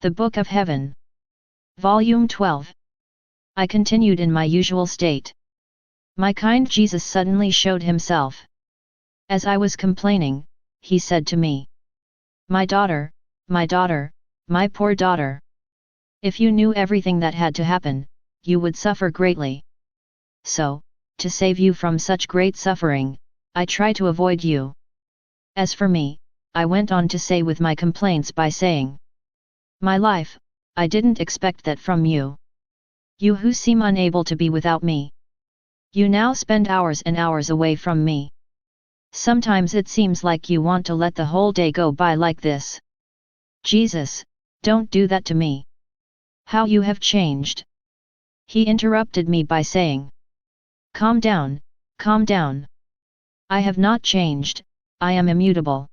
The Book of Heaven. Volume 12. I continued in my usual state. My kind Jesus suddenly showed himself. As I was complaining, he said to me, my daughter, my poor daughter. If you knew everything that had to happen, you would suffer greatly. So, to save you from such great suffering, I try to avoid you. As for me, I went on to say with my complaints by saying, my life, I didn't expect that from you. You who seem unable to be without me. You now spend hours and hours away from me. Sometimes it seems like you want to let the whole day go by like this. Jesus, don't do that to me. How you have changed. He interrupted me by saying, calm down, calm down. I have not changed, I am immutable.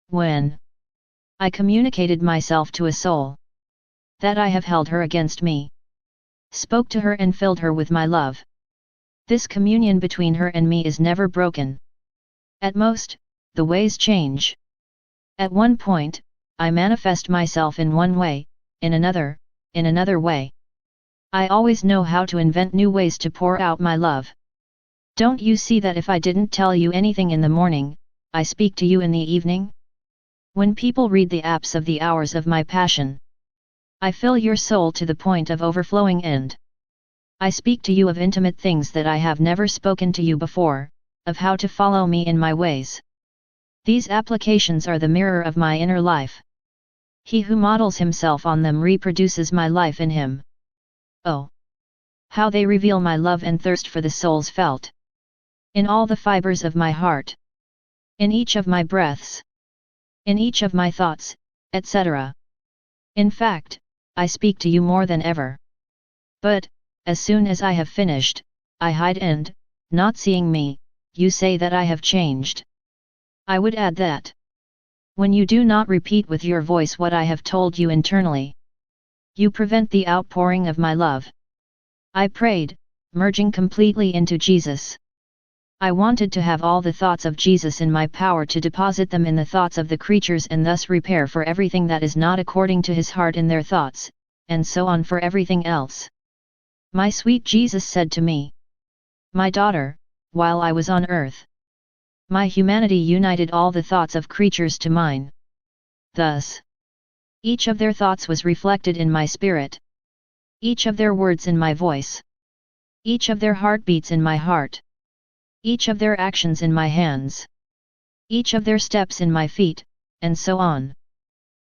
When I communicated myself to a soul, that I have held her against me, spoke to her and filled her with my love. This communion between her and me is never broken. At most, the ways change. At one point, I manifest myself in one way, in another way. I always know how to invent new ways to pour out my love. Don't you see that if I didn't tell you anything in the morning, I speak to you in the evening? When people read the apps of the hours of my passion, I fill your soul to the point of overflowing and I speak to you of intimate things that I have never spoken to you before, of how to follow me in my ways. These applications are the mirror of my inner life. He who models himself on them reproduces my life in him. Oh! How they reveal my love and thirst for the souls felt in all the fibers of my heart, in each of my breaths, in each of my thoughts, etc. In fact, I speak to you more than ever. But, as soon as I have finished, I hide and, not seeing me, you say that I have changed. I would add that when you do not repeat with your voice what I have told you internally, you prevent the outpouring of my love. I prayed, merging completely into Jesus. I wanted to have all the thoughts of Jesus in my power to deposit them in the thoughts of the creatures and thus repair for everything that is not according to his heart in their thoughts, and so on for everything else. My sweet Jesus said to me, my daughter, while I was on earth, my humanity united all the thoughts of creatures to mine. Thus, each of their thoughts was reflected in my spirit. Each of their words in my voice. Each of their heartbeats in my heart. Each of their actions in my hands. Each of their steps in my feet, and so on.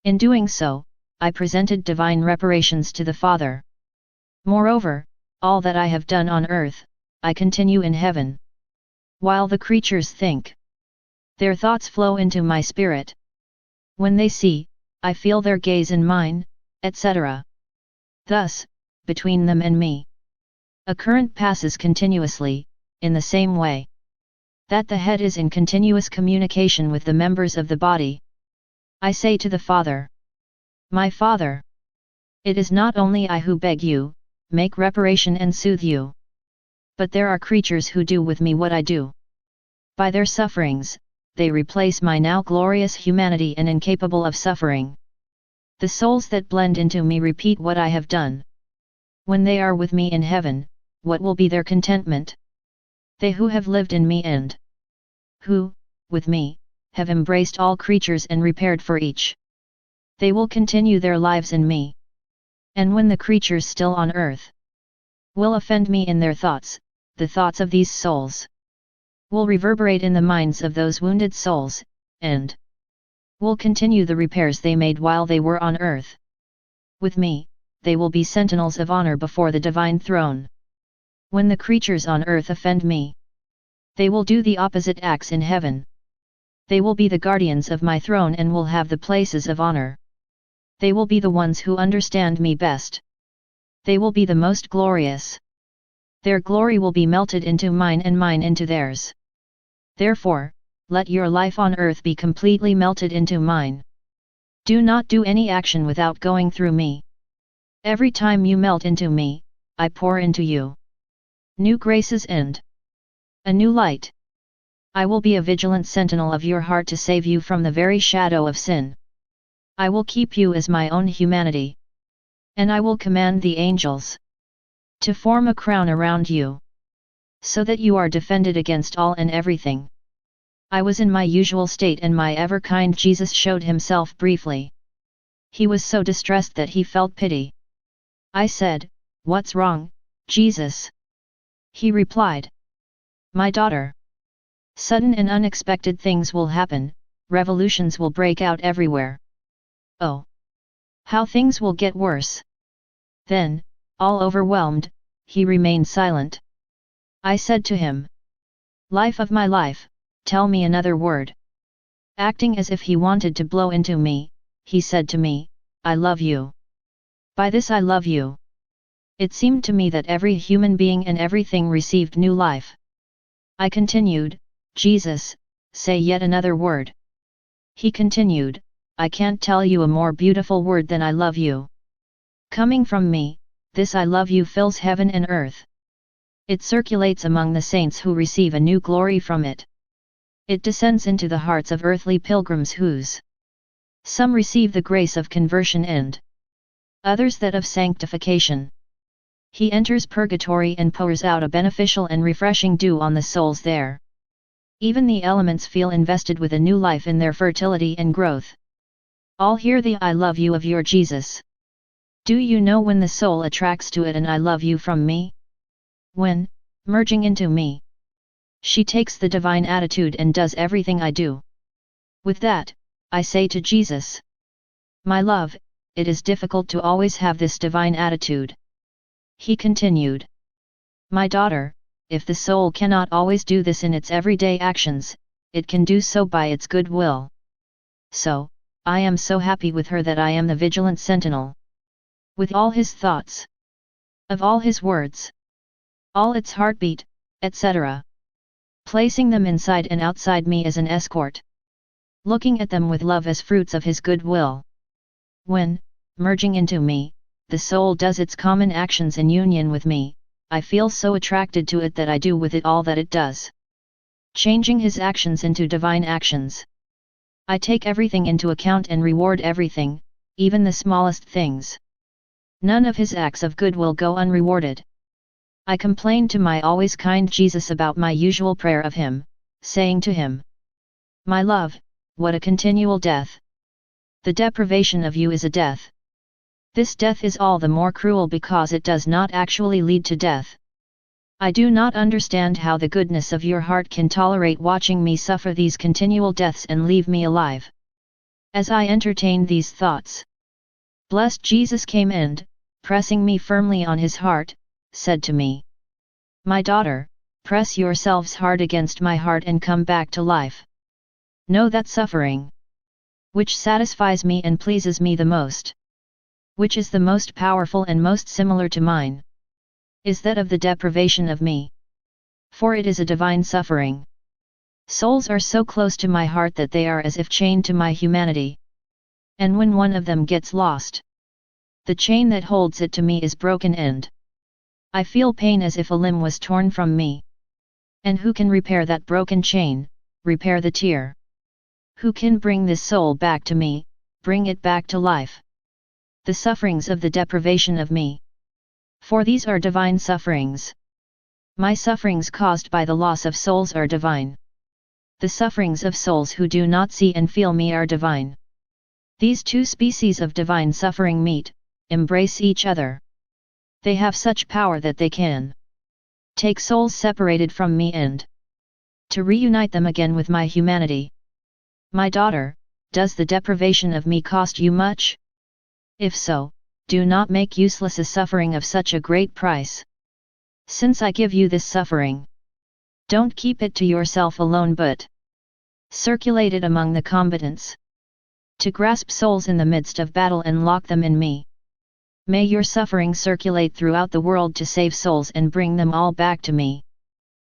In doing so, I presented divine reparations to the Father. Moreover, all that I have done on earth, I continue in heaven. While the creatures think, their thoughts flow into my spirit. When they see, I feel their gaze in mine, etc. Thus, between them and me, a current passes continuously, in the same way that the head is in continuous communication with the members of the body. I say to the Father, my Father, it is not only I who beg you, make reparation and soothe you, but there are creatures who do with me what I do. By their sufferings, they replace my now glorious humanity and incapable of suffering. The souls that blend into me repeat what I have done. When they are with me in heaven, what will be their contentment? They who have lived in me and who, with me, have embraced all creatures and repaired for each. They will continue their lives in me. And when the creatures still on earth will offend me in their thoughts, the thoughts of these souls will reverberate in the minds of those wounded souls, and will continue the repairs they made while they were on earth. With me, they will be sentinels of honor before the divine throne. When the creatures on earth offend me, they will do the opposite acts in heaven. They will be the guardians of my throne and will have the places of honor. They will be the ones who understand me best. They will be the most glorious. Their glory will be melted into mine and mine into theirs. Therefore, let your life on earth be completely melted into mine. Do not do any action without going through me. Every time you melt into me, I pour into you new graces and a new light. I will be a vigilant sentinel of your heart to save you from the very shadow of sin. I will keep you as my own humanity. And I will command the angels to form a crown around you, so that you are defended against all and everything. I was in my usual state and my ever-kind Jesus showed himself briefly. He was so distressed that he felt pity. I said, "What's wrong, Jesus?" He replied, "My daughter. Sudden and unexpected things will happen, revolutions will break out everywhere. Oh! How things will get worse." Then, all overwhelmed, he remained silent. I said to him, "Life of my life, tell me another word." Acting as if he wanted to blow into me, he said to me, "I love you. By this I love you." It seemed to me that every human being and everything received new life. I continued, "Jesus, say yet another word." He continued, "I can't tell you a more beautiful word than I love you. Coming from me, this I love you fills heaven and earth. It circulates among the saints who receive a new glory from it. It descends into the hearts of earthly pilgrims whose some receive the grace of conversion and others that of sanctification. He enters purgatory and pours out a beneficial and refreshing dew on the souls there. Even the elements feel invested with a new life in their fertility and growth. All hear the I love you of your Jesus. Do you know when the soul attracts to it an I love you from me? When, merging into me, she takes the divine attitude and does everything I do. With that, I say to Jesus, "My love, it is difficult to always have this divine attitude." He continued, "My daughter, if the soul cannot always do this in its everyday actions, it can do so by its goodwill. So, I am so happy with her that I am the vigilant sentinel. With all his thoughts, of all his words, all its heartbeat, etc. Placing them inside and outside me as an escort. Looking at them with love as fruits of his goodwill. When, merging into me, the soul does its common actions in union with me, I feel so attracted to it that I do with it all that it does. Changing his actions into divine actions. I take everything into account and reward everything, even the smallest things. None of his acts of goodwill go unrewarded. I complain to my always kind Jesus about my usual prayer of him, saying to him, "My love, what a continual death! The deprivation of you is a death. This death is all the more cruel because it does not actually lead to death. I do not understand how the goodness of your heart can tolerate watching me suffer these continual deaths and leave me alive." As I entertained these thoughts, blessed Jesus came and, pressing me firmly on his heart, said to me, "My daughter, press yourselves hard against my heart and come back to life. Know that suffering, which satisfies me and pleases me the most, which is the most powerful and most similar to mine, is that of the deprivation of me. For it is a divine suffering. Souls are so close to my heart that they are as if chained to my humanity. And when one of them gets lost, the chain that holds it to me is broken and I feel pain as if a limb was torn from me. And who can repair that broken chain, repair the tear? Who can bring this soul back to me, bring it back to life? The sufferings of the deprivation of me. For these are divine sufferings. My sufferings caused by the loss of souls are divine. The sufferings of souls who do not see and feel me are divine. These two species of divine suffering meet, embrace each other. They have such power that they can take souls separated from me and to reunite them again with my humanity. My daughter, does the deprivation of me cost you much? If so, do not make useless a suffering of such a great price. Since I give you this suffering, don't keep it to yourself alone but circulate it among the combatants. To grasp souls in the midst of battle and lock them in me. May your suffering circulate throughout the world to save souls and bring them all back to me."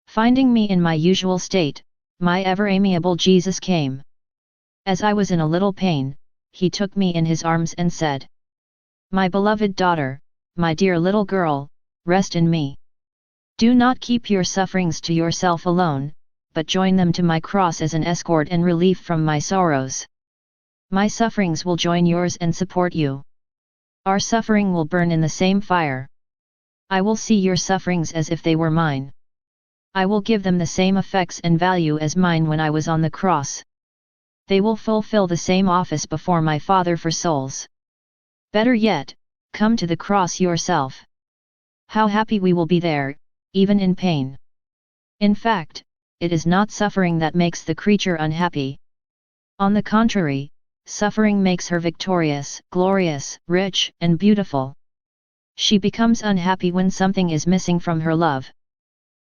Finding me in my usual state, my ever amiable Jesus came. As I was in a little pain, he took me in his arms and said, "My beloved daughter, my dear little girl, rest in me. Do not keep your sufferings to yourself alone, but join them to my cross as an escort and relief from my sorrows. My sufferings will join yours and support you. Our suffering will burn in the same fire. I will see your sufferings as if they were mine. I will give them the same effects and value as mine when I was on the cross. They will fulfill the same office before my Father for souls. Better yet, come to the cross yourself. How happy we will be there, even in pain. In fact, it is not suffering that makes the creature unhappy. On the contrary, suffering makes her victorious, glorious, rich, and beautiful. She becomes unhappy when something is missing from her love.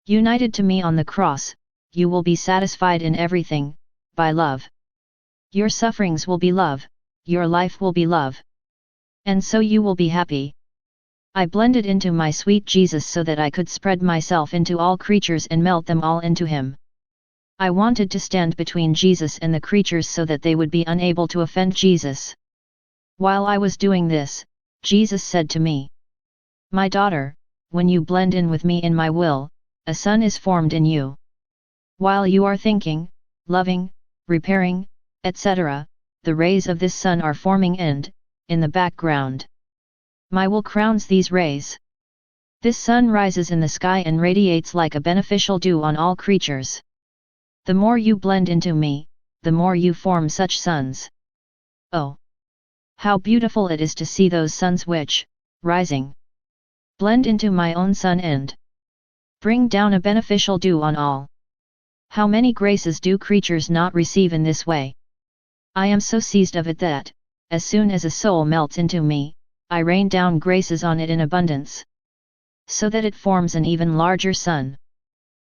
United to me on the cross, you will be satisfied in everything, by love. Your sufferings will be love, your life will be love. And so you will be happy. I blended into my sweet Jesus so that I could spread myself into all creatures and melt them all into Him. I wanted to stand between Jesus and the creatures so that they would be unable to offend Jesus. While I was doing this, Jesus said to me, "My daughter, when you blend in with me in my will, a sun is formed in you. While you are thinking, loving, repairing, etc., the rays of this sun are forming in the background. My will crowns these rays. This sun rises in the sky and radiates like a beneficial dew on all creatures. The more you blend into me, the more you form such suns. Oh! How beautiful it is to see those suns which, rising, blend into my own sun and bring down a beneficial dew on all. How many graces do creatures not receive in this way? I am so seized of it that, as soon as a soul melts into me, I rain down graces on it in abundance. So that it forms an even larger sun.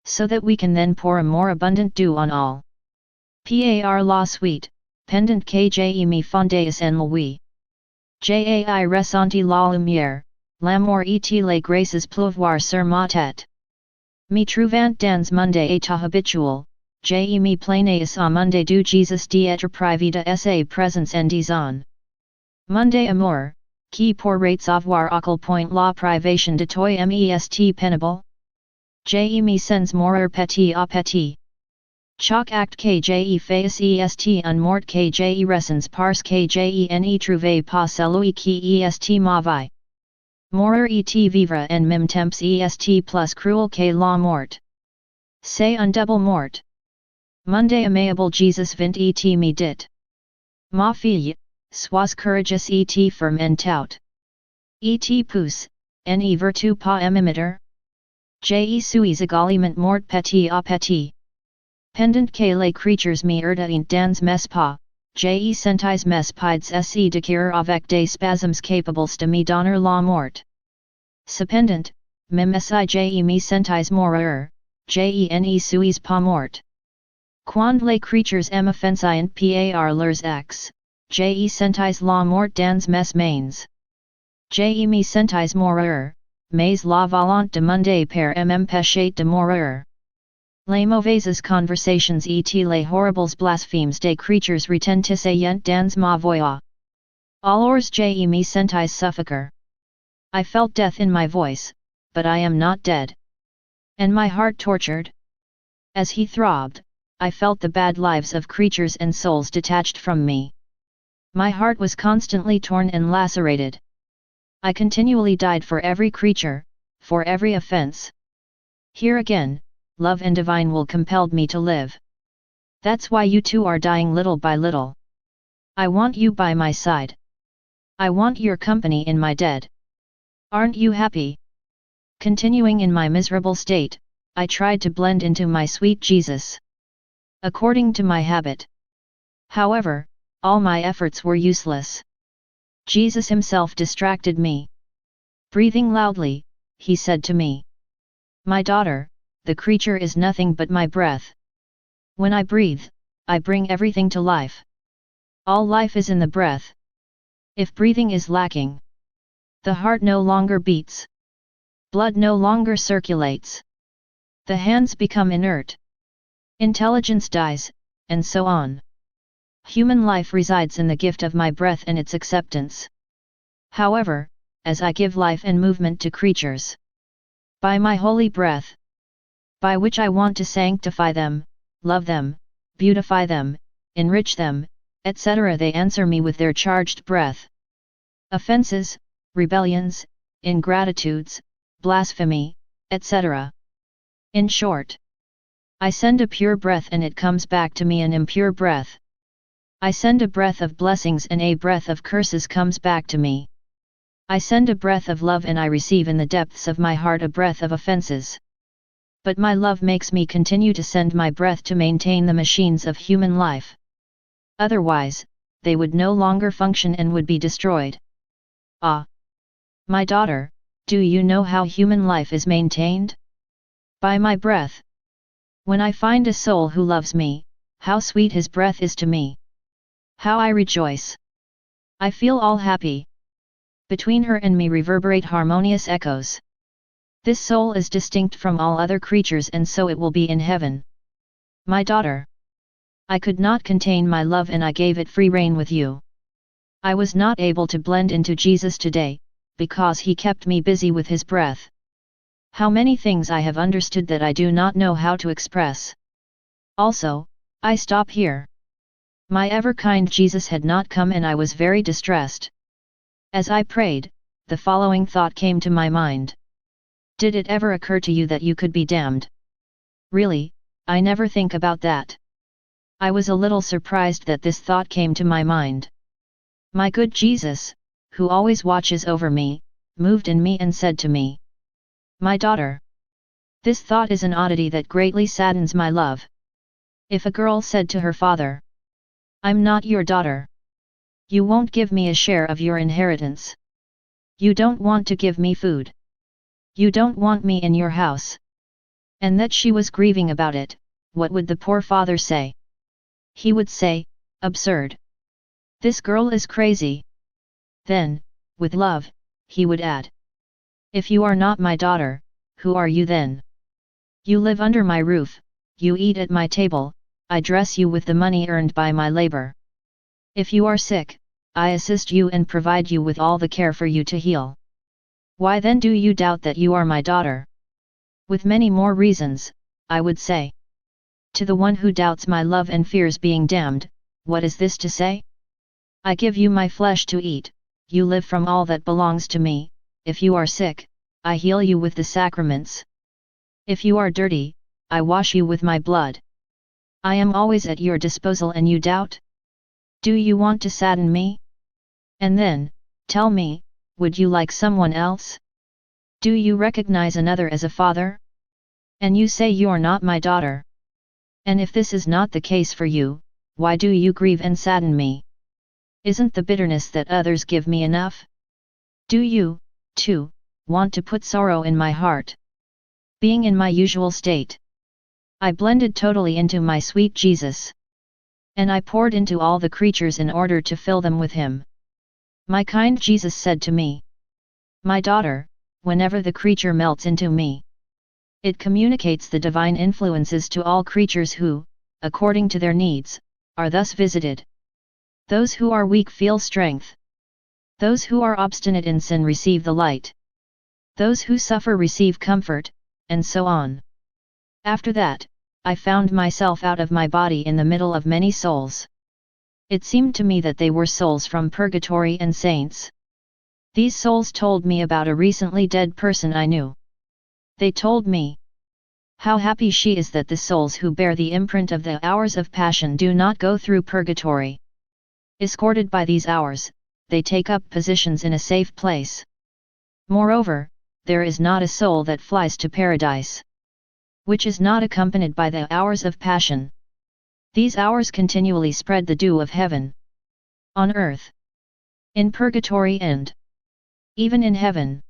So that we can then pour a more abundant dew on all. Par la suite, pendant que je me fondeis en lui. Jai ressenti la lumière, l'amour et les graces pleuvoir sur ma tête. Me trouvant dans monde état habituel, je me plaignais au monde du Jesus d'être privé de sa présence en disant. Monde amour, qui pourrait avoir à quel point la privation de toi m'est pénible? Je me sens mourir petit à petit. Chaque acte que je fais est un mort que je ressens parce que je ne trouve pas celui qui est ma vie. Mourir et vivre en même temps est plus cruel que la mort. C'est un double mort. Monde aimable Jesus vint et me dit. Ma fille, sois courageous et ferme en tout. Et pousse, ne veux-tu pas m'imiter? Je suis également mort petit à petit. Pendant que les creatures me erdent dans mes pas, je sentais mes pieds se décrire avec des spasms capables de me donner la mort. Cependant, même si je me sentais mourir, je ne suis pas mort. Quand les creatures m'offensient par leurs actes, je sentais la mort dans mes mains. Je me sentais mourir, mais la volonté de monde per m'empêcher de mourir. Les mauvaises conversations et les horribles blasphemes des creatures retentissaient dans ma voix. Alors je me sentais suffoquer. I felt death in my voice, but I am not dead. And my heart tortured? As he throbbed, I felt the bad lives of creatures and souls detached from me. My heart was constantly torn and lacerated. I continually died for every creature, for every offense. Here again, love and divine will compelled me to live. That's why you too are dying little by little. I want you by my side. I want your company in my dead. Aren't you happy? Continuing in my miserable state, I tried to blend into my sweet Jesus. According to my habit. However, all my efforts were useless. Jesus himself distracted me. Breathing loudly, he said to me, "My daughter, the creature is nothing but my breath. When I breathe, I bring everything to life. All life is in the breath. If breathing is lacking, the heart no longer beats. Blood no longer circulates. The hands become inert. Intelligence dies, and so on. Human life resides in the gift of my breath and its acceptance. However, as I give life and movement to creatures, by my holy breath, by which I want to sanctify them, love them, beautify them, enrich them, etc. They answer me with their charged breath. Offenses, rebellions, ingratitudes, blasphemy, etc. In short, I send a pure breath and it comes back to me an impure breath. I send a breath of blessings and a breath of curses comes back to me. I send a breath of love and I receive in the depths of my heart a breath of offenses. But my love makes me continue to send my breath to maintain the machines of human life. Otherwise, they would no longer function and would be destroyed. Ah! My daughter, do you know how human life is maintained? By my breath. When I find a soul who loves me, how sweet his breath is to me. How I rejoice. I feel all happy. Between her and me reverberate harmonious echoes. This soul is distinct from all other creatures and so it will be in heaven. My daughter. I could not contain my love and I gave it free rein with you. I was not able to blend into Jesus today, because he kept me busy with his breath. How many things I have understood that I do not know how to express. Also, I stop here. My ever-kind Jesus had not come and I was very distressed. As I prayed, the following thought came to my mind. Did it ever occur to you that you could be damned? Really, I never think about that. I was a little surprised that this thought came to my mind. My good Jesus, who always watches over me, moved in me and said to me, my daughter. This thought is an oddity that greatly saddens my love. If a girl said to her father, I'm not your daughter. You won't give me a share of your inheritance. You don't want to give me food. You don't want me in your house. And that she was grieving about it, what would the poor father say? He would say, absurd. This girl is crazy. Then, with love, he would add. If you are not my daughter, who are you then? You live under my roof, you eat at my table, I dress you with the money earned by my labor. If you are sick, I assist you and provide you with all the care for you to heal. Why then do you doubt that you are my daughter? With many more reasons, I would say. To the one who doubts my love and fears being damned, what is this to say? I give you my flesh to eat, you live from all that belongs to me, if you are sick, I heal you with the sacraments. If you are dirty, I wash you with my blood. I am always at your disposal and you doubt? Do you want to sadden me? And then, tell me, would you like someone else? Do you recognize another as a father? And you say you are not my daughter. And if this is not the case for you, why do you grieve and sadden me? Isn't the bitterness that others give me enough? Do you, too, want to put sorrow in my heart? Being in my usual state, I blended totally into my sweet Jesus. And I poured into all the creatures in order to fill them with him. My kind Jesus said to me, my daughter, whenever the creature melts into me, it communicates the divine influences to all creatures who, according to their needs, are thus visited. Those who are weak feel strength. Those who are obstinate in sin receive the light. Those who suffer receive comfort, and so on. After that, I found myself out of my body in the middle of many souls. It seemed to me that they were souls from purgatory and saints. These souls told me about a recently dead person I knew. They told me how happy she is that the souls who bear the imprint of the hours of passion do not go through purgatory. Escorted by these hours, they take up positions in a safe place. Moreover, there is not a soul that flies to paradise, which is not accompanied by the hours of passion. These hours continually spread the dew of heaven. On earth, in purgatory and even in heaven.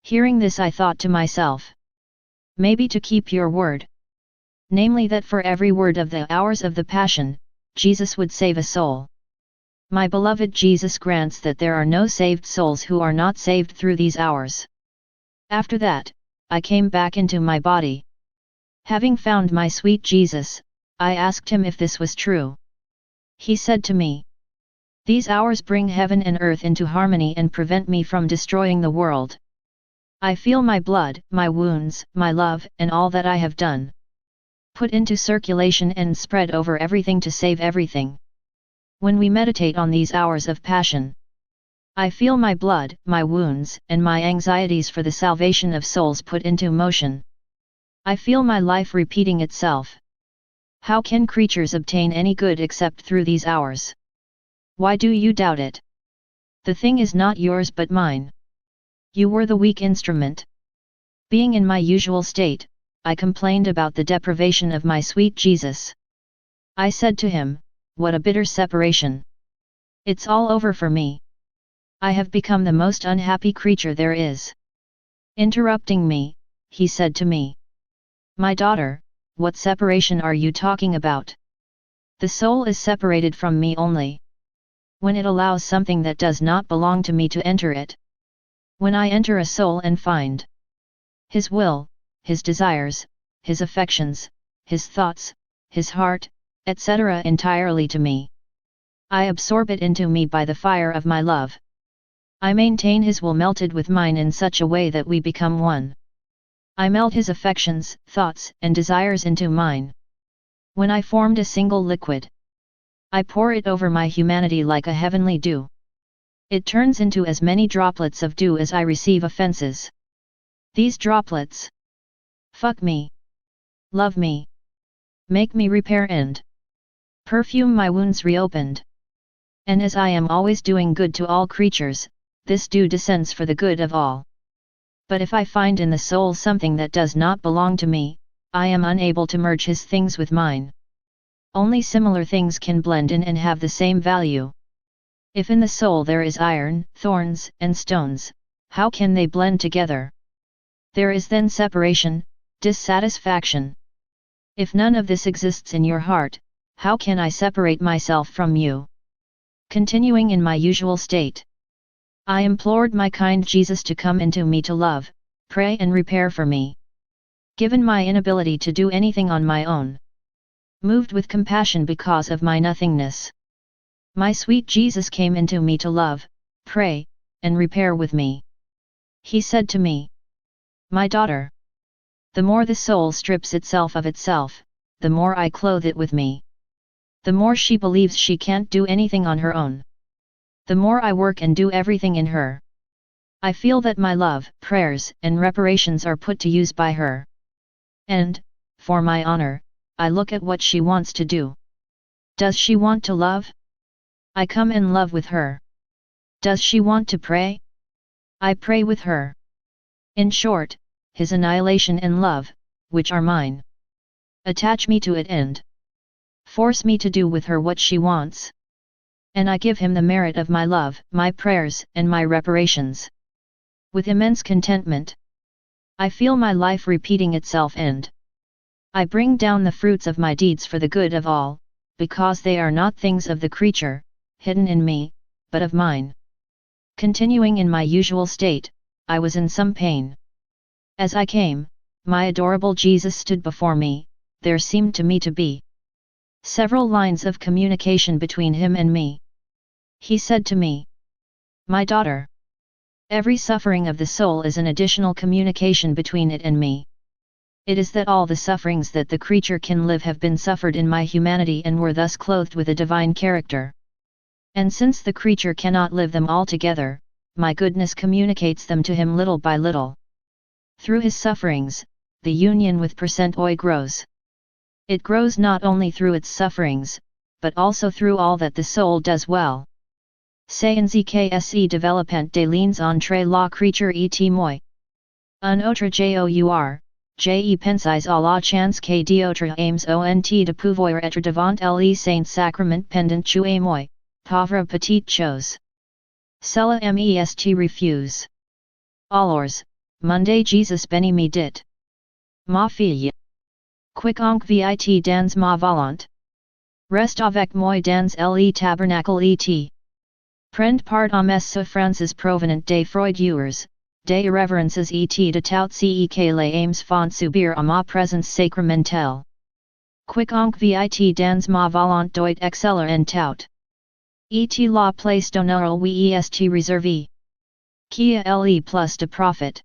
Hearing this I thought to myself, maybe to keep your word. Namely that for every word of the hours of the passion, Jesus would save a soul. My beloved Jesus grants that there are no saved souls who are not saved through these hours. After that, I came back into my body. Having found my sweet Jesus, I asked him if this was true. He said to me, these hours bring heaven and earth into harmony and prevent me from destroying the world. I feel my blood, my wounds, my love, and all that I have done put into circulation and spread over everything to save everything. When we meditate on these hours of passion, I feel my blood, my wounds, and my anxieties for the salvation of souls put into motion. I feel my life repeating itself. How can creatures obtain any good except through these hours? Why do you doubt it? The thing is not yours but mine. You were the weak instrument. Being in my usual state, I complained about the deprivation of my sweet Jesus. I said to him, "What a bitter separation! It's all over for me. I have become the most unhappy creature there is." Interrupting me, he said to me, "My daughter, what separation are you talking about? The soul is separated from me only when it allows something that does not belong to me to enter it. When I enter a soul and find his will, his desires, his affections, his thoughts, his heart, etc. entirely to me, I absorb it into me by the fire of my love. I maintain his will melted with mine in such a way that we become one. I melt his affections, thoughts, and desires into mine. When I formed a single liquid, I pour it over my humanity like a heavenly dew. It turns into as many droplets of dew as I receive offenses. These droplets fuck me, love me, make me repair and perfume my wounds reopened. And as I am always doing good to all creatures, this dew descends for the good of all. But if I find in the soul something that does not belong to me, I am unable to merge his things with mine. Only similar things can blend in and have the same value. If in the soul there is iron, thorns, and stones, how can they blend together? There is then separation, dissatisfaction. If none of this exists in your heart, how can I separate myself from you? Continuing in my usual state, I implored my kind Jesus to come into me to love, pray and repair for me. Given my inability to do anything on my own, moved with compassion because of my nothingness, my sweet Jesus came into me to love, pray, and repair with me. He said to me, "My daughter, the more the soul strips itself of itself, the more I clothe it with me. The more she believes she can't do anything on her own, the more I work and do everything in her. I feel that my love, prayers, and reparations are put to use by her. And, for my honor, I look at what she wants to do. Does she want to love? I come and love with her. Does she want to pray? I pray with her. In short, his annihilation and love, which are mine, attach me to it and force me to do with her what she wants. And I give him the merit of my love, my prayers, and my reparations. With immense contentment, I feel my life repeating itself and I bring down the fruits of my deeds for the good of all, because they are not things of the creature, hidden in me, but of mine." Continuing in my usual state, I was in some pain. As I came, my adorable Jesus stood before me. There seemed to me to be several lines of communication between him and me. He said to me, "My daughter, every suffering of the soul is an additional communication between it and me. It is that all the sufferings that the creature can live have been suffered in my humanity and were thus clothed with a divine character. And since the creature cannot live them all together, my goodness communicates them to him little by little. Through his sufferings, the union with percent oi grows. It grows not only through its sufferings, but also through all that the soul does well. C'est en zkse développement des lignes entre la creature et moi. Un autre jour, je pensis à la chance que d'autres aimes ont de pouvoir être devant le saint sacrement pendant tu et moi, pauvre petite chose. Cela mest refuse. Alors, Monday Jesus béni me dit, "Ma fille, quiconque vit dans ma volonté, reste avec moi dans le tabernacle et prend part à mes souffrances provenant des froidures, des irrévérences et de tout ce que les aimes font subir à ma présence sacramentelle. Quiconque vit dans ma volonté doit exceller en tout. Et la place d'honneur lui est réservée. Qui a le plus de profit?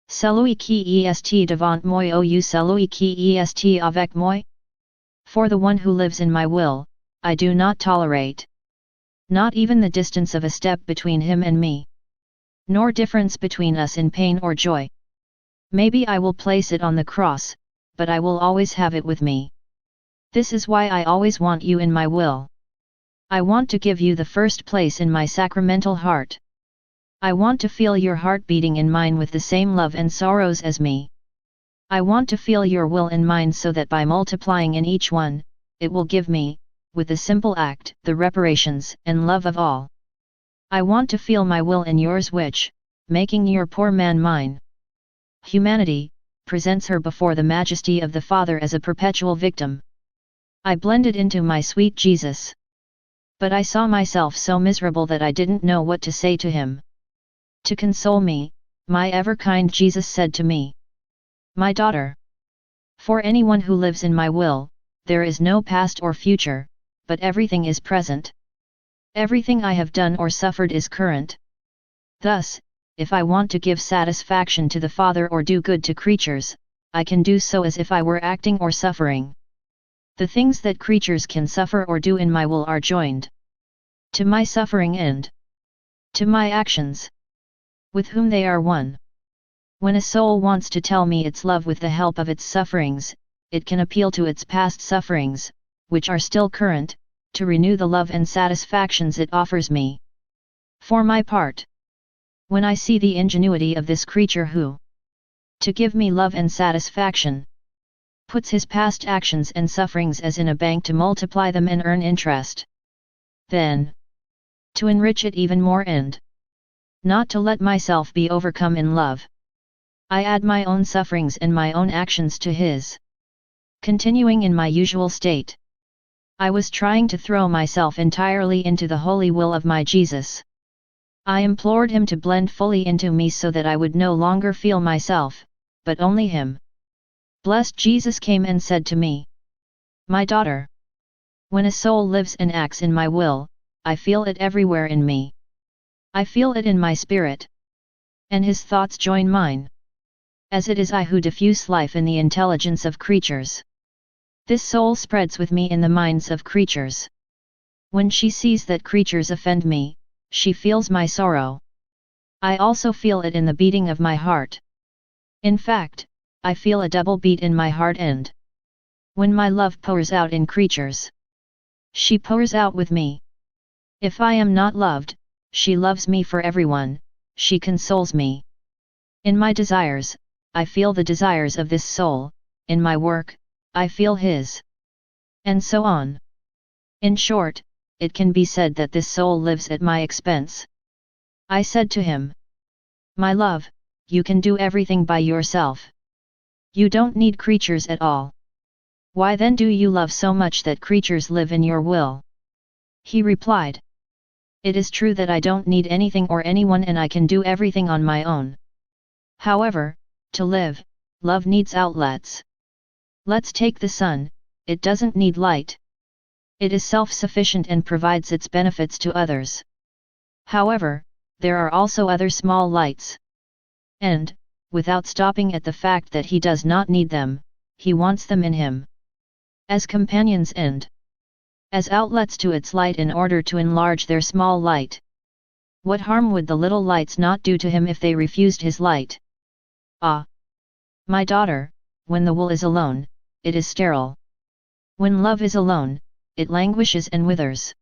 Celui qui est devant moi ou celui qui est avec moi? For the one who lives in my will, I do not tolerate Not even the distance of a step between him and me. Nor difference between us in pain or joy. Maybe I will place it on the cross, but I will always have it with me. This is why I always want you in my will. I want to give you the first place in my sacramental heart. I want to feel your heart beating in mine with the same love and sorrows as me. I want to feel your will in mine so that by multiplying in each one, it will give me, with the simple act, the reparations and love of all. I want to feel my will in yours which, making your poor man mine. Humanity, presents her before the majesty of the Father as a perpetual victim. I blended into my sweet Jesus. But I saw myself so miserable that I didn't know what to say to him. To console me, my ever-kind Jesus said to me, "My daughter, for anyone who lives in my will, there is no past or future, but everything is present. Everything I have done or suffered is current. Thus, if I want to give satisfaction to the Father or do good to creatures, I can do so as if I were acting or suffering. The things that creatures can suffer or do in my will are joined to my suffering and to my actions, with whom they are one. When a soul wants to tell me its love with the help of its sufferings, it can appeal to its past sufferings, which are still current, to renew the love and satisfactions it offers me. For my part, when I see the ingenuity of this creature who, to give me love and satisfaction, puts his past actions and sufferings as in a bank to multiply them and earn interest, then, to enrich it even more and not to let myself be overcome in love, I add my own sufferings and my own actions to his. Continuing in my usual state, I was trying to throw myself entirely into the holy will of my Jesus. I implored him to blend fully into me so that I would no longer feel myself, but only him. Blessed Jesus came and said to me, "My daughter, when a soul lives and acts in my will, I feel it everywhere in me. I feel it in my spirit. And his thoughts join mine. As it is I who diffuse life in the intelligence of creatures. This soul spreads with me in the minds of creatures. When she sees that creatures offend me, she feels my sorrow. I also feel it in the beating of my heart. In fact, I feel a double beat in my heart and when my love pours out in creatures, she pours out with me. If I am not loved, she loves me for everyone, she consoles me. In my desires, I feel the desires of this soul, in my work, I feel his. And so on. In short, it can be said that this soul lives at my expense. I said to him, "My love, you can do everything by yourself. You don't need creatures at all. Why then do you love so much that creatures live in your will?" He replied, "It is true that I don't need anything or anyone and I can do everything on my own. However, to live, love needs outlets. Let's take the sun, it doesn't need light. It is self-sufficient and provides its benefits to others. However, there are also other small lights. And, without stopping at the fact that he does not need them, he wants them in him. As companions and as outlets to its light in order to enlarge their small light. What harm would the little lights not do to him if they refused his light? Ah! My daughter, when the will is alone, it is sterile. When love is alone, it languishes and withers.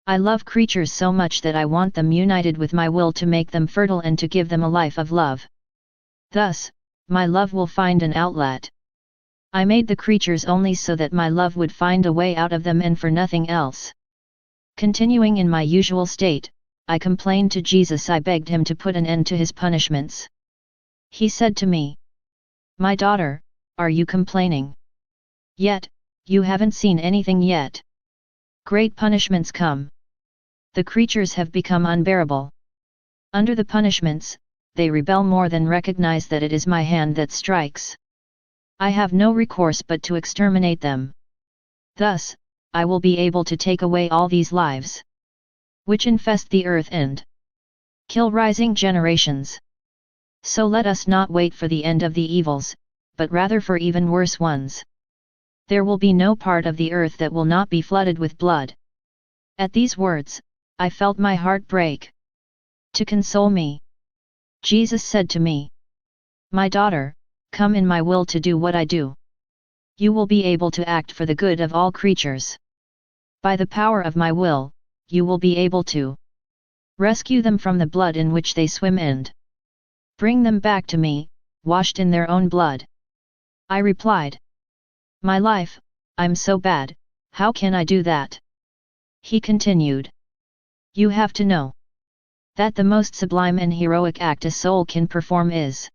I love creatures so much that I want them united with my will to make them fertile and to give them a life of love. Thus, my love will find an outlet. I made the creatures only so that my love would find a way out of them and for nothing else. Continuing in my usual state, I complained to Jesus. I begged him to put an end to his punishments. He said to me, "My daughter, are you complaining? Yet, you haven't seen anything yet. Great punishments come. The creatures have become unbearable. Under the punishments, they rebel more than recognize that it is my hand that strikes. I have no recourse but to exterminate them. Thus, I will be able to take away all these lives, which infest the earth and kill rising generations. So let us not wait for the end of the evils, but rather for even worse ones. There will be no part of the earth that will not be flooded with blood." At these words, I felt my heart break. To console me, Jesus said to me, "My daughter, come in my will to do what I do. You will be able to act for the good of all creatures. By the power of my will, you will be able to rescue them from the blood in which they swim and bring them back to me, washed in their own blood." I replied, "My life, I'm so bad, how can I do that?" He continued, "You have to know that the most sublime and heroic act a soul can perform is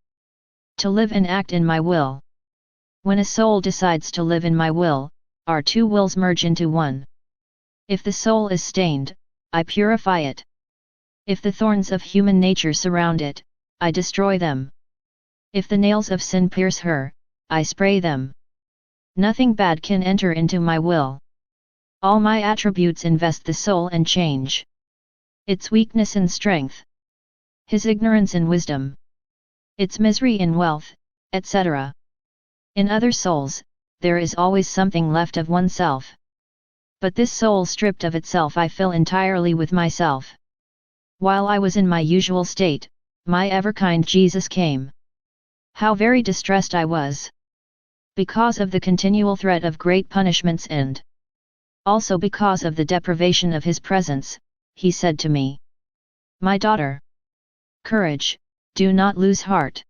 to live and act in my will. When a soul decides to live in my will, our two wills merge into one. If the soul is stained, I purify it. If the thorns of human nature surround it, I destroy them. If the nails of sin pierce her, I spray them. Nothing bad can enter into my will. All my attributes invest the soul and change its weakness in strength, his ignorance in wisdom, its misery in wealth, etc. In other souls, there is always something left of oneself. But this soul stripped of itself I fill entirely with myself. While I was in my usual state, my ever-kind Jesus came. How very distressed I was! Because of the continual threat of great punishments and also because of the deprivation of his presence, he said to me, "My daughter, courage, do not lose heart.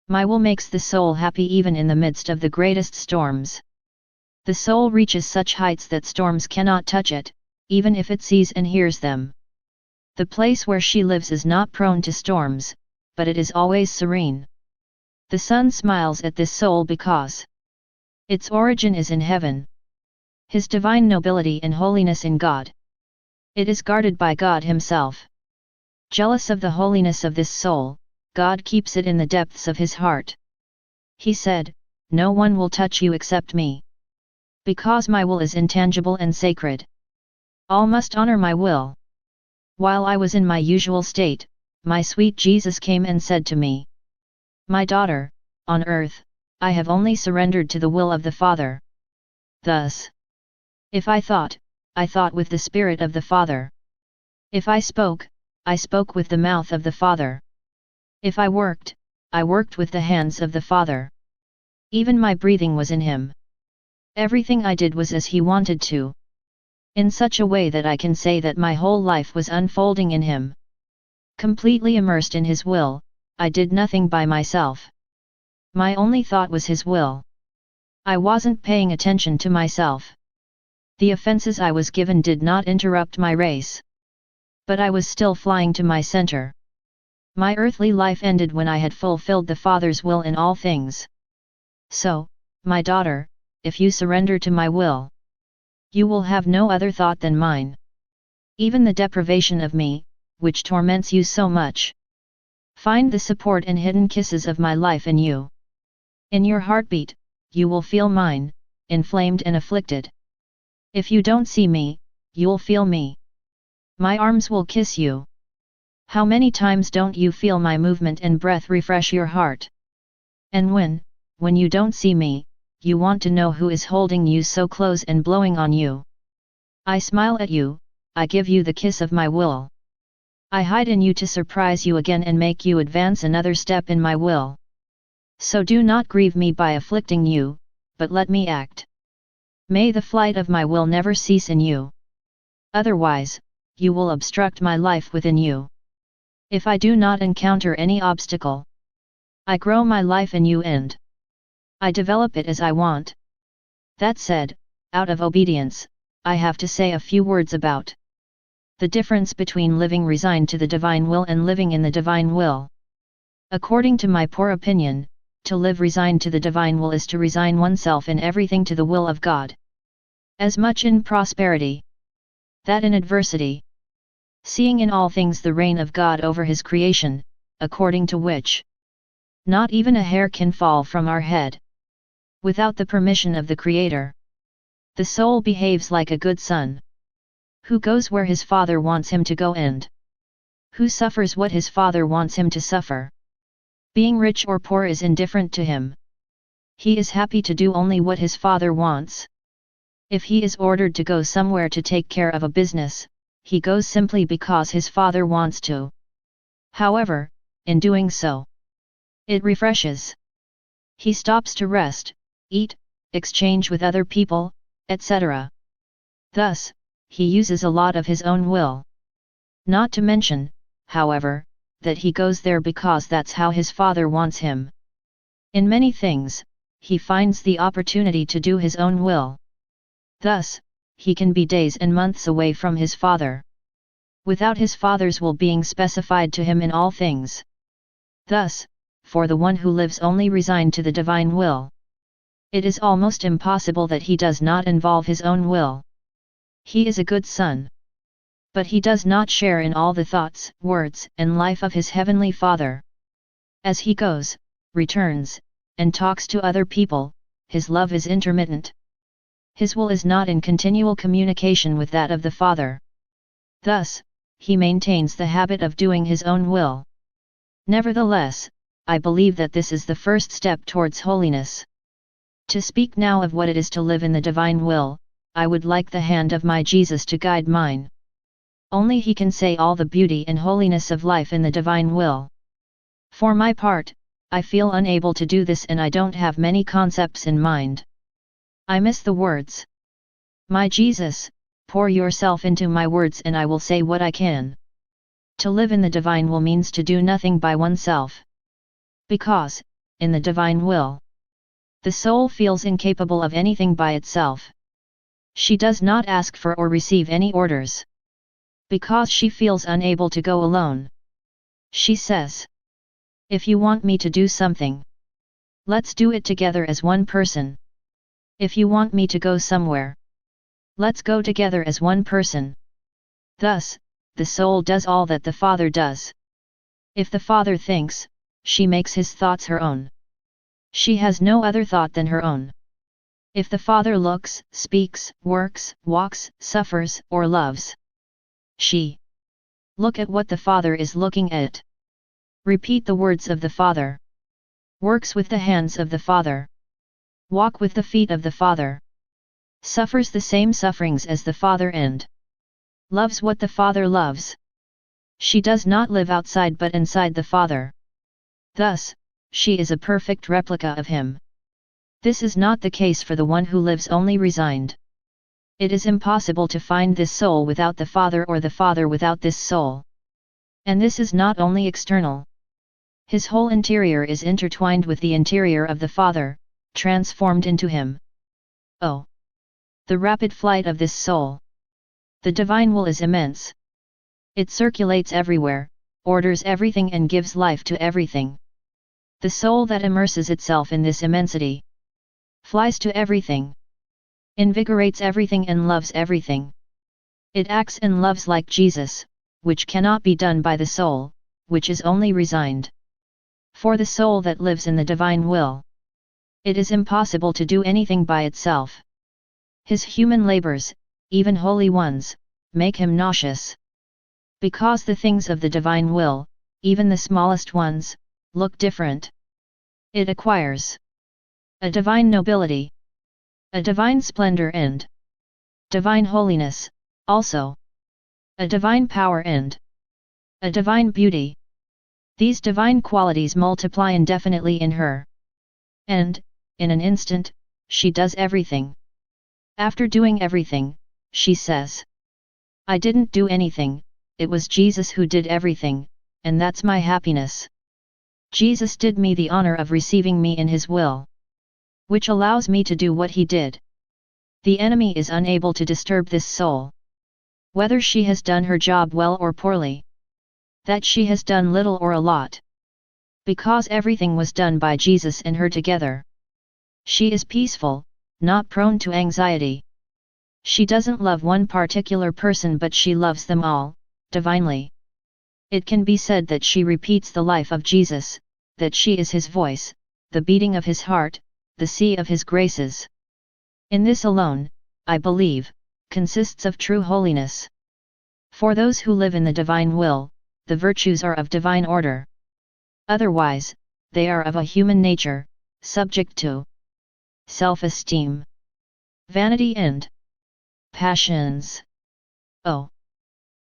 My will makes the soul happy even in the midst of the greatest storms. The soul reaches such heights that storms cannot touch it, even if it sees and hears them. The place where she lives is not prone to storms, but it is always serene. The sun smiles at this soul because its origin is in heaven. His divine nobility and holiness in God. It is guarded by God Himself. Jealous of the holiness of this soul, God keeps it in the depths of His heart. He said, 'No one will touch you except me. Because my will is intangible and sacred. All must honor my will.' While I was in my usual state, my sweet Jesus came and said to me, 'My daughter, on earth, I have only surrendered to the will of the Father. Thus, if I thought with the Spirit of the Father. If I spoke with the mouth of the Father. If I worked with the hands of the Father. Even my breathing was in Him. Everything I did was as He wanted to. In such a way that I can say that my whole life was unfolding in Him. Completely immersed in His will, I did nothing by myself. My only thought was His will. I wasn't paying attention to myself. The offenses I was given did not interrupt my race. But I was still flying to my center. My earthly life ended when I had fulfilled the Father's will in all things. So, my daughter, if you surrender to my will, you will have no other thought than mine. Even the deprivation of me, which torments you so much. Find the support and hidden kisses of my life in you. In your heartbeat, you will feel mine, inflamed and afflicted. If you don't see me, you'll feel me. My arms will kiss you. How many times don't you feel my movement and breath refresh your heart? And when you don't see me, you want to know who is holding you so close and blowing on you. I smile at you, I give you the kiss of my will. I hide in you to surprise you again and make you advance another step in my will. So do not grieve me by afflicting you, but let me act. May the flight of my will never cease in you. Otherwise, you will obstruct my life within you. If I do not encounter any obstacle, I grow my life in you and I develop it as I want. That said, out of obedience, I have to say a few words about the difference between living resigned to the divine will and living in the divine will. According to my poor opinion, to live resigned to the divine will is to resign oneself in everything to the will of God. As much in prosperity, that in adversity. Seeing in all things the reign of God over His creation, according to which not even a hair can fall from our head without the permission of the Creator. The soul behaves like a good son, who goes where his father wants him to go and who suffers what his father wants him to suffer. Being rich or poor is indifferent to him. He is happy to do only what his father wants. If he is ordered to go somewhere to take care of a business, he goes simply because his Father wants to. However, in doing so, it refreshes. He stops to rest, eat, exchange with other people, etc. Thus, he uses a lot of his own will. Not to mention, however, that he goes there because that's how his Father wants him. In many things, he finds the opportunity to do his own will. Thus, he can be days and months away from his Father, without his Father's will being specified to him in all things. Thus, for the one who lives only resigned to the divine will, it is almost impossible that he does not involve his own will. He is a good son, but he does not share in all the thoughts, words, and life of his heavenly Father. As he goes, returns, and talks to other people, his love is intermittent. His will is not in continual communication with that of the Father. Thus, he maintains the habit of doing his own will. Nevertheless, I believe that this is the first step towards holiness. To speak now of what it is to live in the divine will, I would like the hand of my Jesus to guide mine. Only he can say all the beauty and holiness of life in the divine will. For my part, I feel unable to do this, and I don't have many concepts in mind. I miss the words. My Jesus, pour yourself into my words and I will say what I can. To live in the divine will means to do nothing by oneself. Because, in the divine will, the soul feels incapable of anything by itself. She does not ask for or receive any orders. Because she feels unable to go alone, she says, if you want me to do something, let's do it together as one person. If you want me to go somewhere, let's go together as one person. Thus, the soul does all that the Father does. If the Father thinks, she makes his thoughts her own. She has no other thought than her own. If the Father looks, speaks, works, walks, suffers, or loves, she look at what the Father is looking at. Repeat the words of the Father. Works with the hands of the Father. Walk with the feet of the Father. Suffers the same sufferings as the Father and loves what the Father loves. She does not live outside but inside the Father. Thus, she is a perfect replica of him. This is not the case for the one who lives only resigned. It is impossible to find this soul without the Father or the Father without this soul. And this is not only external. His whole interior is intertwined with the interior of the Father, transformed into him. Oh! The rapid flight of this soul! The divine will is immense. It circulates everywhere, orders everything and gives life to everything. The soul that immerses itself in this immensity flies to everything, invigorates everything and loves everything. It acts and loves like Jesus, which cannot be done by the soul, which is only resigned. For the soul that lives in the divine will, it is impossible to do anything by itself. His human labors, even holy ones, make him nauseous. Because the things of the divine will, even the smallest ones, look different. It acquires a divine nobility, a divine splendor and divine holiness, also a divine power and a divine beauty. These divine qualities multiply indefinitely in her. And, in an instant, she does everything. After doing everything, she says, I didn't do anything, it was Jesus who did everything, and that's my happiness. Jesus did me the honor of receiving me in his will, which allows me to do what he did. The enemy is unable to disturb this soul. Whether she has done her job well or poorly, that she has done little or a lot, because everything was done by Jesus and her together. She is peaceful, not prone to anxiety. She doesn't love one particular person but she loves them all, divinely. It can be said that she repeats the life of Jesus, that she is his voice, the beating of his heart, the sea of his graces. In this alone, I believe, consists of true holiness. For those who live in the divine will, the virtues are of divine order. Otherwise, they are of a human nature, subject to self-esteem, vanity and passions. Oh!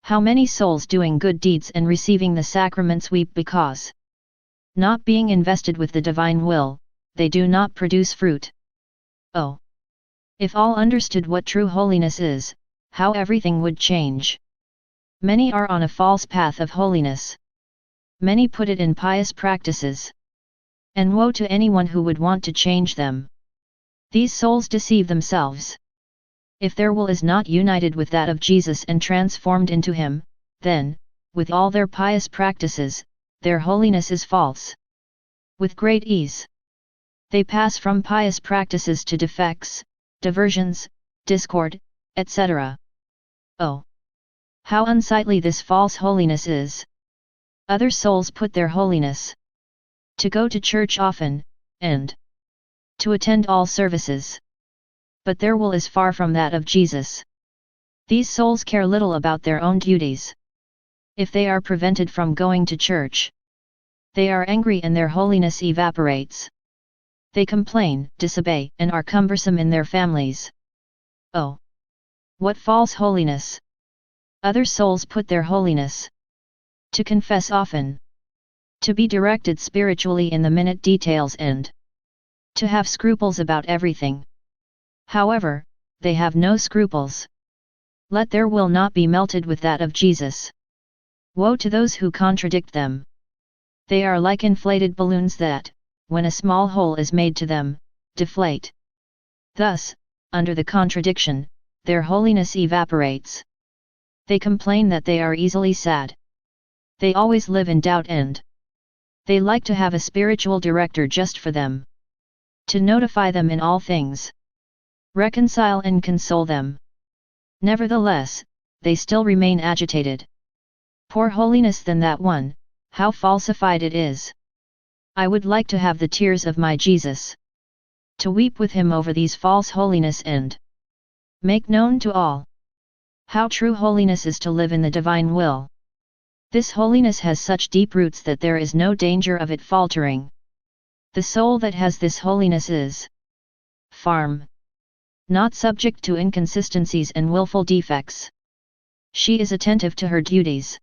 How many souls doing good deeds and receiving the sacraments weep because, not being invested with the divine will, they do not produce fruit. Oh! If all understood what true holiness is, how everything would change. Many are on a false path of holiness. Many put it in pious practices. And woe to anyone who would want to change them. These souls deceive themselves. If their will is not united with that of Jesus and transformed into Him, then, with all their pious practices, their holiness is false. With great ease, they pass from pious practices to defects, diversions, discord, etc. Oh! How unsightly this false holiness is! Other souls put their holiness to go to church often, and to attend all services. But their will is far from that of Jesus. These souls care little about their own duties. If they are prevented from going to church, they are angry and their holiness evaporates. They complain, disobey, and are cumbersome in their families. Oh! What false holiness! Other souls put their holiness to confess often, to be directed spiritually in the minute details and to have scruples about everything. However, they have no scruples. Let their will not be melted with that of Jesus. Woe to those who contradict them! They are like inflated balloons that, when a small hole is made to them, deflate. Thus, under the contradiction, their holiness evaporates. They complain that they are easily sad. They always live in doubt and they like to have a spiritual director just for them, to notify them in all things, reconcile and console them. Nevertheless, they still remain agitated. Poor holiness than that one, how falsified it is! I would like to have the tears of my Jesus, to weep with Him over these false holiness and make known to all how true holiness is to live in the divine will. This holiness has such deep roots that there is no danger of it faltering. The soul that has this holiness is firm, not subject to inconsistencies and willful defects. She is attentive to her duties.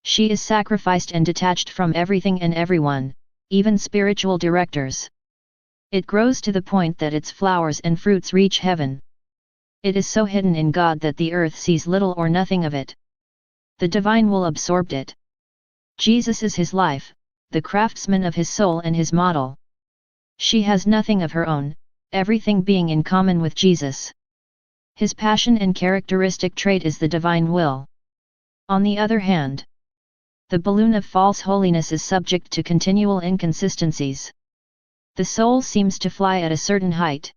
She is sacrificed and detached from everything and everyone, even spiritual directors. It grows to the point that its flowers and fruits reach heaven. It is so hidden in God that the earth sees little or nothing of it. The divine will absorbed it. Jesus is His life, the craftsman of His soul and His model. She has nothing of her own, everything being in common with Jesus. His passion and characteristic trait is the divine will. On the other hand, the balloon of false holiness is subject to continual inconsistencies. The soul seems to fly at a certain height.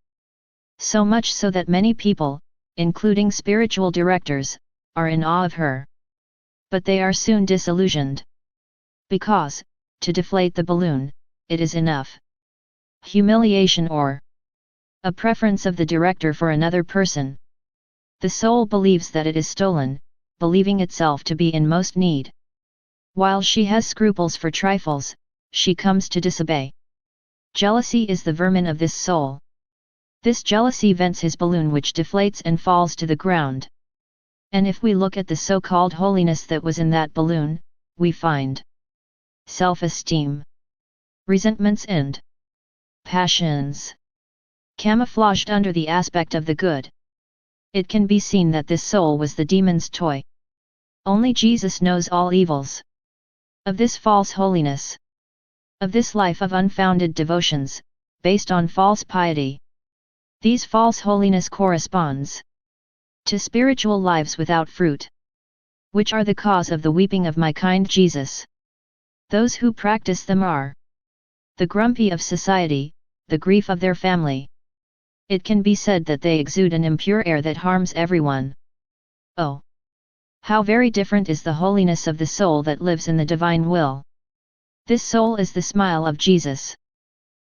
So much so that many people, including spiritual directors, are in awe of her. But they are soon disillusioned. Because, to deflate the balloon, it is enough humiliation or a preference of the director for another person. The soul believes that it is stolen, believing itself to be in most need. While she has scruples for trifles, she comes to disobey. Jealousy is the vermin of this soul. This jealousy vents his balloon which deflates and falls to the ground. And if we look at the so-called holiness that was in that balloon, we find self-esteem, resentments and passions, camouflaged under the aspect of the good. It can be seen that this soul was the demon's toy. Only Jesus knows all evils of this false holiness, of this life of unfounded devotions, based on false piety. These false holiness corresponds to spiritual lives without fruit, which are the cause of the weeping of my kind Jesus. Those who practice them are the grumpy of society, the grief of their family. It can be said that they exude an impure air that harms everyone. Oh! How very different is the holiness of the soul that lives in the divine will. This soul is the smile of Jesus.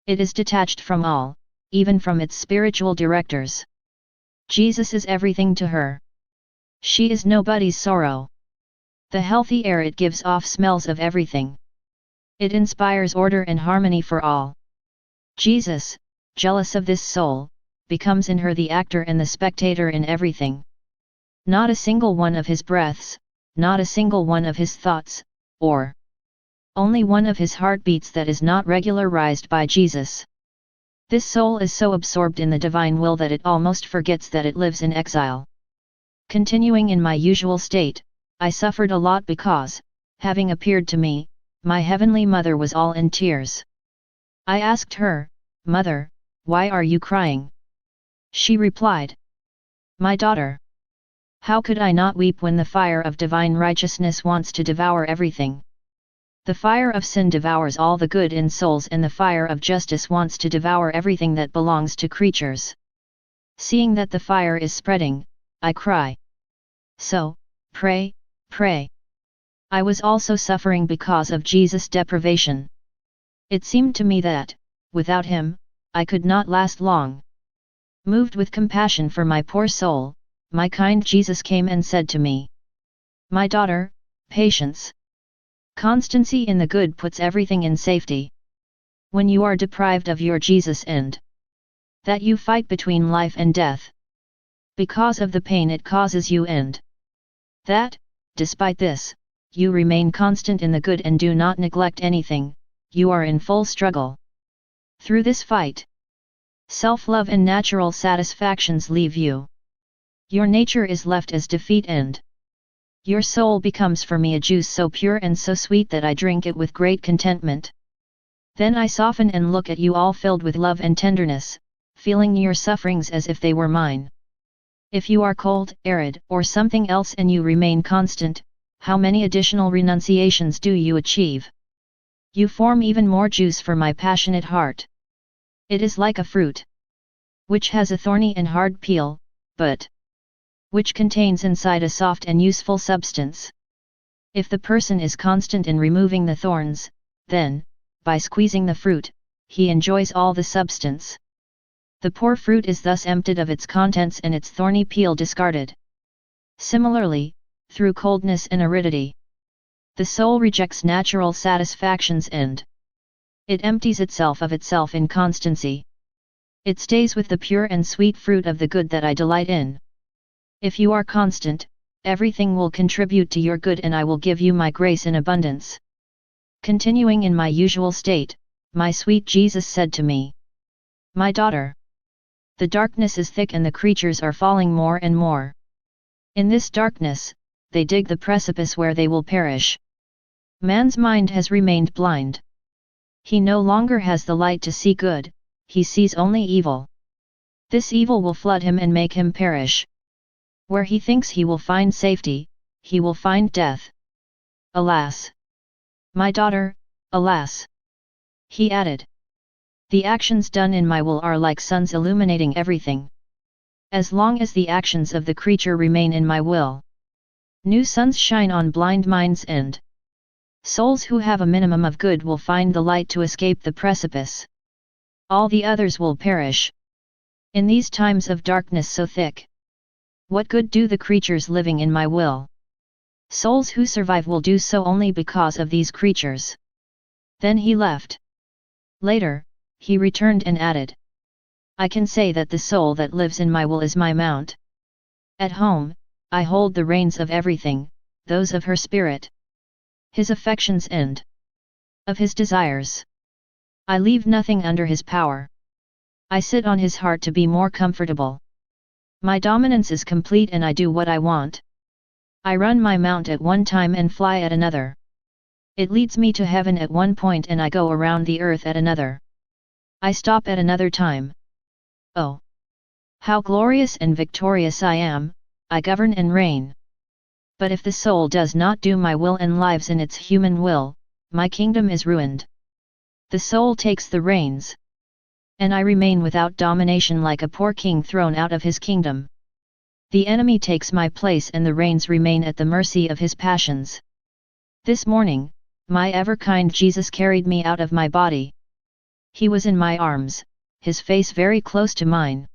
It is detached from all, even from its spiritual directors. Jesus is everything to her. She is nobody's sorrow. The healthy air it gives off smells of everything. It inspires order and harmony for all. Jesus, jealous of this soul, becomes in her the actor and the spectator in everything. Not a single one of his breaths, not a single one of his thoughts, or only one of his heartbeats that is not regularized by Jesus. This soul is so absorbed in the divine will that it almost forgets that it lives in exile. Continuing in my usual state, I suffered a lot because, having appeared to me, my heavenly mother was all in tears. I asked her, "Mother, why are you crying?" She replied, "My daughter, how could I not weep when the fire of divine righteousness wants to devour everything? The fire of sin devours all the good in souls, and the fire of justice wants to devour everything that belongs to creatures. Seeing that the fire is spreading, I cry. So, pray, pray." I was also suffering because of Jesus' deprivation. It seemed to me that, without him, I could not last long. Moved with compassion for my poor soul, my kind Jesus came and said to me, "My daughter, patience. Constancy in the good puts everything in safety. When you are deprived of your Jesus and that you fight between life and death, because of the pain it causes you, and that, despite this, you remain constant in the good and do not neglect anything, you are in full struggle. Through this fight, self-love and natural satisfactions leave you. Your nature is left as defeat, and your soul becomes for me a juice so pure and so sweet that I drink it with great contentment. Then I soften and look at you all filled with love and tenderness, feeling your sufferings as if they were mine. If you are cold, arid, or something else and you remain constant, how many additional renunciations do you achieve? You form even more juice for my passionate heart. It is like a fruit, which has a thorny and hard peel, but which contains inside a soft and useful substance. If the person is constant in removing the thorns, then, by squeezing the fruit, he enjoys all the substance. The poor fruit is thus emptied of its contents and its thorny peel discarded. Similarly, through coldness and aridity, the soul rejects natural satisfactions and it empties itself of itself in constancy. It stays with the pure and sweet fruit of the good that I delight in. If you are constant, everything will contribute to your good and I will give you my grace in abundance. Continuing in my usual state, my sweet Jesus said to me, "My daughter, the darkness is thick and the creatures are falling more and more. In this darkness, they dig the precipice where they will perish. Man's mind has remained blind. He no longer has the light to see good, he sees only evil. This evil will flood him and make him perish. Where he thinks he will find safety, he will find death. Alas! My daughter, alas!" He added, "The actions done in my will are like suns illuminating everything. As long as the actions of the creature remain in my will, new suns shine on blind minds, and souls who have a minimum of good will find the light to escape the precipice. All the others will perish. In these times of darkness so thick, what good do the creatures living in my will? Souls who survive will do so only because of these creatures." Then he left. Later, he returned and added, "I can say that the soul that lives in my will is my mount. At home, I hold the reins of everything, those of her spirit, his affections and of his desires. I leave nothing under his power. I sit on his heart to be more comfortable. My dominance is complete and I do what I want. I run my mount at one time and fly at another. It leads me to heaven at one point and I go around the earth at another. I stop at another time. Oh! How glorious and victorious I am, I govern and reign. But if the soul does not do my will and lives in its human will, my kingdom is ruined. The soul takes the reins, and I remain without domination like a poor king thrown out of his kingdom. The enemy takes my place and the reins remain at the mercy of his passions. This morning, my ever-kind Jesus carried me out of my body. He was in my arms, his face very close to mine.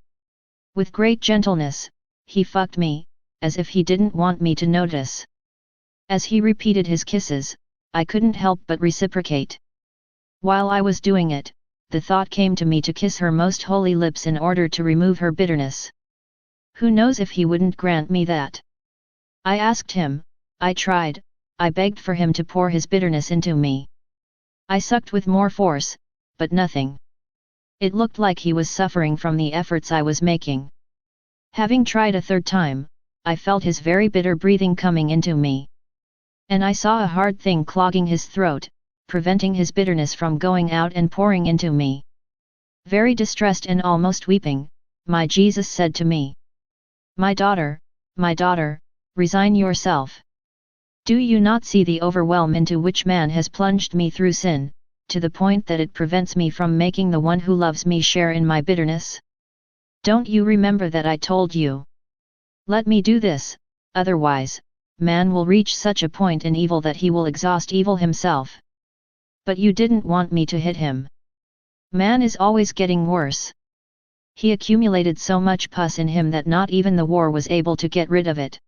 With great gentleness, he fucked me, as if he didn't want me to notice. As he repeated his kisses, I couldn't help but reciprocate. While I was doing it, the thought came to me to kiss her most holy lips in order to remove her bitterness. Who knows if he wouldn't grant me that? I asked him, I tried, I begged for him to pour his bitterness into me. I sucked with more force, but nothing. It looked like he was suffering from the efforts I was making. Having tried a third time, I felt his very bitter breathing coming into me. And I saw a hard thing clogging his throat, preventing his bitterness from going out and pouring into me. Very distressed and almost weeping, my Jesus said to me, my daughter, resign yourself. Do you not see the overwhelm into which man has plunged me through sin, to the point that it prevents me from making the one who loves me share in my bitterness? Don't you remember that I told you? Let me do this, otherwise, man will reach such a point in evil that he will exhaust evil himself. But you didn't want me to hit him. Man is always getting worse. He accumulated so much pus in him that not even the war was able to get rid of it.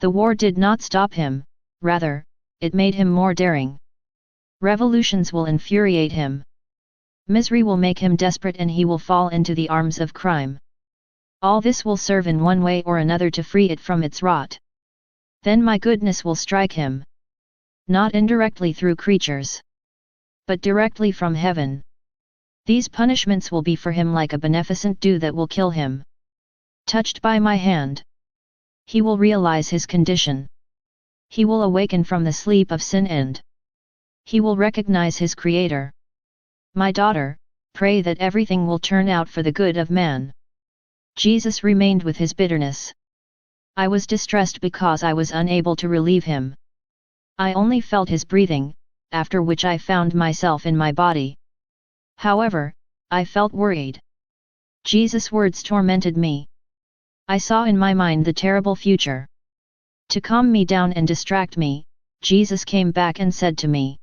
The war did not stop him, rather, it made him more daring. Revolutions will infuriate him. Misery will make him desperate and he will fall into the arms of crime. All this will serve in one way or another to free it from its rot. Then my goodness will strike him. Not indirectly through creatures, but directly from heaven. These punishments will be for him like a beneficent dew that will kill him. Touched by my hand, he will realize his condition. He will awaken from the sleep of sin and he will recognize his Creator. My daughter, pray that everything will turn out for the good of man. Jesus remained with his bitterness. I was distressed because I was unable to relieve him. I only felt his breathing, after which I found myself in my body. However, I felt worried. Jesus' words tormented me. I saw in my mind the terrible future. To calm me down and distract me, Jesus came back and said to me,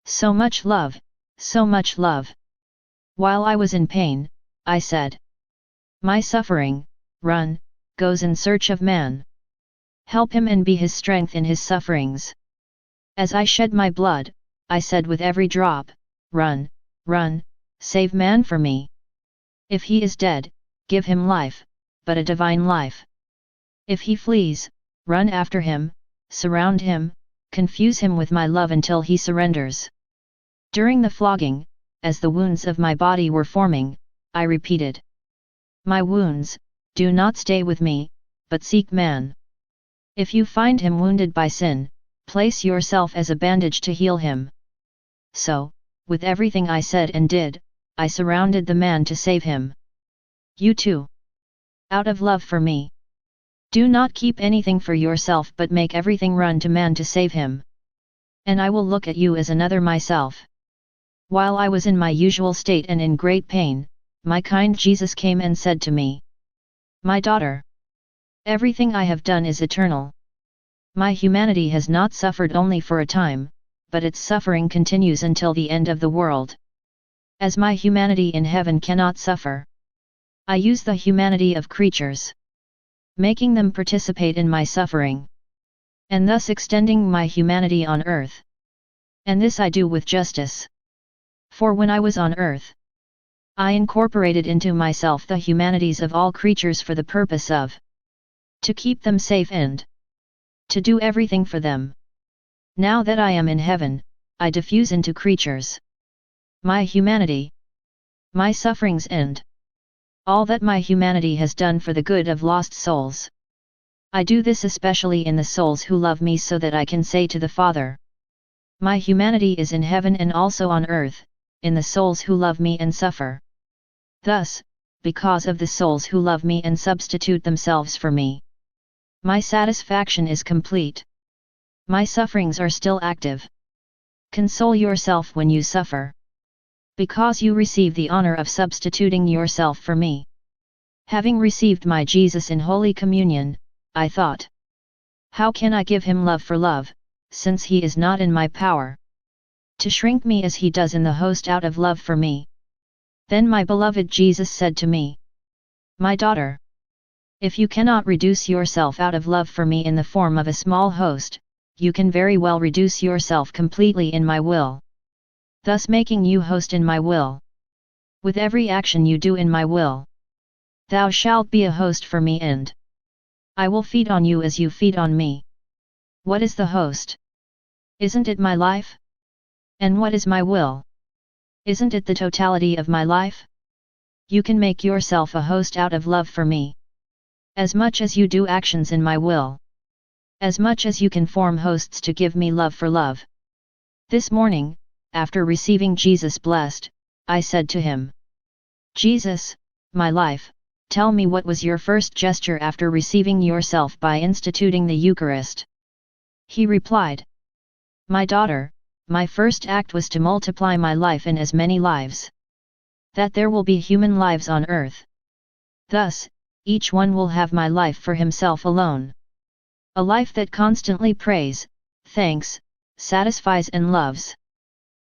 so much love, so much love. While I was in pain, I said, my suffering, run, goes in search of man. Help him and be his strength in his sufferings. As I shed my blood, I said with every drop, run, run, save man for me. If he is dead, give him life, but a divine life. If he flees, run after him, surround him, confuse him with my love until he surrenders. During the flogging, as the wounds of my body were forming, I repeated, my wounds, do not stay with me, but seek man. If you find him wounded by sin, place yourself as a bandage to heal him. So, with everything I said and did, I surrounded the man to save him. You too. Out of love for me. Do not keep anything for yourself but make everything run to man to save him. And I will look at you as another myself. While I was in my usual state and in great pain, my kind Jesus came and said to me, my daughter, everything I have done is eternal. My humanity has not suffered only for a time, but its suffering continues until the end of the world. As my humanity in heaven cannot suffer, I use the humanity of creatures, making them participate in my suffering, and thus extending my humanity on earth. And this I do with justice. For when I was on earth, I incorporated into myself the humanities of all creatures for the purpose of to keep them safe and to do everything for them. Now that I am in heaven, I diffuse into creatures my humanity, my sufferings and all that my humanity has done for the good of lost souls. I do this especially in the souls who love me so that I can say to the Father, my humanity is in heaven and also on earth, in the souls who love me and suffer. Thus, because of the souls who love me and substitute themselves for me, my satisfaction is complete. My sufferings are still active. Console yourself when you suffer, because you receive the honor of substituting yourself for me. Having received my Jesus in Holy Communion, I thought, how can I give him love for love, since he is not in my power to shrink me as he does in the host out of love for me? Then my beloved Jesus said to me, my daughter, if you cannot reduce yourself out of love for me in the form of a small host, you can very well reduce yourself completely in my will, thus making you host in my will. With every action you do in my will, thou shalt be a host for me and I will feed on you as you feed on me. What is the host? Isn't it my life? And what is my will? Isn't it the totality of my life? You can make yourself a host out of love for me. As much as you do actions in my will. As much as you can form hosts to give me love for love. This morning, after receiving Jesus blessed, I said to him, Jesus, my life, tell me what was your first gesture after receiving yourself by instituting the Eucharist? He replied, my daughter, my first act was to multiply my life in as many lives. That there will be human lives on earth. Thus, each one will have my life for himself alone. A life that constantly prays, thanks, satisfies and loves.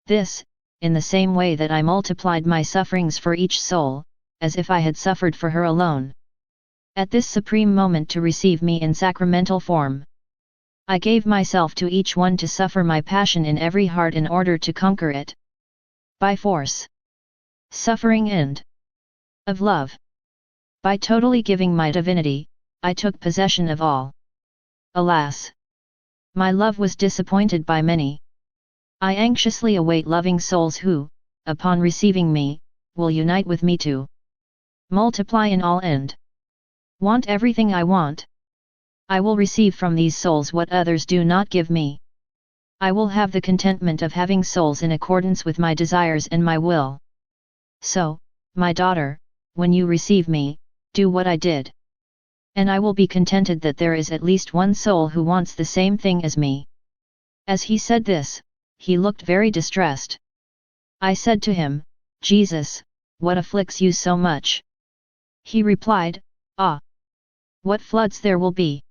This, in the same way that I multiplied my sufferings for each soul, as if I had suffered for her alone. At this supreme moment to receive me in sacramental form. I gave myself to each one to suffer my passion in every heart in order to conquer it. By force. Suffering and of love. By totally giving my divinity, I took possession of all. Alas! My love was disappointed by many. I anxiously await loving souls who, upon receiving me, will unite with me to multiply in all and want everything I want. I will receive from these souls what others do not give me. I will have the contentment of having souls in accordance with my desires and my will. So, my daughter, when you receive me, do what I did. And I will be contented that there is at least one soul who wants the same thing as me. As he said this, he looked very distressed. I said to him, Jesus, what afflicts you so much? He replied, Ah! What floods there will be!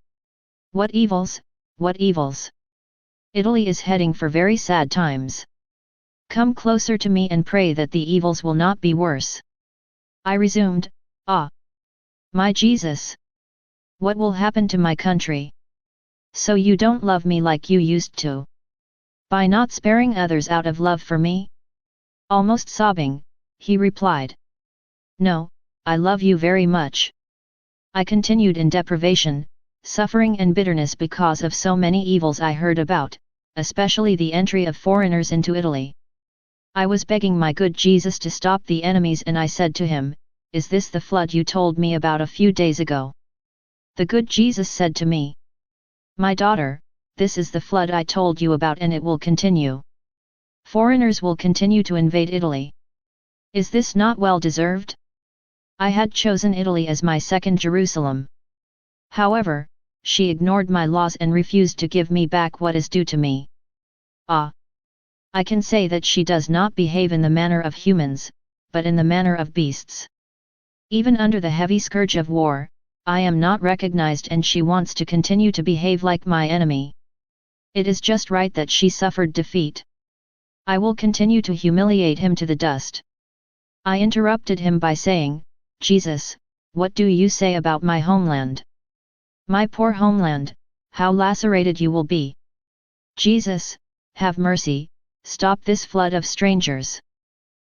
What evils, what evils! Italy is heading for very sad times. Come closer to me and pray that the evils will not be worse. I resumed, Ah! My Jesus! What will happen to my country? So you don't love me like you used to? By not sparing others out of love for me? Almost sobbing, he replied. No, I love you very much. I continued in deprivation, suffering and bitterness because of so many evils I heard about, especially the entry of foreigners into Italy. I was begging my good Jesus to stop the enemies and I said to him, Is this the flood you told me about a few days ago? The good Jesus said to me, My daughter, this is the flood I told you about and it will continue. Foreigners will continue to invade Italy. Is this not well deserved? I had chosen Italy as my second Jerusalem. However, she ignored my laws and refused to give me back what is due to me. Ah! I can say that she does not behave in the manner of humans, but in the manner of beasts. Even under the heavy scourge of war, I am not recognized and she wants to continue to behave like my enemy. It is just right that she suffered defeat. I will continue to humiliate him to the dust. I interrupted him by saying, Jesus, what do you say about my homeland? My poor homeland, how lacerated you will be. Jesus, have mercy, stop this flood of strangers.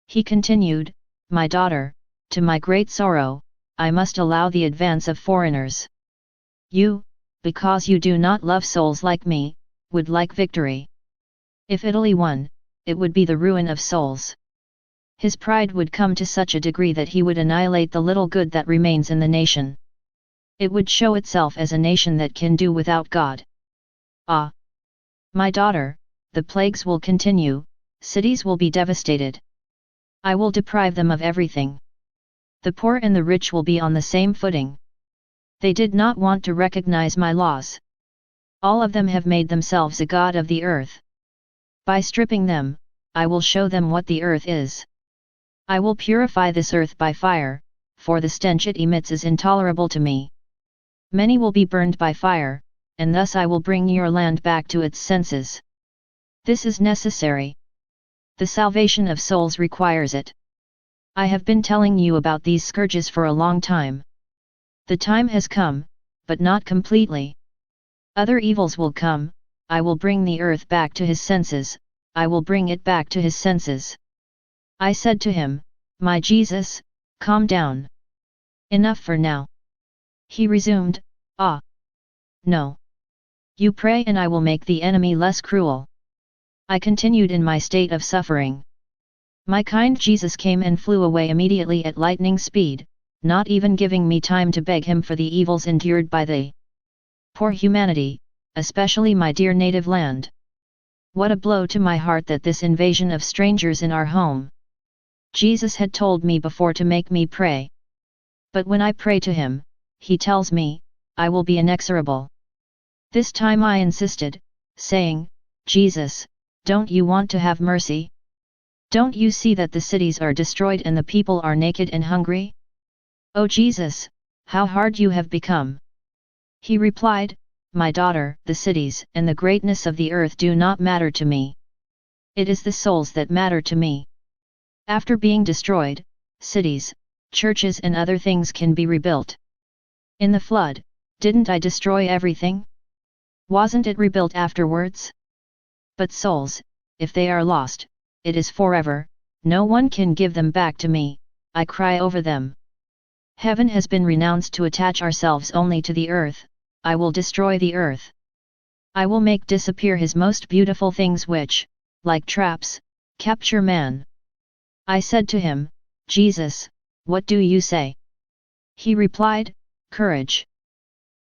He continued, My daughter, to my great sorrow, I must allow the advance of foreigners. You, because you do not love souls like me, would like victory. If Italy won, it would be the ruin of souls. His pride would come to such a degree that he would annihilate the little good that remains in the nation. It would show itself as a nation that can do without God. Ah! My daughter, the plagues will continue, cities will be devastated. I will deprive them of everything. The poor and the rich will be on the same footing. They did not want to recognize my laws. All of them have made themselves a god of the earth. By stripping them, I will show them what the earth is. I will purify this earth by fire, for the stench it emits is intolerable to me. Many will be burned by fire, and thus I will bring your land back to its senses. This is necessary. The salvation of souls requires it. I have been telling you about these scourges for a long time. The time has come, but not completely. Other evils will come, I will bring the earth back to his senses, I will bring it back to his senses. I said to him, My Jesus, calm down. Enough for now. He resumed, Ah! No. You pray and I will make the enemy less cruel. I continued in my state of suffering. My kind Jesus came and flew away immediately at lightning speed, not even giving me time to beg him for the evils endured by the poor humanity, especially my dear native land. What a blow to my heart that this invasion of strangers in our home. Jesus had told me before to make me pray. But when I pray to him, he tells me, I will be inexorable. This time I insisted, saying, Jesus, don't you want to have mercy? Don't you see that the cities are destroyed and the people are naked and hungry? Oh Jesus, how hard you have become! He replied, My daughter, the cities and the greatness of the earth do not matter to me. It is the souls that matter to me. After being destroyed, cities, churches and other things can be rebuilt. In the flood, didn't I destroy everything? Wasn't it rebuilt afterwards? But souls, if they are lost, it is forever, no one can give them back to me, I cry over them. Heaven has been renounced to attach ourselves only to the earth, I will destroy the earth. I will make disappear his most beautiful things which, like traps, capture man. I said to him, Jesus, what do you say? He replied, Courage.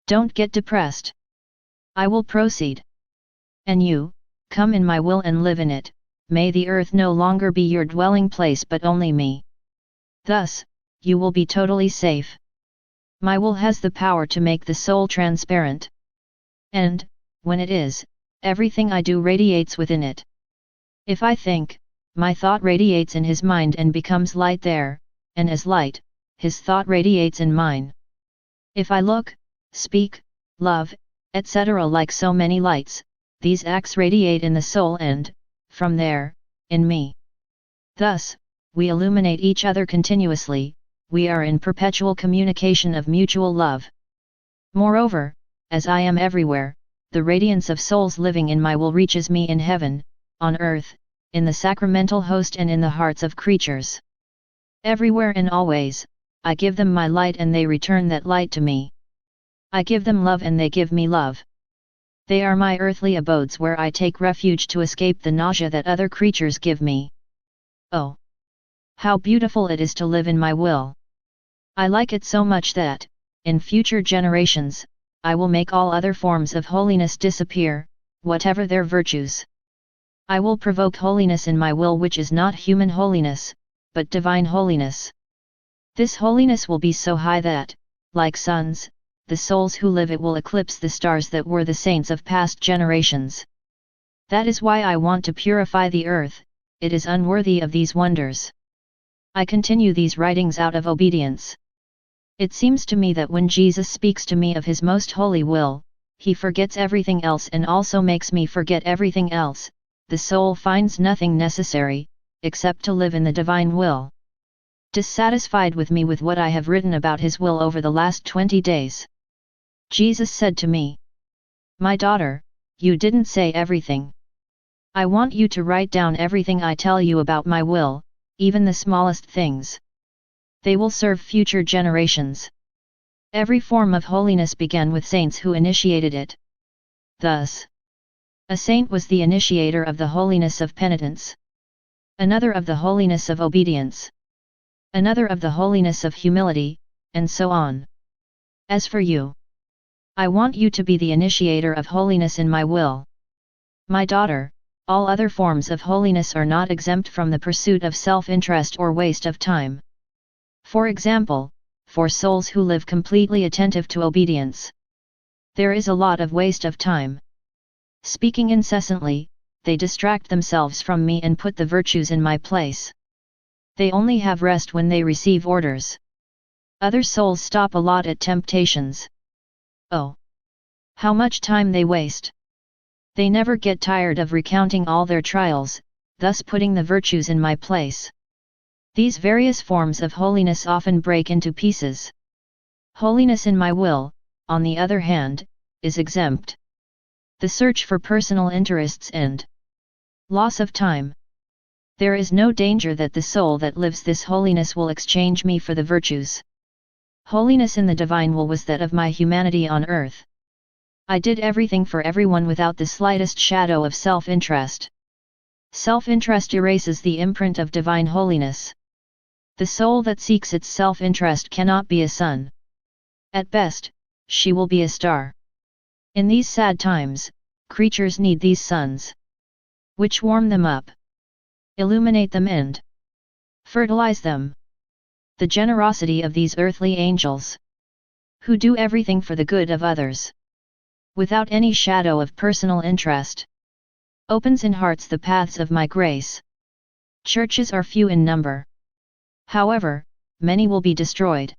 Don't get depressed. I will proceed. And you, come in my will and live in it, may the earth no longer be your dwelling place but only me. Thus, you will be totally safe. My will has the power to make the soul transparent. And, when it is, everything I do radiates within it. If I think, my thought radiates in his mind and becomes light there, and as light, his thought radiates in mine. If I look, speak, love, etc. like so many lights, these acts radiate in the soul and, from there, in me. Thus, we illuminate each other continuously, we are in perpetual communication of mutual love. Moreover, as I am everywhere, the radiance of souls living in my will reaches me in heaven, on earth, in the sacramental host and in the hearts of creatures. Everywhere and always, I give them my light and they return that light to me. I give them love and they give me love. They are my earthly abodes where I take refuge to escape the nausea that other creatures give me. Oh! How beautiful it is to live in my will! I like it so much that, in future generations, I will make all other forms of holiness disappear, whatever their virtues. I will provoke holiness in my will which is not human holiness, but divine holiness. This holiness will be so high that, like suns, the souls who live it will eclipse the stars that were the saints of past generations. That is why I want to purify the earth, it is unworthy of these wonders. I continue these writings out of obedience. It seems to me that when Jesus speaks to me of his most holy will, he forgets everything else and also makes me forget everything else. The soul finds nothing necessary, except to live in the divine will. Dissatisfied with me with what I have written about his will over the last 20 days. Jesus said to me, My daughter, you didn't say everything. I want you to write down everything I tell you about my will, even the smallest things. They will serve future generations. Every form of holiness began with saints who initiated it. Thus, a saint was the initiator of the holiness of penitence. Another of the holiness of obedience. Another of the holiness of humility, and so on. As for you, I want you to be the initiator of holiness in my will. My daughter, all other forms of holiness are not exempt from the pursuit of self-interest or waste of time. For example, for souls who live completely attentive to obedience, there is a lot of waste of time. Speaking incessantly, they distract themselves from me and put the virtues in my place. They only have rest when they receive orders. Other souls stop a lot at temptations. Oh! How much time they waste! They never get tired of recounting all their trials, thus putting the virtues in my place. These various forms of holiness often break into pieces. Holiness in my will, on the other hand, is exempt. The search for personal interests and loss of time. There is no danger that the soul that lives this holiness will exchange me for the virtues. Holiness in the divine will was that of my humanity on earth. I did everything for everyone without the slightest shadow of self-interest. Self-interest erases the imprint of divine holiness. The soul that seeks its self-interest cannot be a sun. At best, she will be a star. In these sad times, creatures need these suns, which warm them up, illuminate them and fertilize them. The generosity of these earthly angels, who do everything for the good of others, without any shadow of personal interest, opens in hearts the paths of my grace. Churches are few in number. However, many will be destroyed.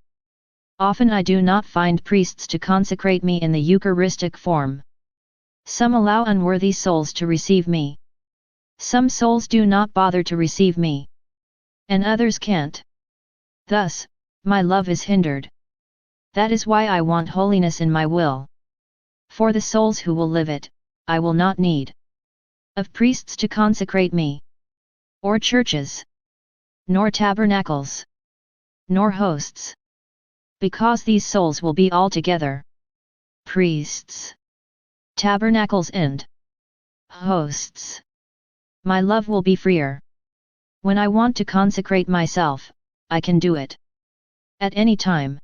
Often I do not find priests to consecrate me in the Eucharistic form. Some allow unworthy souls to receive me. Some souls do not bother to receive me, and others can't. Thus, my love is hindered. That is why I want holiness in my will. For the souls who will live it, I will not need of priests to consecrate me, or churches, nor tabernacles, nor hosts, because these souls will be altogether priests, tabernacles and hosts. My love will be freer. When I want to consecrate myself, I can do it. At any time,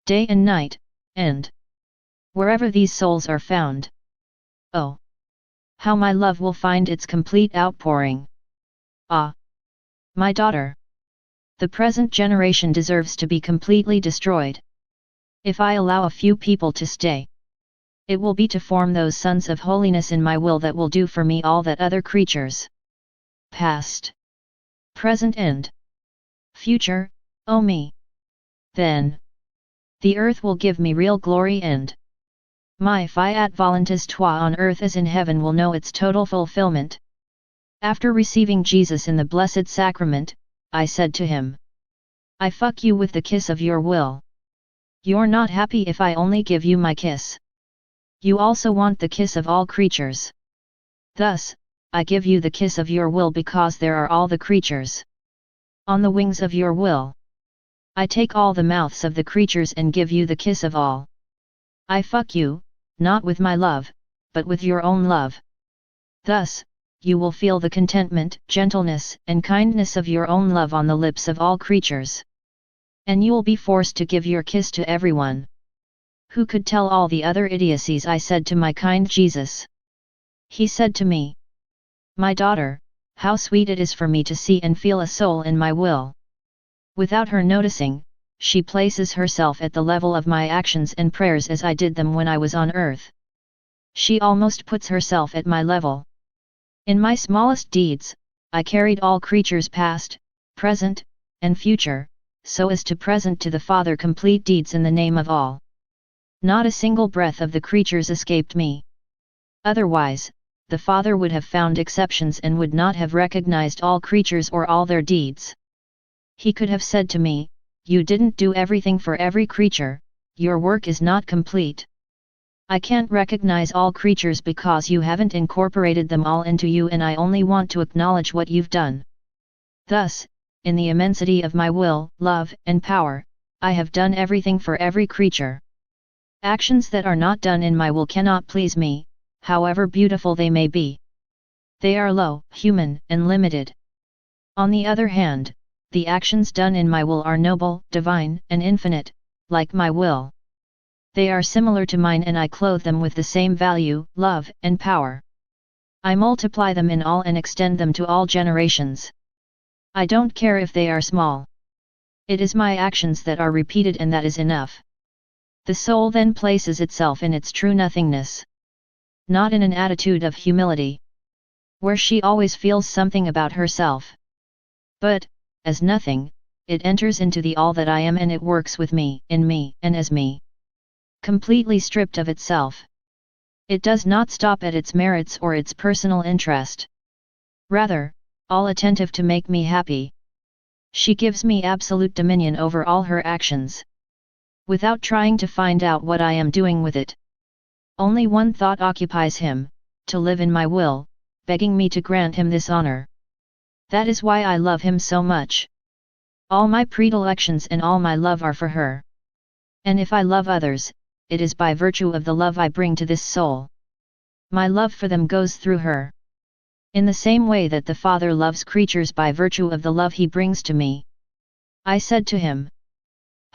day and night, and wherever these souls are found. Oh! How my love will find its complete outpouring. Ah! My daughter! The present generation deserves to be completely destroyed. If I allow a few people to stay, it will be to form those sons of holiness in my will that will do for me all that other creatures, past, present and future, owe me. Then, the earth will give me real glory and my Fiat Volontés toi on earth as in heaven will know its total fulfillment. After receiving Jesus in the Blessed Sacrament, I said to him, I fuck you with the kiss of your will. You're not happy if I only give you my kiss. You also want the kiss of all creatures. Thus, I give you the kiss of your will because there are all the creatures on the wings of your will. I take all the mouths of the creatures and give you the kiss of all. I fuck you, not with my love, but with your own love. Thus, you will feel the contentment, gentleness, and kindness of your own love on the lips of all creatures. And you will be forced to give your kiss to everyone. Who could tell all the other idiocies I said to my kind Jesus? He said to me, my daughter, how sweet it is for me to see and feel a soul in my will. Without her noticing, she places herself at the level of my actions and prayers as I did them when I was on earth. She almost puts herself at my level. In my smallest deeds, I carried all creatures past, present, and future, so as to present to the Father complete deeds in the name of all. Not a single breath of the creatures escaped me. Otherwise, the Father would have found exceptions and would not have recognized all creatures or all their deeds. He could have said to me, you didn't do everything for every creature, your work is not complete. I can't recognize all creatures because you haven't incorporated them all into you and I only want to acknowledge what you've done. Thus, in the immensity of my will, love, and power, I have done everything for every creature. Actions that are not done in my will cannot please me, however beautiful they may be. They are low, human, and limited. On the other hand, the actions done in my will are noble, divine, and infinite, like my will. They are similar to mine and I clothe them with the same value, love, and power. I multiply them in all and extend them to all generations. I don't care if they are small. It is my actions that are repeated and that is enough. The soul then places itself in its true nothingness. Not in an attitude of humility, where she always feels something about herself. But, as nothing, it enters into the all that I am and it works with me, in me, and as me. Completely stripped of itself. It does not stop at its merits or its personal interest. Rather, all attentive to make me happy. She gives me absolute dominion over all her actions. Without trying to find out what I am doing with it. Only one thought occupies him, to live in my will, begging me to grant him this honor. That is why I love him so much. All my predilections and all my love are for her. And if I love others, it is by virtue of the love I bring to this soul. My love for them goes through her. In the same way that the Father loves creatures by virtue of the love he brings to me. I said to him,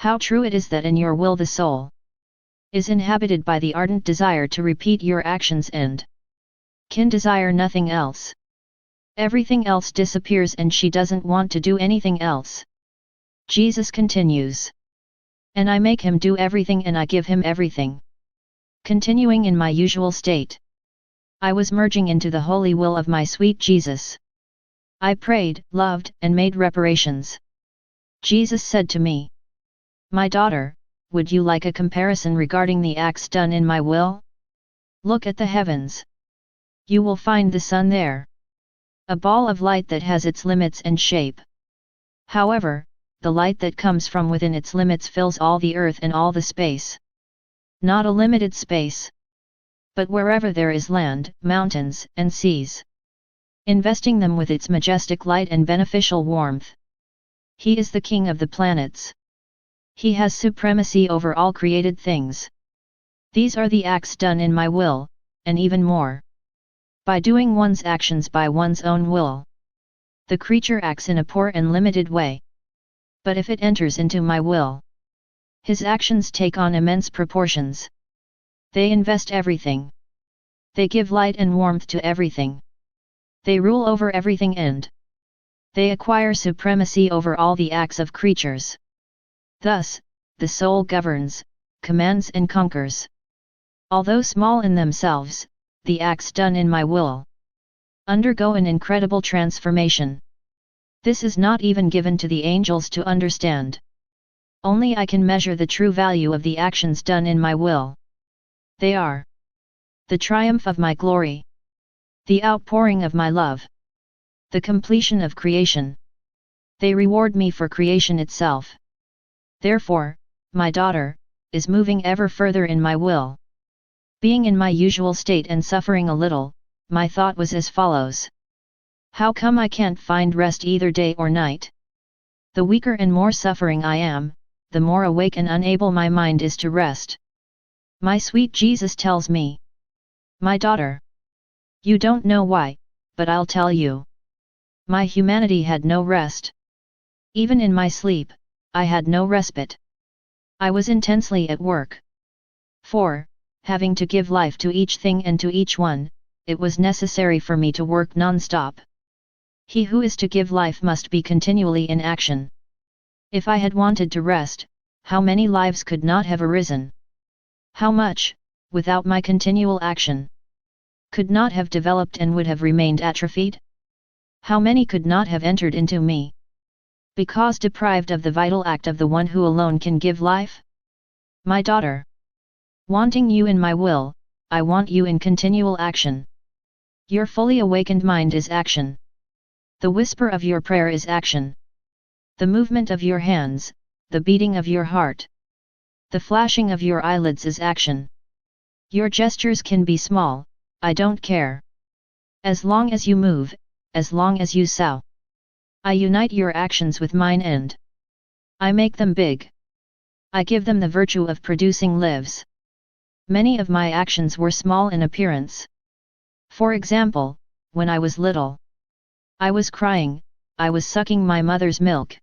how true it is that in your will the soul is inhabited by the ardent desire to repeat your actions and can desire nothing else. Everything else disappears and she doesn't want to do anything else. Jesus continues. And I make him do everything and I give him everything. Continuing in my usual state. I was merging into the holy will of my sweet Jesus. I prayed, loved, and made reparations. Jesus said to me, my daughter, would you like a comparison regarding the acts done in my will? Look at the heavens. You will find the sun there. A ball of light that has its limits and shape. However, the light that comes from within its limits fills all the earth and all the space. Not a limited space. But wherever there is land, mountains, and seas. Investing them with its majestic light and beneficial warmth. He is the king of the planets. He has supremacy over all created things. These are the acts done in my will, and even more. By doing one's actions by one's own will, the creature acts in a poor and limited way. But if it enters into my will, his actions take on immense proportions. They invest everything. They give light and warmth to everything. They rule over everything and they acquire supremacy over all the acts of creatures. Thus, the soul governs, commands and conquers. Although small in themselves, the acts done in my will undergo an incredible transformation. This is not even given to the angels to understand. Only I can measure the true value of the actions done in my will. They are the triumph of my glory, the outpouring of my love, the completion of creation. They reward me for creation itself. Therefore, my daughter is moving ever further in my will. Being in my usual state and suffering a little, my thought was as follows. How come I can't find rest either day or night? The weaker and more suffering I am, the more awake and unable my mind is to rest. My sweet Jesus tells me, my daughter, you don't know why, but I'll tell you. My humanity had no rest. Even in my sleep, I had no respite. I was intensely at work. For, having to give life to each thing and to each one, it was necessary for me to work non-stop. He who is to give life must be continually in action. If I had wanted to rest, how many lives could not have arisen? How much, without my continual action, could not have developed and would have remained atrophied? How many could not have entered into me? Because deprived of the vital act of the one who alone can give life? My daughter, wanting you in my will, I want you in continual action. Your fully awakened mind is action. The whisper of your prayer is action. The movement of your hands, the beating of your heart, the flashing of your eyelids is action. Your gestures can be small, I don't care. As long as you move, as long as you sow. I unite your actions with mine and I make them big. I give them the virtue of producing lives. Many of my actions were small in appearance. For example, when I was little, I was crying, I was sucking my mother's milk.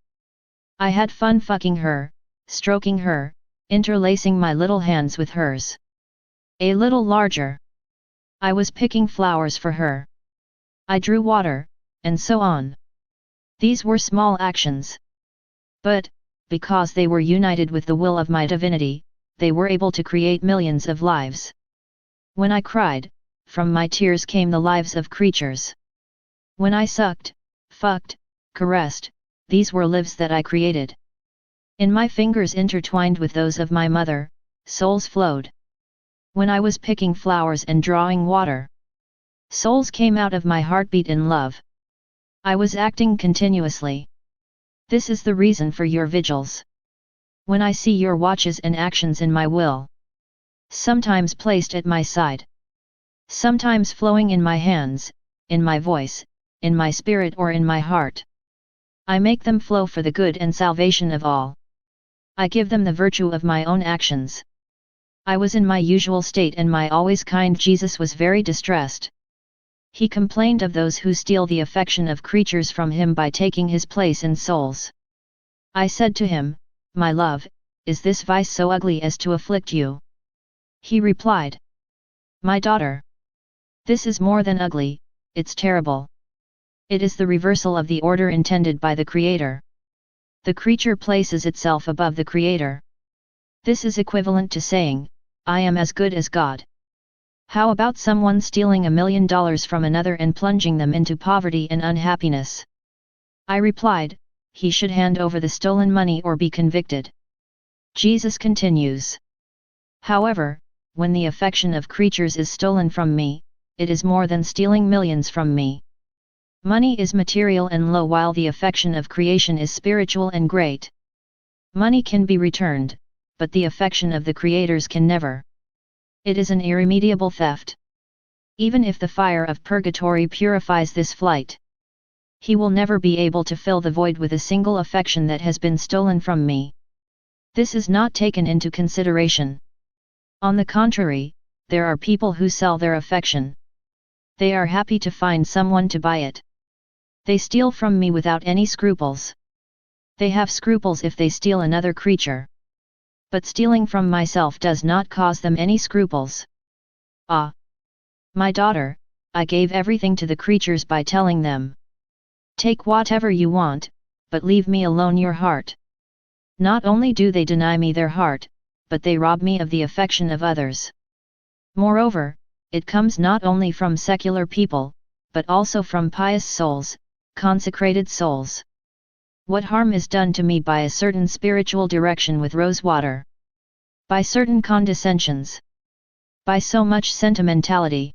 I had fun fucking her, stroking her, interlacing my little hands with hers. A little larger, I was picking flowers for her. I drew water, and so on. These were small actions. But, because they were united with the will of my divinity, they were able to create millions of lives. When I cried, from my tears came the lives of creatures. When I sucked, fucked, caressed, these were lives that I created. In my fingers intertwined with those of my mother, souls flowed. When I was picking flowers and drawing water, souls came out of my heartbeat in love. I was acting continuously. This is the reason for your vigils. When I see your watches and actions in my will, sometimes placed at my side, sometimes flowing in my hands, in my voice, in my spirit or in my heart, I make them flow for the good and salvation of all. I give them the virtue of my own actions. I was in my usual state and my always kind Jesus was very distressed. He complained of those who steal the affection of creatures from him by taking his place in souls. I said to him, "My love, is this vice so ugly as to afflict you?" He replied, "My daughter, this is more than ugly, it's terrible. It is the reversal of the order intended by the Creator. The creature places itself above the Creator. This is equivalent to saying, I am as good as God. How about someone stealing $1 million from another and plunging them into poverty and unhappiness?" I replied, he should hand over the stolen money or be convicted. Jesus continues. However, when the affection of creatures is stolen from me, it is more than stealing millions from me. Money is material and low while the affection of creation is spiritual and great. Money can be returned, but the affection of the creators can never. It is an irremediable theft. Even if the fire of purgatory purifies this flight, he will never be able to fill the void with a single affection that has been stolen from me. This is not taken into consideration. On the contrary, there are people who sell their affection. They are happy to find someone to buy it. They steal from me without any scruples. They have scruples if they steal another creature. But stealing from myself does not cause them any scruples. Ah! My daughter, I gave everything to the creatures by telling them, "Take whatever you want, but leave me alone your heart." Not only do they deny me their heart, but they rob me of the affection of others. Moreover, it comes not only from secular people, but also from pious souls, consecrated souls. What harm is done to me by a certain spiritual direction with rose water? By certain condescensions? By so much sentimentality?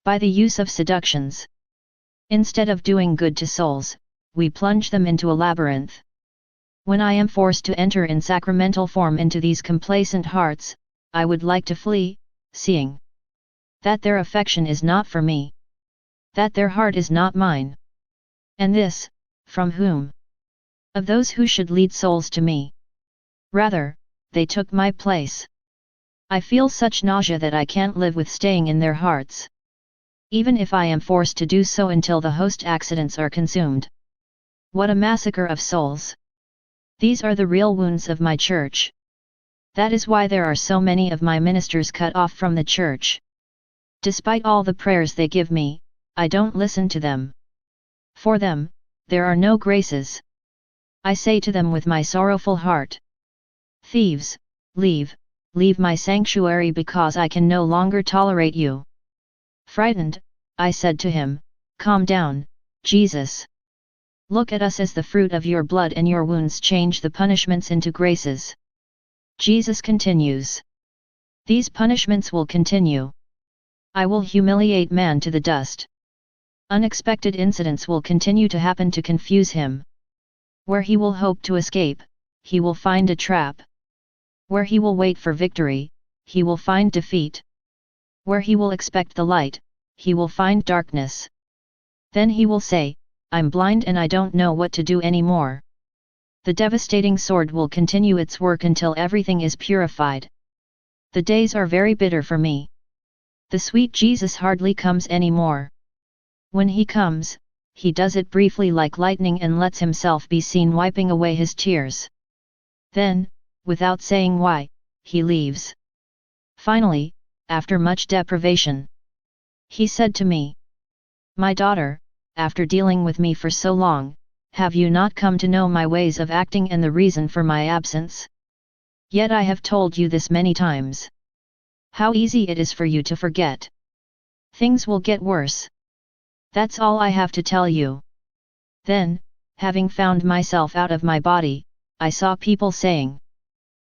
By the use of seductions? Instead of doing good to souls, we plunge them into a labyrinth. When I am forced to enter in sacramental form into these complacent hearts, I would like to flee, seeing that their affection is not for me, that their heart is not mine. And this, from whom? Of those who should lead souls to me. Rather, they took my place. I feel such nausea that I can't live with staying in their hearts. Even if I am forced to do so until the host accidents are consumed. What a massacre of souls! These are the real wounds of my church. That is why there are so many of my ministers cut off from the church. Despite all the prayers they give me, I don't listen to them. For them, there are no graces. I say to them with my sorrowful heart, "Thieves, leave my sanctuary because I can no longer tolerate you." Frightened, I said to him, "Calm down, Jesus. Look at us as the fruit of your blood and your wounds change the punishments into graces." Jesus continues. These punishments will continue. I will humiliate man to the dust. Unexpected incidents will continue to happen to confuse him. Where he will hope to escape, he will find a trap. Where he will wait for victory, he will find defeat. Where he will expect the light, he will find darkness. Then he will say, "I'm blind and I don't know what to do anymore." The devastating sword will continue its work until everything is purified. The days are very bitter for me. The sweet Jesus hardly comes anymore. When he comes, he does it briefly like lightning and lets himself be seen wiping away his tears. Then, without saying why, he leaves. Finally, after much deprivation, he said to me, "My daughter, after dealing with me for so long, have you not come to know my ways of acting and the reason for my absence? Yet I have told you this many times. How easy it is for you to forget. Things will get worse. That's all I have to tell you." Then, having found myself out of my body, I saw people saying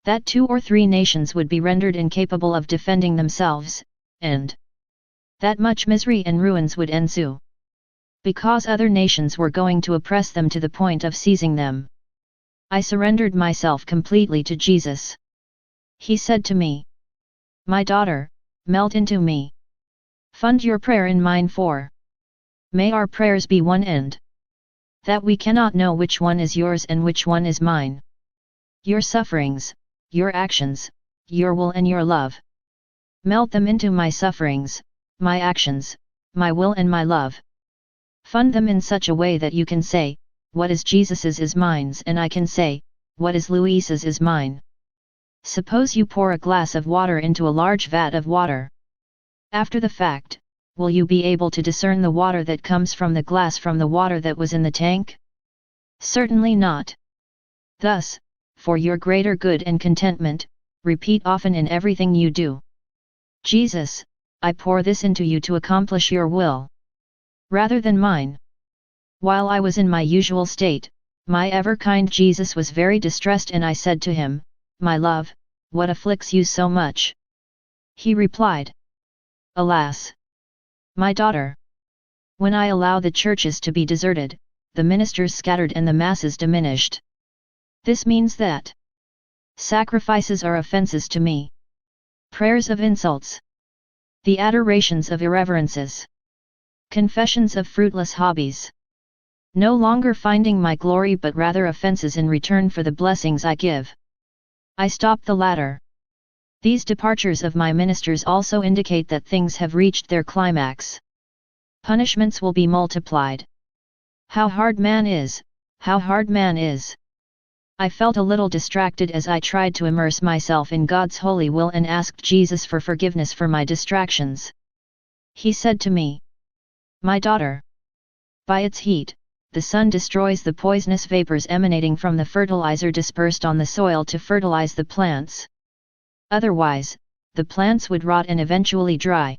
that 2 or 3 nations would be rendered incapable of defending themselves, and that much misery and ruins would ensue, because other nations were going to oppress them to the point of seizing them. I surrendered myself completely to Jesus. He said to me, "My daughter, melt into me. Fund your prayer in mine for. May our prayers be one end. That we cannot know which one is yours and which one is mine. Your sufferings, your actions, your will and your love. Melt them into my sufferings, my actions, my will and my love. Fund them in such a way that you can say, what is Jesus's is mine's, and I can say, what is Luisa's is mine. Suppose you pour a glass of water into a large vat of water. After the fact, will you be able to discern the water that comes from the glass from the water that was in the tank? Certainly not. Thus, for your greater good and contentment, repeat often in everything you do, Jesus, I pour this into you to accomplish your will, rather than mine. While I was in my usual state, my ever-kind Jesus was very distressed, and I said to him, My love, what afflicts you so much? He replied, Alas! My daughter! When I allow the churches to be deserted, the ministers scattered and the masses diminished. This means that sacrifices are offenses to me, prayers of insults, the adorations of irreverences, confessions of fruitless hobbies, no longer finding my glory but rather offenses in return for the blessings I give. I stop the latter. These departures of my ministers also indicate that things have reached their climax. Punishments will be multiplied. How hard man is, how hard man is. I felt a little distracted as I tried to immerse myself in God's holy will and asked Jesus for forgiveness for my distractions. He said to me, My daughter, by its heat, the sun destroys the poisonous vapors emanating from the fertilizer dispersed on the soil to fertilize the plants. Otherwise, the plants would rot and eventually dry.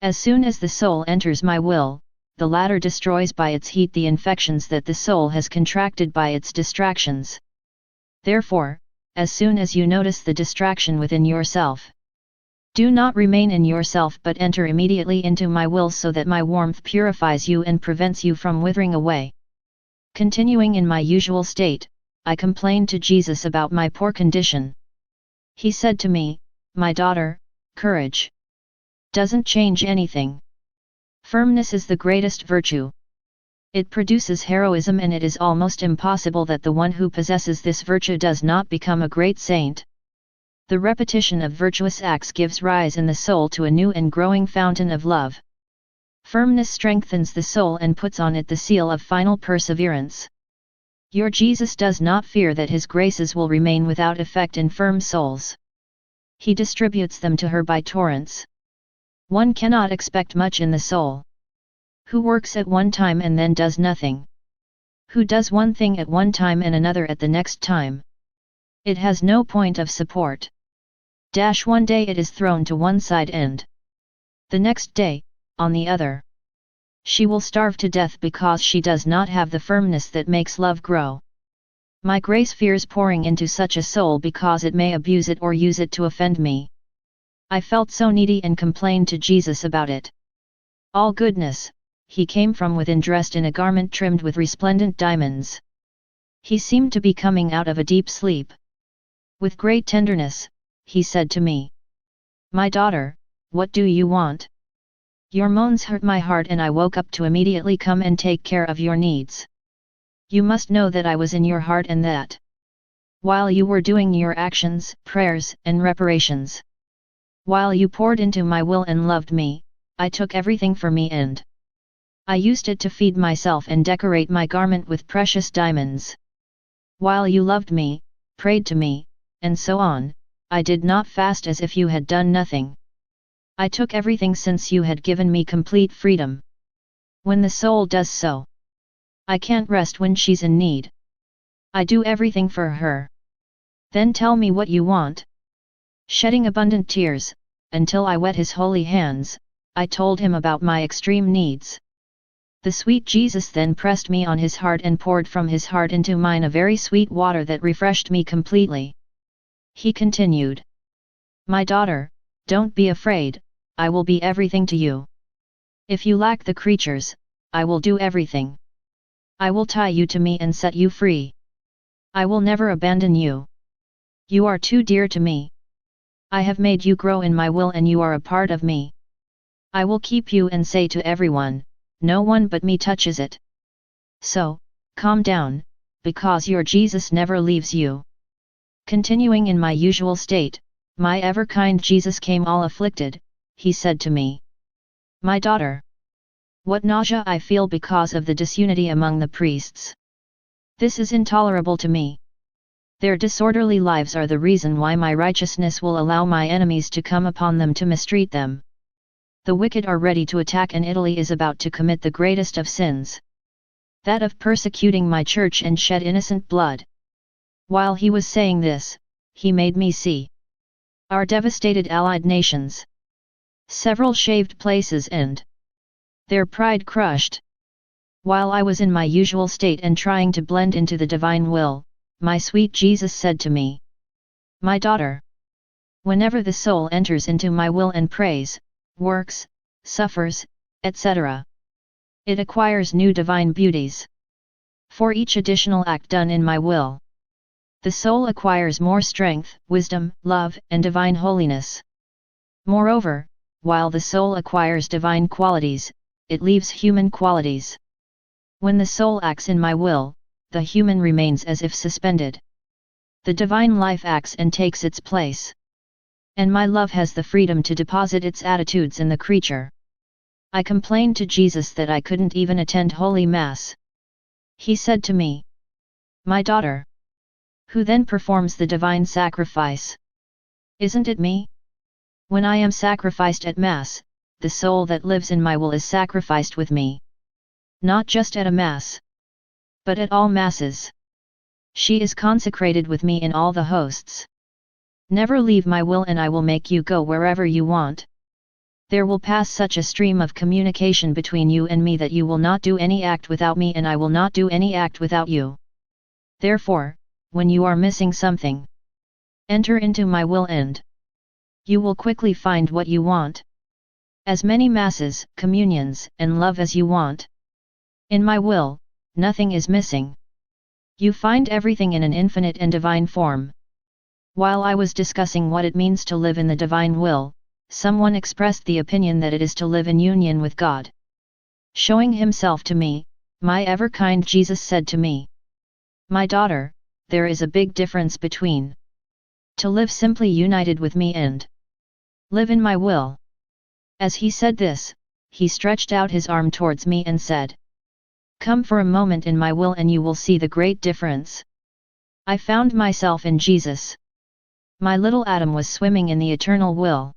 As soon as the soul enters my will, the latter destroys by its heat the infections that the soul has contracted by its distractions. Therefore, as soon as you notice the distraction within yourself, do not remain in yourself but enter immediately into my will so that my warmth purifies you and prevents you from withering away. Continuing in my usual state, I complained to Jesus about my poor condition. He said to me, My daughter, courage doesn't change anything. Firmness is the greatest virtue. It produces heroism, and it is almost impossible that the one who possesses this virtue does not become a great saint. The repetition of virtuous acts gives rise in the soul to a new and growing fountain of love. Firmness strengthens the soul and puts on it the seal of final perseverance. Your Jesus does not fear that his graces will remain without effect in firm souls. He distributes them to her by torrents. One cannot expect much in the soul. Who works at one time and then does nothing? Who does one thing at one time and another at the next time? It has no point of support. One day it is thrown to one side and the next day, on the other. She will starve to death because she does not have the firmness that makes love grow. My grace fears pouring into such a soul because it may abuse it or use it to offend me. I felt so needy and complained to Jesus about it. All goodness, he came from within dressed in a garment trimmed with resplendent diamonds. He seemed to be coming out of a deep sleep. With great tenderness, he said to me, My daughter, what do you want? Your moans hurt my heart and I woke up to immediately come and take care of your needs. You must know that I was in your heart and that, while you were doing your actions, prayers, and reparations, while you poured into my will and loved me, I took everything for me and I used it to feed myself and decorate my garment with precious diamonds. While you loved me, prayed to me, and so on, I did not fast as if you had done nothing. I took everything since you had given me complete freedom. When the soul does so, I can't rest when she's in need. I do everything for her. Then tell me what you want. Shedding abundant tears, until I wet his holy hands, I told him about my extreme needs. The sweet Jesus then pressed me on his heart and poured from his heart into mine a very sweet water that refreshed me completely. He continued, My daughter, don't be afraid, I will be everything to you. If you lack the creatures, I will do everything. I will tie you to me and set you free. I will never abandon you. You are too dear to me. I have made you grow in my will and you are a part of me. I will keep you and say to everyone, No one but me touches it. So, calm down, because your Jesus never leaves you. Continuing in my usual state, my ever-kind Jesus came all afflicted, he said to me, "My daughter, what nausea I feel because of the disunity among the priests. This is intolerable to me. Their disorderly lives are the reason why my righteousness will allow my enemies to come upon them to mistreat them. The wicked are ready to attack, and Italy is about to commit the greatest of sins, that of persecuting my church and shed innocent blood." While he was saying this, he made me see our devastated allied nations, several shaved places and their pride crushed. While I was in my usual state and trying to blend into the divine will, my sweet Jesus said to me, "My daughter, whenever the soul enters into my will and prays, works, suffers, etc., it acquires new divine beauties. For each additional act done in my will, the soul acquires more strength, wisdom, love, and divine holiness. Moreover, while the soul acquires divine qualities, it leaves human qualities. When the soul acts in my will, the human remains as if suspended. The divine life acts and takes its place. And my love has the freedom to deposit its attitudes in the creature." I complained to Jesus that I couldn't even attend Holy Mass. He said to me, "My daughter, who then performs the divine sacrifice? Isn't it me? When I am sacrificed at Mass, the soul that lives in my will is sacrificed with me. Not just at a Mass, but at all Masses. She is consecrated with me in all the hosts. Never leave my will and I will make you go wherever you want. There will pass such a stream of communication between you and me that you will not do any act without me and I will not do any act without you. Therefore, when you are missing something, enter into my will and you will quickly find what you want. As many Masses, communions, and love as you want. In my will, nothing is missing. You find everything in an infinite and divine form." While I was discussing what it means to live in the divine will, someone expressed the opinion that it is to live in union with God. Showing himself to me, my ever-kind Jesus said to me, "My daughter, there is a big difference between to live simply united with me and live in my will." As he said this, he stretched out his arm towards me and said, "Come for a moment in my will and you will see the great difference." I found myself in Jesus. My little atom was swimming in the eternal will.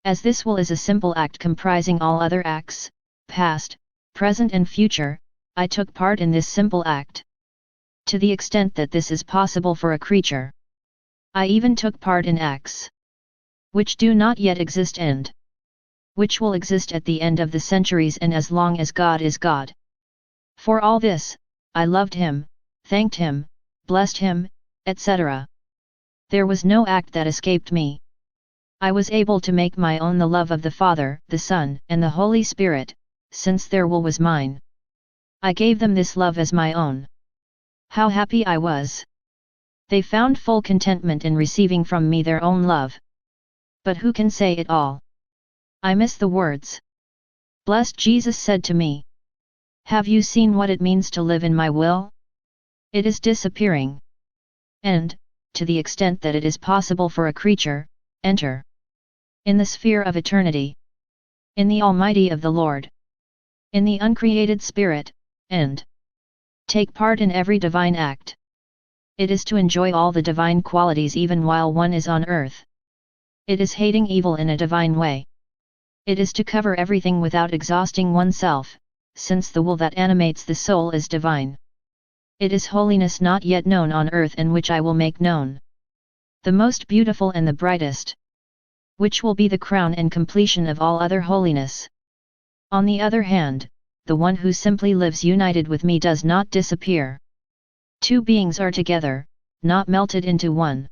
As this will is a simple act comprising all other acts, past, present and future, I took part in this simple act. To the extent that this is possible for a creature. I even took part in acts which do not yet exist and which will exist at the end of the centuries and as long as God is God. For all this, I loved Him, thanked Him, blessed Him, etc. There was no act that escaped me. I was able to make my own the love of the Father, the Son, and the Holy Spirit, since their will was mine. I gave them this love as my own. How happy I was! They found full contentment in receiving from me their own love. But who can say it all? I miss the words. Blessed Jesus said to me, "Have you seen what it means to live in my will? It is disappearing. And, to the extent that it is possible for a creature, enter in the sphere of eternity, in the Almighty of the Lord, in the uncreated Spirit, and take part in every divine act. It is to enjoy all the divine qualities even while one is on earth. It is hating evil in a divine way. It is to cover everything without exhausting oneself, since the will that animates the soul is divine. It is holiness not yet known on earth and which I will make known. The most beautiful and the brightest, which will be the crown and completion of all other holiness. On the other hand, the one who simply lives united with me does not disappear. Two beings are together, not melted into one.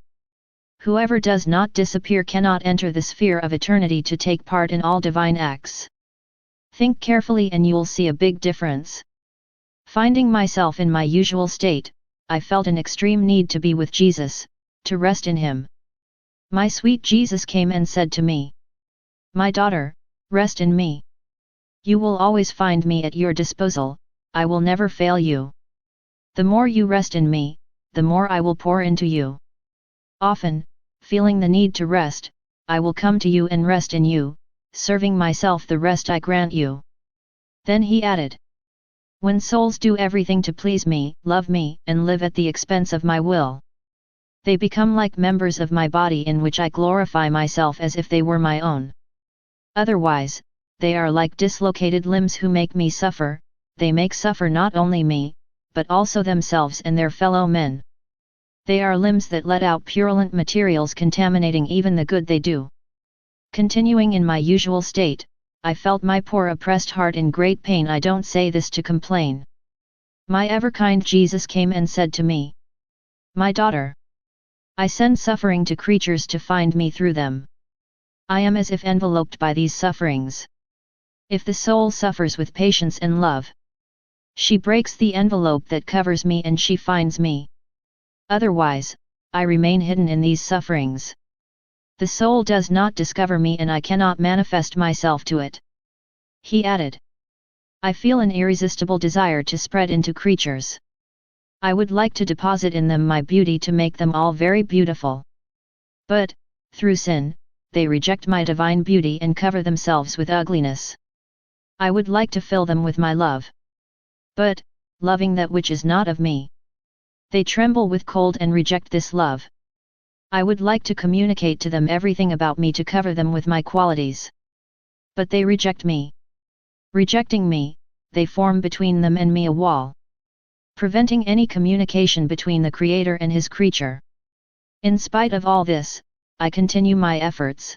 Whoever does not disappear cannot enter the sphere of eternity to take part in all divine acts. Think carefully and you'll see a big difference. Finding myself in my usual state, I felt an extreme need to be with Jesus, to rest in Him. My sweet Jesus came and said to me, "My daughter, rest in me. You will always find me at your disposal, I will never fail you. The more you rest in me, the more I will pour into you." Often, feeling the need to rest, I will come to you and rest in you, serving myself the rest I grant you. Then he added, when souls do everything to please me, love me, and live at the expense of my will, they become like members of my body in which I glorify myself as if they were my own. Otherwise, they are like dislocated limbs who make me suffer. They make suffer not only me, but also themselves and their fellow men. They are limbs that let out purulent materials contaminating even the good they do. Continuing in my usual state, I felt my poor oppressed heart in great pain. I don't say this to complain. My ever-kind Jesus came and said to me, my daughter, I send suffering to creatures to find me through them. I am as if enveloped by these sufferings. If the soul suffers with patience and love, she breaks the envelope that covers me and she finds me. Otherwise, I remain hidden in these sufferings. The soul does not discover me and I cannot manifest myself to it. He added, I feel an irresistible desire to spread into creatures. I would like to deposit in them my beauty to make them all very beautiful. But, through sin, they reject my divine beauty and cover themselves with ugliness. I would like to fill them with my love. But, loving that which is not of me, they tremble with cold and reject this love. I would like to communicate to them everything about me to cover them with my qualities. But they reject me. Rejecting me, they form between them and me a wall, preventing any communication between the Creator and His creature. In spite of all this, I continue my efforts,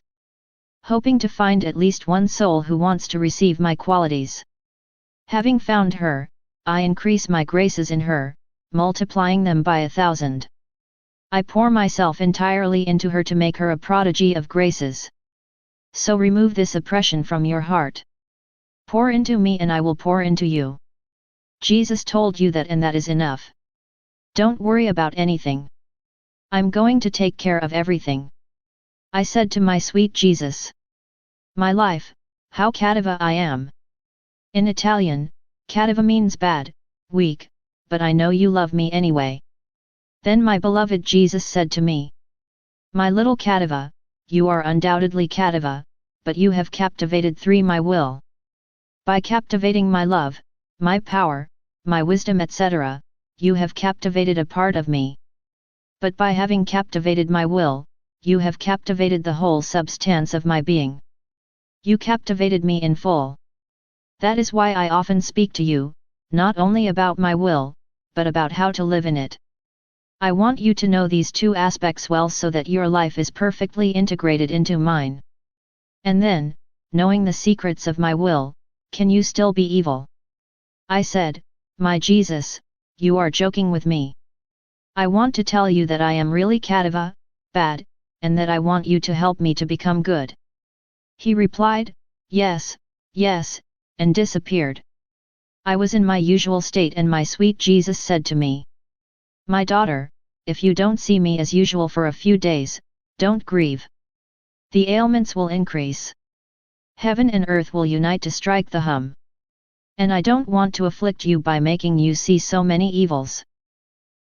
hoping to find at least one soul who wants to receive my qualities. Having found her, I increase my graces in her, multiplying them by 1,000. I pour myself entirely into her to make her a prodigy of graces. So remove this oppression from your heart. Pour into me and I will pour into you. Jesus told you that and that is enough. Don't worry about anything. I'm going to take care of everything. I said to my sweet Jesus. My life, how cattiva I am. In Italian, cattiva means bad, weak, but I know you love me anyway. Then my beloved Jesus said to me, my little cattiva, you are undoubtedly cattiva, but you have captivated through my will. By captivating my love, my power, my wisdom etc., you have captivated a part of me. But by having captivated my will, you have captivated the whole substance of my being. You captivated me in full. That is why I often speak to you, not only about my will, but about how to live in it. I want you to know these two aspects well so that your life is perfectly integrated into mine. And then, knowing the secrets of my will, can you still be evil? I said, my Jesus, you are joking with me. I want to tell you that I am really cattiva, bad, and that I want you to help me to become good. He replied, yes, yes, and disappeared. I was in my usual state and my sweet Jesus said to me, my daughter, if you don't see me as usual for a few days, don't grieve. The ailments will increase. Heaven and earth will unite to strike the hum. And I don't want to afflict you by making you see so many evils.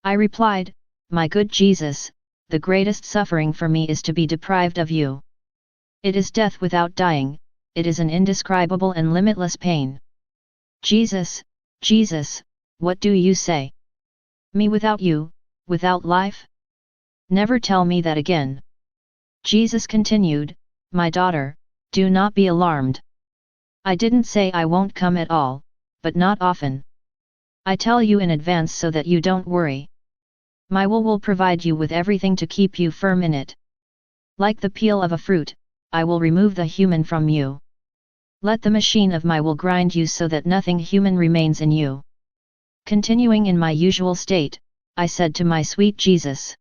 I replied, my good Jesus, the greatest suffering for me is to be deprived of you. It is death without dying, it is an indescribable and limitless pain. Jesus, Jesus, what do you say? Me without you, without life? Never tell me that again. Jesus continued, my daughter, do not be alarmed. I didn't say I won't come at all, but not often. I tell you in advance so that you don't worry. My will provide you with everything to keep you firm in it. Like the peel of a fruit, I will remove the human from you. Let the machine of my will grind you so that nothing human remains in you. Continuing in my usual state, I said to my sweet Jesus,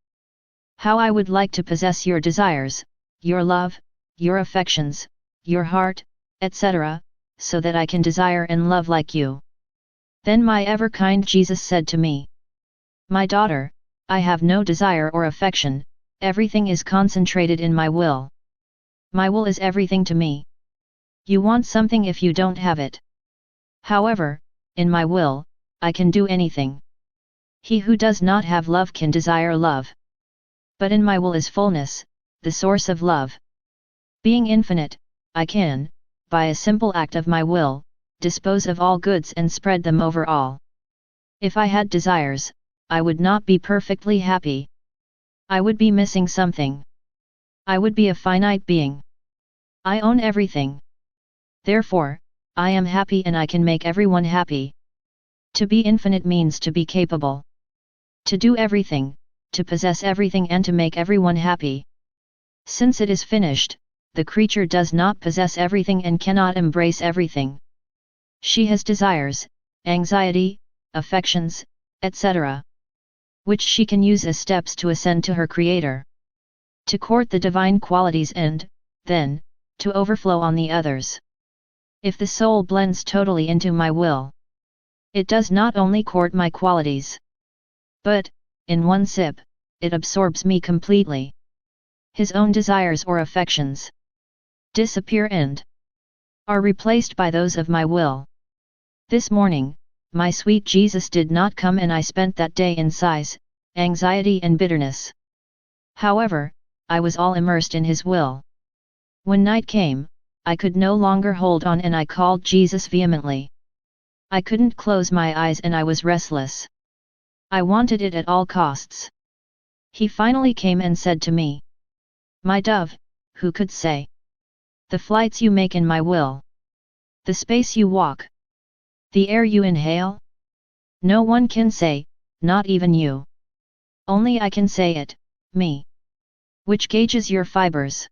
how I would like to possess your desires, your love, your affections, your heart, etc., so that I can desire and love like you. Then my ever-kind Jesus said to me, my daughter, I have no desire or affection, everything is concentrated in my will. My will is everything to me. You want something if you don't have it. However, in my will, I can do anything. He who does not have love can desire love. But in my will is fullness, the source of love. Being infinite, I can, by a simple act of my will, dispose of all goods and spread them over all. If I had desires, I would not be perfectly happy. I would be missing something. I would be a finite being. I own everything. Therefore, I am happy and I can make everyone happy. To be infinite means to be capable. To do everything, to possess everything and to make everyone happy. Since it is finished, the creature does not possess everything and cannot embrace everything. She has desires, anxiety, affections, etc., which she can use as steps to ascend to her Creator. To court the divine qualities and, then, to overflow on the others. If the soul blends totally into my will, it does not only court my qualities, but, in one sip, it absorbs me completely. His own desires or affections disappear and are replaced by those of my will. This morning, my sweet Jesus did not come and I spent that day in sighs, anxiety and bitterness. However, I was all immersed in His will. When night came, I could no longer hold on and I called Jesus vehemently. I couldn't close my eyes and I was restless. I wanted it at all costs. He finally came and said to me, "My dove, who could say? The flights you make in my will. The space you walk. The air you inhale? No one can say, not even you. Only I can say it, me. Which gauges your fibers?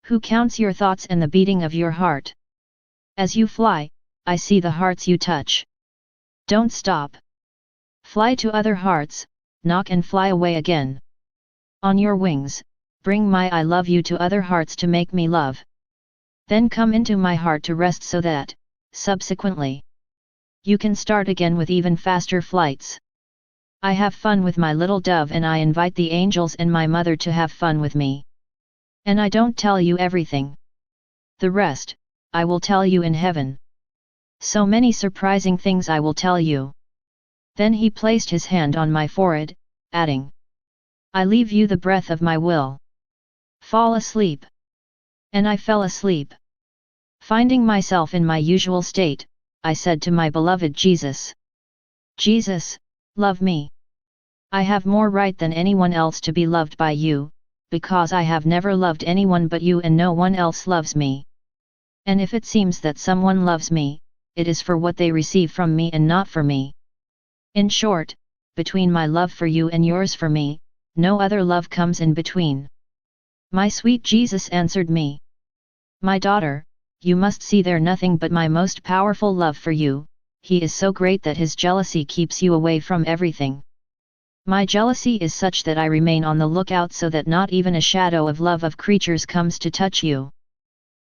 Who counts your thoughts and the beating of your heart? As you fly, I see the hearts you touch. Don't stop. Fly to other hearts, knock and fly away again. On your wings, bring my I love you to other hearts to make me love. Then come into my heart to rest so that, subsequently, you can start again with even faster flights. I have fun with my little dove and I invite the angels and my mother to have fun with me. And I don't tell you everything. The rest, I will tell you in heaven. So many surprising things I will tell you." Then he placed his hand on my forehead, adding, "I leave you the breath of my will. Fall asleep." And I fell asleep. Finding myself in my usual state, I said to my beloved Jesus, "Jesus, love me. I have more right than anyone else to be loved by you, because I have never loved anyone but you and no one else loves me. And if it seems that someone loves me, it is for what they receive from me and not for me. In short, between my love for you and yours for me, no other love comes in between." My sweet Jesus answered me, "My daughter, you must see there nothing but my most powerful love for you. He is so great that his jealousy keeps you away from everything. My jealousy is such that I remain on the lookout so that not even a shadow of love of creatures comes to touch you.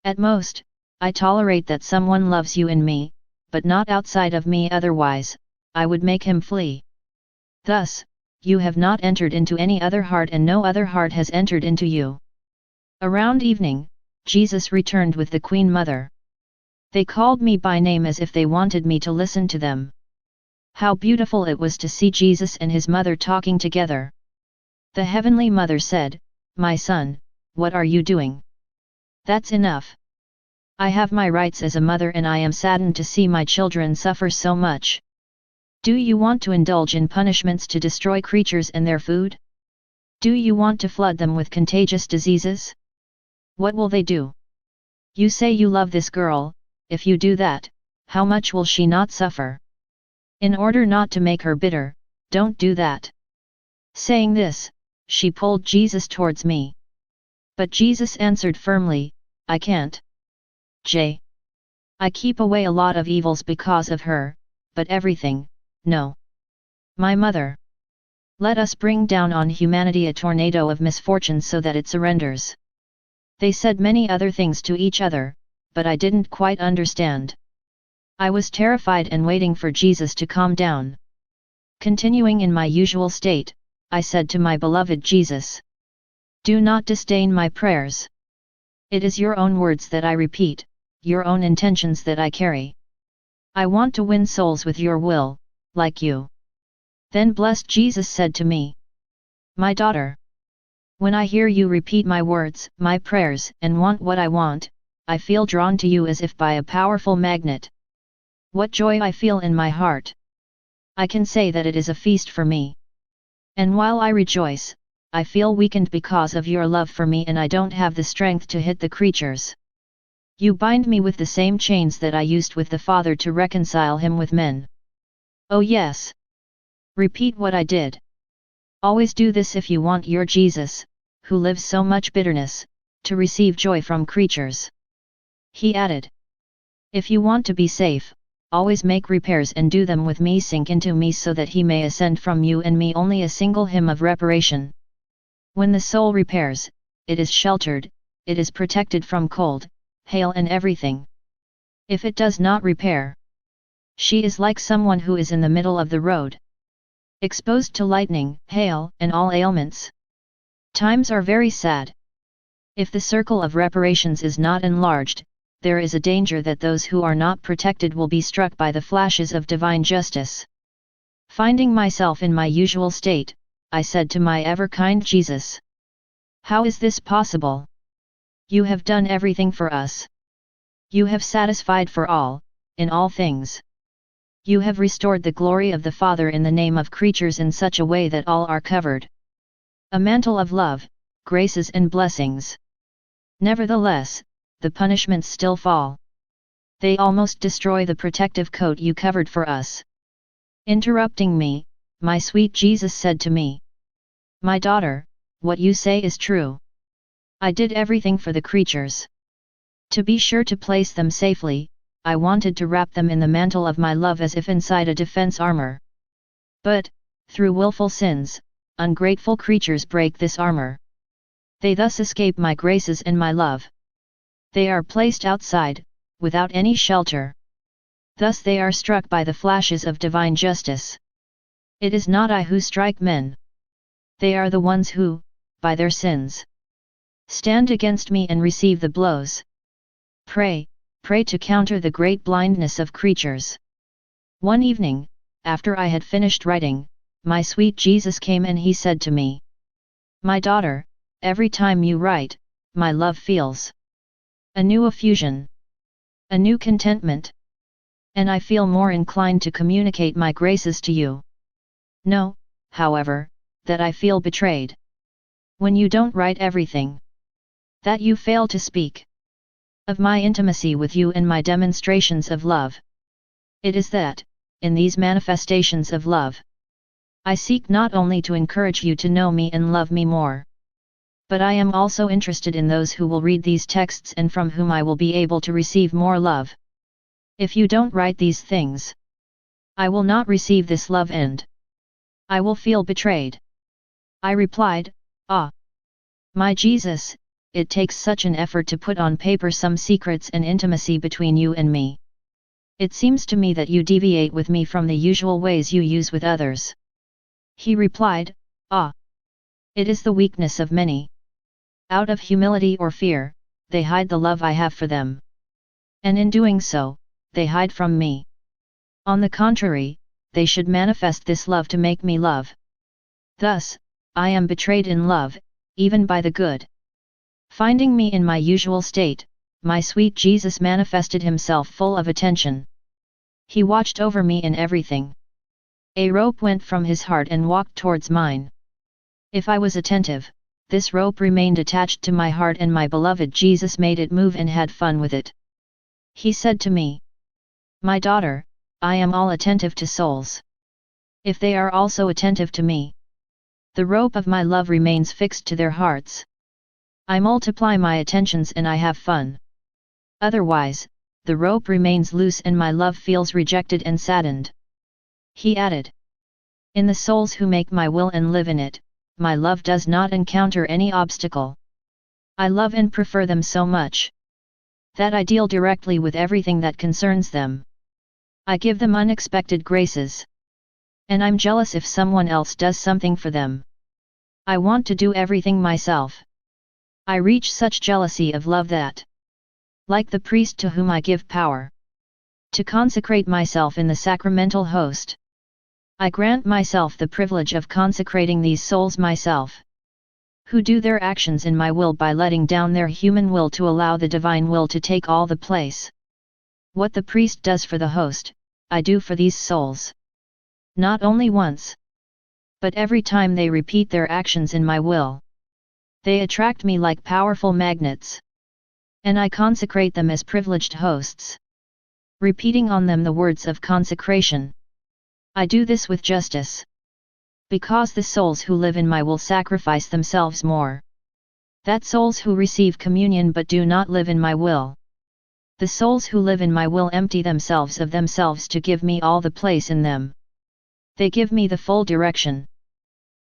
At most, I tolerate that someone loves you in me, but not outside of me, otherwise, I would make him flee. Thus, you have not entered into any other heart and no other heart has entered into you." Around evening, Jesus returned with the Queen Mother. They called me by name as if they wanted me to listen to them. How beautiful it was to see Jesus and his mother talking together. The Heavenly Mother said, "My son, what are you doing? That's enough. I have my rights as a mother and I am saddened to see my children suffer so much. Do you want to indulge in punishments to destroy creatures and their food? Do you want to flood them with contagious diseases? What will they do? You say you love this girl, if you do that, how much will she not suffer? In order not to make her bitter, don't do that." Saying this, she pulled Jesus towards me. But Jesus answered firmly, "I can't. I keep away a lot of evils because of her, but everything, no. My mother. Let us bring down on humanity a tornado of misfortune so that it surrenders." They said many other things to each other, but I didn't quite understand. I was terrified and waiting for Jesus to calm down. Continuing in my usual state, I said to my beloved Jesus, "Do not disdain my prayers. It is your own words that I repeat, your own intentions that I carry. I want to win souls with your will, like you." Then blessed Jesus said to me, "My daughter, When I hear you repeat my words, my prayers, and want what I want, I feel drawn to you as if by a powerful magnet. What joy I feel in my heart! I can say that it is a feast for me. And while I rejoice, I feel weakened because of your love for me, and I don't have the strength to hit the creatures. You bind me with the same chains that I used with the Father to reconcile him with men. Oh yes. Repeat what I did. Always do this if you want your Jesus, who lives so much bitterness, to receive joy from creatures. He added. If you want to be safe, always make repairs and do them with me, sink into me so that he may ascend from you and me only a single hymn of reparation. When the soul repairs, it is sheltered, it is protected from cold, hail and everything. If it does not repair, she is like someone who is in the middle of the road, exposed to lightning, hail, and all ailments. Times are very sad. If the circle of reparations is not enlarged, there is a danger that those who are not protected will be struck by the flashes of divine justice. Finding myself in my usual state, I said to my ever-kind Jesus, "How is this possible? You have done everything for us. You have satisfied for all, in all things. You have restored the glory of the Father in the name of creatures in such a way that all are covered. A mantle of love, graces and blessings. Nevertheless, the punishments still fall. They almost destroy the protective coat you covered for us." Interrupting me, my sweet Jesus said to me, "My daughter, what you say is true. I did everything for the creatures. To be sure to place them safely, I wanted to wrap them in the mantle of my love as if inside a defense armor. But, through willful sins, ungrateful creatures break this armor. They thus escape my graces and my love. They are placed outside, without any shelter. Thus they are struck by the flashes of divine justice. It is not I who strike men. They are the ones who, by their sins, stand against me and receive the blows. Pray, pray to counter the great blindness of creatures." One evening, after I had finished writing, my sweet Jesus came and he said to me, "My daughter, every time you write, my love feels a new effusion, a new contentment. And I feel more inclined to communicate my graces to you. Know, however, that I feel betrayed. When you don't write everything, that you fail to speak of my intimacy with you and my demonstrations of love. It is that, in these manifestations of love, I seek not only to encourage you to know me and love me more, but I am also interested in those who will read these texts and from whom I will be able to receive more love. If you don't write these things, I will not receive this love and I will feel betrayed." I replied, "Ah, my Jesus, it takes such an effort to put on paper some secrets and intimacy between you and me. It seems to me that you deviate with me from the usual ways you use with others." He replied, "Ah, it is the weakness of many. Out of humility or fear, they hide the love I have for them. And in doing so, they hide from me. On the contrary, they should manifest this love to make me love. Thus, I am betrayed in love, even by the good." Finding me in my usual state, my sweet Jesus manifested himself full of attention. He watched over me in everything. A rope went from his heart and walked towards mine. If I was attentive, this rope remained attached to my heart, and my beloved Jesus made it move and had fun with it. He said to me, "My daughter, I am all attentive to souls. If they are also attentive to me, the rope of my love remains fixed to their hearts. I multiply my attentions and I have fun. Otherwise, the rope remains loose and my love feels rejected and saddened." He added, "In the souls who make my will and live in it, my love does not encounter any obstacle. I love and prefer them so much that I deal directly with everything that concerns them. I give them unexpected graces. And I'm jealous if someone else does something for them. I want to do everything myself. I reach such jealousy of love that, like the priest to whom I give power to consecrate myself in the sacramental host, I grant myself the privilege of consecrating these souls myself. who do their actions in my will by letting down their human will to allow the divine will to take all the place. What the priest does for the host, I do for these souls. Not only once, but every time they repeat their actions in my will. They attract me like powerful magnets. And I consecrate them as privileged hosts, repeating on them the words of consecration. I do this with justice, because the souls who live in my will sacrifice themselves more. That souls who receive communion but do not live in my will. The souls who live in my will empty themselves of themselves to give me all the place in them. They give me the full direction.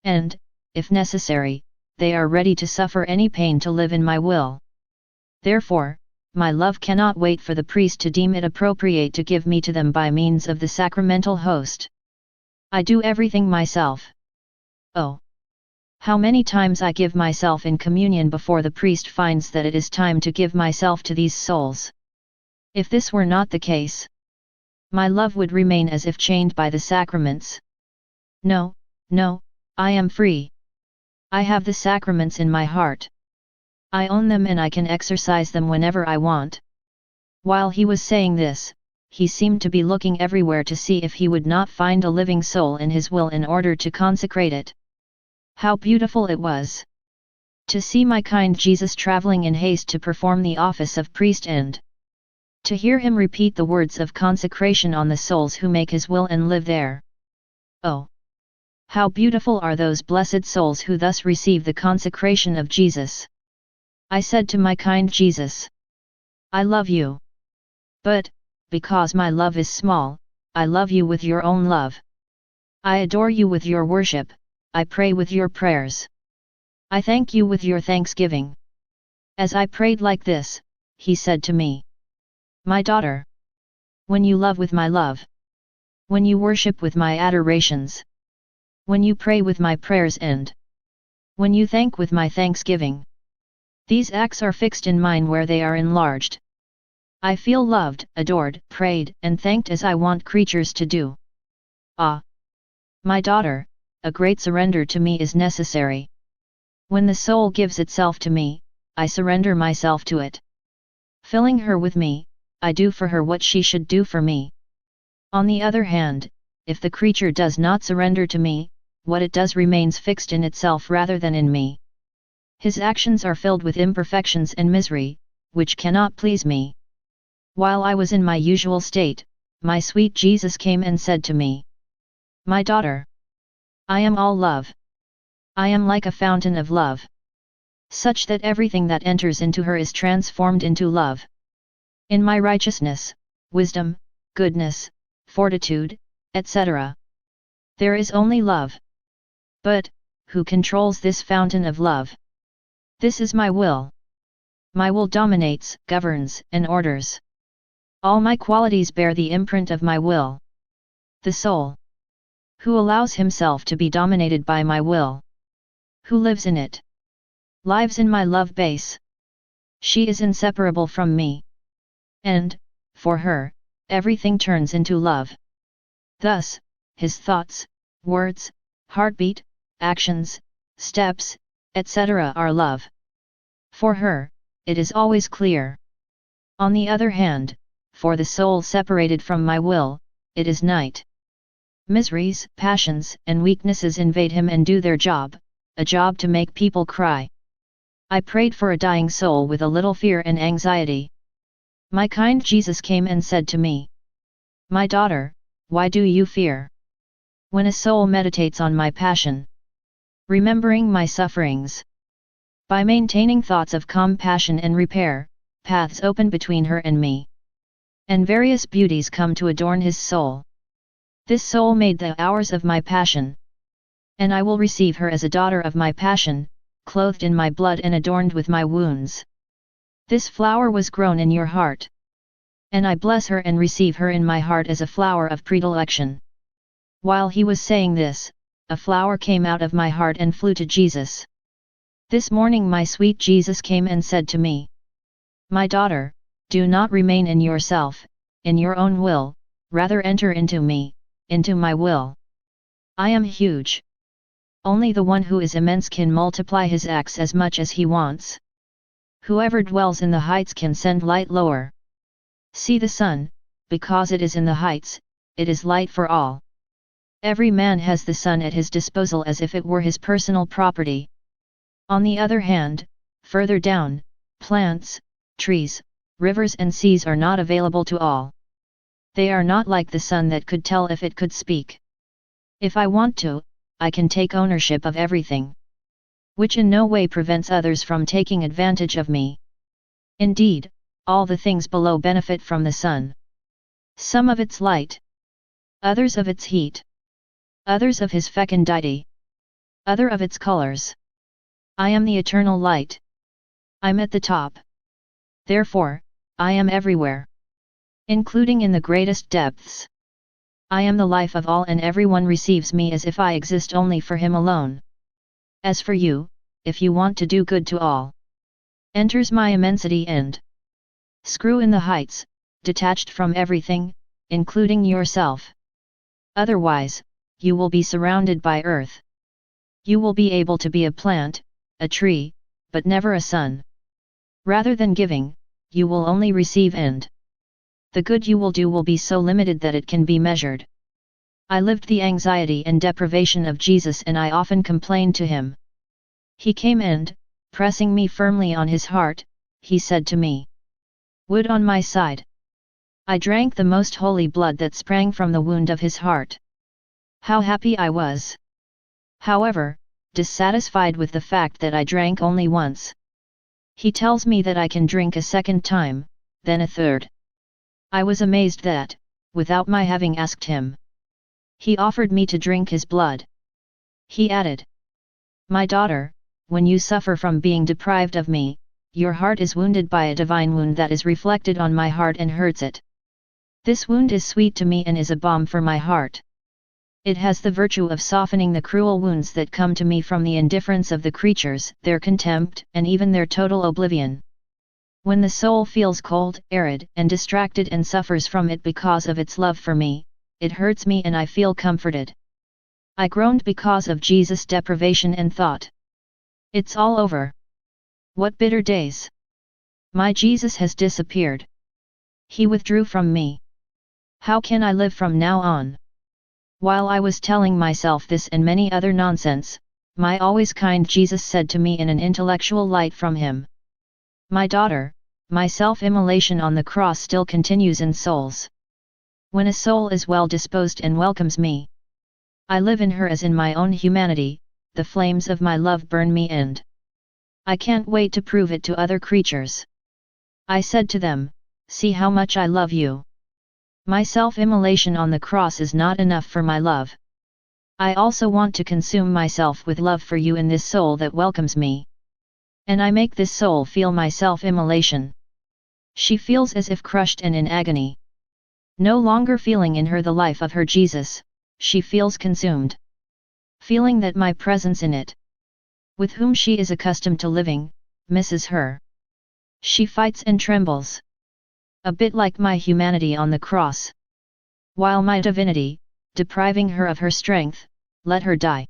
And, if necessary, they are ready to suffer any pain to live in my will. Therefore, my love cannot wait for the priest to deem it appropriate to give me to them by means of the sacramental host. I do everything myself. Oh! How many times I give myself in communion before the priest finds that it is time to give myself to these souls. If this were not the case, my love would remain as if chained by the sacraments. No, no, I am free. I have the sacraments in my heart. I own them and I can exercise them whenever I want. While he was saying this, he seemed to be looking everywhere to see if he would not find a living soul in his will in order to consecrate it. How beautiful it was to see my kind Jesus traveling in haste to perform the office of priest and to hear him repeat the words of consecration on the souls who make his will and live there. Oh! How beautiful are those blessed souls who thus receive the consecration of Jesus. I said to my kind Jesus, I love you. But, because my love is small, I love you with your own love. I adore you with your worship, I pray with your prayers. I thank you with your thanksgiving. As I prayed like this, he said to me, my daughter, when you love with my love, when you worship with my adorations, when you pray with my prayers and when you thank with my thanksgiving, these acts are fixed in mine where they are enlarged. I feel loved, adored, prayed, and thanked as I want creatures to do. Ah! My daughter, a great surrender to me is necessary. When the soul gives itself to me, I surrender myself to it. Filling her with me, I do for her what she should do for me. On the other hand, if the creature does not surrender to me, what it does remains fixed in itself rather than in me. His actions are filled with imperfections and misery, which cannot please me. While I was in my usual state, my sweet Jesus came and said to me, my daughter, I am all love. I am like a fountain of love, such that everything that enters into her is transformed into love. In my righteousness, wisdom, goodness, fortitude, etc. there is only love. But, who controls this fountain of love? This is my will. My will dominates, governs, and orders. All my qualities bear the imprint of my will. The soul, who allows himself to be dominated by my will, who lives in it, lives in my love base. She is inseparable from me. And, for her, everything turns into love. Thus, his thoughts, words, heartbeat, actions, steps, etc. are love. For her, it is always clear. On the other hand, for the soul separated from my will, it is night. Miseries, passions, and weaknesses invade him and do their job, a job to make people cry. I prayed for a dying soul with a little fear and anxiety. My kind Jesus came and said to me, my daughter, why do you fear? When a soul meditates on my passion, remembering my sufferings, by maintaining thoughts of compassion and repair, paths open between her and me, and various beauties come to adorn his soul. This soul made the hours of my passion, and I will receive her as a daughter of my passion, clothed in my blood and adorned with my wounds. This flower was grown in your heart, and I bless her and receive her in my heart as a flower of predilection. While he was saying this, a flower came out of my heart and flew to Jesus. This morning my sweet Jesus came and said to me, my daughter, do not remain in yourself, in your own will, rather enter into me, into my will. I am huge. Only the one who is immense can multiply his acts as much as he wants. Whoever dwells in the heights can send light lower. See the sun, because it is in the heights, it is light for all. Every man has the sun at his disposal as if it were his personal property. On the other hand, further down, plants, trees, rivers and seas are not available to all. They are not like the sun that could tell if it could speak. If I want to, I can take ownership of everything. Which in no way prevents others from taking advantage of me. Indeed, all the things below benefit from the sun. Some of its light. Others of its heat. Others of his fecundity. Other of its colors. I am the eternal light. I'm at the top. Therefore, I am everywhere. Including in the greatest depths. I am the life of all and everyone receives me as if I exist only for him alone. As for you, if you want to do good to all, enters my immensity and screw in the heights, detached from everything, including yourself. Otherwise, you will be surrounded by earth. You will be able to be a plant, a tree, but never a sun. Rather than giving, you will only receive and the good you will do will be so limited that it can be measured. I lived the anxiety and deprivation of Jesus and I often complained to him. He came and, pressing me firmly on his heart, he said to me, "Wood on my side." I drank the most holy blood that sprang from the wound of his heart. How happy I was! However, dissatisfied with the fact that I drank only once. He tells me that I can drink a second time, then a third. I was amazed that, without my having asked him, he offered me to drink his blood. He added, "My daughter, when you suffer from being deprived of me, your heart is wounded by a divine wound that is reflected on my heart and hurts it. This wound is sweet to me and is a balm for my heart. It has the virtue of softening the cruel wounds that come to me from the indifference of the creatures, their contempt, and even their total oblivion. When the soul feels cold, arid, and distracted and suffers from it because of its love for me, it hurts me and I feel comforted. I groaned because of Jesus' deprivation and thought, it's all over. What bitter days! My Jesus has disappeared. He withdrew from me. How can I live from now on?" While I was telling myself this and many other nonsense, my always kind Jesus said to me in an intellectual light from him, "My daughter, my self-immolation on the cross still continues in souls. When a soul is well disposed and welcomes me, I live in her as in my own humanity, the flames of my love burn me and I can't wait to prove it to other creatures. I said to them, see how much I love you. My self-immolation on the cross is not enough for my love. I also want to consume myself with love for you in this soul that welcomes me. And I make this soul feel my self-immolation. She feels as if crushed and in agony. No longer feeling in her the life of her Jesus, she feels consumed. Feeling that my presence in it, with whom she is accustomed to living, misses her. She fights and trembles. A bit like my humanity on the cross. While my divinity, depriving her of her strength, let her die.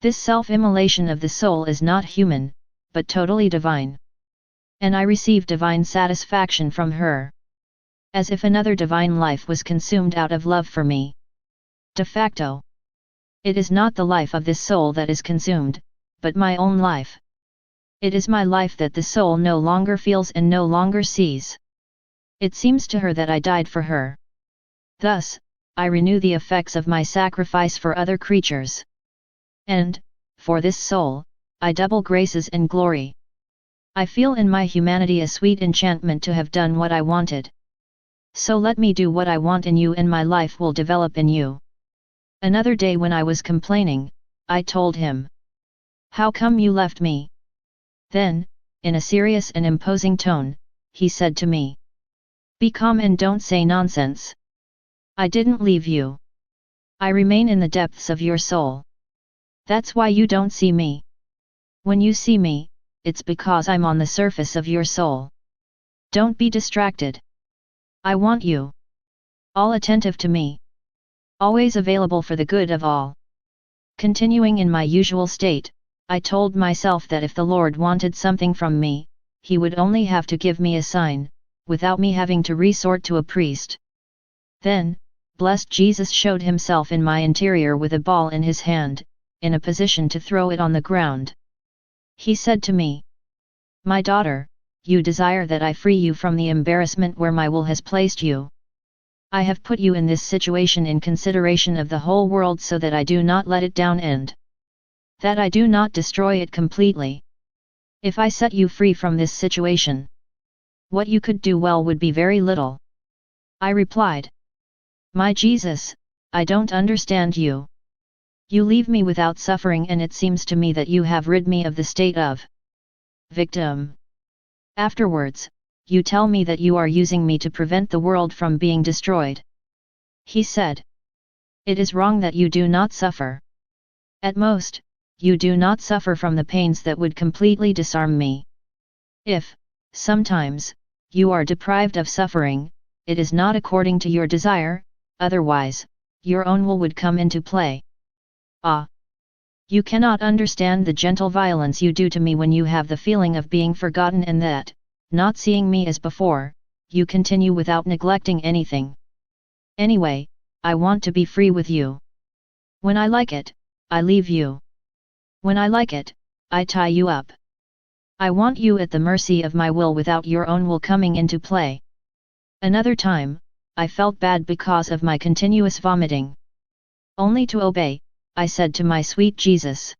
This self-immolation of the soul is not human, but totally divine. And I receive divine satisfaction from her. As if another divine life was consumed out of love for me. De facto. It is not the life of this soul that is consumed, but my own life. It is my life that the soul no longer feels and no longer sees. It seems to her that I died for her. Thus, I renew the effects of my sacrifice for other creatures. And, for this soul, I double graces and glory. I feel in my humanity a sweet enchantment to have done what I wanted. So let me do what I want in you and my life will develop in you. Another day when I was complaining, I told him, "How come you left me?" Then, in a serious and imposing tone, he said to me, "Be calm and don't say nonsense. I didn't leave you. I remain in the depths of your soul. That's why you don't see me. When you see me, it's because I'm on the surface of your soul. Don't be distracted. I want you. All attentive to me. Always available for the good of all. Continuing in my usual state, I told myself that if the Lord wanted something from me, he would only have to give me a sign, without me having to resort to a priest. Then, blessed Jesus showed himself in my interior with a ball in his hand, in a position to throw it on the ground. He said to me, "My daughter, you desire that I free you from the embarrassment where my will has placed you. I have put you in this situation in consideration of the whole world so that I do not let it down and that I do not destroy it completely. If I set you free from this situation, what you could do well would be very little." I replied, "My Jesus, I don't understand you. You leave me without suffering and it seems to me that you have rid me of the state of victim. Afterwards, you tell me that you are using me to prevent the world from being destroyed." He said, "It is wrong that you do not suffer. At most, you do not suffer from the pains that would completely disarm me. If, sometimes, you are deprived of suffering, it is not according to your desire, otherwise, your own will would come into play. Ah! You cannot understand the gentle violence you do to me when you have the feeling of being forgotten and that, not seeing me as before, you continue without neglecting anything. Anyway, I want to be free with you. When I like it, I leave you. When I like it, I tie you up. I want you at the mercy of my will without your own will coming into play." Another time, I felt bad because of my continuous vomiting. Only to obey, I said to my sweet Jesus,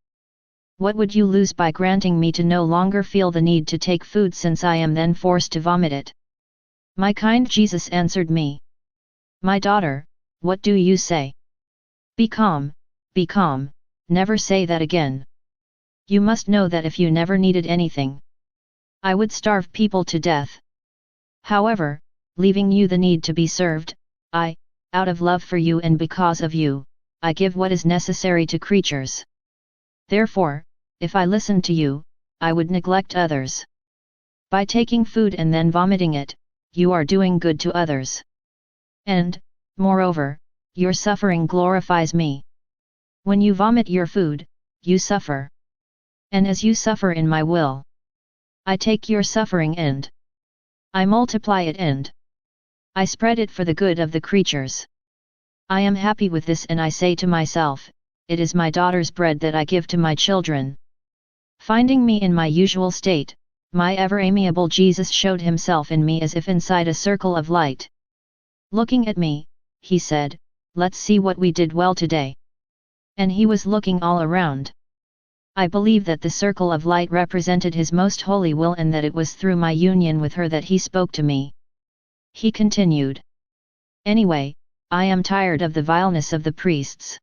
"What would you lose by granting me to no longer feel the need to take food since I am then forced to vomit it?" My kind Jesus answered me, "My daughter, what do you say? Be calm, never say that again. You must know that if you never needed anything, I would starve people to death. However, leaving you the need to be served, I, out of love for you and because of you, I give what is necessary to creatures. Therefore, if I listened to you, I would neglect others. By taking food and then vomiting it, you are doing good to others. And, moreover, your suffering glorifies me. When you vomit your food, you suffer. And as you suffer in my will, I take your suffering and I multiply it and I spread it for the good of the creatures. I am happy with this and I say to myself, it is my daughter's bread that I give to my children." Finding me in my usual state, my ever amiable Jesus showed himself in me as if inside a circle of light. Looking at me, he said, "Let's see what we did well today." And he was looking all around. I believe that the circle of light represented his most holy will and that it was through my union with her that he spoke to me. He continued, "Anyway, I am tired of the vileness of the priests.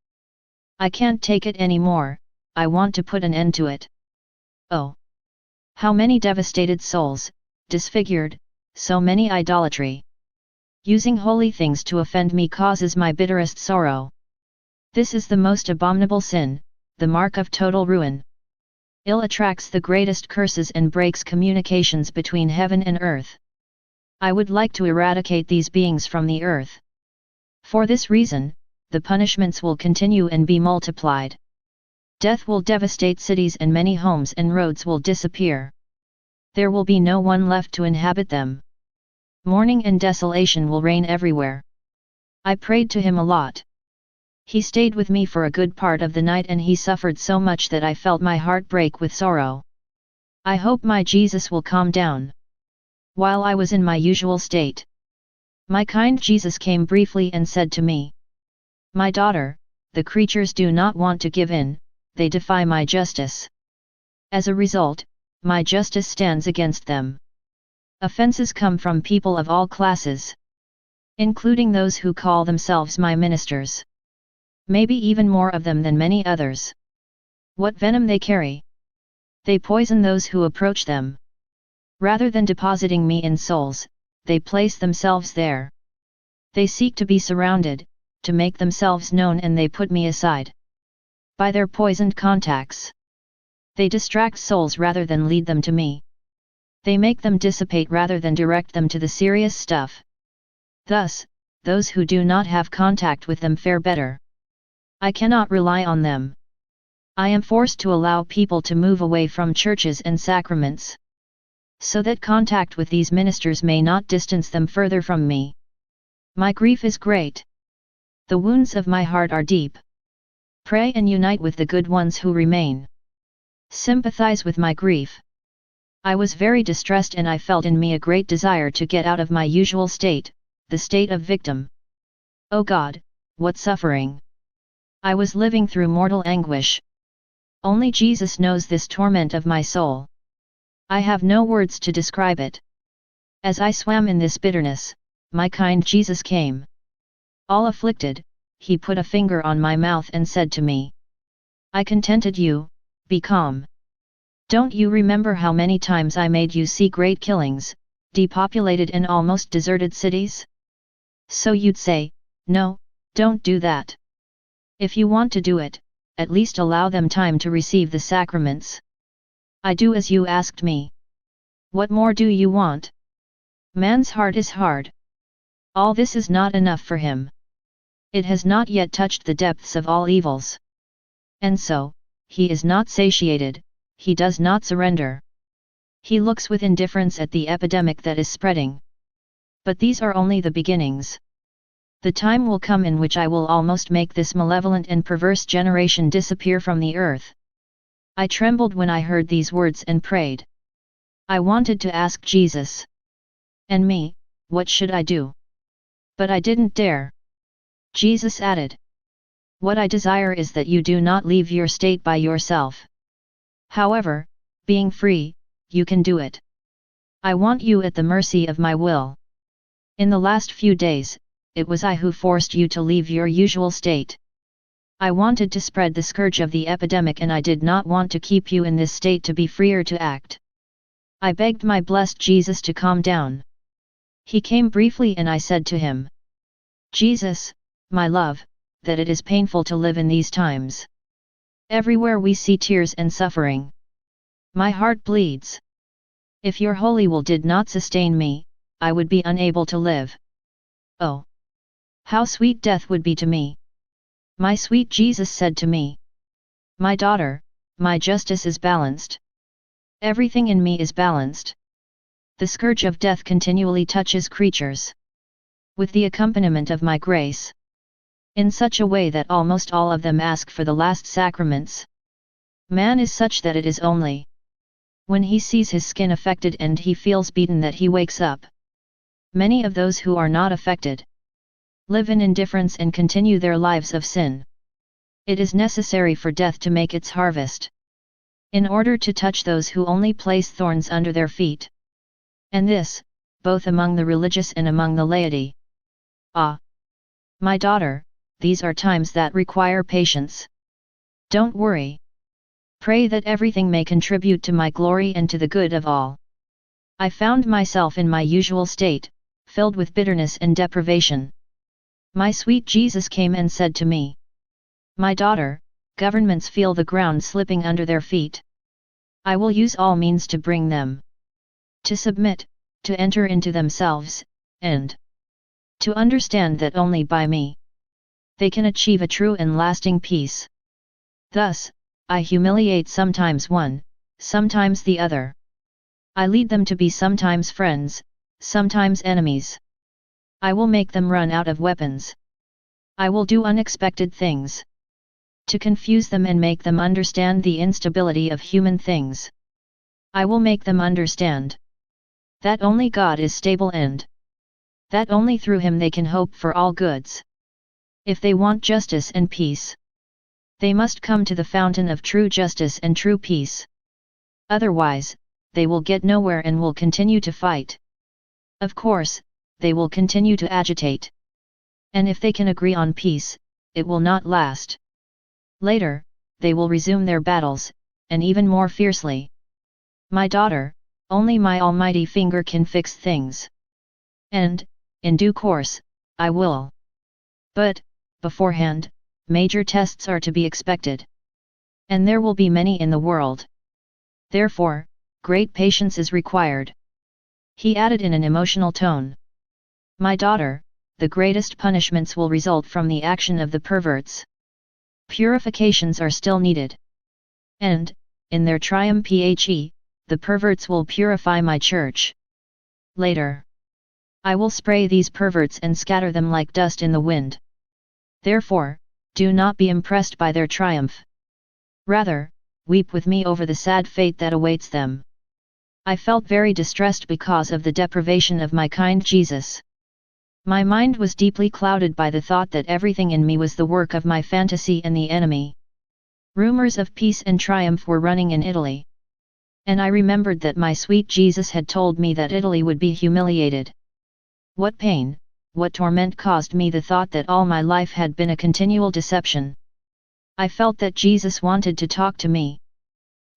I can't take it anymore, I want to put an end to it. Oh! How many devastated souls, disfigured, so many idolatry. Using holy things to offend me causes my bitterest sorrow. This is the most abominable sin, the mark of total ruin. Ill attracts the greatest curses and breaks communications between heaven and earth. I would like to eradicate these beings from the earth. For this reason, the punishments will continue and be multiplied. Death will devastate cities and many homes and roads will disappear. There will be no one left to inhabit them. Mourning and desolation will reign everywhere." I prayed to him a lot. He stayed with me for a good part of the night and he suffered so much that I felt my heart break with sorrow. I hope my Jesus will calm down. While I was in my usual state, my kind Jesus came briefly and said to me, "My daughter, the creatures do not want to give in, they defy my justice. As a result, my justice stands against them. Offenses come from people of all classes, including those who call themselves my ministers. Maybe even more of them than many others. What venom they carry! They poison those who approach them. Rather than depositing me in souls, they place themselves there. They seek to be surrounded, to make themselves known and they put me aside. By their poisoned contacts, they distract souls rather than lead them to me. They make them dissipate rather than direct them to the serious stuff. Thus, those who do not have contact with them fare better. I cannot rely on them. I am forced to allow people to move away from churches and sacraments, so that contact with these ministers may not distance them further from me. My grief is great. The wounds of my heart are deep. Pray and unite with the good ones who remain. Sympathize with my grief. I was very distressed and I felt in me a great desire to get out of my usual state, the state of victim. Oh God, what suffering! I was living through mortal anguish. Only Jesus knows this torment of my soul. I have no words to describe it. As I swam in this bitterness, my kind Jesus came. All afflicted, he put a finger on my mouth and said to me, I contented you, be calm. Don't you remember how many times I made you see great killings, depopulated and almost deserted cities? So you'd say, no, don't do that. If you want to do it, at least allow them time to receive the sacraments. I do as you asked me. What more do you want? Man's heart is hard. All this is not enough for him. It has not yet touched the depths of all evils. And so, he is not satiated, he does not surrender. He looks with indifference at the epidemic that is spreading. But these are only the beginnings. The time will come in which I will almost make this malevolent and perverse generation disappear from the earth. I trembled when I heard these words and prayed. I wanted to ask Jesus. And me, what should I do? But I didn't dare. Jesus added, what I desire is that you do not leave your state by yourself. However, being free, you can do it. I want you at the mercy of my will. In the last few days, it was I who forced you to leave your usual state. I wanted to spread the scourge of the epidemic and I did not want to keep you in this state to be freer to act. I begged my blessed Jesus to calm down. He came briefly and I said to him, Jesus, my love, that it is painful to live in these times. Everywhere we see tears and suffering. My heart bleeds. If your holy will did not sustain me, I would be unable to live. Oh! How sweet death would be to me! My sweet Jesus said to me, my daughter, my justice is balanced. Everything in me is balanced. The scourge of death continually touches creatures. With the accompaniment of my grace. In such a way that almost all of them ask for the last sacraments. Man is such that it is only when he sees his skin affected and he feels beaten that he wakes up. Many of those who are not affected live in indifference and continue their lives of sin. It is necessary for death to make its harvest, in order to touch those who only place thorns under their feet. And this, both among the religious and among the laity. Ah! My daughter, these are times that require patience. Don't worry. Pray that everything may contribute to my glory and to the good of all. I found myself in my usual state, filled with bitterness and deprivation. My sweet Jesus came and said to me, my daughter, governments feel the ground slipping under their feet. I will use all means to bring them to submit, to enter into themselves, and to understand that only by me they can achieve a true and lasting peace. Thus, I humiliate sometimes one, sometimes the other. I lead them to be sometimes friends, sometimes enemies. I will make them run out of weapons. I will do unexpected things to confuse them and make them understand the instability of human things. I will make them understand that only God is stable and that only through Him they can hope for all goods. If they want justice and peace, they must come to the fountain of true justice and true peace. Otherwise, they will get nowhere and will continue to fight. Of course, they will continue to agitate. And if they can agree on peace, it will not last. Later, they will resume their battles, and even more fiercely. My daughter, only my almighty finger can fix things. And, in due course, I will. But, beforehand, major tests are to be expected. And there will be many in the world. Therefore, great patience is required. He added in an emotional tone. My daughter, the greatest punishments will result from the action of the perverts. Purifications are still needed. And, in their triumph, the perverts will purify my church. Later, I will spray these perverts and scatter them like dust in the wind. Therefore, do not be impressed by their triumph. Rather, weep with me over the sad fate that awaits them. I felt very distressed because of the deprivation of my kind Jesus. My mind was deeply clouded by the thought that everything in me was the work of my fantasy and the enemy. Rumors of peace and triumph were running in Italy. And I remembered that my sweet Jesus had told me that Italy would be humiliated. What pain, what torment caused me the thought that all my life had been a continual deception. I felt that Jesus wanted to talk to me.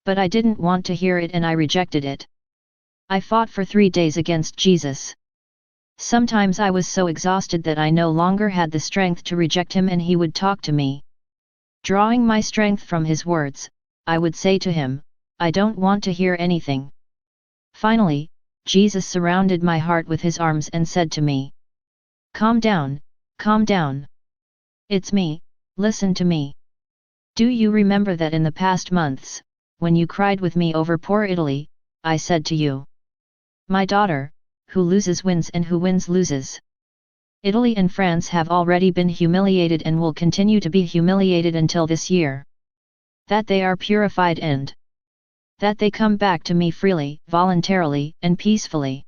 But I didn't want to hear it and I rejected it. I fought for 3 days against Jesus. Sometimes I was so exhausted that I no longer had the strength to reject him and he would talk to me. Drawing my strength from his words, I would say to him, I don't want to hear anything. Finally, Jesus surrounded my heart with his arms and said to me, calm down, calm down. It's me, listen to me. Do you remember that in the past months, when you cried with me over poor Italy, I said to you, my daughter, who loses wins and who wins loses. Italy and France have already been humiliated and will continue to be humiliated until this year. That they are purified and that they come back to me freely, voluntarily, and peacefully.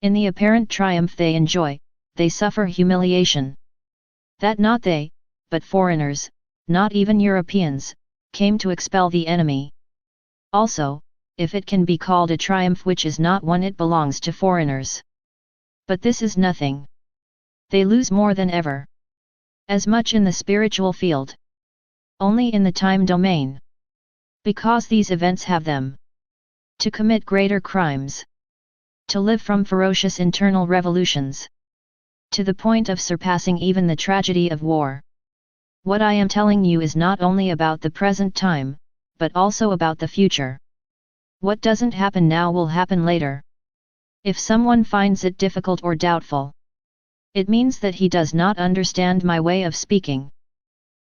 In the apparent triumph they enjoy, they suffer humiliation. That not they, but foreigners, not even Europeans, came to expel the enemy. Also, if it can be called a triumph which is not one, it belongs to foreigners. But this is nothing. They lose more than ever. As much in the spiritual field. Only in the time domain. Because these events have them to commit greater crimes. To live from ferocious internal revolutions. To the point of surpassing even the tragedy of war. What I am telling you is not only about the present time, but also about the future. What doesn't happen now will happen later. If someone finds it difficult or doubtful, it means that he does not understand my way of speaking.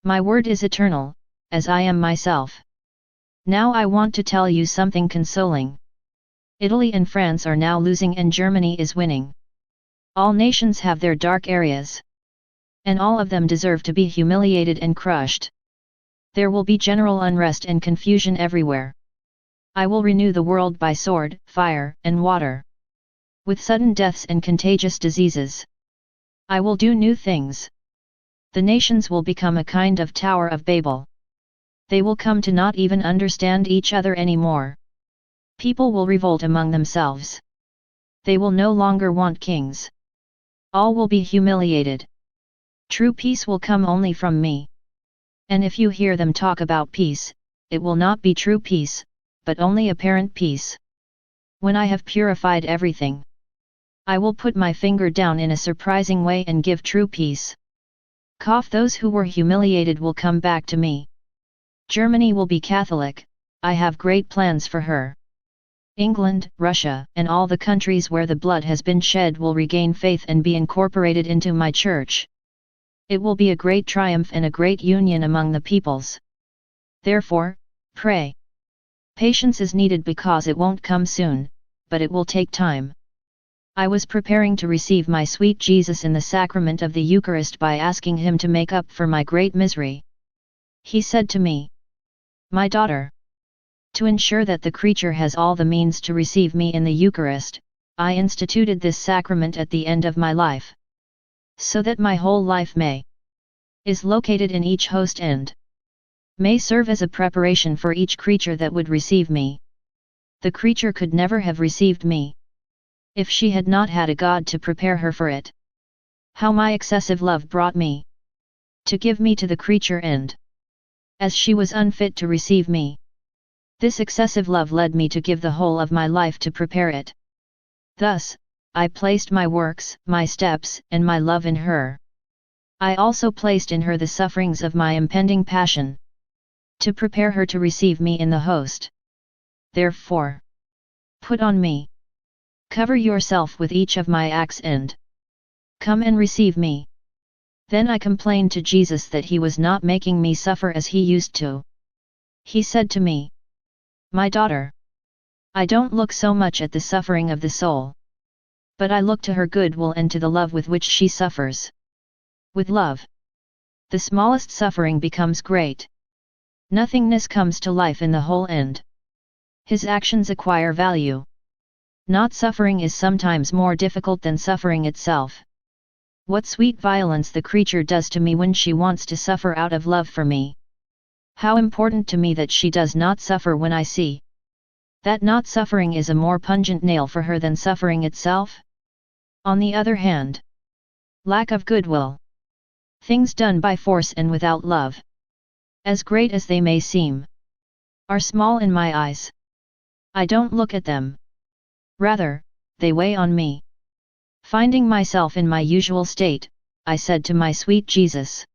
My word is eternal, as I am myself. Now I want to tell you something consoling. Italy and France are now losing and Germany is winning. All nations have their dark areas. And all of them deserve to be humiliated and crushed. There will be general unrest and confusion everywhere. I will renew the world by sword, fire, and water. With sudden deaths and contagious diseases. I will do new things. The nations will become a kind of Tower of Babel. They will come to not even understand each other anymore. People will revolt among themselves. They will no longer want kings. All will be humiliated. True peace will come only from me. And if you hear them talk about peace, it will not be true peace, but only apparent peace. When I have purified everything, I will put my finger down in a surprising way and give true peace. Those who were humiliated will come back to me. Germany will be Catholic, I have great plans for her. England, Russia, and all the countries where the blood has been shed will regain faith and be incorporated into my church. It will be a great triumph and a great union among the peoples. Therefore, pray. Patience is needed because it won't come soon, but it will take time. I was preparing to receive my sweet Jesus in the sacrament of the Eucharist by asking him to make up for my great misery. He said to me, my daughter, to ensure that the creature has all the means to receive me in the Eucharist, I instituted this sacrament at the end of my life. So that my whole life is located in each host and may serve as a preparation for each creature that would receive me. The creature could never have received me if she had not had a God to prepare her for it. How my excessive love brought me to give me to the creature and as she was unfit to receive me. This excessive love led me to give the whole of my life to prepare it. Thus, I placed my works, my steps, and my love in her. I also placed in her the sufferings of my impending passion, to prepare her to receive me in the host. Therefore, put on me. Cover yourself with each of my acts and come and receive me. Then I complained to Jesus that he was not making me suffer as he used to. He said to me, "My daughter, I don't look so much at the suffering of the soul, but I look to her goodwill and to the love with which she suffers. With love, the smallest suffering becomes great. Nothingness comes to life in the whole end. His actions acquire value. Not suffering is sometimes more difficult than suffering itself. What sweet violence the creature does to me when she wants to suffer out of love for me. How important to me that she does not suffer when I see that not suffering is a more pungent nail for her than suffering itself. On the other hand, lack of goodwill, things done by force and without love, as great as they may seem, are small in my eyes. I don't look at them. Rather, they weigh on me. Finding myself in my usual state, I said to my sweet Jesus,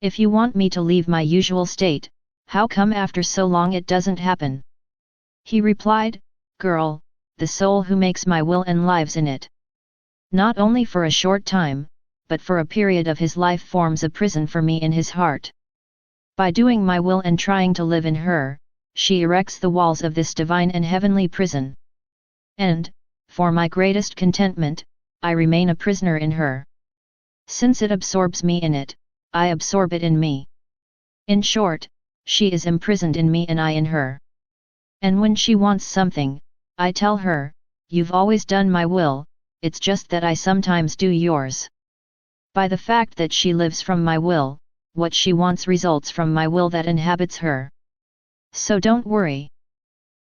if you want me to leave my usual state, how come after so long it doesn't happen? He replied, girl, the soul who makes my will and lives in it, not only for a short time, but for a period of his life forms a prison for me in his heart. By doing my will and trying to live in her, she erects the walls of this divine and heavenly prison. And, for my greatest contentment, I remain a prisoner in her. Since it absorbs me in it, I absorb it in me. In short, she is imprisoned in me and I in her. And when she wants something, I tell her, you've always done my will, it's just that I sometimes do yours. By the fact that she lives from my will, what she wants results from my will that inhabits her. So don't worry.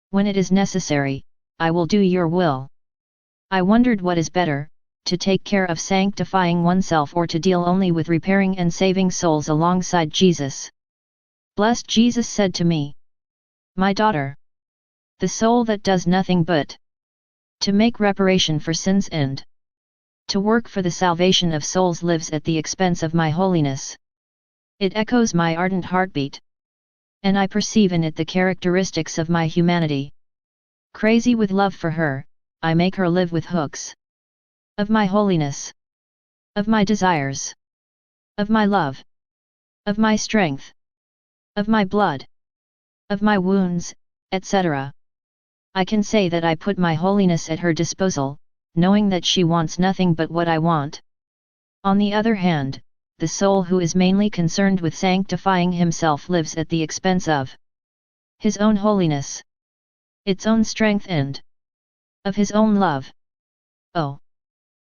When it is necessary, I will do your will. I wondered what is better, to take care of sanctifying oneself or to deal only with repairing and saving souls alongside Jesus. Blessed Jesus said to me, my daughter, the soul that does nothing but to make reparation for sins and to work for the salvation of souls lives at the expense of my holiness. It echoes my ardent heartbeat, and I perceive in it the characteristics of my humanity. Crazy with love for her, I make her live with hooks of my holiness, of my desires, of my love, of my strength, of my blood, of my wounds, etc. I can say that I put my holiness at her disposal, knowing that she wants nothing but what I want. On the other hand, the soul who is mainly concerned with sanctifying himself lives at the expense of his own holiness, its own strength and of his own love. Oh!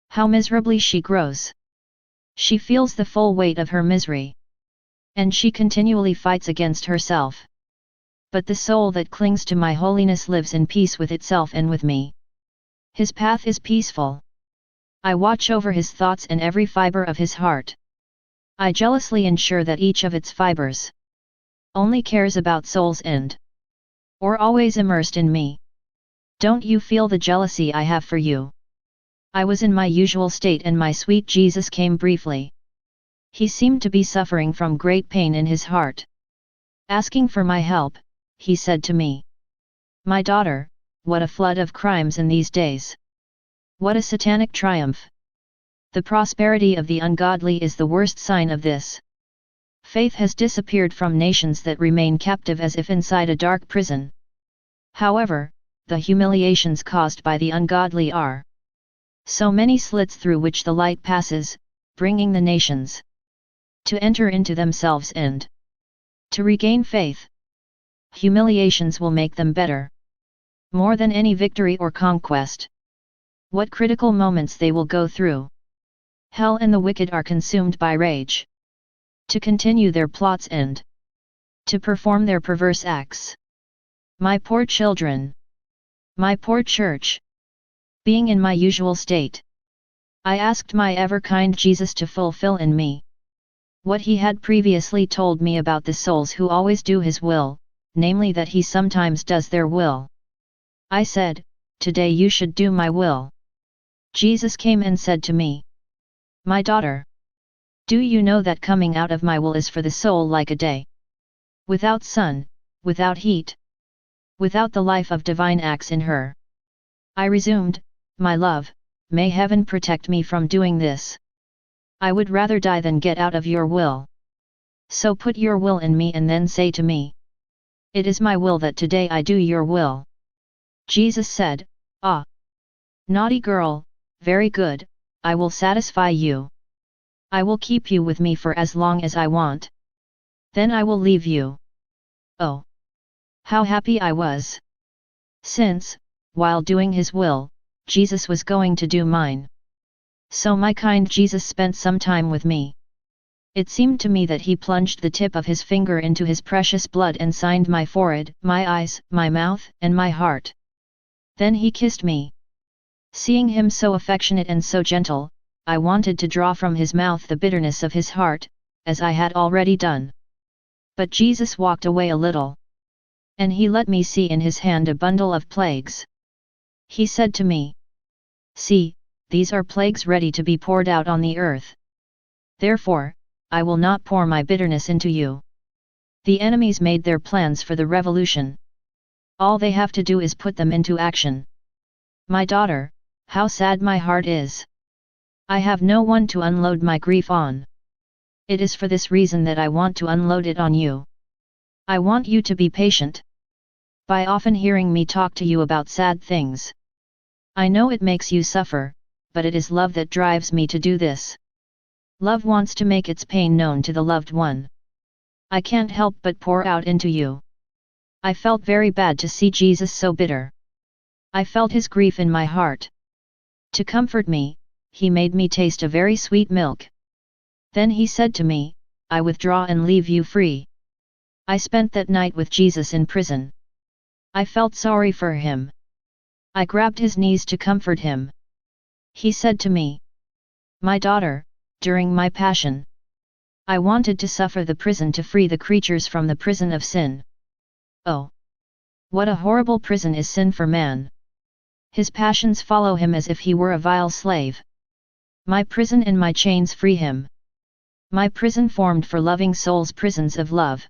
How miserably she grows! She feels the full weight of her misery, and she continually fights against herself. But the soul that clings to my holiness lives in peace with itself and with me. His path is peaceful. I watch over his thoughts and every fiber of his heart. I jealously ensure that each of its fibers only cares about soul's end, or always immersed in me. Don't you feel the jealousy I have for you? I was in my usual state and my sweet Jesus came briefly. He seemed to be suffering from great pain in his heart. Asking for my help, he said to me, my daughter, what a flood of crimes in these days! What a satanic triumph! The prosperity of the ungodly is the worst sign of this. Faith has disappeared from nations that remain captive as if inside a dark prison. However, the humiliations caused by the ungodly are so many slits through which the light passes, bringing the nations to enter into themselves and to regain faith. Humiliations will make them better, more than any victory or conquest. What critical moments they will go through! Hell and the wicked are consumed by rage to continue their plots and to perform their perverse acts. My poor children! My poor church! Being in my usual state, I asked my ever-kind Jesus to fulfill in me what he had previously told me about the souls who always do his will, namely that he sometimes does their will. I said, today you should do my will. Jesus came and said to me, my daughter, do you know that coming out of my will is for the soul like a day without sun, without heat, without the life of divine acts in her? I resumed, my love, may heaven protect me from doing this. I would rather die than get out of your will. So put your will in me and then say to me, It is my will that today I do your will. Jesus said, "Ah, naughty girl, very good, I will satisfy you. I will keep you with me for as long as I want. Then I will leave you." Oh! How happy I was! Since, while doing his will, Jesus was going to do mine. So my kind Jesus spent some time with me. It seemed to me that he plunged the tip of his finger into his precious blood and signed my forehead, my eyes, my mouth, and my heart. Then he kissed me. Seeing him so affectionate and so gentle, I wanted to draw from his mouth the bitterness of his heart, as I had already done. But Jesus walked away a little. And he let me see in his hand a bundle of plagues. He said to me, "See, these are plagues ready to be poured out on the earth. Therefore, I will not pour my bitterness into you." The enemies made their plans for the revolution. All they have to do is put them into action. My daughter, how sad my heart is. I have no one to unload my grief on. It is for this reason that I want to unload it on you. I want you to be patient. By often hearing me talk to you about sad things. I know it makes you suffer, but it is love that drives me to do this. Love wants to make its pain known to the loved one. I can't help but pour out into you. I felt very bad to see Jesus so bitter. I felt his grief in my heart. To comfort me, he made me taste a very sweet milk. Then he said to me, "I withdraw and leave you free." I spent that night with Jesus in prison. I felt sorry for him. I grabbed his knees to comfort him. He said to me, "My daughter, during my passion, I wanted to suffer the prison to free the creatures from the prison of sin." Oh! What a horrible prison is sin for man! His passions follow him as if he were a vile slave. My prison and my chains free him. My prison formed for loving souls, prisons of love,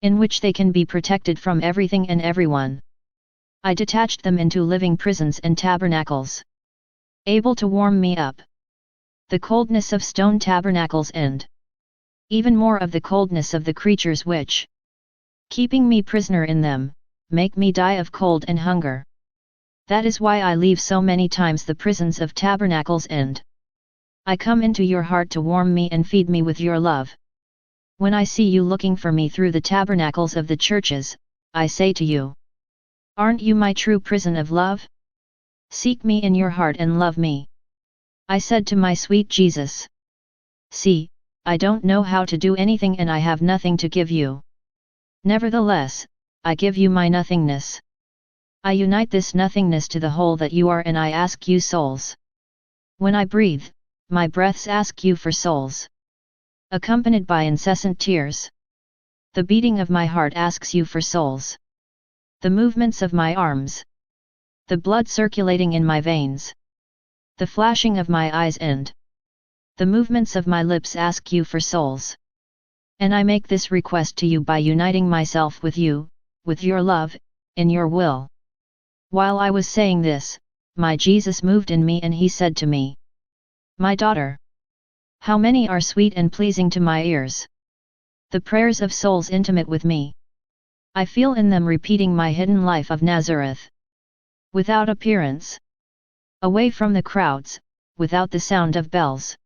in which they can be protected from everything and everyone. I detached them into living prisons and tabernacles, able to warm me up. The coldness of stone tabernacles and even more of the coldness of the creatures which, keeping me prisoner in them, make me die of cold and hunger. That is why I leave so many times the prisons of tabernacles and I come into your heart to warm me and feed me with your love. When I see you looking for me through the tabernacles of the churches, I say to you, "Aren't you my true prison of love? Seek me in your heart and love me." I said to my sweet Jesus, "See, I don't know how to do anything and I have nothing to give you. Nevertheless, I give you my nothingness. I unite this nothingness to the whole that you are and I ask you souls. When I breathe, my breaths ask you for souls. Accompanied by incessant tears. The beating of my heart asks you for souls. The movements of my arms. The blood circulating in my veins. The flashing of my eyes and the movements of my lips ask you for souls. And I make this request to you by uniting myself with you, with your love, in your will." While I was saying this, my Jesus moved in me and he said to me, "My daughter, how many are sweet and pleasing to my ears. The prayers of souls intimate with me. I feel in them repeating my hidden life of Nazareth. Without appearance. Away from the crowds, without the sound of bells.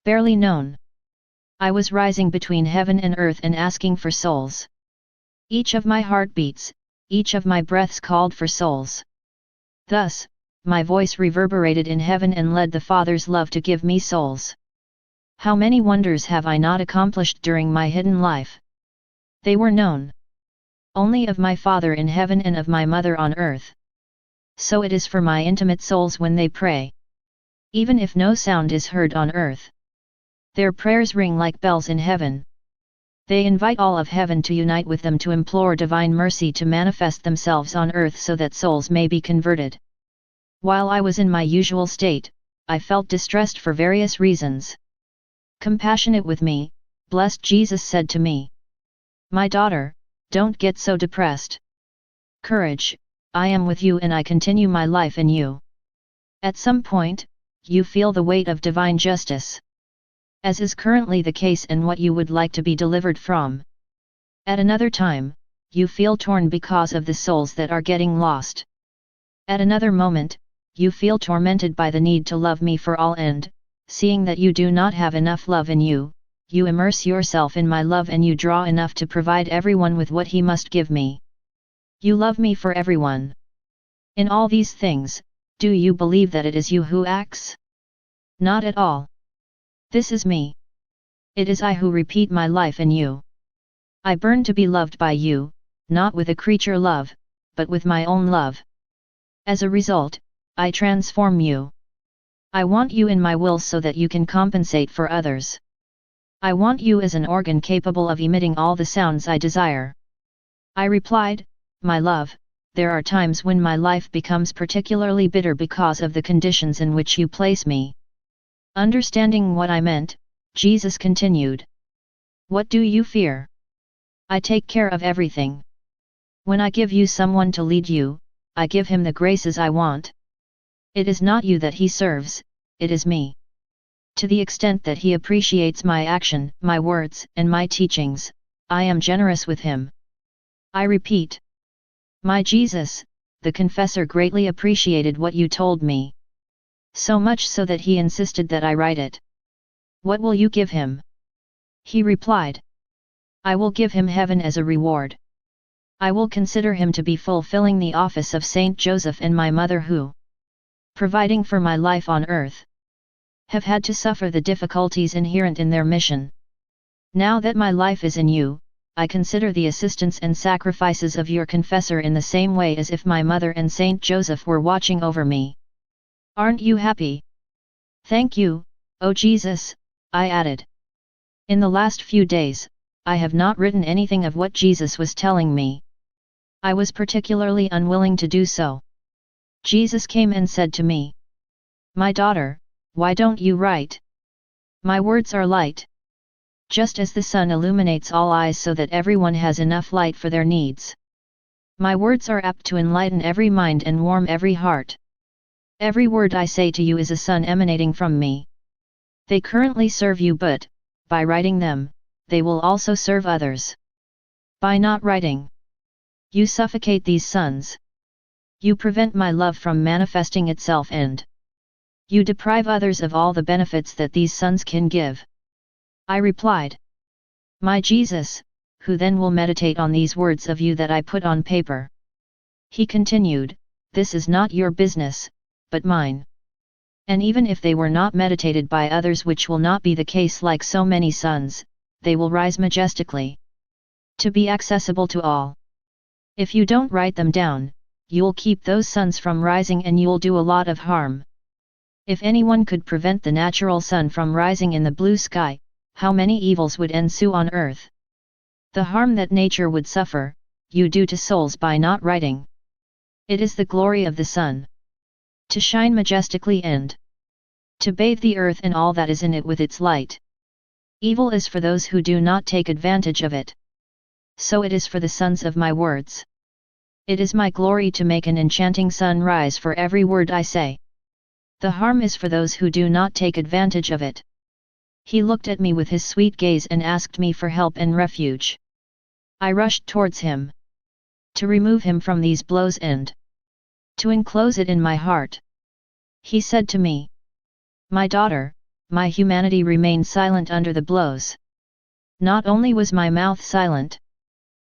Barely known. I was rising between heaven and earth and asking for souls. Each of my heartbeats, each of my breaths called for souls. Thus, my voice reverberated in heaven and led the Father's love to give me souls. How many wonders have I not accomplished during my hidden life? They were known only of my Father in heaven and of my Mother on earth. So it is for my intimate souls when they pray. Even if no sound is heard on earth, their prayers ring like bells in heaven. They invite all of heaven to unite with them to implore divine mercy to manifest themselves on earth so that souls may be converted. While I was in my usual state, I felt distressed for various reasons. Compassionate with me, blessed Jesus said to me, "My daughter, don't get so depressed. Courage, I am with you and I continue my life in you. At some point, you feel the weight of divine justice. As is currently the case and what you would like to be delivered from. At another time, you feel torn because of the souls that are getting lost. At another moment, you feel tormented by the need to love me for all, and, seeing that you do not have enough love in you, you immerse yourself in my love and you draw enough to provide everyone with what he must give me. You love me for everyone. In all these things, do you believe that it is you who acts? Not at all. This is me. It is I who repeat my life in you. I burn to be loved by you, not with a creature love, but with my own love. As a result, I transform you. I want you in my will so that you can compensate for others. I want you as an organ capable of emitting all the sounds I desire. I replied, my love, there are times when my life becomes particularly bitter because of the conditions in which you place me. Understanding what I meant, Jesus continued. What do you fear? I take care of everything. When I give you someone to lead you, I give him the graces I want. It is not you that he serves, it is me. To the extent that he appreciates my action, my words, and my teachings, I am generous with him. I repeat. My Jesus, the confessor greatly appreciated what you told me. So much so that he insisted that I write it. What will you give him? He replied. I will give him heaven as a reward. I will consider him to be fulfilling the office of Saint Joseph and my mother who, providing for my life on earth, have had to suffer the difficulties inherent in their mission. Now that my life is in you, I consider the assistance and sacrifices of your confessor in the same way as if my mother and Saint Joseph were watching over me. Aren't you happy? Thank you, O Jesus, I added. In the last few days, I have not written anything of what Jesus was telling me. I was particularly unwilling to do so. Jesus came and said to me, my daughter, why don't you write? My words are light. Just as the sun illuminates all eyes so that everyone has enough light for their needs. My words are apt to enlighten every mind and warm every heart. Every word I say to you is a sun emanating from me. They currently serve you, but, by writing them, they will also serve others. By not writing, you suffocate these suns. You prevent my love from manifesting itself and you deprive others of all the benefits that these suns can give. I replied. My Jesus, who then will meditate on these words of you that I put on paper? He continued, this is not your business, but mine. And even if they were not meditated by others, which will not be the case like so many suns, they will rise majestically, to be accessible to all. If you don't write them down, you'll keep those suns from rising and you'll do a lot of harm. If anyone could prevent the natural sun from rising in the blue sky, how many evils would ensue on earth? The harm that nature would suffer, you do to souls by not writing. It is the glory of the sun to shine majestically and to bathe the earth and all that is in it with its light. Evil is for those who do not take advantage of it. So it is for the sons of my words. It is my glory to make an enchanting sun rise for every word I say. The harm is for those who do not take advantage of it. He looked at me with his sweet gaze and asked me for help and refuge. I rushed towards him, to remove him from these blows and to enclose it in my heart. He said to me, my daughter, my humanity remained silent under the blows. Not only was my mouth silent,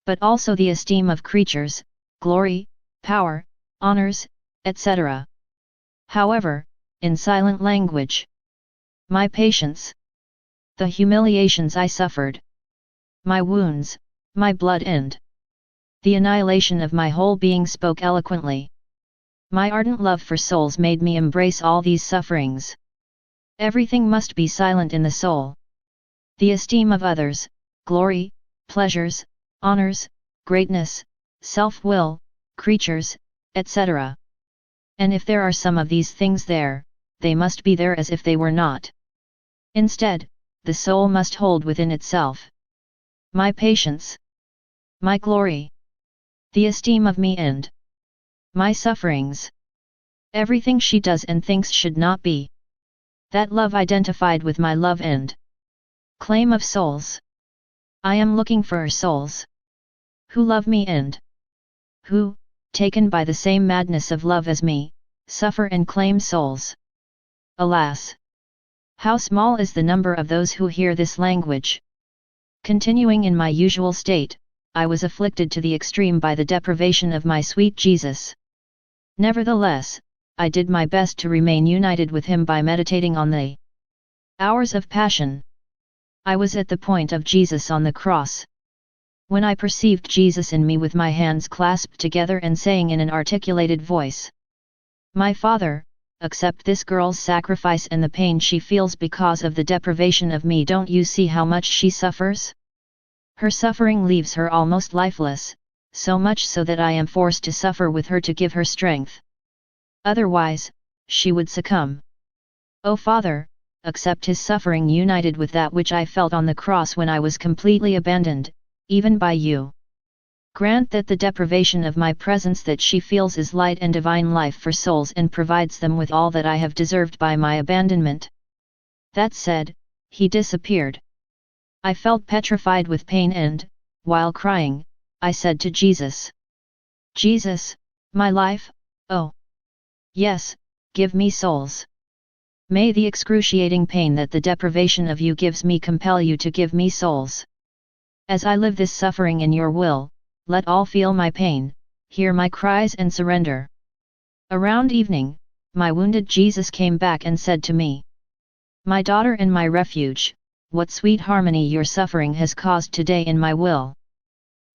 but also the esteem of creatures, glory, power, honors, etc. However, in silent language, my patience, the humiliations I suffered, my wounds, my blood and the annihilation of my whole being spoke eloquently. My ardent love for souls made me embrace all these sufferings. Everything must be silent in the soul. The esteem of others, glory, pleasures, honors, greatness, self-will, creatures, etc. And if there are some of these things there, they must be there as if they were not. Instead, the soul must hold within itself my patience, my glory, the esteem of me and my sufferings. Everything she does and thinks should not be that love identified with my love and claim of souls. I am looking for souls who love me and who, taken by the same madness of love as me, suffer and claim souls. Alas! How small is the number of those who hear this language! Continuing in my usual state, I was afflicted to the extreme by the deprivation of my sweet Jesus. Nevertheless, I did my best to remain united with him by meditating on the hours of passion. I was at the point of Jesus on the cross. When I perceived Jesus in me with my hands clasped together and saying in an articulated voice, "My Father, accept this girl's sacrifice and the pain she feels because of the deprivation of me. Don't you see how much she suffers? Her suffering leaves her almost lifeless, so much so that I am forced to suffer with her to give her strength. Otherwise, she would succumb. O Father, accept his suffering united with that which I felt on the cross when I was completely abandoned, even by you. Grant that the deprivation of my presence that she feels is light and divine life for souls and provides them with all that I have deserved by my abandonment." That said, he disappeared. I felt petrified with pain and, while crying, I said to Jesus, "Jesus, my life, oh! Yes, give me souls. May the excruciating pain that the deprivation of you gives me compel you to give me souls. As I live this suffering in your will, let all feel my pain, hear my cries and surrender." Around evening, my wounded Jesus came back and said to me, "My daughter and my refuge, what sweet harmony your suffering has caused today in my will.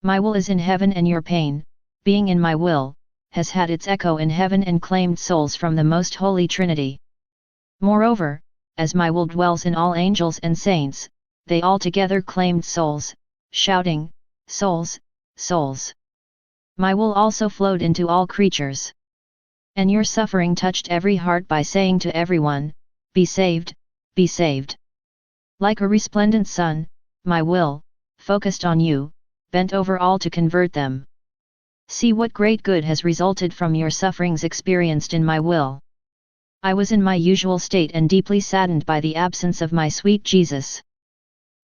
My will is in heaven and your pain, being in my will, has had its echo in heaven and claimed souls from the most holy Trinity. Moreover, as my will dwells in all angels and saints, they all together claimed souls, shouting, 'Souls, souls!' My will also flowed into all creatures. And your suffering touched every heart by saying to everyone, 'Be saved, be saved.' Like a resplendent sun, my will, focused on you, bent over all to convert them. See what great good has resulted from your sufferings experienced in my will." I was in my usual state and deeply saddened by the absence of my sweet Jesus.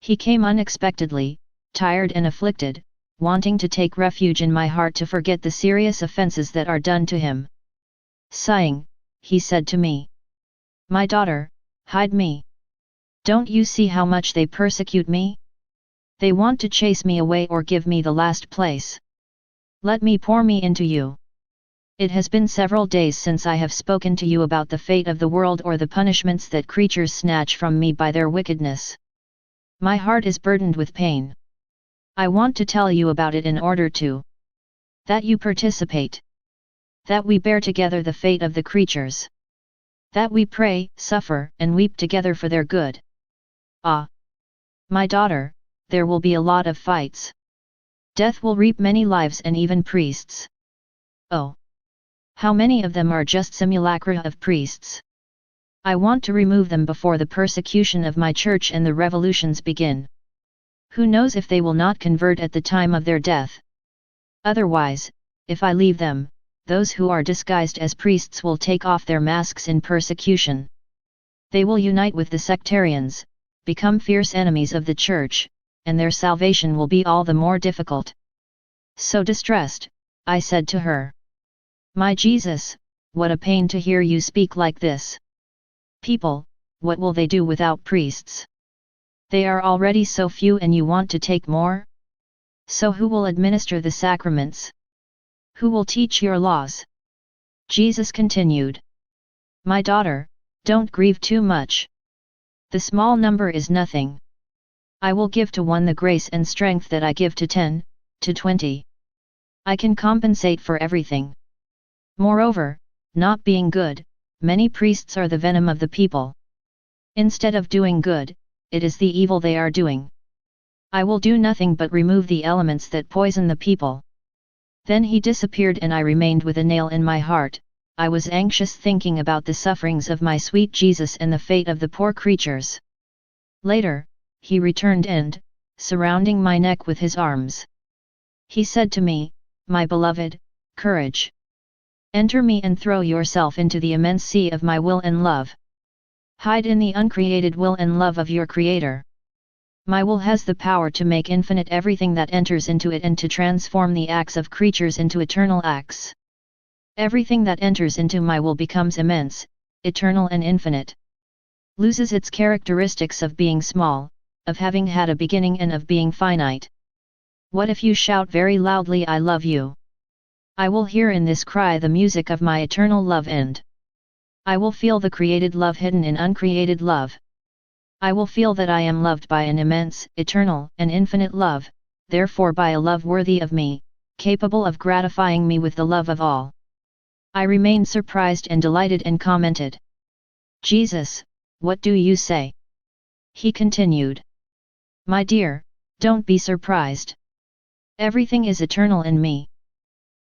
He came unexpectedly, tired and afflicted, wanting to take refuge in my heart to forget the serious offenses that are done to him. Sighing, he said to me, "My daughter, hide me. Don't you see how much they persecute me? They want to chase me away or give me the last place. Let me pour me into you. It has been several days since I have spoken to you about the fate of the world or the punishments that creatures snatch from me by their wickedness. My heart is burdened with pain. I want to tell you about it in order that you participate. That we bear together the fate of the creatures. That we pray, suffer, and weep together for their good. Ah! My daughter, there will be a lot of fights. Death will reap many lives and even priests. Oh! How many of them are just simulacra of priests? I want to remove them before the persecution of my church and the revolutions begin. Who knows if they will not convert at the time of their death? Otherwise, if I leave them, those who are disguised as priests will take off their masks in persecution. They will unite with the sectarians, become fierce enemies of the church, and their salvation will be all the more difficult." So distressed, I said to her, "My Jesus, what a pain to hear you speak like this. People, what will they do without priests? They are already so few and you want to take more? So who will administer the sacraments? Who will teach your laws?" Jesus continued, "My daughter, don't grieve too much. The small number is nothing. I will give to one the grace and strength that I give to 10, to 20. I can compensate for everything. Moreover, not being good, many priests are the venom of the people. Instead of doing good, it is the evil they are doing. I will do nothing but remove the elements that poison the people." Then he disappeared and I remained with a nail in my heart. I was anxious thinking about the sufferings of my sweet Jesus and the fate of the poor creatures. Later, he returned and, surrounding my neck with his arms, he said to me, "My beloved, courage. Enter me and throw yourself into the immense sea of my will and love. Hide in the uncreated will and love of your Creator. My will has the power to make infinite everything that enters into it and to transform the acts of creatures into eternal acts. Everything that enters into my will becomes immense, eternal and infinite. Loses its characteristics of being small, of having had a beginning and of being finite. What if you shout very loudly, I love you? I will hear in this cry the music of my eternal love, and I will feel the created love hidden in uncreated love. I will feel that I am loved by an immense, eternal, and infinite love, therefore by a love worthy of me, capable of gratifying me with the love of all. I remained surprised and delighted and commented, Jesus, what do you say? He continued, my dear, don't be surprised. Everything is eternal in me.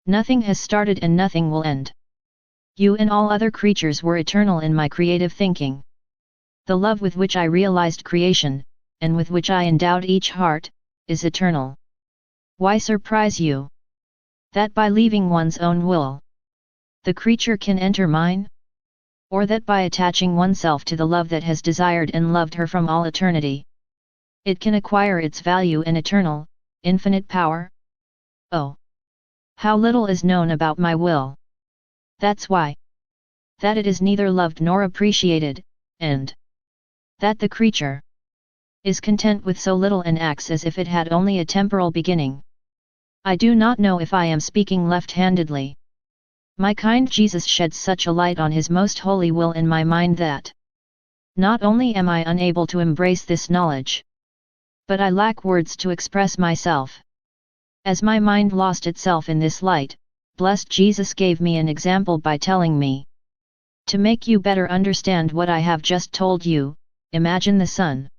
Nothing has started and nothing will end. You and all other creatures were eternal in my creative thinking. The love with which I realized creation, and with which I endowed each heart, is eternal. Why surprise you? That by leaving one's own will, the creature can enter mine? Or that by attaching oneself to the love that has desired and loved her from all eternity, it can acquire its value and eternal, infinite power? Oh! How little is known about my will! That's why. That it is neither loved nor appreciated, and that the creature is content with so little and acts as if it had only a temporal beginning. I do not know if I am speaking left-handedly. My kind Jesus sheds such a light on his most holy will in my mind that not only am I unable to embrace this knowledge, but I lack words to express myself. As my mind lost itself in this light, blessed Jesus gave me an example by telling me, to make you better understand what I have just told you, imagine the sun.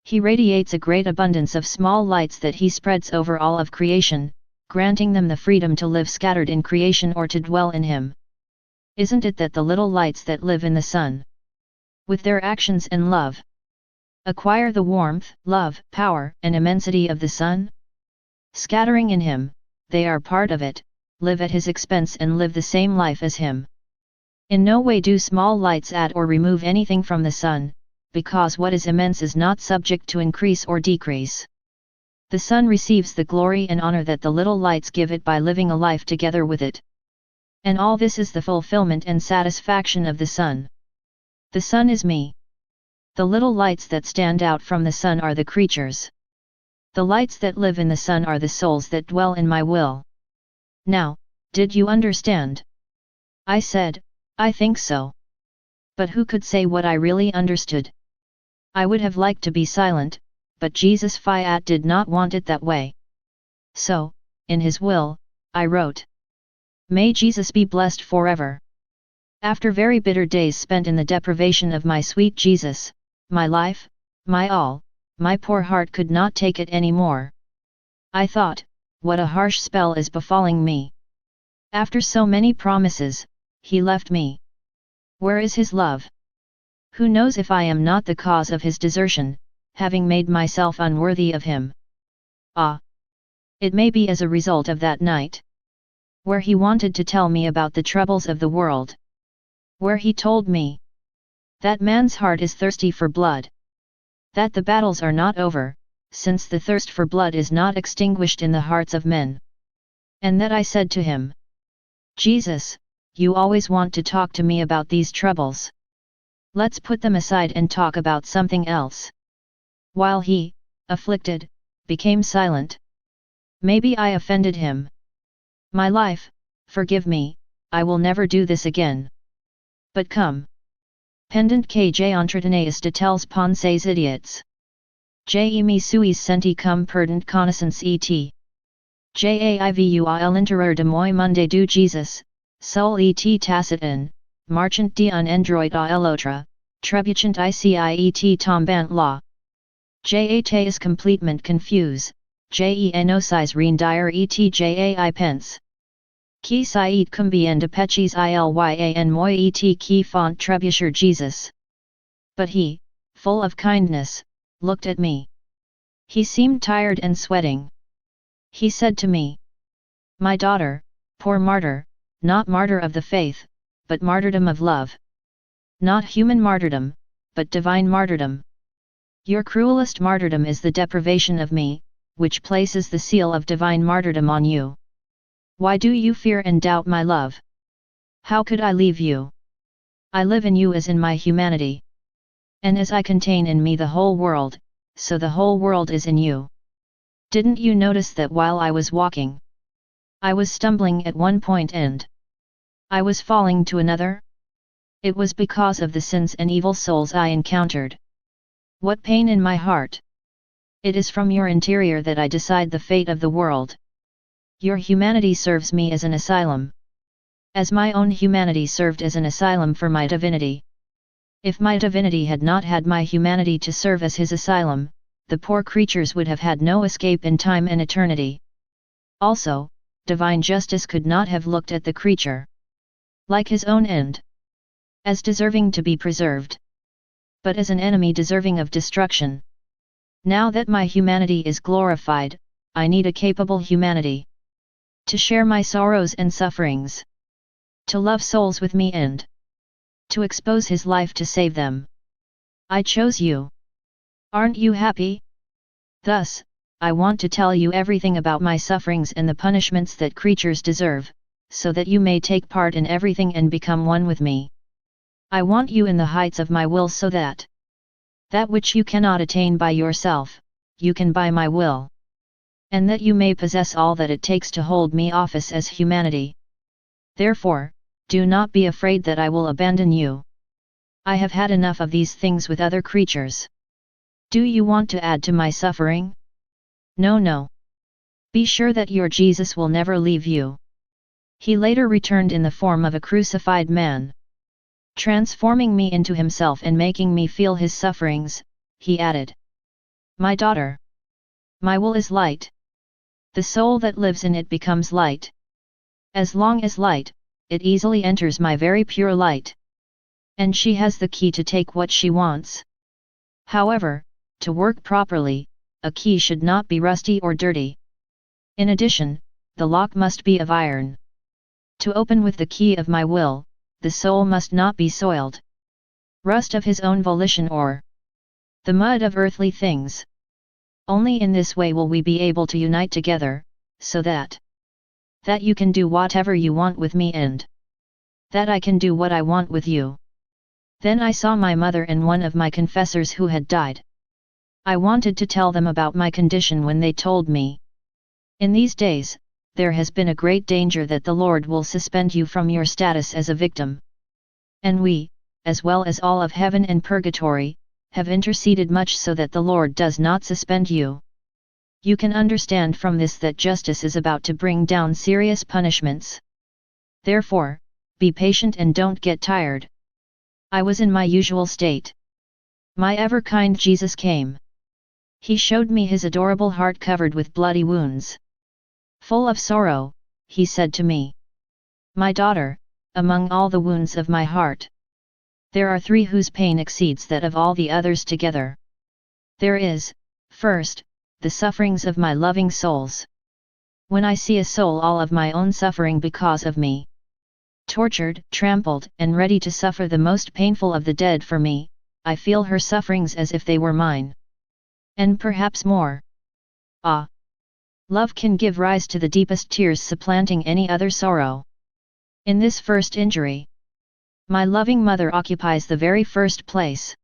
He radiates a great abundance of small lights that he spreads over all of creation, granting them the freedom to live scattered in creation or to dwell in him. Isn't it that the little lights that live in the sun, with their actions and love, acquire the warmth, love, power, and immensity of the sun? Scattering in him, they are part of it, live at his expense and live the same life as him. In no way do small lights add or remove anything from the sun, because what is immense is not subject to increase or decrease. The sun receives the glory and honor that the little lights give it by living a life together with it. And all this is the fulfillment and satisfaction of the sun. The sun is me. The little lights that stand out from the sun are the creatures. The lights that live in the sun are the souls that dwell in my will. Now, did you understand? I said, I think so. But who could say what I really understood? I would have liked to be silent, but Jesus Fiat did not want it that way. So, in his will, I wrote, May Jesus be blessed forever. After very bitter days spent in the deprivation of my sweet Jesus, my life, my all, my poor heart could not take it any more. I thought, what a harsh spell is befalling me. After so many promises, he left me. Where is his love? Who knows if I am not the cause of his desertion, having made myself unworthy of him? Ah! It may be as a result of that night, where he wanted to tell me about the troubles of the world. Where he told me that man's heart is thirsty for blood. That the battles are not over, since the thirst for blood is not extinguished in the hearts of men. And that I said to him, Jesus, you always want to talk to me about these troubles. Let's put them aside and talk about something else. While he, afflicted, became silent. Maybe I offended him. My life, forgive me, I will never do this again. But come. Pendant que j'entretenais de tels pensées idiots. Je me suis senti comme perdant connaissance et j'avais à l'intérieur de moi monde du Jesus, seul et tacite marchant d'un endroit à l'autre, trébuchant ici tombant là. J'étais complètement confuse, j'ai n'osais rien dire et j'ai pense. Qui sait combien de petits ilyan moi et qui font trébucher Jesus. But he, full of kindness, looked at me. He seemed tired and sweating. He said to me, My daughter, poor martyr, not martyr of the faith, but martyrdom of love. Not human martyrdom, but divine martyrdom. Your cruelest martyrdom is the deprivation of me, which places the seal of divine martyrdom on you. Why do you fear and doubt my love? How could I leave you? I live in you as in my humanity. And as I contain in me the whole world, so the whole world is in you. Didn't you notice that while I was walking, I was stumbling at one point and I was falling to another? It was because of the sins and evil souls I encountered. What pain in my heart! It is from your interior that I decide the fate of the world. Your humanity serves me as an asylum, as my own humanity served as an asylum for my divinity. If my divinity had not had my humanity to serve as his asylum, the poor creatures would have had no escape in time and eternity. Also, divine justice could not have looked at the creature like his own end, as deserving to be preserved, but as an enemy deserving of destruction. Now that my humanity is glorified, I need a capable humanity to share my sorrows and sufferings, to love souls with me and to expose his life to save them. I chose you. Aren't you happy? Thus, I want to tell you everything about my sufferings and the punishments that creatures deserve, so that you may take part in everything and become one with me. I want you in the heights of my will so that which you cannot attain by yourself, you can by my will. And that you may possess all that it takes to hold me office as humanity. Therefore, do not be afraid that I will abandon you. I have had enough of these things with other creatures. Do you want to add to my suffering? No, no. Be sure that your Jesus will never leave you. He later returned in the form of a crucified man. Transforming me into himself and making me feel his sufferings, he added, "My daughter, my will is light. The soul that lives in it becomes light. As long as light, it easily enters my very pure light. And she has the key to take what she wants. However, to work properly, a key should not be rusty or dirty. In addition, the lock must be of iron. To open with the key of my will, the soul must not be soiled. Rust of his own volition or the mud of earthly things. Only in this way will we be able to unite together, so that you can do whatever you want with me and that I can do what I want with you." Then I saw my mother and one of my confessors who had died. I wanted to tell them about my condition when they told me, "In these days, there has been a great danger that the Lord will suspend you from your status as a victim. And we, as well as all of heaven and purgatory, have interceded much so that the Lord does not suspend you. You can understand from this that justice is about to bring down serious punishments. Therefore, be patient and don't get tired." I was in my usual state. My ever-kind Jesus came. He showed me his adorable heart covered with bloody wounds. Full of sorrow, he said to me, "My daughter, among all the wounds of my heart, there are 3 whose pain exceeds that of all the others together. There is, first, the sufferings of my loving souls. When I see a soul all of my own suffering because of me, tortured, trampled, and ready to suffer the most painful of the dead for me, I feel her sufferings as if they were mine. And perhaps more. Ah! Love can give rise to the deepest tears, supplanting any other sorrow. In this first injury, my loving mother occupies the very first place.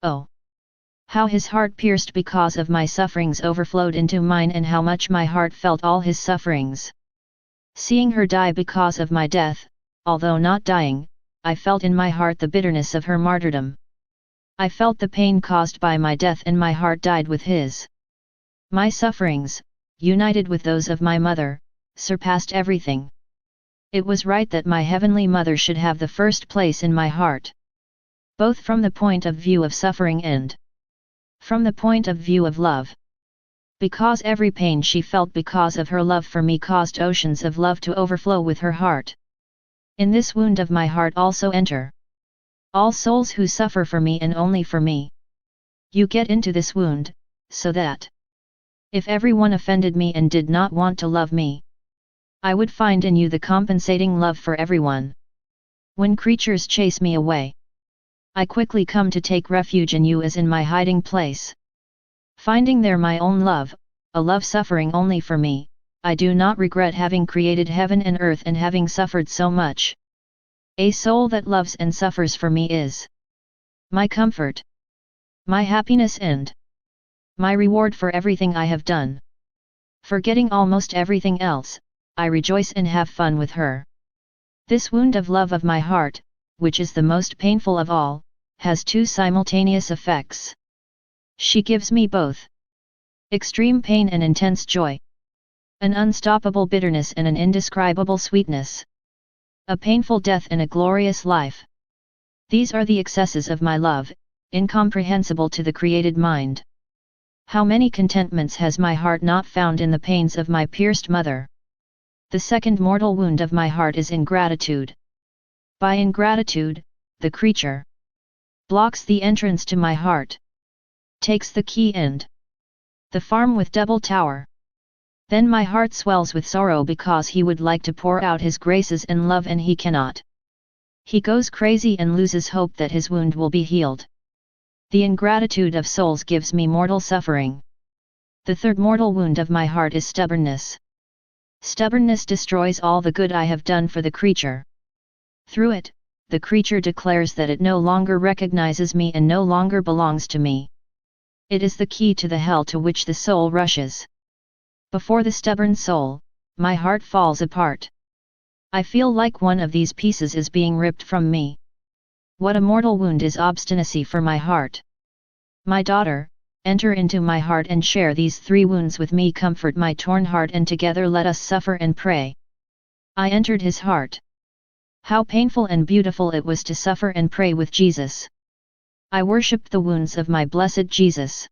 Oh! How his heart pierced because of my sufferings overflowed into mine, and how much my heart felt all his sufferings. Seeing her die because of my death, although not dying, I felt in my heart the bitterness of her martyrdom. I felt the pain caused by my death, and my heart died with his. My sufferings, united with those of my mother, surpassed everything. It was right that my heavenly mother should have the first place in my heart, both from the point of view of suffering and from the point of view of love. Because every pain she felt because of her love for me caused oceans of love to overflow with her heart. In this wound of my heart also enter all souls who suffer for me and only for me. You get into this wound, so that if everyone offended me and did not want to love me, I would find in you the compensating love for everyone. When creatures chase me away, I quickly come to take refuge in you as in my hiding place. Finding there my own love, a love suffering only for me, I do not regret having created heaven and earth and having suffered so much. A soul that loves and suffers for me is my comfort, my happiness and my reward for everything I have done. Forgetting almost everything else, I rejoice and have fun with her. This wound of love of my heart, which is the most painful of all, has two simultaneous effects. She gives me both extreme pain and intense joy, an unstoppable bitterness and an indescribable sweetness, a painful death and a glorious life. These are the excesses of my love, incomprehensible to the created mind. How many contentments has my heart not found in the pains of my pierced mother? The second mortal wound of my heart is ingratitude. By ingratitude, the creature blocks the entrance to my heart, takes the key and the farm with double tower. Then my heart swells with sorrow because he would like to pour out his graces and love and he cannot. He goes crazy and loses hope that his wound will be healed. The ingratitude of souls gives me mortal suffering. The third mortal wound of my heart is stubbornness. Stubbornness destroys all the good I have done for the creature. Through it, the creature declares that it no longer recognizes me and no longer belongs to me. It is the key to the hell to which the soul rushes. Before the stubborn soul, my heart falls apart. I feel like one of these pieces is being ripped from me. What a mortal wound is obstinacy for my heart. My daughter, enter into my heart and share these three wounds with me. Comfort my torn heart and together let us suffer and pray. I entered his heart. How painful and beautiful it was to suffer and pray with Jesus. I worshipped the wounds of my blessed Jesus.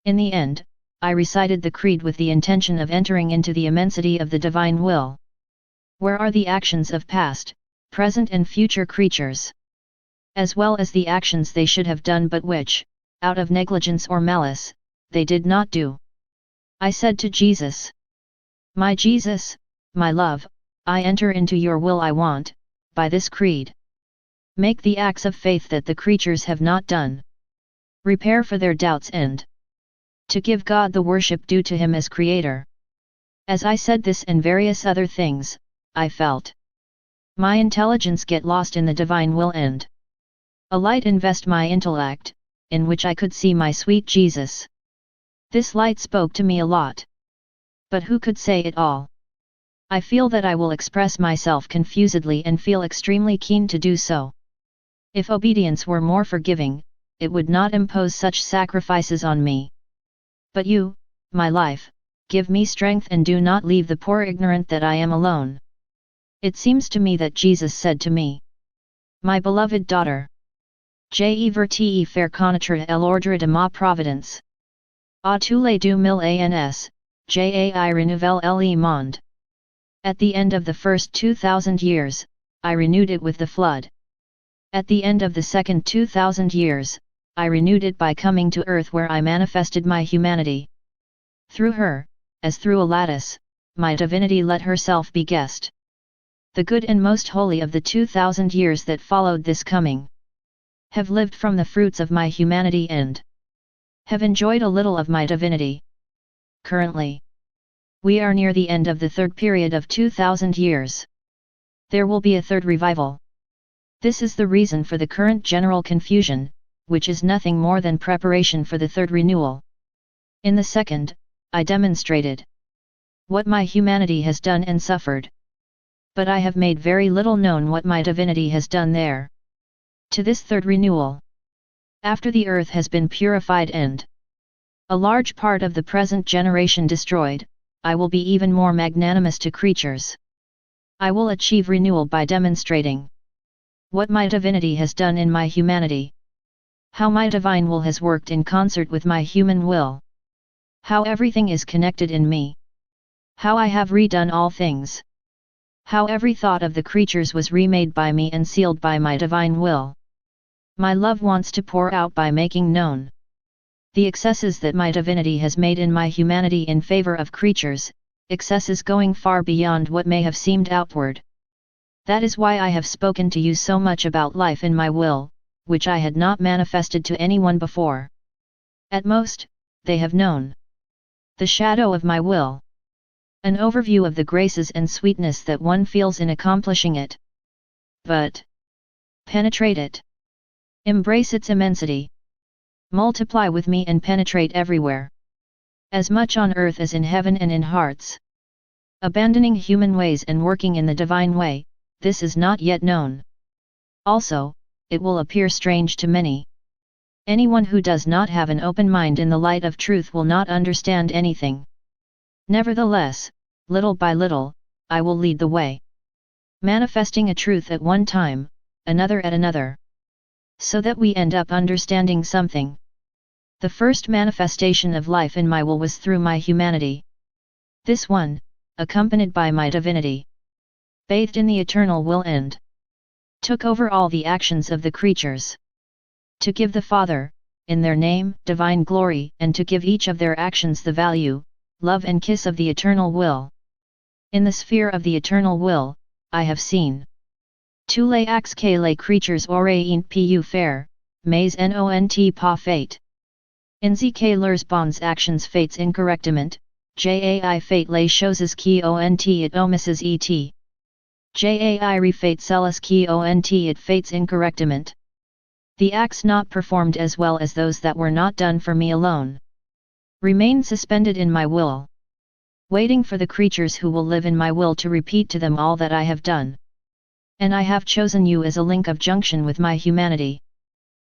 In the end, I recited the creed with the intention of entering into the immensity of the divine will. Where are the actions of past, present and future creatures? As well as the actions they should have done but which, out of negligence or malice, they did not do. I said to Jesus, my Jesus, my love, I enter into your will. I want, by this creed, make the acts of faith that the creatures have not done. Repair for their doubts and to give God the worship due to him as Creator. As I said this and various other things, I felt my intelligence get lost in the divine will and a light invest my intellect, in which I could see my sweet Jesus. This light spoke to me a lot. But who could say it all? I feel that I will express myself confusedly and feel extremely keen to do so. If obedience were more forgiving, it would not impose such sacrifices on me. But you, my life, give me strength and do not leave the poor ignorant that I am alone. It seems to me that Jesus said to me, my beloved daughter, je verti faire connaître l'ordre de ma providence. A tous les 2000 ans, jai renouvelle le monde. At the end of the first 2000 years, I renewed it with the flood. At the end of the second 2000 years, I renewed it by coming to earth where I manifested my humanity. Through her, as through a lattice, my divinity let herself be guessed. The good and most holy of the 2000 years that followed this coming have lived from the fruits of my humanity and have enjoyed a little of my divinity. Currently, we are near the end of the third period of 2000 years. There will be a third revival. This is the reason for the current general confusion, which is nothing more than preparation for the third renewal. In the second, I demonstrated what my humanity has done and suffered. But I have made very little known what my divinity has done there. To this third renewal, after the earth has been purified and a large part of the present generation destroyed, I will be even more magnanimous to creatures. I will achieve renewal by demonstrating what my divinity has done in my humanity. How my divine will has worked in concert with my human will. How everything is connected in me. How I have redone all things. How every thought of the creatures was remade by me and sealed by my divine will. My love wants to pour out by making known the excesses that my divinity has made in my humanity in favor of creatures, excesses going far beyond what may have seemed outward. That is why I have spoken to you so much about life in my will, which I had not manifested to anyone before. At most, they have known the shadow of my will. An overview of the graces and sweetness that one feels in accomplishing it. But penetrate it. Embrace its immensity. Multiply with me and penetrate everywhere. As much on earth as in heaven and in hearts. Abandoning human ways and working in the divine way, this is not yet known. Also, it will appear strange to many. Anyone who does not have an open mind in the light of truth will not understand anything. Nevertheless, little by little, I will lead the way. Manifesting a truth at one time, another at another. So that we end up understanding something. The first manifestation of life in my will was through my humanity. This one, accompanied by my divinity, bathed in the eternal will and took over all the actions of the creatures. To give the Father, in their name, divine glory, and to give each of their actions the value, love and kiss of the eternal will. In the sphere of the eternal will, I have seen tous les actes que les creatures auraient pu faire, mais n'ont pas fait. Ainsi que leurs bonnes actions fates incorrectement, jai fait les choses qui ont it omisses et. Jai refate celles qui ont it fates incorrectement. The acts not performed as well as those that were not done for me alone remain suspended in my will, waiting for the creatures who will live in my will to repeat to them all that I have done. And I have chosen you as a link of junction with my humanity,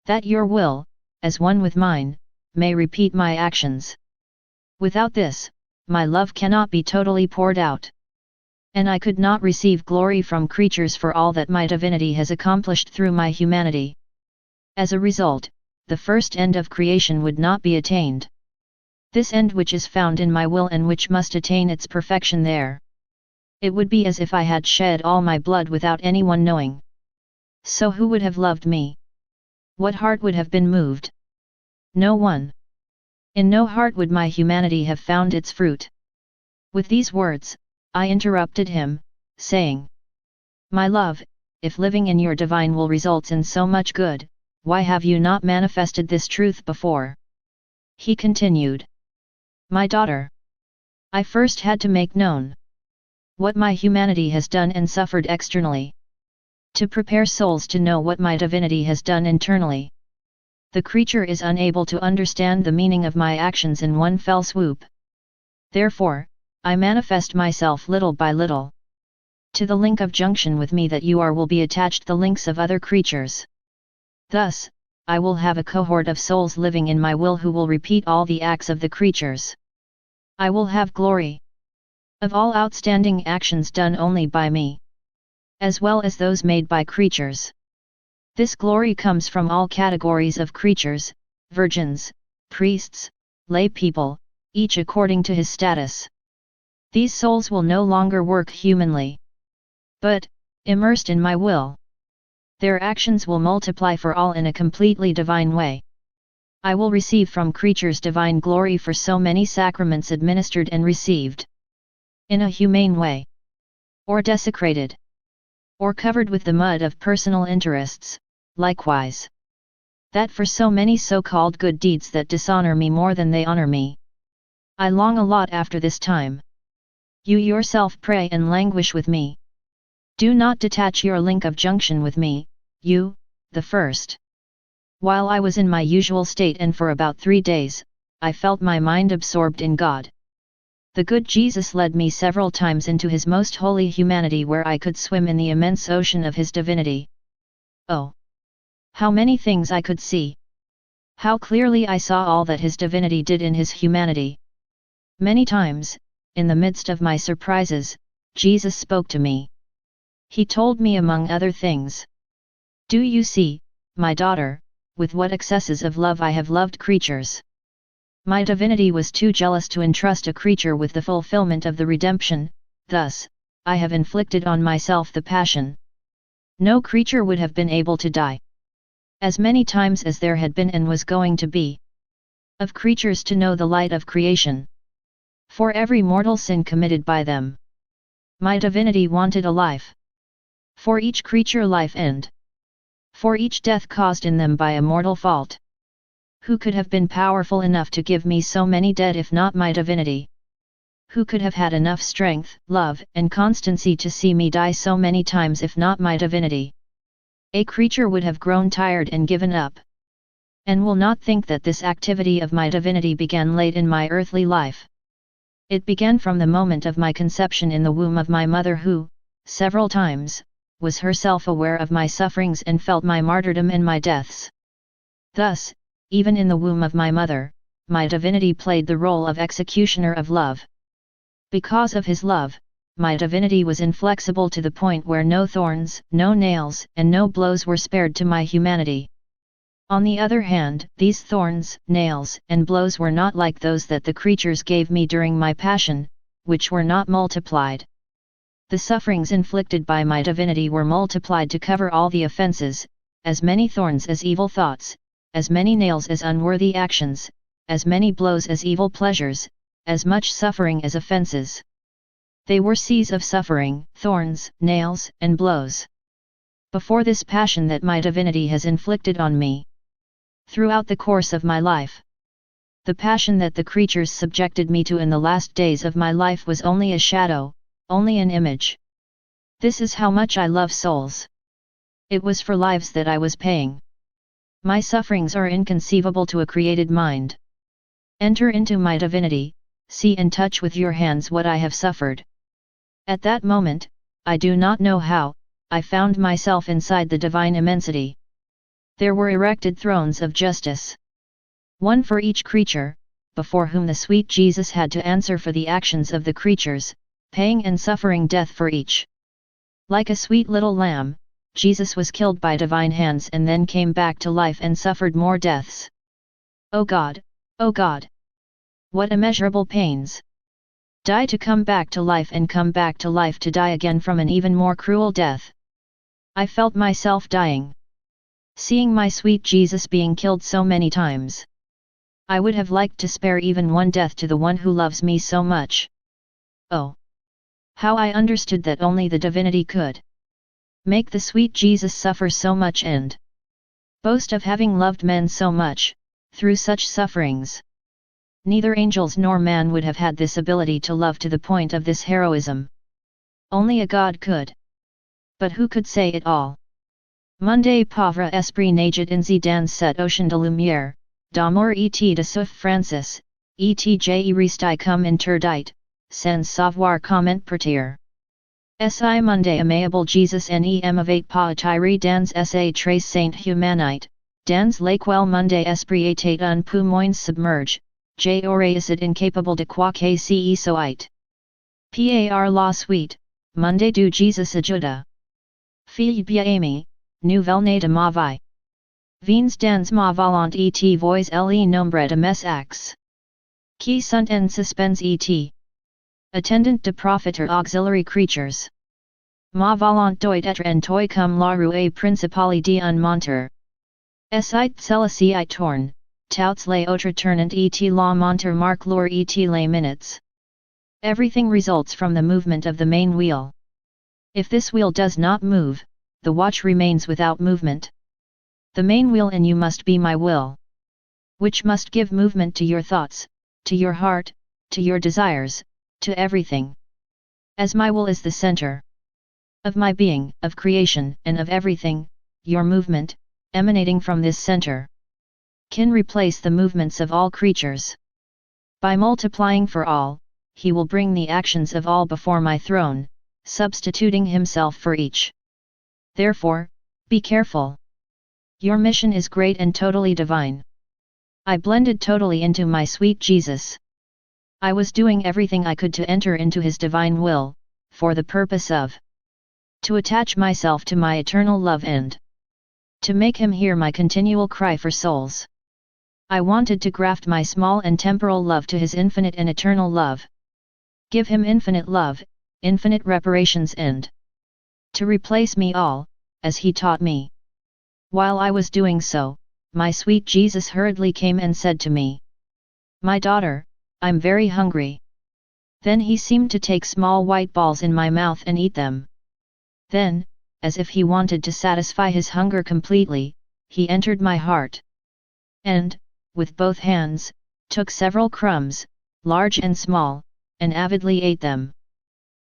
that your will, as one with mine, may repeat my actions. Without this, my love cannot be totally poured out. And I could not receive glory from creatures for all that my divinity has accomplished through my humanity. As a result, the first end of creation would not be attained. This end which is found in my will and which must attain its perfection there. It would be as if I had shed all my blood without anyone knowing. So who would have loved me? What heart would have been moved? No one. In no heart would my humanity have found its fruit. With these words, I interrupted him, saying, My love, if living in your divine will results in so much good, why have you not manifested this truth before? He continued. My daughter, I first had to make known what my humanity has done and suffered externally, to prepare souls to know what my divinity has done internally. The creature is unable to understand the meaning of my actions in one fell swoop. Therefore, I manifest myself little by little. To the link of junction with me that you are will be attached the links of other creatures. Thus, I will have a cohort of souls living in my will who will repeat all the acts of the creatures. I will have glory of all outstanding actions done only by me, as well as those made by creatures. This glory comes from all categories of creatures, virgins, priests, lay people, each according to his status. These souls will no longer work humanly, but, immersed in my will, their actions will multiply for all in a completely divine way. I will receive from creatures divine glory for so many sacraments administered and received. In a humane way. Or desecrated. Or covered with the mud of personal interests, likewise. That for so many so-called good deeds that dishonor me more than they honor me. I long a lot after this time. You yourself pray and languish with me. Do not detach your link of junction with me, you, the first. While I was in my usual state and for about 3 days, I felt my mind absorbed in God. The good Jesus led me several times into his most holy humanity where I could swim in the immense ocean of his divinity. Oh! How many things I could see! How clearly I saw all that his divinity did in his humanity! Many times, in the midst of my surprises, Jesus spoke to me. He told me among other things, Do you see, my daughter, with what excesses of love I have loved creatures? My divinity was too jealous to entrust a creature with the fulfillment of the redemption, thus, I have inflicted on myself the passion. No creature would have been able to die as many times as there had been and was going to be of creatures to know the light of creation. For every mortal sin committed by them, my divinity wanted a life. For each creature life and for each death caused in them by a mortal fault. Who could have been powerful enough to give me so many dead if not my divinity? Who could have had enough strength, love, and constancy to see me die so many times if not my divinity? A creature would have grown tired and given up. And will not think that this activity of my divinity began late in my earthly life. It began from the moment of my conception in the womb of my mother who, several times, was herself aware of my sufferings and felt my martyrdom and my deaths. Thus, even in the womb of my mother, my divinity played the role of executioner of love. Because of his love, my divinity was inflexible to the point where no thorns, no nails, and no blows were spared to my humanity. On the other hand, these thorns, nails, and blows were not like those that the creatures gave me during my passion, which were not multiplied. The sufferings inflicted by my divinity were multiplied to cover all the offenses, as many thorns as evil thoughts, as many nails as unworthy actions, as many blows as evil pleasures, as much suffering as offenses. They were seas of suffering, thorns, nails, and blows. Before this passion that my divinity has inflicted on me, throughout the course of my life, the passion that the creatures subjected me to in the last days of my life was only a shadow, only an image. This is how much I love souls. It was for lives that I was paying. My sufferings are inconceivable to a created mind. Enter into my divinity, see and touch with your hands what I have suffered. At that moment, I do not know how, I found myself inside the divine immensity. There were erected thrones of justice. One for each creature, before whom the sweet Jesus had to answer for the actions of the creatures, paying and suffering death for each. Like a sweet little lamb, Jesus was killed by divine hands and then came back to life and suffered more deaths. O God, O God! What immeasurable pains! Die to come back to life and come back to life to die again from an even more cruel death. I felt myself dying. Seeing my sweet Jesus being killed so many times. I would have liked to spare even one death to the one who loves me so much. Oh! How I understood that only the divinity could make the sweet Jesus suffer so much and boast of having loved men so much, through such sufferings. Neither angels nor man would have had this ability to love to the point of this heroism. Only a God could. But who could say it all? Monde pauvre esprit nagit inzi dans cette ocean de lumière, d'amour et de souffle Francis, et je restai comme interdite, sans savoir comment partir. Si monde aimable Jesus nem avait pas attiré dans sa très sainte humanite, dans laquelle monde esprit était un peu moins submerge, j'aurais été incapable de quoi que ce soit. Par la suite, monde du Jesus ajuda. Fille bien-aimée, nouvelle de ma vie. Vins dans ma volonté et vois le nombre de mes actes qui sont en suspens et attendant de profiter auxiliary creatures. Ma volonté doit être en toi comme la roue principale d'un monteur. Est celle-ci tourne, touts les autres tournant et la monteur marque l'heure et les minutes. Everything results from the movement of the main wheel. If this wheel does not move, the watch remains without movement. The main wheel in you must be my will, which must give movement to your thoughts, to your heart, to your desires, to everything. As my will is the center of my being, of creation, and of everything, your movement, emanating from this center, can replace the movements of all creatures. By multiplying for all, he will bring the actions of all before my throne, substituting himself for each. Therefore, be careful. Your mission is great and totally divine. I blended totally into my sweet Jesus. I was doing everything I could to enter into his divine will, for the purpose of to attach myself to my eternal love and to make him hear my continual cry for souls. I wanted to graft my small and temporal love to his infinite and eternal love. Give him infinite love, infinite reparations and to replace me all, as he taught me. While I was doing so, my sweet Jesus hurriedly came and said to me, "My daughter, I'm very hungry." Then he seemed to take small white balls in my mouth and eat them. Then, as if he wanted to satisfy his hunger completely, he entered my heart. And, with both hands, took several crumbs, large and small, and avidly ate them.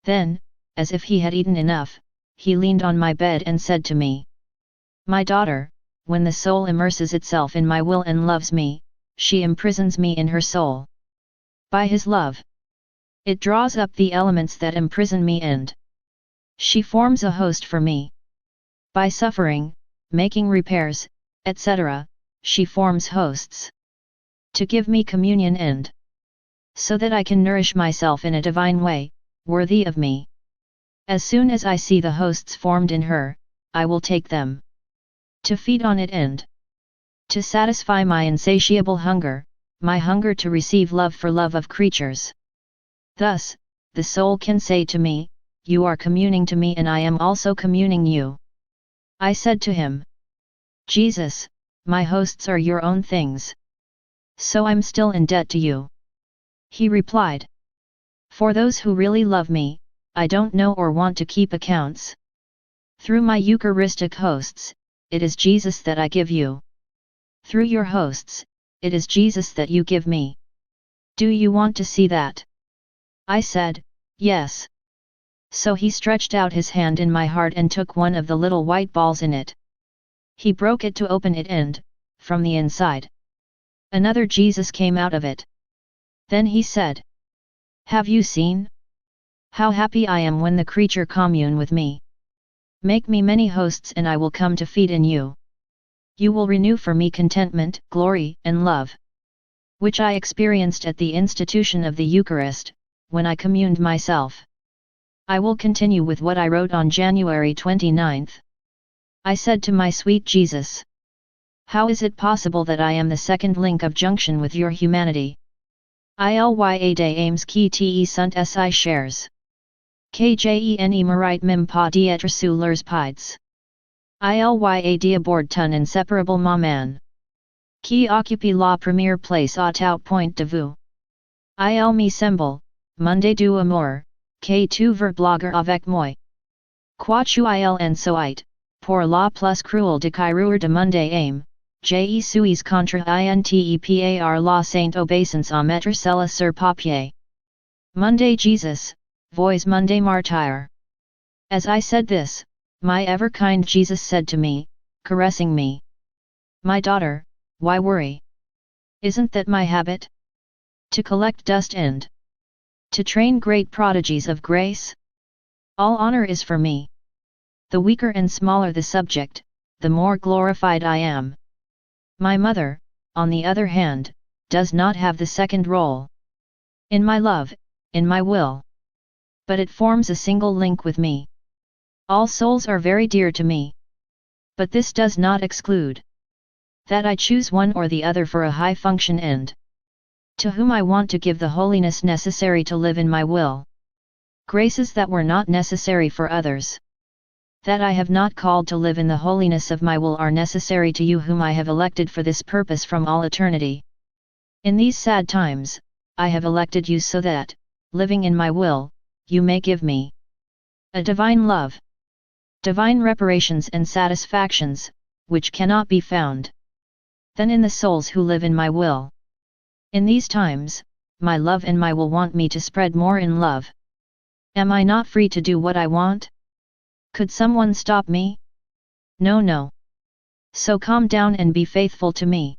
Then, as if he had eaten enough, he leaned on my bed and said to me, "My daughter, when the soul immerses itself in my will and loves me, she imprisons me in her soul. By his love, it draws up the elements that imprison me and she forms a host for me. By suffering, making repairs, etc., she forms hosts to give me communion and so that I can nourish myself in a divine way, worthy of me. As soon as I see the hosts formed in her, I will take them to feed on it and to satisfy my insatiable hunger, my hunger to receive love for love of creatures. Thus, the soul can say to me, 'You are communing to me and I am also communing you.'" I said to him, "Jesus, my hosts are your own things. So I'm still in debt to you." He replied, "For those who really love me, I don't know or want to keep accounts. Through my Eucharistic hosts, it is Jesus that I give you. Through your hosts, it is Jesus that you give me. Do you want to see that?" I said, "Yes." So he stretched out his hand in my heart and took one of the little white balls in it. He broke it to open it and, from the inside, another Jesus came out of it. Then he said, "Have you seen? How happy I am when the creature commune with me. Make me many hosts and I will come to feed in you. You will renew for me contentment, glory, and love, which I experienced at the institution of the Eucharist, when I communed myself." I will continue with what I wrote on January 29. I said to my sweet Jesus, "How is it possible that I am the second link of junction with your humanity? Ilya de aims ki te sunt si shares. Kjene marite mim pa dietre su leurs pides. Ilya dia board ton inseparable ma man. Qui occupe la première place à tout point de vue. Il me semble, Monday du amour, que tu veux blogger avec moi. Quoi tu il en soit, pour la plus cruel de Kyruer de Monday aim, je suis contre intepar la saint obeisance à mettre cela sur papier. Monday Jesus, voix Monday martyr." As I said this, my ever-kind Jesus said to me, caressing me, "My daughter, why worry? Isn't that my habit? To collect dust and to train great prodigies of grace? All honor is for me. The weaker and smaller the subject, the more glorified I am. My mother, on the other hand, does not have the second role. In my love, in my will. But it forms a single link with me. All souls are very dear to me. But this does not exclude that I choose one or the other for a high function and to whom I want to give the holiness necessary to live in my will. Graces that were not necessary for others, that I have not called to live in the holiness of my will, are necessary to you whom I have elected for this purpose from all eternity. In these sad times, I have elected you so that, living in my will, you may give me a divine love, divine reparations and satisfactions, which cannot be found then in the souls who live in my will. In these times, my love and my will want me to spread more in love. Am I not free to do what I want? Could someone stop me? No, no. So calm down and be faithful to me."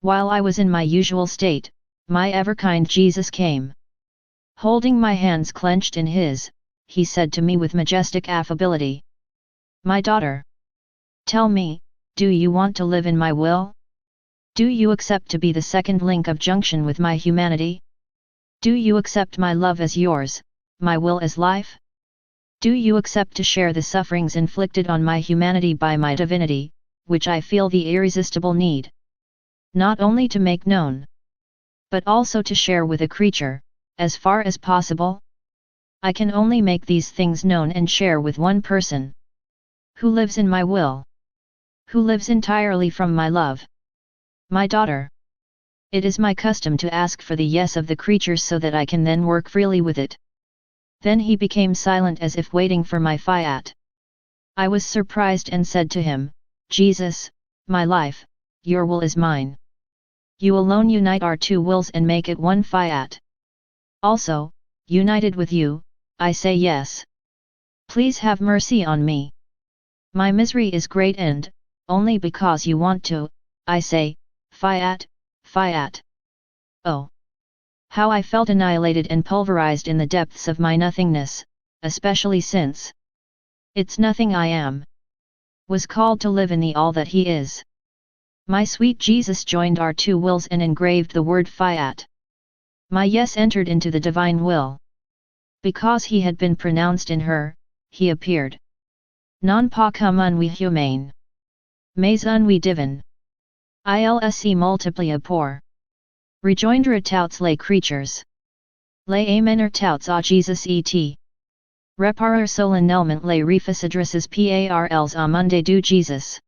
While I was in my usual state, my ever-kind Jesus came. Holding my hands clenched in his, he said to me with majestic affability, "My daughter, tell me, do you want to live in my will? Do you accept to be the second link of junction with my humanity? Do you accept my love as yours, my will as life? Do you accept to share the sufferings inflicted on my humanity by my divinity, which I feel the irresistible need not only to make known, but also to share with a creature, as far as possible? I can only make these things known and share with one person, who lives in my will, who lives entirely from my love. My daughter, it is my custom to ask for the yes of the creature so that I can then work freely with it." Then he became silent as if waiting for my fiat. I was surprised and said to him, Jesus, my life, your will is mine. You alone unite our two wills and make it one fiat. Also, united with you, I say yes. Please have mercy on me. My misery is great and, only because you want to, I say, fiat, fiat. Oh! How I felt annihilated and pulverized in the depths of my nothingness, especially since it's nothing I am. Was called to live in the all that He is. My sweet Jesus joined our two wills and engraved the word fiat. My yes entered into the divine will. Because He had been pronounced in her, He appeared. Non pas comme un oui humain. Mais un oui divin. Il multiplia pour rejoindre tous les creatures. Les amener tous à Jesus et reparer solennellement les refacidresses parles au monde du Jesus.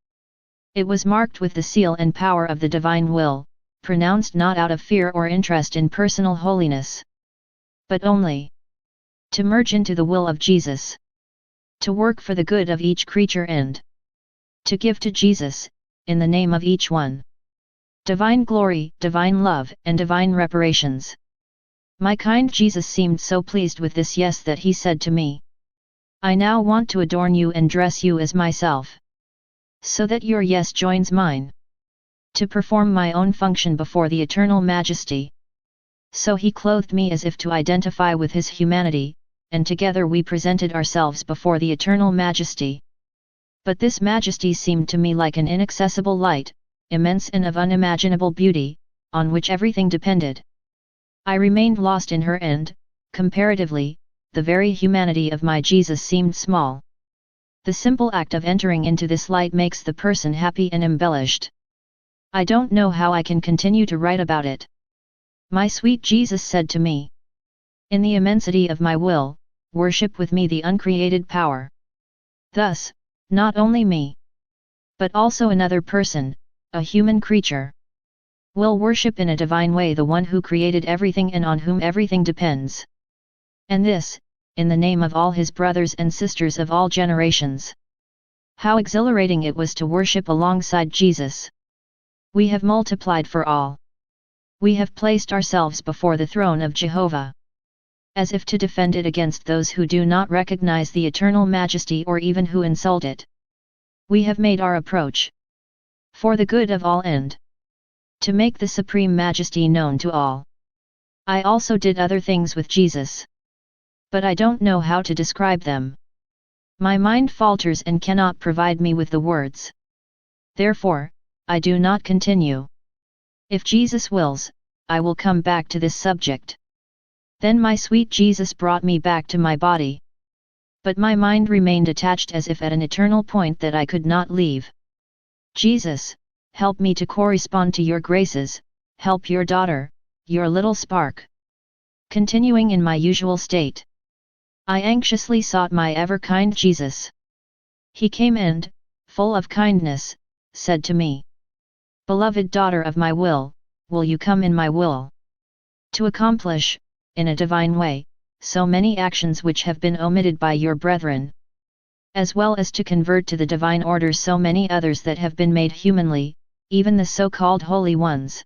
It was marked with the seal and power of the divine will, pronounced not out of fear or interest in personal holiness, but only to merge into the will of Jesus, to work for the good of each creature and to give to Jesus, in the name of each one, divine glory, divine love, and divine reparations. My kind Jesus seemed so pleased with this yes that He said to me, I now want to adorn you and dress you as myself, so that your yes joins mine, to perform my own function before the eternal majesty. So He clothed me as if to identify with His humanity, and together we presented ourselves before the eternal majesty. But this majesty seemed to me like an inaccessible light, immense and of unimaginable beauty, on which everything depended. I remained lost in her and, comparatively, the very humanity of my Jesus seemed small. The simple act of entering into this light makes the person happy and embellished. I don't know how I can continue to write about it. My sweet Jesus said to me, in the immensity of my will, worship with me the uncreated power. Thus, not only me, but also another person, a human creature, will worship in a divine way the one who created everything and on whom everything depends. And this, in the name of all his brothers and sisters of all generations. How exhilarating it was to worship alongside Jesus! We have multiplied for all. We have placed ourselves before the throne of Jehovah, as if to defend it against those who do not recognize the eternal majesty or even who insult it. We have made our approach for the good of all and to make the supreme majesty known to all. I also did other things with Jesus, but I don't know how to describe them. My mind falters and cannot provide me with the words. Therefore, I do not continue. If Jesus wills, I will come back to this subject. Then my sweet Jesus brought me back to my body. But my mind remained attached as if at an eternal point that I could not leave. Jesus, help me to correspond to your graces, help your daughter, your little spark. Continuing in my usual state, I anxiously sought my ever-kind Jesus. He came and, full of kindness, said to me, Beloved daughter of my will you come in my will? To accomplish, in a divine way, so many actions which have been omitted by your brethren, as well as to convert to the divine order so many others that have been made humanly, even the so-called holy ones.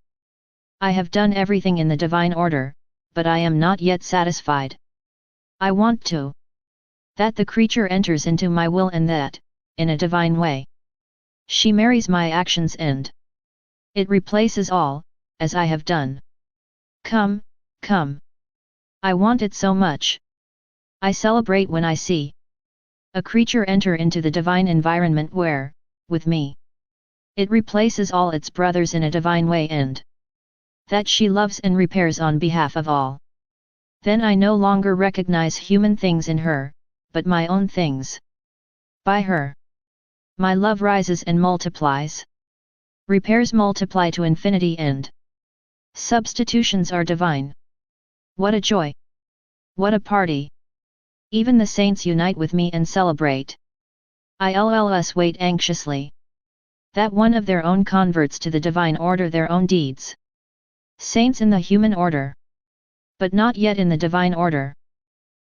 I have done everything in the divine order, but I am not yet satisfied. I want to that the creature enters into my will and that, in a divine way, she marries my actions and it replaces all, as I have done. Come, come. I want it so much. I celebrate when I see a creature enter into the divine environment where, with me, it replaces all its brothers in a divine way and that she loves and repairs on behalf of all. Then I no longer recognize human things in her, but my own things. By her, my love rises and multiplies. Repairs multiply to infinity and substitutions are divine. What a joy! What a party! Even the saints unite with me and celebrate. ILLS wait anxiously that one of their own converts to the divine order their own deeds. Saints in the human order, but not yet in the divine order.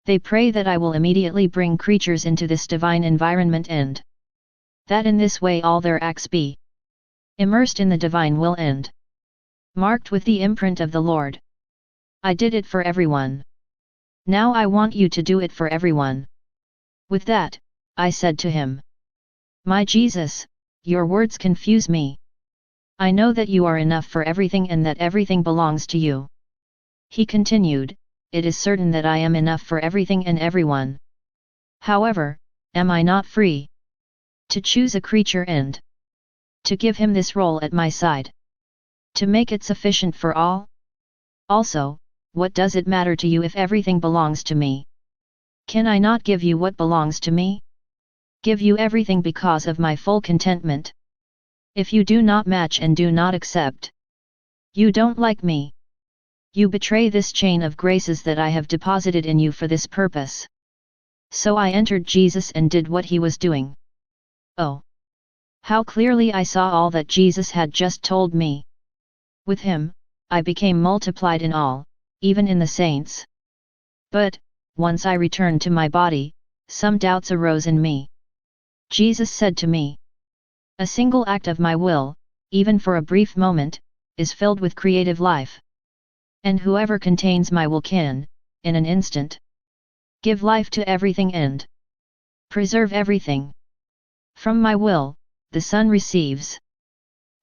They pray that I will immediately bring creatures into this divine environment and that in this way all their acts be immersed in the divine will and marked with the imprint of the Lord. I did it for everyone. Now I want you to do it for everyone. With that, I said to him, My Jesus, your words confuse me. I know that you are enough for everything and that everything belongs to you. He continued, It is certain that I am enough for everything and everyone. However, am I not free to choose a creature and to give him this role at my side? To make it sufficient for all? Also, what does it matter to you if everything belongs to me? Can I not give you what belongs to me? Give you everything because of my full contentment? If you do not match and do not accept, you don't like me. You betray this chain of graces that I have deposited in you for this purpose. So I entered Jesus and did what he was doing. Oh! How clearly I saw all that Jesus had just told me. With him, I became multiplied in all, even in the saints. But, once I returned to my body, some doubts arose in me. Jesus said to me, A single act of my will, even for a brief moment, is filled with creative life. And whoever contains my will can, in an instant, give life to everything and preserve everything. From my will, the sun receives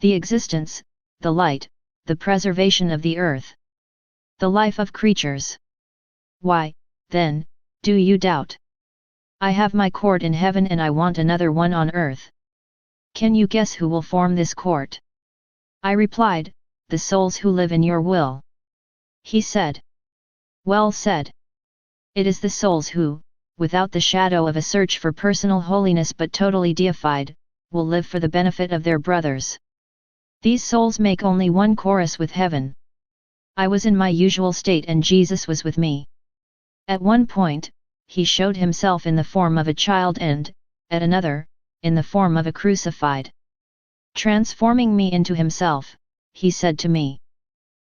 the existence, the light, the preservation of the earth, the life of creatures. Why, then, do you doubt? I have my court in heaven and I want another one on earth. Can you guess who will form this court? I replied, The souls who live in your will. He said, Well said. It is the souls who, without the shadow of a search for personal holiness but totally deified, will live for the benefit of their brothers. These souls make only one chorus with heaven. I was in my usual state and Jesus was with me. At one point, he showed himself in the form of a child and, at another, in the form of a crucified. Transforming me into himself, he said to me,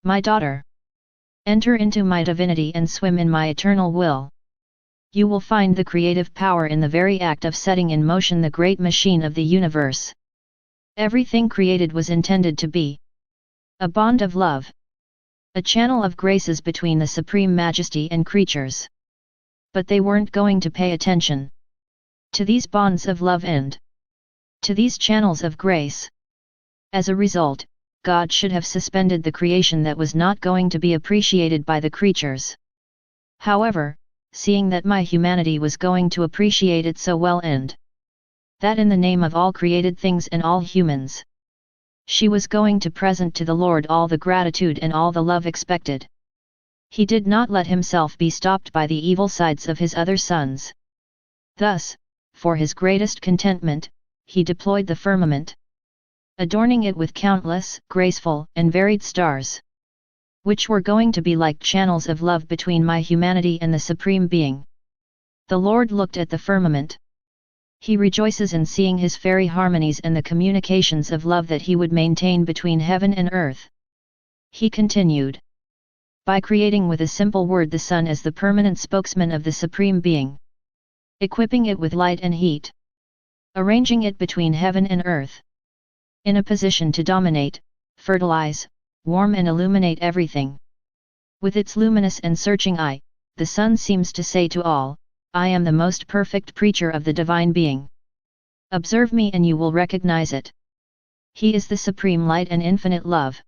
My daughter, enter into my divinity and swim in my eternal will. You will find the creative power in the very act of setting in motion the great machine of the universe. Everything created was intended to be a bond of love, a channel of graces between the Supreme Majesty and creatures. But they weren't going to pay attention to these bonds of love and to these channels of grace. As a result, God should have suspended the creation that was not going to be appreciated by the creatures. However, seeing that my humanity was going to appreciate it so well and that in the name of all created things and all humans, she was going to present to the Lord all the gratitude and all the love expected. He did not let himself be stopped by the evil sides of his other sons. Thus, for his greatest contentment, he deployed the firmament, adorning it with countless, graceful, and varied stars, which were going to be like channels of love between my humanity and the Supreme Being. The Lord looked at the firmament. He rejoices in seeing his fairy harmonies and the communications of love that he would maintain between heaven and earth. He continued, by creating with a simple word the sun as the permanent spokesman of the Supreme Being, equipping it with light and heat, arranging it between heaven and earth, in a position to dominate, fertilize, warm and illuminate everything. With its luminous and searching eye, the sun seems to say to all, I am the most perfect preacher of the Divine Being. Observe me and you will recognize it. He is the supreme light and infinite love.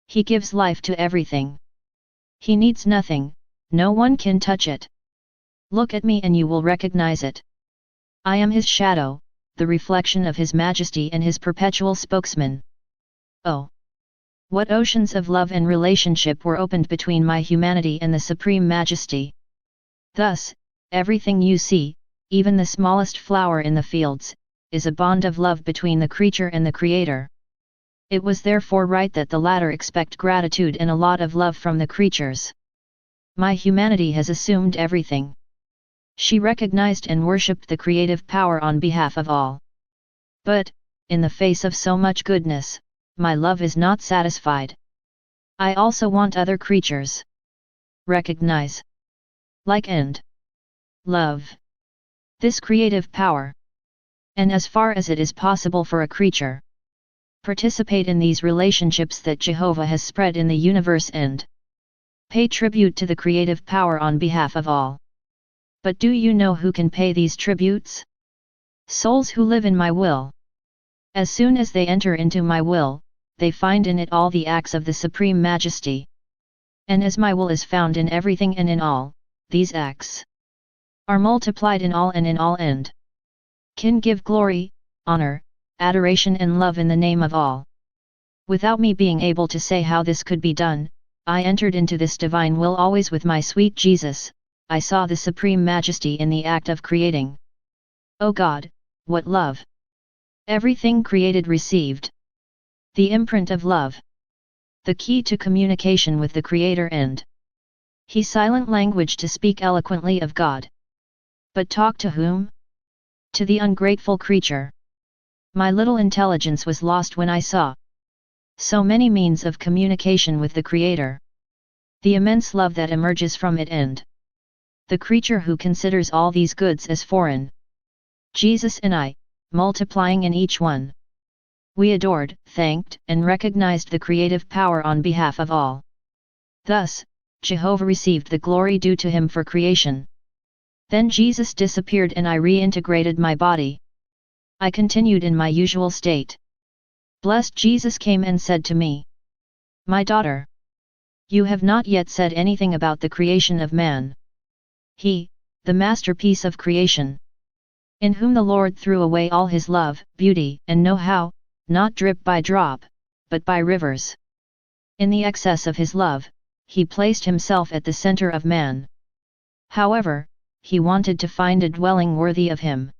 He gives life to everything. He needs nothing, no one can touch it. Look at me and you will recognize it. I am his shadow, the reflection of his majesty and his perpetual spokesman. Oh! What oceans of love and relationship were opened between my humanity and the Supreme Majesty. Thus, everything you see, even the smallest flower in the fields, is a bond of love between the creature and the Creator. It was therefore right that the latter expect gratitude and a lot of love from the creatures. My humanity has assumed everything. She recognized and worshipped the creative power on behalf of all. But, in the face of so much goodness, my love is not satisfied. I also want other creatures. Recognize, like and love. This creative power. And as far as it is possible for a creature, participate in these relationships that Jehovah has spread in the universe and pay tribute to the creative power on behalf of all. But do you know who can pay these tributes? Souls who live in my will. As soon as they enter into my will, they find in it all the acts of the Supreme Majesty. And as my will is found in everything and in all, these acts are multiplied in all and in all and can give glory, honor, adoration and love in the name of all. Without me being able to say how this could be done, I entered into this divine will always with my sweet Jesus. I saw the Supreme Majesty in the act of creating. O God, what love! Everything created received the imprint of love, the key to communication with the Creator and His silent language to speak eloquently of God. But talk to whom? To the ungrateful creature. My little intelligence was lost when I saw so many means of communication with the Creator. The immense love that emerges from it and the creature who considers all these goods as foreign. Jesus and I, multiplying in each one. We adored, thanked, and recognized the creative power on behalf of all. Thus, Jehovah received the glory due to him for creation. Then Jesus disappeared and I reintegrated my body. I continued in my usual state. Blessed Jesus came and said to me, "My daughter, you have not yet said anything about the creation of man. He, the masterpiece of creation, in whom the Lord threw away all his love, beauty, and know-how, not drip by drop, but by rivers. In the excess of his love, he placed himself at the center of man. However, he wanted to find a dwelling worthy of him.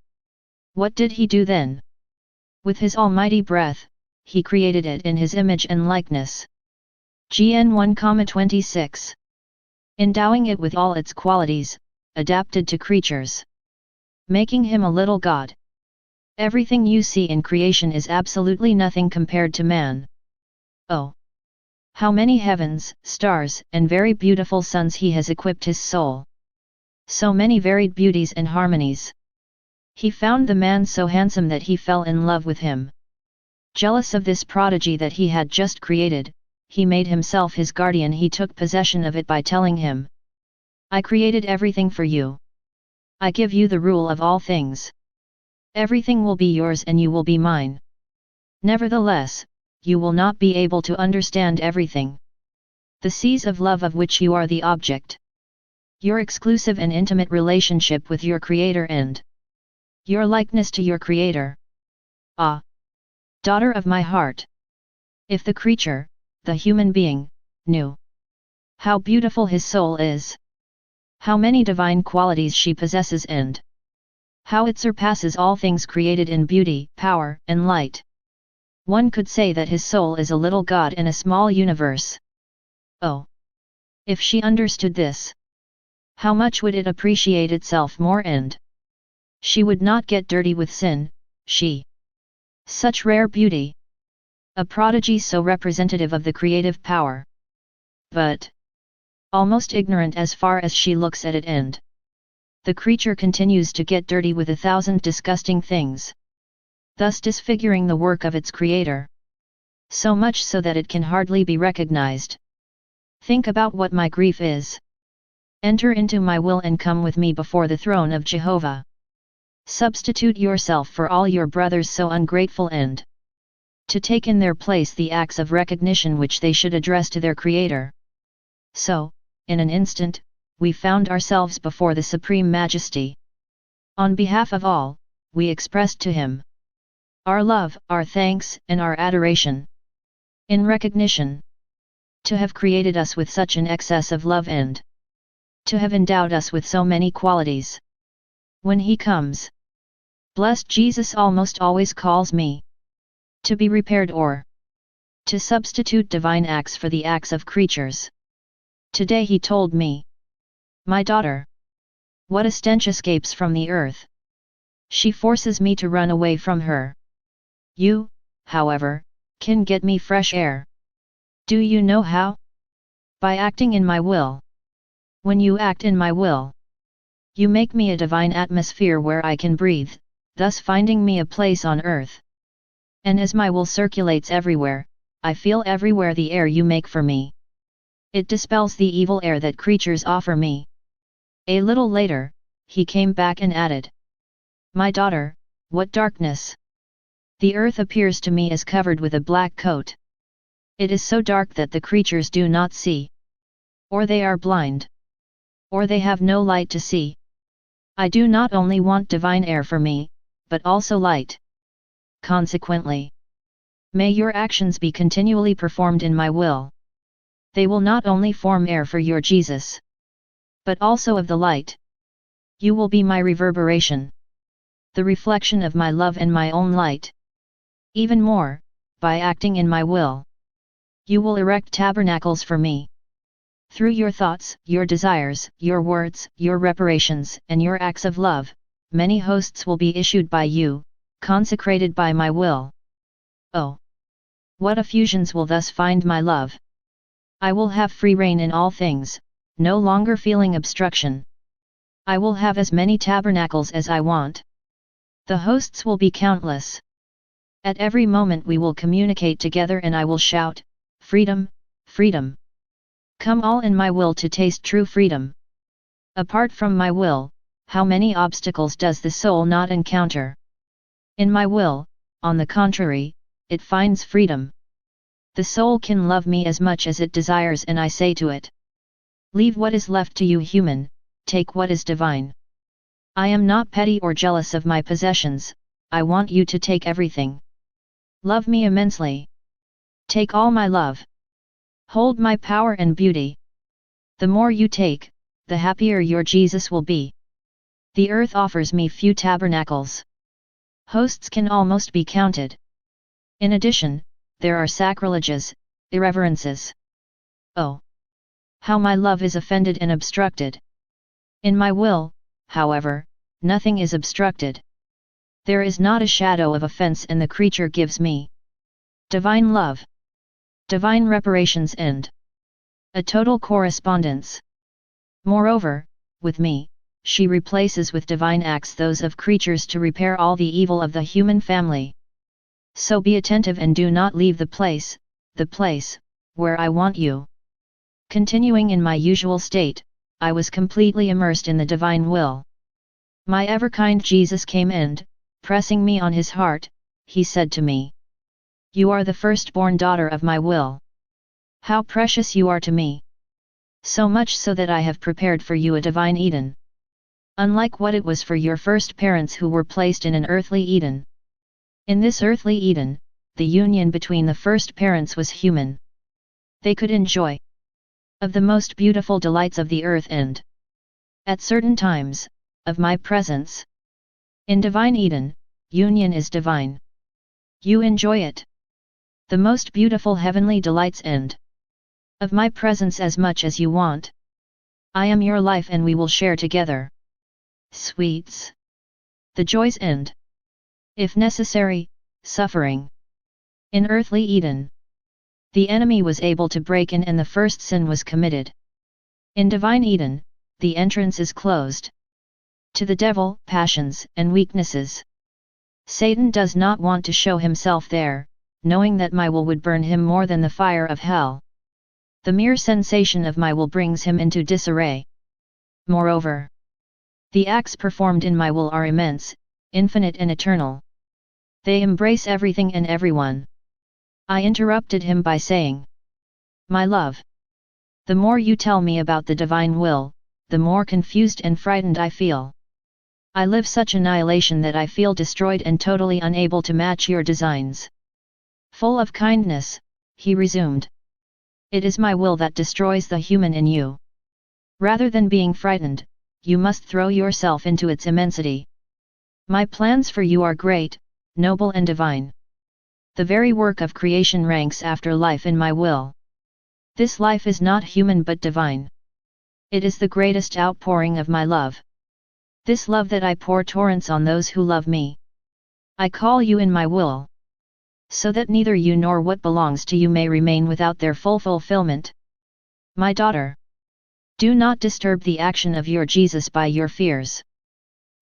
What did he do then? With his almighty breath, he created it in his image and likeness. GN 1,26. Endowing it with all its qualities, adapted to creatures. Making him a little god. Everything you see in creation is absolutely nothing compared to man. Oh! How many heavens, stars, and very beautiful suns he has equipped his soul. So many varied beauties and harmonies. He found the man so handsome that he fell in love with him. Jealous of this prodigy that he had just created, he made himself his guardian. He took possession of it by telling him, "I created everything for you. I give you the rule of all things. Everything will be yours and you will be mine. Nevertheless, you will not be able to understand everything. The seas of love of which you are the object. Your exclusive and intimate relationship with your Creator and your likeness to your Creator. Ah! Daughter of my heart! If the creature, the human being, knew how beautiful his soul is, how many divine qualities she possesses and how it surpasses all things created in beauty, power, and light. One could say that his soul is a little god in a small universe. Oh! If she understood this, how much would it appreciate itself more and she would not get dirty with sin, she. Such rare beauty. A prodigy so representative of the creative power. But almost ignorant as far as she looks at it and the creature continues to get dirty with 1,000 disgusting things, thus disfiguring the work of its Creator. So much so that it can hardly be recognized. Think about what my grief is. Enter into my will and come with me before the throne of Jehovah. Substitute yourself for all your brothers so ungrateful and to take in their place the acts of recognition which they should address to their Creator. So, in an instant, we found ourselves before the Supreme Majesty. On behalf of all, we expressed to him our love, our thanks, and our adoration. In recognition to have created us with such an excess of love and to have endowed us with so many qualities. When he comes, blessed Jesus almost always calls me to be repaired or to substitute divine acts for the acts of creatures. Today he told me, "My daughter, what a stench escapes from the earth. She forces me to run away from her. You, however, can get me fresh air. Do you know how? By acting in my will. When you act in my will, You make me a divine atmosphere where I can breathe, thus finding me a place on earth. And as my will circulates everywhere, I feel everywhere the air you make for me. It dispels the evil air that creatures offer me. A little later, he came back and added, My daughter, what darkness! The earth appears to me as covered with a black coat. It is so dark that the creatures do not see. Or they are blind. Or they have no light to see. I do not only want divine air for me, but also light. Consequently, may your actions be continually performed in my will. They will not only form air for your Jesus, but also of the light. You will be my reverberation, the reflection of my love and my own light. Even more, by acting in my will, you will erect tabernacles for me. Through your thoughts, your desires, your words, your reparations, and your acts of love, many hosts will be issued by you, consecrated by my will. Oh! What effusions will thus find my love! I will have free reign in all things, no longer feeling obstruction. I will have as many tabernacles as I want. The hosts will be countless. At every moment we will communicate together and I will shout, Freedom, freedom! Come all in my will to taste true freedom. Apart from my will, how many obstacles does the soul not encounter? In my will, on the contrary, it finds freedom. The soul can love me as much as it desires and I say to it, Leave what is left to you human, take what is divine. I am not petty or jealous of my possessions, I want you to take everything. Love me immensely. Take all my love. Hold my power and beauty. The more you take, the happier your Jesus will be. The earth offers me few tabernacles. Hosts can almost be counted. In addition, there are sacrileges, irreverences. Oh! How my love is offended and obstructed. In my will, however, nothing is obstructed. There is not a shadow of offense and the creature gives me divine love. Divine reparations and a total correspondence. Moreover, with me, she replaces with divine acts those of creatures to repair all the evil of the human family. So be attentive and do not leave the place, where I want you. Continuing in my usual state, I was completely immersed in the divine will. My ever-kind Jesus came and, pressing me on his heart, he said to me, You are the firstborn daughter of my will. How precious you are to me! So much so that I have prepared for you a divine Eden. Unlike what it was for your first parents who were placed in an earthly Eden. In this earthly Eden, the union between the first parents was human. They could enjoy of the most beautiful delights of the earth and, at certain times, of my presence. In divine Eden, union is divine. You enjoy it. The most beautiful heavenly delights and of my presence as much as you want. I am your life and we will share together sweets, the joys and, if necessary, suffering. In earthly Eden, the enemy was able to break in and the first sin was committed. In divine Eden, the entrance is closed to the devil, passions, and weaknesses. Satan does not want to show himself there, knowing that my will would burn him more than the fire of hell. The mere sensation of my will brings him into disarray. Moreover, the acts performed in my will are immense, infinite and eternal. They embrace everything and everyone. I interrupted him by saying, My love, the more you tell me about the divine will, the more confused and frightened I feel. I live such annihilation that I feel destroyed and totally unable to match your designs. Full of kindness, he resumed. It is my will that destroys the human in you. Rather than being frightened, you must throw yourself into its immensity. My plans for you are great, noble and divine. The very work of creation ranks after life in my will. This life is not human but divine. It is the greatest outpouring of my love. This love that I pour torrents on those who love me. I call you in my will, so that neither you nor what belongs to you may remain without their full fulfillment. My daughter, Do not disturb the action of your Jesus by your fears.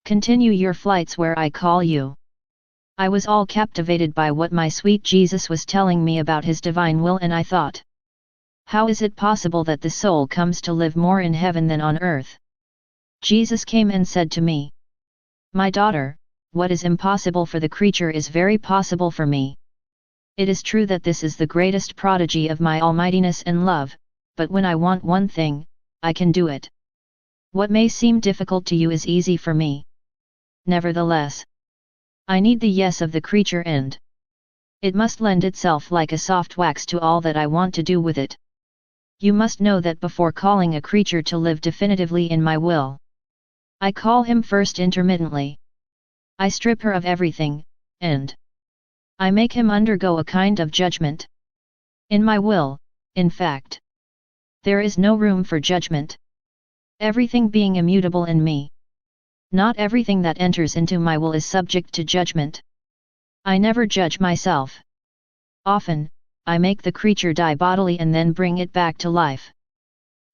Continue your flights where I call you. I was all captivated by what my sweet Jesus was telling me about his divine will, and I thought, how is it possible that the soul comes to live more in heaven than on earth? Jesus came and said to me, my daughter, what is impossible for the creature is very possible for me. It is true that this is the greatest prodigy of my almightiness and love, but when I want one thing, I can do it. What may seem difficult to you is easy for me. Nevertheless, I need the yes of the creature, and it must lend itself like a soft wax to all that I want to do with it. You must know that before calling a creature to live definitively in my will, I call him first intermittently. I strip her of everything, and I make him undergo a kind of judgment. In my will, in fact, there is no room for judgment. Everything being immutable in me, not everything that enters into my will is subject to judgment. I never judge myself. Often, I make the creature die bodily and then bring it back to life.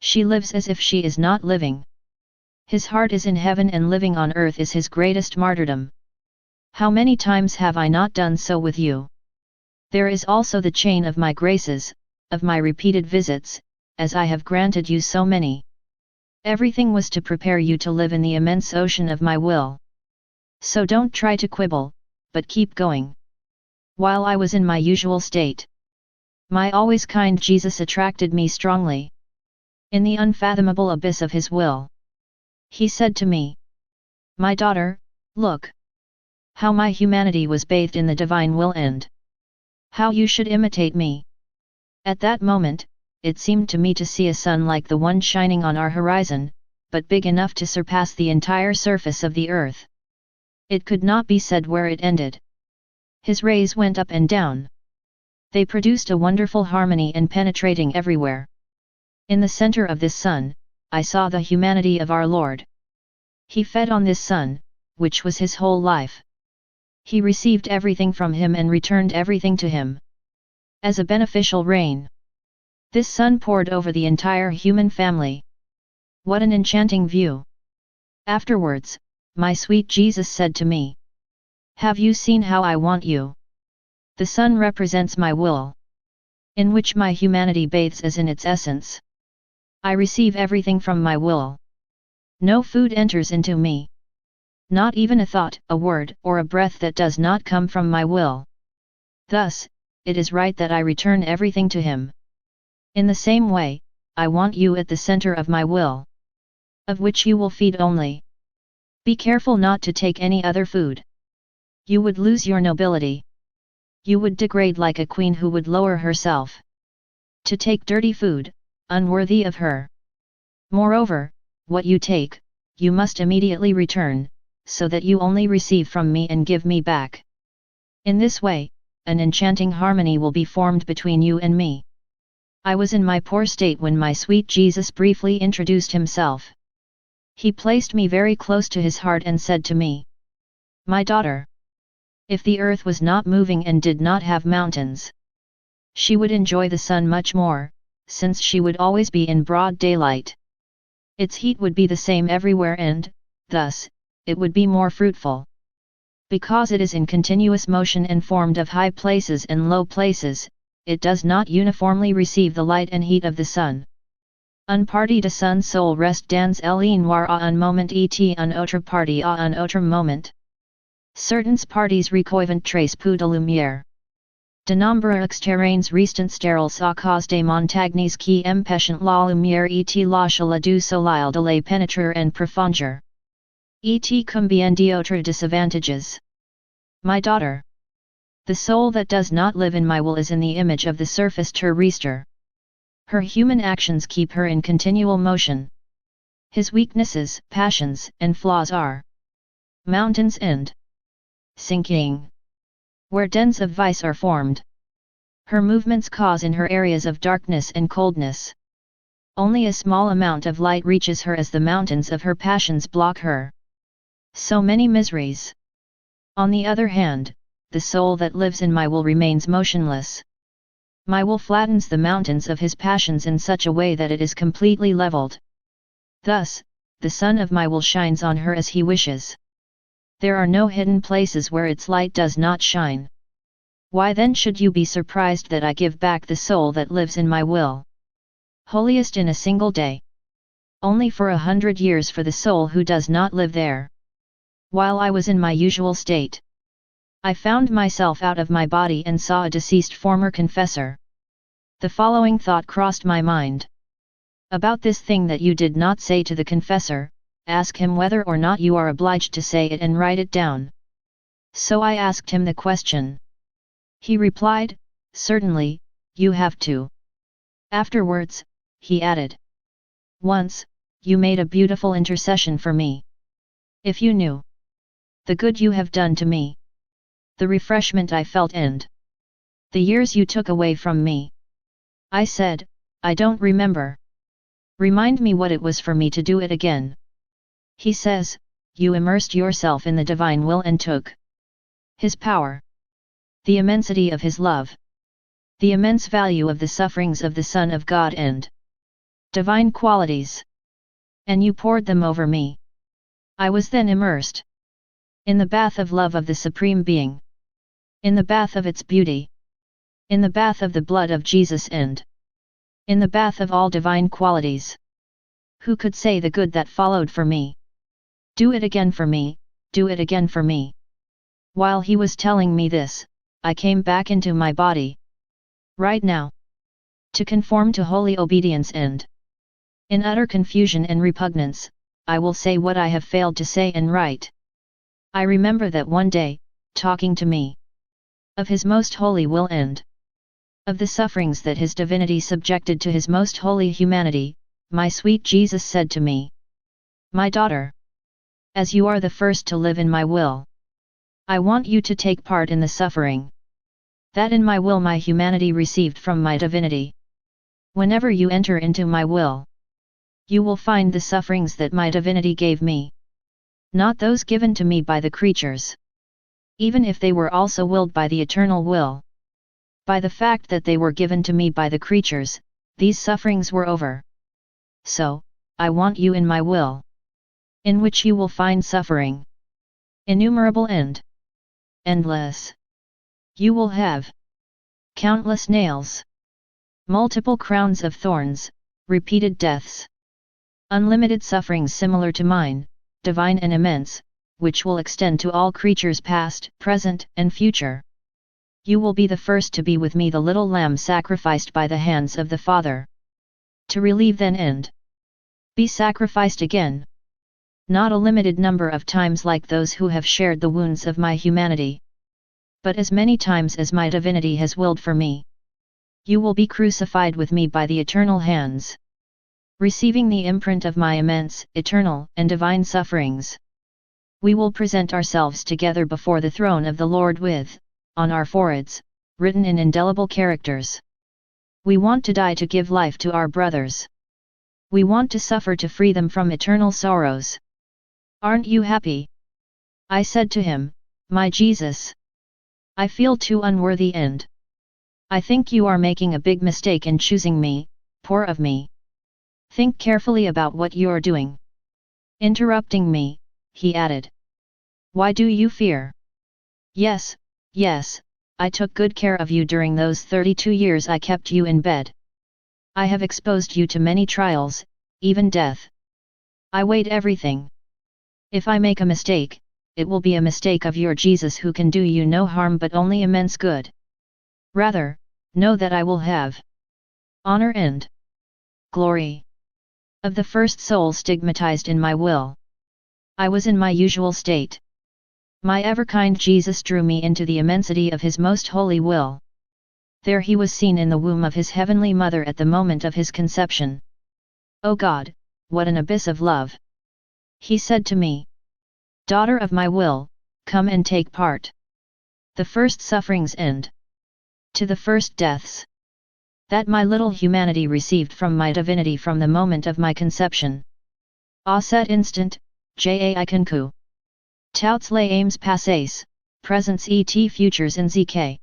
She lives as if she is not living. His heart is in heaven and living on earth is his greatest martyrdom. How many times have I not done so with you? There is also the chain of my graces, of my repeated visits, as I have granted you so many. Everything was to prepare you to live in the immense ocean of my will. So don't try to quibble, but keep going. While I was in my usual state, my always kind Jesus attracted me strongly. In the unfathomable abyss of his will, he said to me, my daughter, look how my humanity was bathed in the divine will, and how you should imitate me. At that moment, it seemed to me to see a sun like the one shining on our horizon, but big enough to surpass the entire surface of the earth. It could not be said where it ended. His rays went up and down. They produced a wonderful harmony and penetrating everywhere. In the center of this sun, I saw the humanity of our Lord. He fed on this sun, which was his whole life. He received everything from him and returned everything to him. As a beneficial rain, this sun poured over the entire human family. What an enchanting view! Afterwards, my sweet Jesus said to me, have you seen how I want you? The sun represents my will, in which my humanity bathes as in its essence. I receive everything from my will. No food enters into me. Not even a thought, a word, or a breath that does not come from my will. Thus, it is right that I return everything to him. In the same way, I want you at the center of my will, of which you will feed only. Be careful not to take any other food. You would lose your nobility. You would degrade like a queen who would lower herself. To take dirty food, unworthy of her. Moreover, what you take, you must immediately return, so that you only receive from me and give me back. In this way, an enchanting harmony will be formed between you and me. I was in my poor state when my sweet Jesus briefly introduced himself. He placed me very close to his heart and said to me, my daughter, if the earth was not moving and did not have mountains, she would enjoy the sun much more, since she would always be in broad daylight. Its heat would be the same everywhere and, thus, it would be more fruitful. Because it is in continuous motion and formed of high places and low places, it does not uniformly receive the light and heat of the sun. Un party de sun sol rest dans le noir à un moment et un autre party à un autre moment. Certains parties recoivent très peu de lumière. De nombreux exterrains restent stériles à cause des montagnes qui empêchent la lumière et la chaleur du soleil de les pénétrer en profondeur. Et combien d'autres disadvantages? My daughter, the soul that does not live in my will is in the image of the surface terrestre. Her human actions keep her in continual motion. His weaknesses, passions, and flaws are mountains and sinking, where dens of vice are formed. Her movements cause in her areas of darkness and coldness. Only a small amount of light reaches her as the mountains of her passions block her. So many miseries. On the other hand, the soul that lives in my will remains motionless. My will flattens the mountains of his passions in such a way that it is completely leveled. Thus, the sun of my will shines on her as he wishes. There are no hidden places where its light does not shine. Why then should you be surprised that I give back the soul that lives in my will? Holiest in a single day. Only for 100 years for the soul who does not live there. While I was in my usual state, I found myself out of my body and saw a deceased former confessor. The following thought crossed my mind. About this thing that you did not say to the confessor, ask him whether or not you are obliged to say it and write it down. So I asked him the question. He replied, certainly, you have to. Afterwards, he added. Once, you made a beautiful intercession for me. If you knew the good you have done to me, the refreshment I felt and the years you took away from me. I said, I don't remember. Remind me what it was for me to do it again. He says, you immersed yourself in the divine will and took his power, the immensity of his love, the immense value of the sufferings of the Son of God and divine qualities, and you poured them over me. I was then immersed in the bath of love of the Supreme Being, in the bath of its beauty, in the bath of the blood of Jesus and in the bath of all divine qualities. Who could say the good that followed for me? Do it again for me, do it again for me. While he was telling me this, I came back into my body. Right now, to conform to holy obedience and in utter confusion and repugnance, I will say what I have failed to say and write. I remember that one day, talking to me of his most holy will and of the sufferings that his divinity subjected to his most holy humanity, my sweet Jesus said to me, my daughter, as you are the first to live in my will, I want you to take part in the suffering that in my will my humanity received from my divinity. Whenever you enter into my will, you will find the sufferings that my divinity gave me, not those given to me by the creatures, even if they were also willed by the eternal will. By the fact that they were given to me by the creatures, these sufferings were over. So, I want you in my will, in which you will find suffering innumerable and endless. You will have countless nails, multiple crowns of thorns, repeated deaths, unlimited sufferings similar to mine, divine and immense, which will extend to all creatures past, present, and future. You will be the first to be with me, the little lamb sacrificed by the hands of the Father, to relieve then and be sacrificed again. Not a limited number of times like those who have shared the wounds of my humanity, but as many times as my divinity has willed for me. You will be crucified with me by the eternal hands, receiving the imprint of my immense, eternal, and divine sufferings. We will present ourselves together before the throne of the Lord with, on our foreheads, written in indelible characters. We want to die to give life to our brothers. We want to suffer to free them from eternal sorrows. Aren't you happy? I said to him, my Jesus, I feel too unworthy and I think you are making a big mistake in choosing me, poor of me. Think carefully about what you're doing. Interrupting me, he added. Why do you fear? Yes, yes, I took good care of you during those 32 years I kept you in bed. I have exposed you to many trials, even death. I weighed everything. If I make a mistake, it will be a mistake of your Jesus who can do you no harm but only immense good. Rather, know that I will have honor and glory of the first soul stigmatized in my will. I was in my usual state. My ever-kind Jesus drew me into the immensity of his most holy will. There he was seen in the womb of his heavenly mother at the moment of his conception. O God, what an abyss of love! He said to me, daughter of my will, come and take part. The first sufferings end to the first deaths that my little humanity received from my divinity from the moment of my conception. A cet instant, Jai concu. Touts les aims passés, presents et futurs in zk.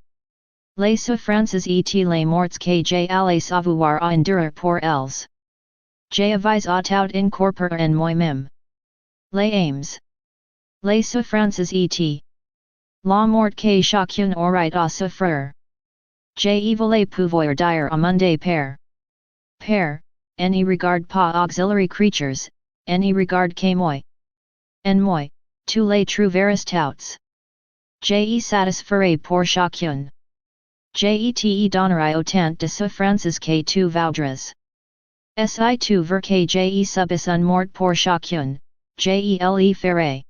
Les souffrances et les morts que j'ai allez savoir à endurer pour elles. J'avais autout in corpore en moi-même. Les aims. Les souffrances et la mort que chacun aurait à souffrir. J'ai voulu pouvoir dire au monde Père. Père, n'y regarde pas auxiliary creatures, n'y regarde que moi. En moi, tu les trouveras tous. Je satisferai pour chacun. Je te donnerai autant de souffrances que tu voudras. Si tu veux que je subisse un mort pour chacun, je le ferai.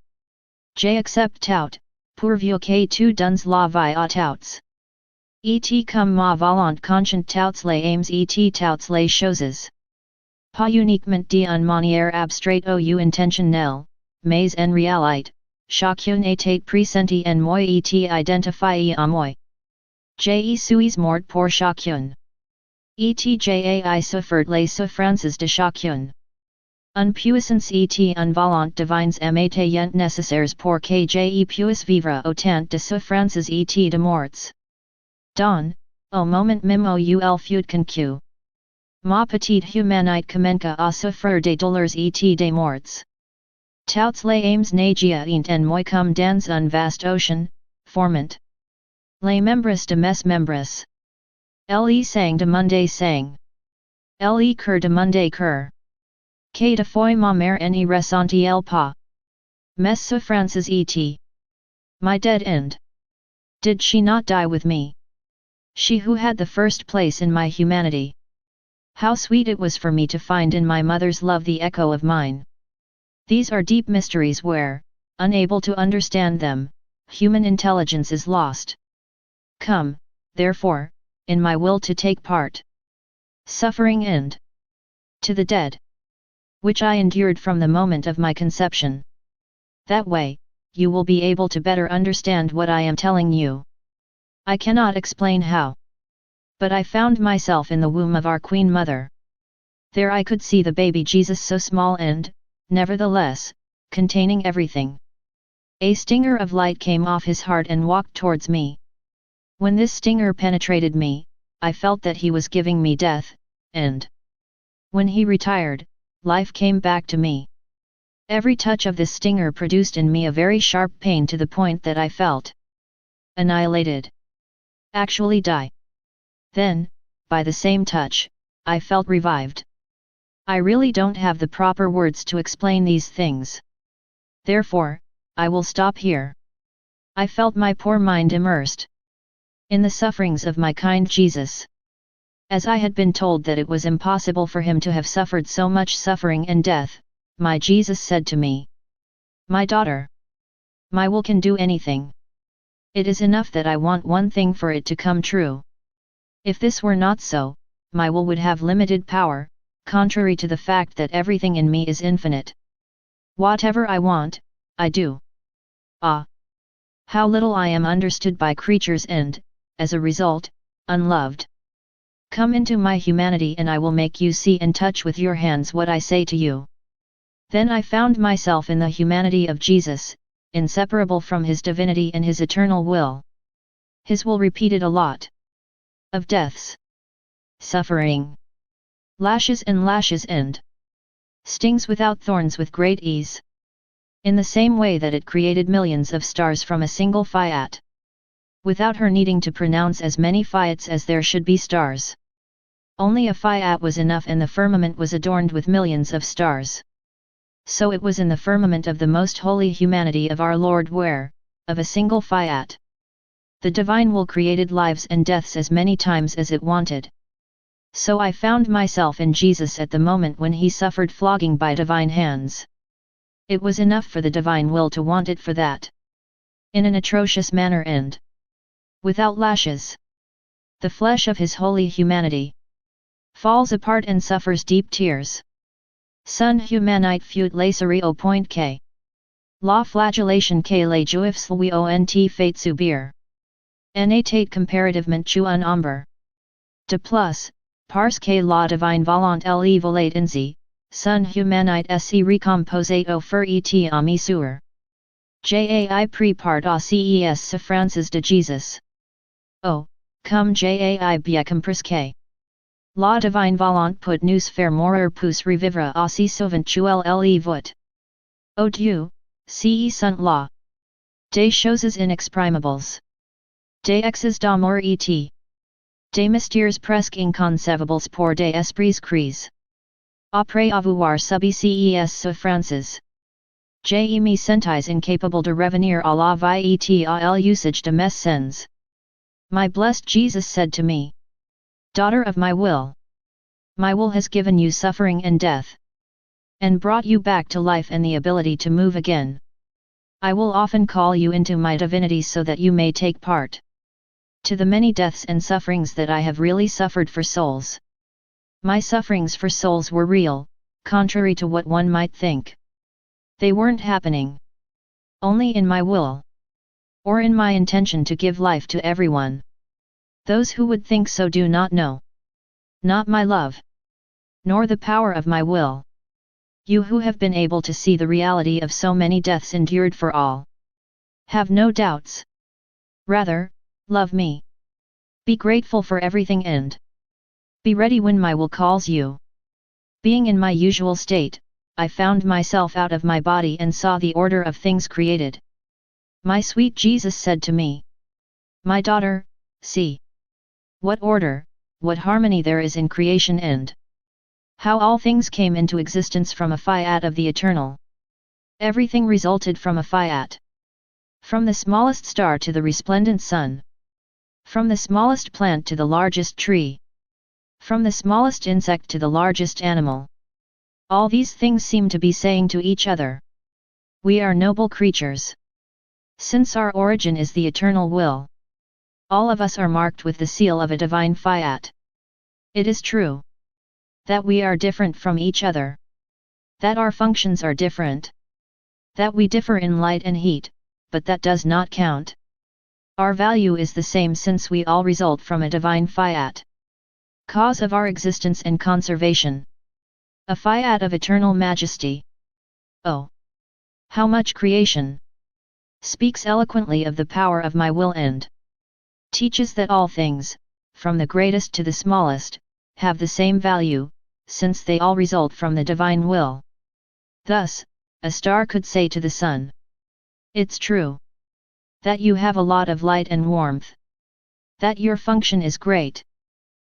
Je accepte tout, pourvu que tu donnes la vie à tous. Et comme ma volonté consciente tous les aims et toutes les choses. Pas uniquement d'une manière abstraite ou intentionnelle, mais en réalité, chacun était presenti en moi et identifié à moi. Je suis mort pour chacun. Et j'ai souffert les souffrances de chacun. Un puissance et un volonté divines m'étaient nécessaires pour que je puisse vivre autant de souffrances et de morts. Don, au moment même où il fut concu. Ma petite humanité commença à souffrir des douleurs et des morts. Toutes les aims n'agiaient en moi comme dans un vaste ocean, formant. Les membres de mes membres. Le sang de monde sang. Le cœur de monde cœur. Que de fois ma mère n'y ressentit elle pas. Mes souffrances et my dead end. Did she not die with me? She who had the first place in my humanity. How sweet it was for me to find in my mother's love the echo of mine. These are deep mysteries where, unable to understand them, human intelligence is lost. Come, therefore, in my will to take part. Suffering end. To the dead. Which I endured from the moment of my conception. That way, you will be able to better understand what I am telling you. I cannot explain how. But I found myself in the womb of our Queen Mother. There I could see the baby Jesus so small and, nevertheless, containing everything. A stinger of light came off his heart and walked towards me. When this stinger penetrated me, I felt that he was giving me death, and when he retired, life came back to me. Every touch of this stinger produced in me a very sharp pain to the point that I felt annihilated. Actually die. Then, by the same touch, I felt revived. I really don't have the proper words to explain these things. Therefore, I will stop here. I felt my poor mind immersed in the sufferings of my kind Jesus. As I had been told that it was impossible for him to have suffered so much suffering and death, my Jesus said to me, "My daughter, my will can do anything. It is enough that I want one thing for it to come true. If this were not so, my will would have limited power, contrary to the fact that everything in me is infinite. Whatever I want, I do. Ah! How little I am understood by creatures and, as a result, unloved. Come into my humanity and I will make you see and touch with your hands what I say to you." Then I found myself in the humanity of Jesus, inseparable from his divinity and his eternal will. His will repeated a lot of deaths, suffering, lashes and stings without thorns with great ease. In the same way that it created millions of stars from a single fiat. Without her needing to pronounce as many fiats as there should be stars. Only a fiat was enough and the firmament was adorned with millions of stars. So it was in the firmament of the most holy humanity of our Lord where, of a single fiat, the divine will created lives and deaths as many times as it wanted. So I found myself in Jesus at the moment when he suffered flogging by divine hands. It was enough for the divine will to want it for that. In an atrocious manner and without lashes. The flesh of his holy humanity falls apart and suffers deep tears. Son humanite fut lacerie au point que la flagellation que les juifs lui ont fait subir. N'était comparativement qu'un un ombre. De plus, parce que la divine volonté le voulait ainsi, son humanite se recomposait au fur et à mesure. J'ai pris part à ces souffrances de Jesus. Oh, comme j'ai bien compris que La divine volonté put nous faire mourir pour revivre aussi souvent le voûte. O Dieu, ce sont là. Des choses inexprimables. Des excès d'amour et des mystères presque inconcevables pour des esprits cris. Après avoir subi ces souffrances. Je me sentis incapable de revenir à la vie et à l'usage de mes sins. My blessed Jesus said to me, Daughter of my will has given you suffering and death, and brought you back to life and the ability to move again. I will often call you into my divinity so that you may take part to the many deaths and sufferings that I have really suffered for souls. My sufferings for souls were real, contrary to what one might think. They weren't happening only in my will, or in my intention to give life to everyone. Those who would think so do not know. Not my love, nor the power of my will. You who have been able to see the reality of so many deaths endured for all. Have no doubts. Rather, love me. Be grateful for everything and be ready when my will calls you. Being in my usual state, I found myself out of my body and saw the order of things created. My sweet Jesus said to me, My daughter, see what order, what harmony there is in creation and how all things came into existence from a fiat of the eternal. Everything resulted from a fiat. From the smallest star to the resplendent sun. From the smallest plant to the largest tree. From the smallest insect to the largest animal. All these things seem to be saying to each other, we are noble creatures. Since our origin is the eternal will, all of us are marked with the seal of a divine fiat. It is true that we are different from each other, that our functions are different, that we differ in light and heat, but that does not count. Our value is the same since we all result from a divine fiat, cause of our existence and conservation. A fiat of eternal majesty. Oh! How much creation speaks eloquently of the power of my will and teaches that all things, from the greatest to the smallest, have the same value, since they all result from the divine will. Thus, a star could say to the sun, it's true that you have a lot of light and warmth, that your function is great,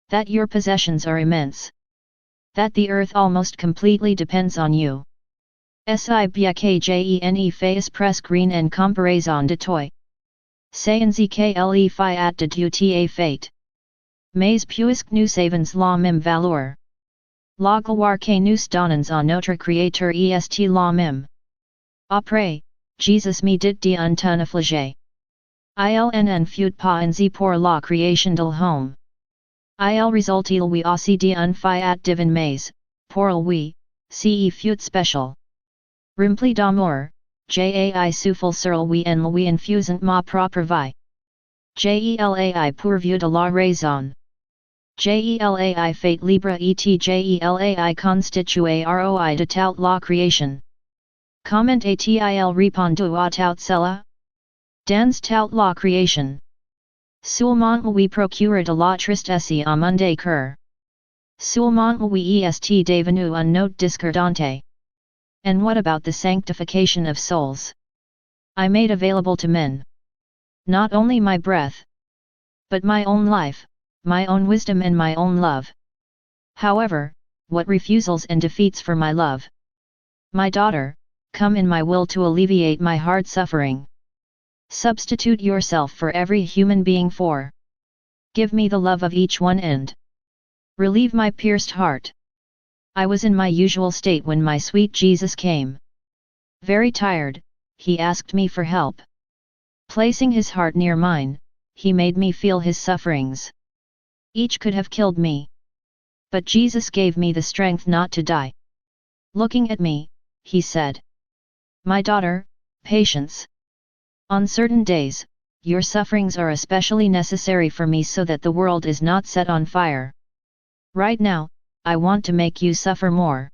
that your possessions are immense, that the earth almost completely depends on you. Si bien que je fais presque rien en comparaison de toi. Sans que fiat de Dieu ta fate. Mais puisque nous avons la même valeur. La gloire que nous donnons à notre Créateur est la même. Après, Jesus me dit d'un ton affligé. Il fut pas ainsi pour la création del homme. Il resultil oui aussi d'un fiat divin mais, pour lui, ce fut spécial. Rempli d'amour, jai souffle sur lui en lui infusant ma propre vie. Jelai pourvu de la raison. Jelai fate libre et jelai constitué roi de toute la création. Comment a-t-il répondu à toute cela? Dans toute la création. Seulement lui procure de la tristesse à mon cœur. Seulement lui est devenu un note discordante. And what about the sanctification of souls? I made available to men. Not only my breath, but my own life, my own wisdom and my own love. However, what refusals and defeats for my love? My daughter, come in my will to alleviate my hard suffering. Substitute yourself for every human being for. Give me the love of each one and relieve my pierced heart. I was in my usual state when my sweet Jesus came. Very tired, he asked me for help. Placing his heart near mine, he made me feel his sufferings. Each could have killed me. But Jesus gave me the strength not to die. Looking at me, he said, my daughter, patience. On certain days, your sufferings are especially necessary for me so that the world is not set on fire. Right now, I want to make you suffer more.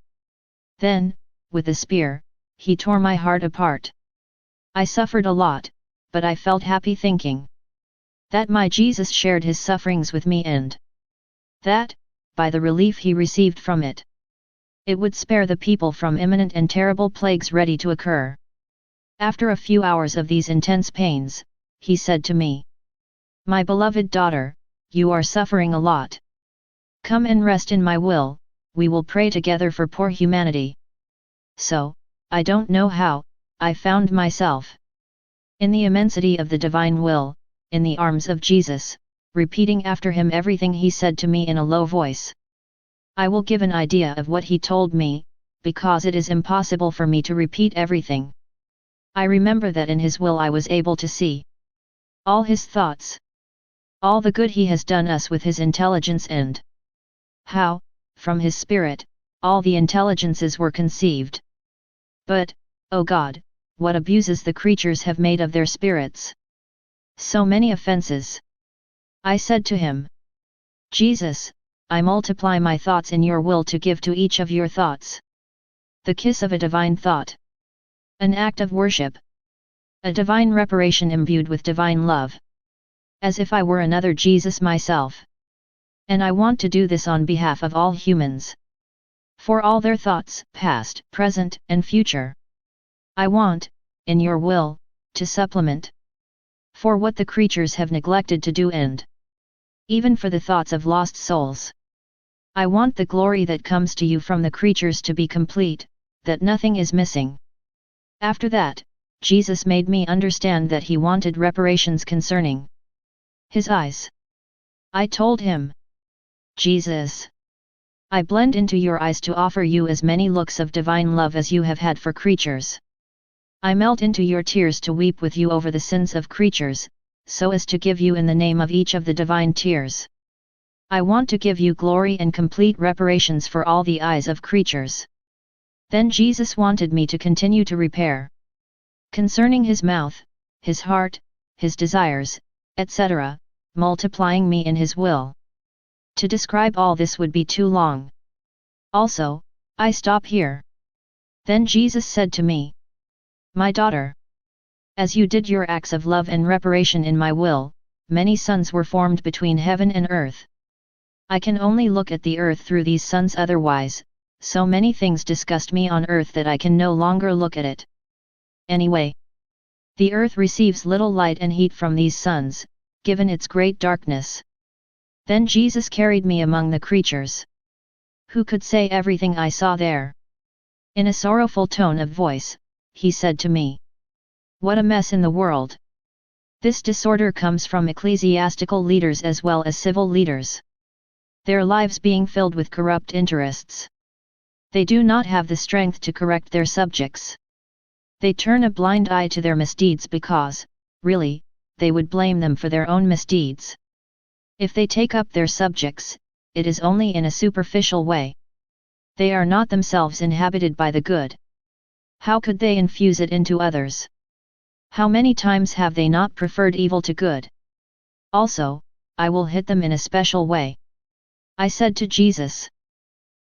Then, with the spear, he tore my heart apart. I suffered a lot, but I felt happy thinking that my Jesus shared his sufferings with me and that, by the relief he received from it. It would spare the people from imminent and terrible plagues ready to occur. After a few hours of these intense pains, he said to me, "My beloved daughter, you are suffering a lot. Come and rest in my will, we will pray together for poor humanity." So, I don't know how, I found myself in the immensity of the divine will, in the arms of Jesus, repeating after him everything he said to me in a low voice. I will give an idea of what he told me, because it is impossible for me to repeat everything. I remember that in his will I was able to see all his thoughts, all the good he has done us with his intelligence, and how, from his spirit, all the intelligences were conceived. But, O God, what abuses the creatures have made of their spirits! So many offenses! I said to him, "Jesus, I multiply my thoughts in your will to give to each of your thoughts the kiss of a divine thought, an act of worship, a divine reparation imbued with divine love, as if I were another Jesus myself. And I want to do this on behalf of all humans, for all their thoughts, past, present, and future. I want, in your will, to supplement for what the creatures have neglected to do, and even for the thoughts of lost souls. I want the glory that comes to you from the creatures to be complete, that nothing is missing." After that, Jesus made me understand that he wanted reparations concerning his eyes. I told him, "Jesus, I blend into your eyes to offer you as many looks of divine love as you have had for creatures. I melt into your tears to weep with you over the sins of creatures, so as to give you in the name of each of the divine tears. I want to give you glory and complete reparations for all the eyes of creatures." Then Jesus wanted me to continue to repair concerning his mouth, his heart, his desires, etc., multiplying me in his will. To describe all this would be too long. Also, I stop here. Then Jesus said to me, "My daughter, as you did your acts of love and reparation in my will, many suns were formed between heaven and earth. I can only look at the earth through these suns, otherwise, so many things disgust me on earth that I can no longer look at it. Anyway, the earth receives little light and heat from these suns, given its great darkness." Then Jesus carried me among the creatures. Who could say everything I saw there? In a sorrowful tone of voice, he said to me, "What a mess in the world! This disorder comes from ecclesiastical leaders as well as civil leaders. Their lives being filled with corrupt interests. They do not have the strength to correct their subjects. They turn a blind eye to their misdeeds because, really, they would blame them for their own misdeeds. If they take up their subjects, it is only in a superficial way. They are not themselves inhabited by the good. How could they infuse it into others? How many times have they not preferred evil to good? Also, I will hit them in a special way." I said to Jesus,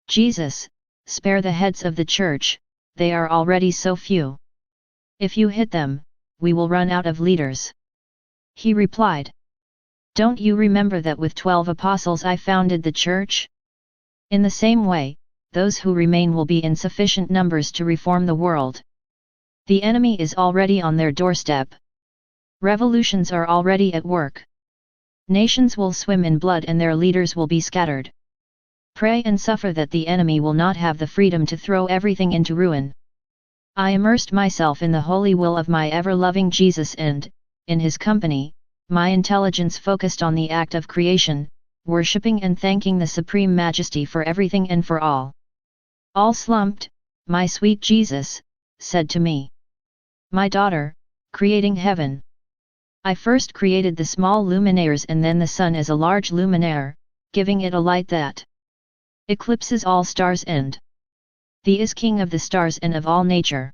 "Jesus, spare the heads of the church, they are already so few. If you hit them, we will run out of leaders." He replied, "Don't you remember that with 12 apostles I founded the church? In the same way, those who remain will be in sufficient numbers to reform the world. The enemy is already on their doorstep. Revolutions are already at work. Nations will swim in blood and their leaders will be scattered. Pray and suffer that the enemy will not have the freedom to throw everything into ruin." I immersed myself in the holy will of my ever-loving Jesus and, in his company, my intelligence focused on the act of creation, worshipping and thanking the Supreme Majesty for everything and for all. All slumped, my sweet Jesus said to me, "My daughter, creating heaven. I first created the small luminaires and then the sun as a large luminaire, giving it a light that eclipses all stars and the is king of the stars and of all nature.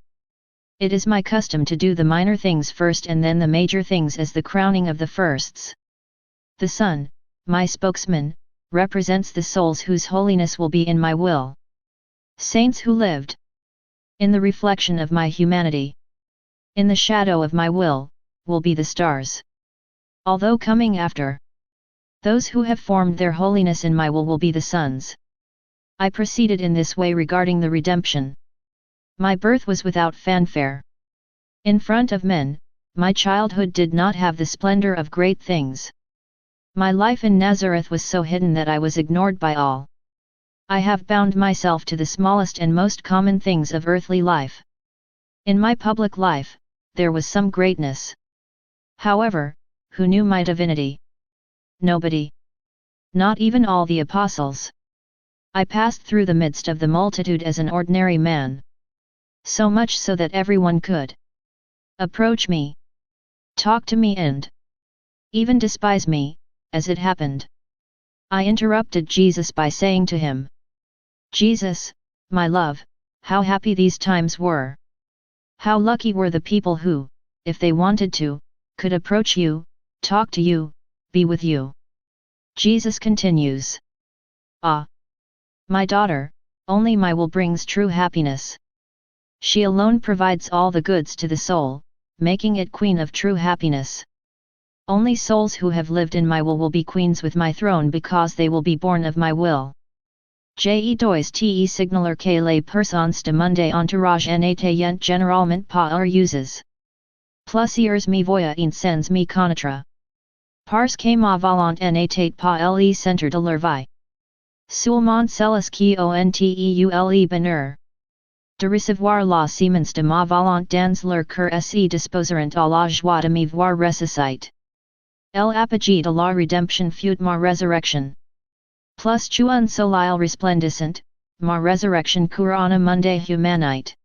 It is my custom to do the minor things first and then the major things as the crowning of the firsts. The sun, my spokesman, represents the souls whose holiness will be in my will. Saints who lived in the reflection of my humanity, in the shadow of my will, will be the stars. Although coming after Those who have formed their holiness in my will be the sons. I proceeded in this way regarding the redemption. My birth was without fanfare. In front of men, my childhood did not have the splendor of great things. My life in Nazareth was so hidden that I was ignored by all. I have bound myself to the smallest and most common things of earthly life. In my public life, there was some greatness. However, who knew my divinity? Nobody. Not even all the apostles. I passed through the midst of the multitude as an ordinary man. So much so that everyone could approach me, talk to me and even despise me, as it happened. I interrupted Jesus by saying to him, "Jesus, my love, how happy these times were! How lucky were the people who, if they wanted to, could approach you, talk to you, be with you." Jesus continues, "Ah, my daughter, only my will brings true happiness. She alone provides all the goods to the soul, making it queen of true happiness. Only souls who have lived in my will be queens with my throne because they will be born of my will. Je dois te signaler que les personnes de monde entourage n'étaient généralement pas heureuses. Plusieurs me voyaient sans me connaître. Parce que ma volonté n'était pas le centre de leur vie. Seulement celles qui ont eu le bonheur de recevoir la semence de ma volonté dans leur cœur et se disposeront à la joie de me voir ressuscite. L'apogée de la rédemption fut ma résurrection. Plus tu un soleil resplendissant, ma résurrection couronna monde humanite.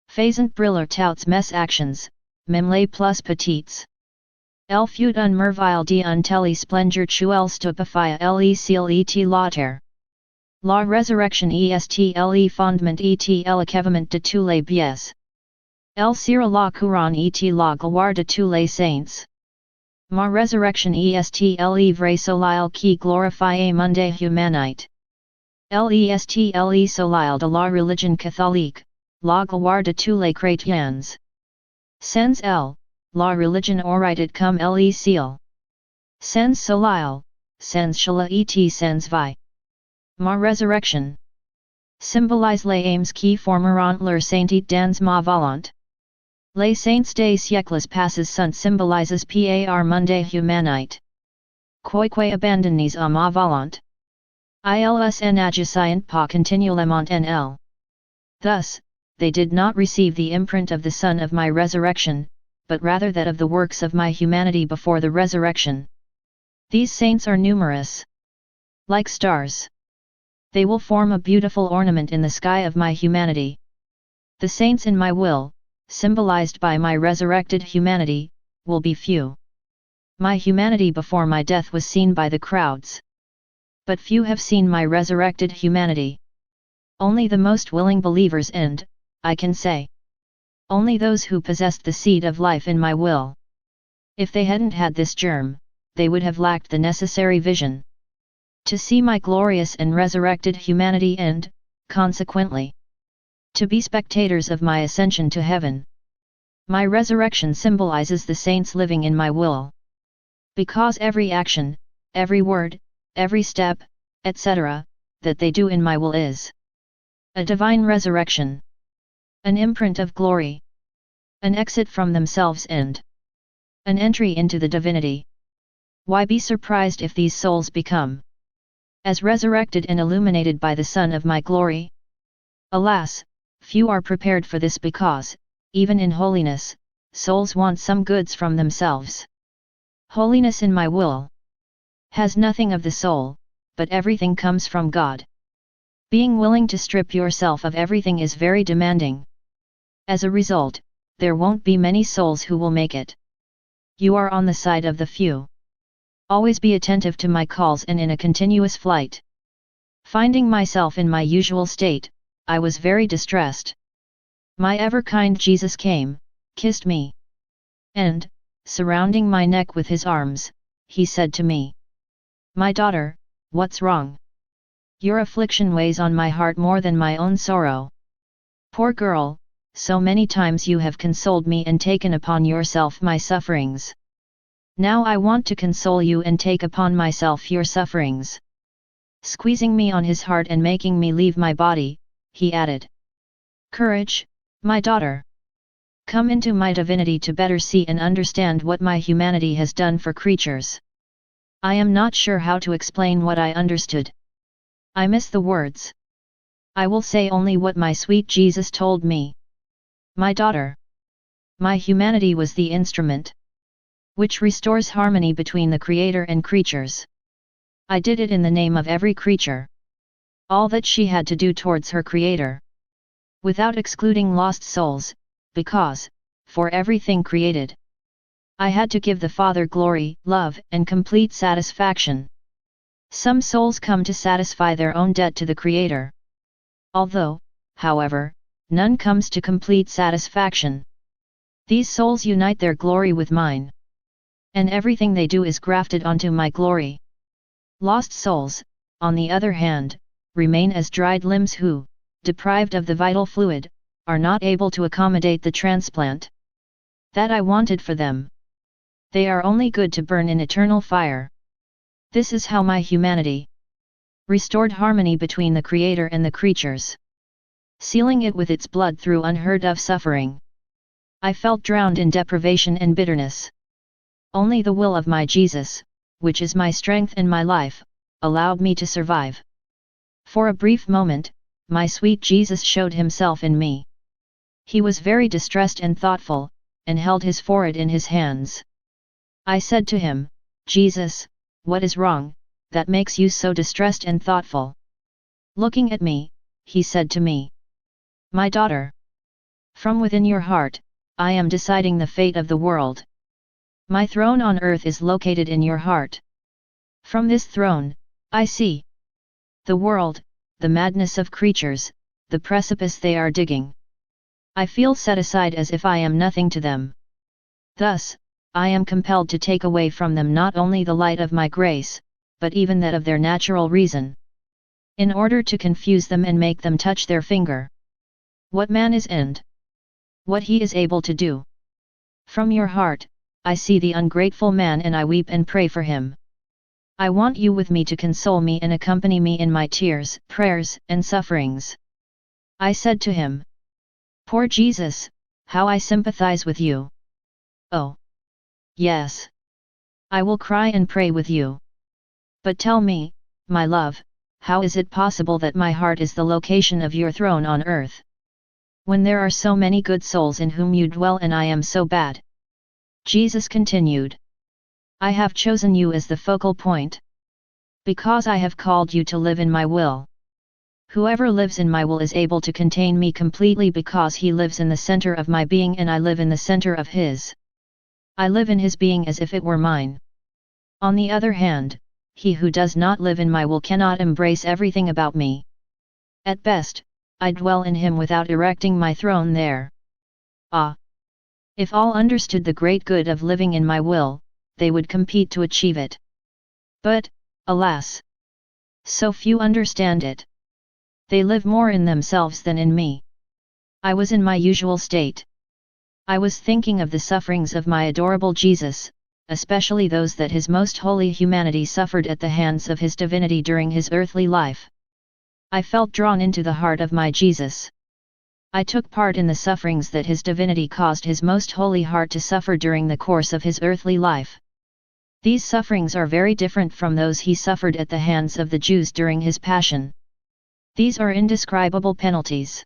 Faisant briller toutes mes actions, même les plus petites. Elle fut un merveille d'un tel splendeur qu'elle stupéfia le ciel et la terre. La résurrection est le fondement et l'équipement de tous les biens. Elle sera la couronne et la gloire de tous les saints. Ma résurrection est le vrai soleil qui glorifie monde humanite. Est le soleil de la religion catholique, la gloire de tous les chrétiens. Sans elle, la religion aurait comme le ciel. Sans soleil, sans cela et sans vie. Ma résurrection symbolise les aims qui formeront leur sainteté dans ma volonté. Les saints des siècles passés sont symbolises par monde humanite. Quoique abandonnés à ma volonté. Ils n'agissent pas continuellement en elle. Thus, they did not receive the imprint of the Son of my resurrection, but rather that of the works of my humanity before the resurrection. These saints are numerous. Like stars. They will form a beautiful ornament in the sky of my humanity. The saints in my will, symbolized by my resurrected humanity, will be few. My humanity before my death was seen by the crowds. But few have seen my resurrected humanity. Only the most willing believers and, I can say, only those who possessed the seed of life in my will. If they hadn't had this germ, they would have lacked the necessary vision to see my glorious and resurrected humanity and, consequently, to be spectators of my ascension to heaven. My resurrection symbolizes the saints living in my will. Because every action, every word, every step, etc., that they do in my will is a divine resurrection, an imprint of glory, an exit from themselves and an entry into the divinity. Why be surprised if these souls become as resurrected and illuminated by the Son of my glory? Alas, few are prepared for this because, even in holiness, souls want some goods from themselves. Holiness in my will has nothing of the soul, but everything comes from God. Being willing to strip yourself of everything is very demanding. As a result, there won't be many souls who will make it. You are on the side of the few. Always be attentive to my calls and in a continuous flight. Finding myself in my usual state, I was very distressed. My ever-kind Jesus came, kissed me, and, surrounding my neck with his arms, he said to me, "My daughter, what's wrong? Your affliction weighs on my heart more than my own sorrow. Poor girl, so many times you have consoled me and taken upon yourself my sufferings. Now I want to console you and take upon myself your sufferings. Squeezing me on his heart and making me leave my body, he added, "Courage, my daughter. Come into my divinity to better see and understand what my humanity has done for creatures." I am not sure how to explain what I understood. I miss the words. I will say only what my sweet Jesus told me. My daughter. My humanity was the instrument which restores harmony between the Creator and creatures. I did it in the name of every creature. All that she had to do towards her Creator. Without excluding lost souls, because, for everything created, I had to give the Father glory, love, and complete satisfaction. Some souls come to satisfy their own debt to the Creator. Although, however, none comes to complete satisfaction. These souls unite their glory with mine. And everything they do is grafted onto my glory. Lost souls, on the other hand, remain as dried limbs who, deprived of the vital fluid, are not able to accommodate the transplant that I wanted for them. They are only good to burn in eternal fire. This is how my humanity restored harmony between the Creator and the creatures, sealing it with its blood through unheard of suffering. I felt drowned in deprivation and bitterness. Only the will of my Jesus, which is my strength and my life, allowed me to survive. For a brief moment, my sweet Jesus showed himself in me. He was very distressed and thoughtful, and held his forehead in his hands. I said to him, "Jesus, what is wrong, that makes you so distressed and thoughtful?" Looking at me, he said to me, "My daughter, from within your heart, I am deciding the fate of the world. My throne on earth is located in your heart. From this throne, I see the world, the madness of creatures, the precipice they are digging. I feel set aside as if I am nothing to them. Thus, I am compelled to take away from them not only the light of my grace, but even that of their natural reason, in order to confuse them and make them touch their finger. What man is and what he is able to do. From your heart, I see the ungrateful man and I weep and pray for him. I want you with me to console me and accompany me in my tears, prayers, and sufferings." I said to him, "Poor Jesus, how I sympathize with you. Oh! Yes. I will cry and pray with you. But tell me, my love, how is it possible that my heart is the location of your throne on earth, when there are so many good souls in whom you dwell and I am so bad?" Jesus continued, "I have chosen you as the focal point, because I have called you to live in my will. Whoever lives in my will is able to contain me completely because he lives in the center of my being and I live in the center of his. I live in his being as if it were mine. On the other hand, he who does not live in my will cannot embrace everything about me. At best, I dwell in him without erecting my throne there. Ah! If all understood the great good of living in my will, they would compete to achieve it. But, alas! So few understand it. They live more in themselves than in me. I was in my usual state. I was thinking of the sufferings of my adorable Jesus, especially those that his most holy humanity suffered at the hands of his divinity during his earthly life. I felt drawn into the heart of my Jesus. I took part in the sufferings that his divinity caused his most holy heart to suffer during the course of his earthly life. These sufferings are very different from those he suffered at the hands of the Jews during his passion. These are indescribable penalties.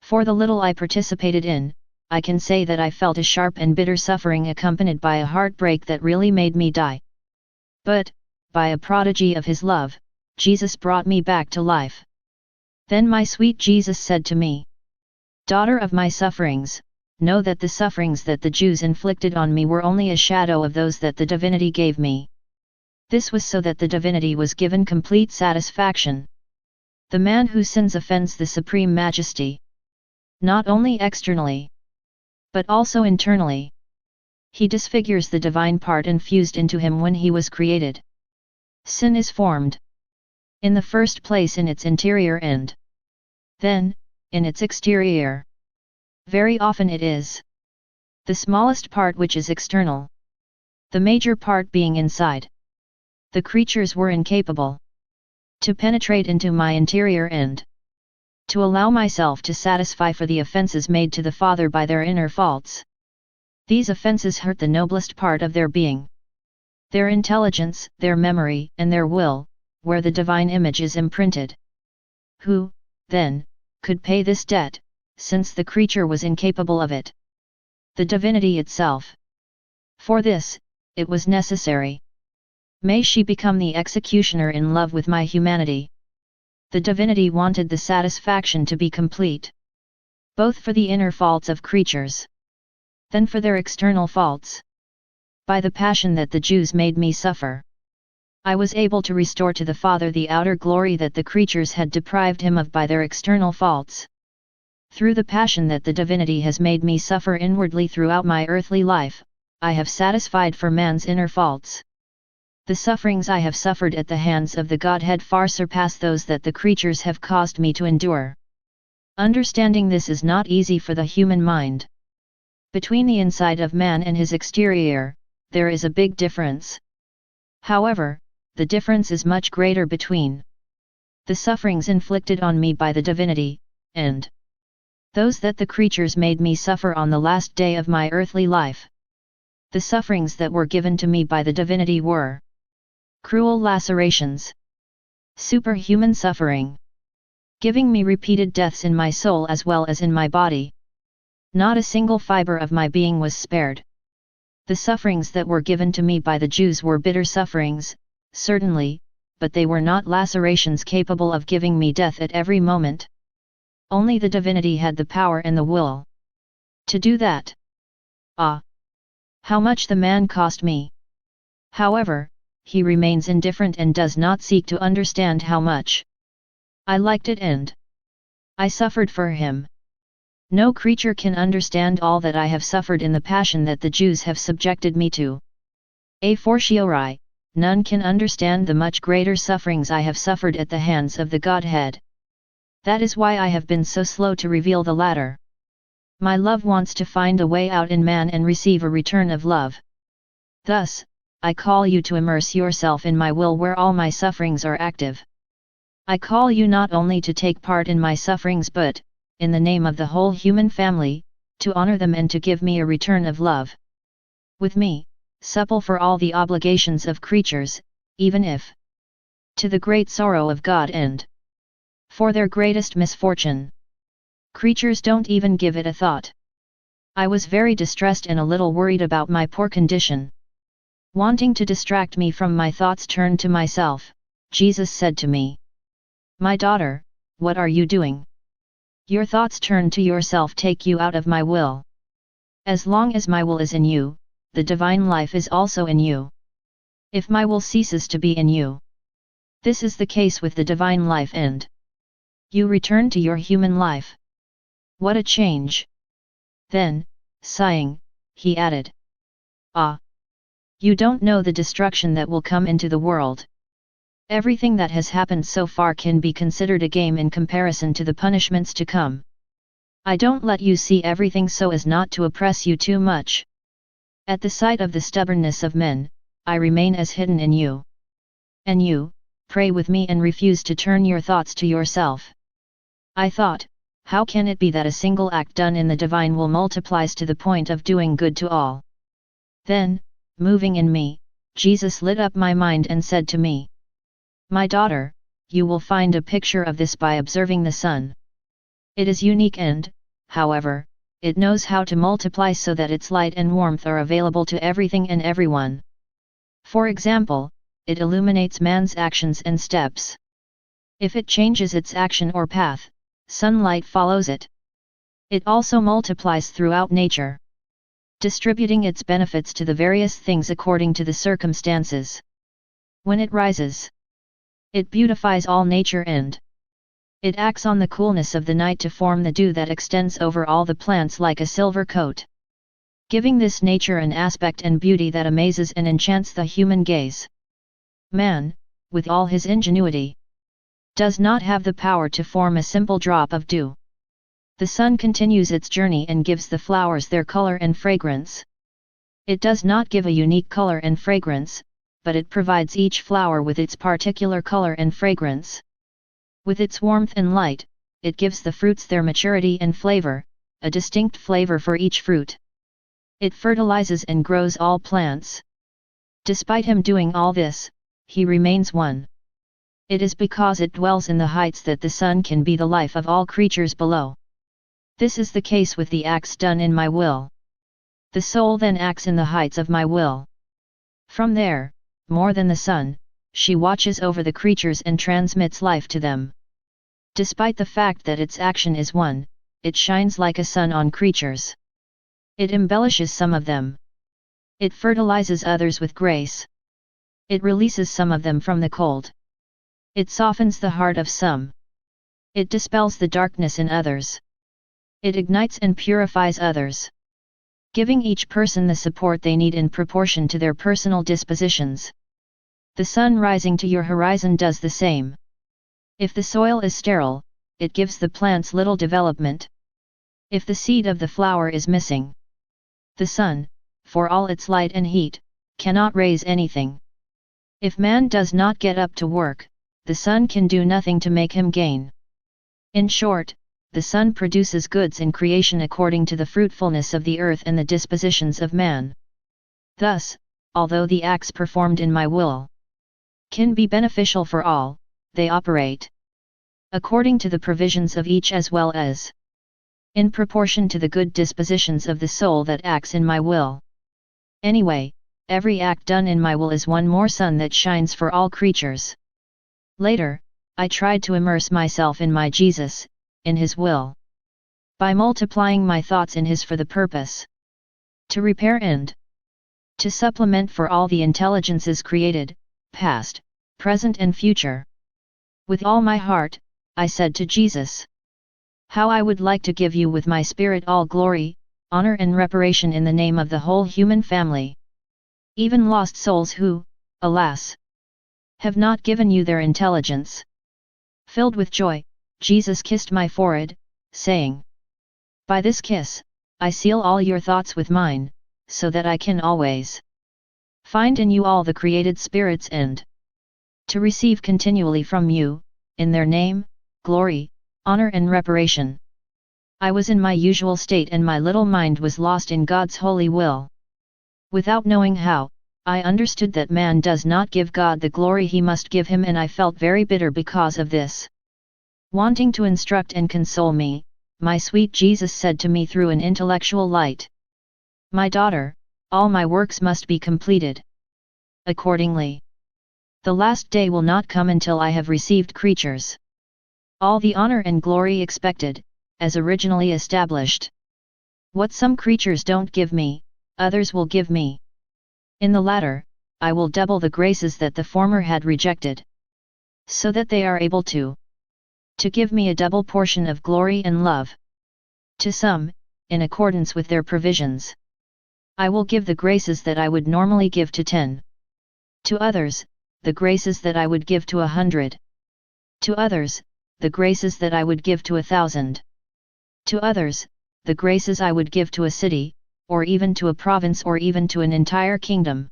For the little I participated in, I can say that I felt a sharp and bitter suffering accompanied by a heartbreak that really made me die. But, by a prodigy of his love, Jesus brought me back to life. Then my sweet Jesus said to me, "Daughter of my sufferings, know that the sufferings that the Jews inflicted on me were only a shadow of those that the divinity gave me. This was so that the divinity was given complete satisfaction. The man who sins offends the Supreme Majesty. Not only externally, but also internally. He disfigures the divine part infused into him when he was created. Sin is formed, in the first place in its interior and then, in its exterior. Very often it is the smallest part which is external. the major part being inside. The creatures were incapable to penetrate into my interior and to allow myself to satisfy for the offenses made to the Father by their inner faults. These offenses hurt the noblest part of their being, their intelligence, their memory, and their will, where the divine image is imprinted. Who, then, could pay this debt, since the creature was incapable of it? The divinity itself. For this, it was necessary. May she become the executioner in love with my humanity. The divinity wanted the satisfaction to be complete, both for the inner faults of creatures, then for their external faults. By the passion that the Jews made me suffer, I was able to restore to the Father the outer glory that the creatures had deprived him of by their external faults. Through the passion that the divinity has made me suffer inwardly throughout my earthly life, I have satisfied for man's inner faults. The sufferings I have suffered at the hands of the Godhead far surpass those that the creatures have caused me to endure. Understanding this is not easy for the human mind. Between the inside of man and his exterior, there is a big difference. However, the difference is much greater between the sufferings inflicted on me by the divinity, and those that the creatures made me suffer on the last day of my earthly life. The sufferings that were given to me by the divinity were cruel lacerations, superhuman suffering, giving me repeated deaths in my soul as well as in my body. Not a single fiber of my being was spared. The sufferings that were given to me by the Jews were bitter sufferings, certainly, but they were not lacerations capable of giving me death at every moment. Only the divinity had the power and the will to do that. Ah! How much the man cost me! However, he remains indifferent and does not seek to understand how much I liked it and I suffered for him. No creature can understand all that I have suffered in the passion that the Jews have subjected me to. A fortiori, none can understand the much greater sufferings I have suffered at the hands of the Godhead. That is why I have been so slow to reveal the latter. My love wants to find a way out in man and receive a return of love. Thus, I call you to immerse yourself in my will where all my sufferings are active. I call you not only to take part in my sufferings but, in the name of the whole human family, to honor them and to give me a return of love. With me, supple for all the obligations of creatures, even if to the great sorrow of God and for their greatest misfortune, creatures don't even give it a thought. I was very distressed and a little worried about my poor condition. Wanting to distract me from my thoughts turned to myself, Jesus said to me, "My daughter, what are you doing? Your thoughts turn to yourself take you out of my will. As long as my will is in you, the divine life is also in you. If my will ceases to be in you, this is the case with the divine life and you return to your human life. What a change!" Then, sighing, he added, "Ah! You don't know the destruction that will come into the world. Everything that has happened so far can be considered a game in comparison to the punishments to come. I don't let you see everything so as not to oppress you too much. At the sight of the stubbornness of men, I remain as hidden in you. And you, pray with me and refuse to turn your thoughts to yourself." I thought, how can it be that a single act done in the divine will multiplies to the point of doing good to all? Then, moving in me, Jesus lit up my mind and said to me, "My daughter, you will find a picture of this by observing the sun. It is unique and, however, it knows how to multiply so that its light and warmth are available to everything and everyone. For example, it illuminates man's actions and steps. If it changes its action or path, sunlight follows it. It also multiplies throughout nature, distributing its benefits to the various things according to the circumstances. When it rises, it beautifies all nature and it acts on the coolness of the night to form the dew that extends over all the plants like a silver coat, giving this nature an aspect and beauty that amazes and enchants the human gaze. Man, with all his ingenuity, does not have the power to form a simple drop of dew. The sun continues its journey and gives the flowers their color and fragrance. It does not give a unique color and fragrance, but it provides each flower with its particular color and fragrance. With its warmth and light, it gives the fruits their maturity and flavor, a distinct flavor for each fruit. It fertilizes and grows all plants. Despite him doing all this, he remains one. It is because it dwells in the heights that the sun can be the life of all creatures below. This is the case with the acts done in my will. The soul then acts in the heights of my will. From there, more than the sun, she watches over the creatures and transmits life to them. Despite the fact that its action is one, it shines like a sun on creatures. It embellishes some of them. It fertilizes others with grace. It releases some of them from the cold. It softens the heart of some. It dispels the darkness in others. It ignites and purifies others, giving each person the support they need in proportion to their personal dispositions. The sun rising to your horizon does the same. If the soil is sterile, it gives the plants little development. If the seed of the flower is missing, the sun, for all its light and heat, cannot raise anything. If man does not get up to work, the sun can do nothing to make him gain. In short, the sun produces goods in creation according to the fruitfulness of the earth and the dispositions of man. Thus, although the acts performed in my will can be beneficial for all, they operate according to the provisions of each as well as in proportion to the good dispositions of the soul that acts in my will. Anyway, every act done in my will is one more sun that shines for all creatures. Later, I tried to immerse myself in my Jesus, in his will, by multiplying my thoughts in his for the purpose to repair and to supplement for all the intelligences created, past, present and future. With all my heart, I said to Jesus, how I would like to give you with my spirit all glory, honor and reparation in the name of the whole human family. Even lost souls who, alas, have not given you their intelligence. Filled with joy, Jesus kissed my forehead, saying, by this kiss, I seal all your thoughts with mine, so that I can always find in you all the created spirits and to receive continually from you, in their name, glory, honor and reparation. I was in my usual state and my little mind was lost in God's holy will. Without knowing how, I understood that man does not give God the glory he must give him, and I felt very bitter because of this. Wanting to instruct and console me, my sweet Jesus said to me through an intellectual light, my daughter, all my works must be completed. Accordingly, the last day will not come until I have received creatures all the honor and glory expected, as originally established. What some creatures don't give me, others will give me. In the latter, I will double the graces that the former had rejected, so that they are able to give me a double portion of glory and love. To some, in accordance with their provisions, I will give the graces that I would normally give to 10. To others, the graces that I would give to 100. To others, the graces that I would give to 1,000. To others, the graces I would give to a city, or even to a province or even to an entire kingdom.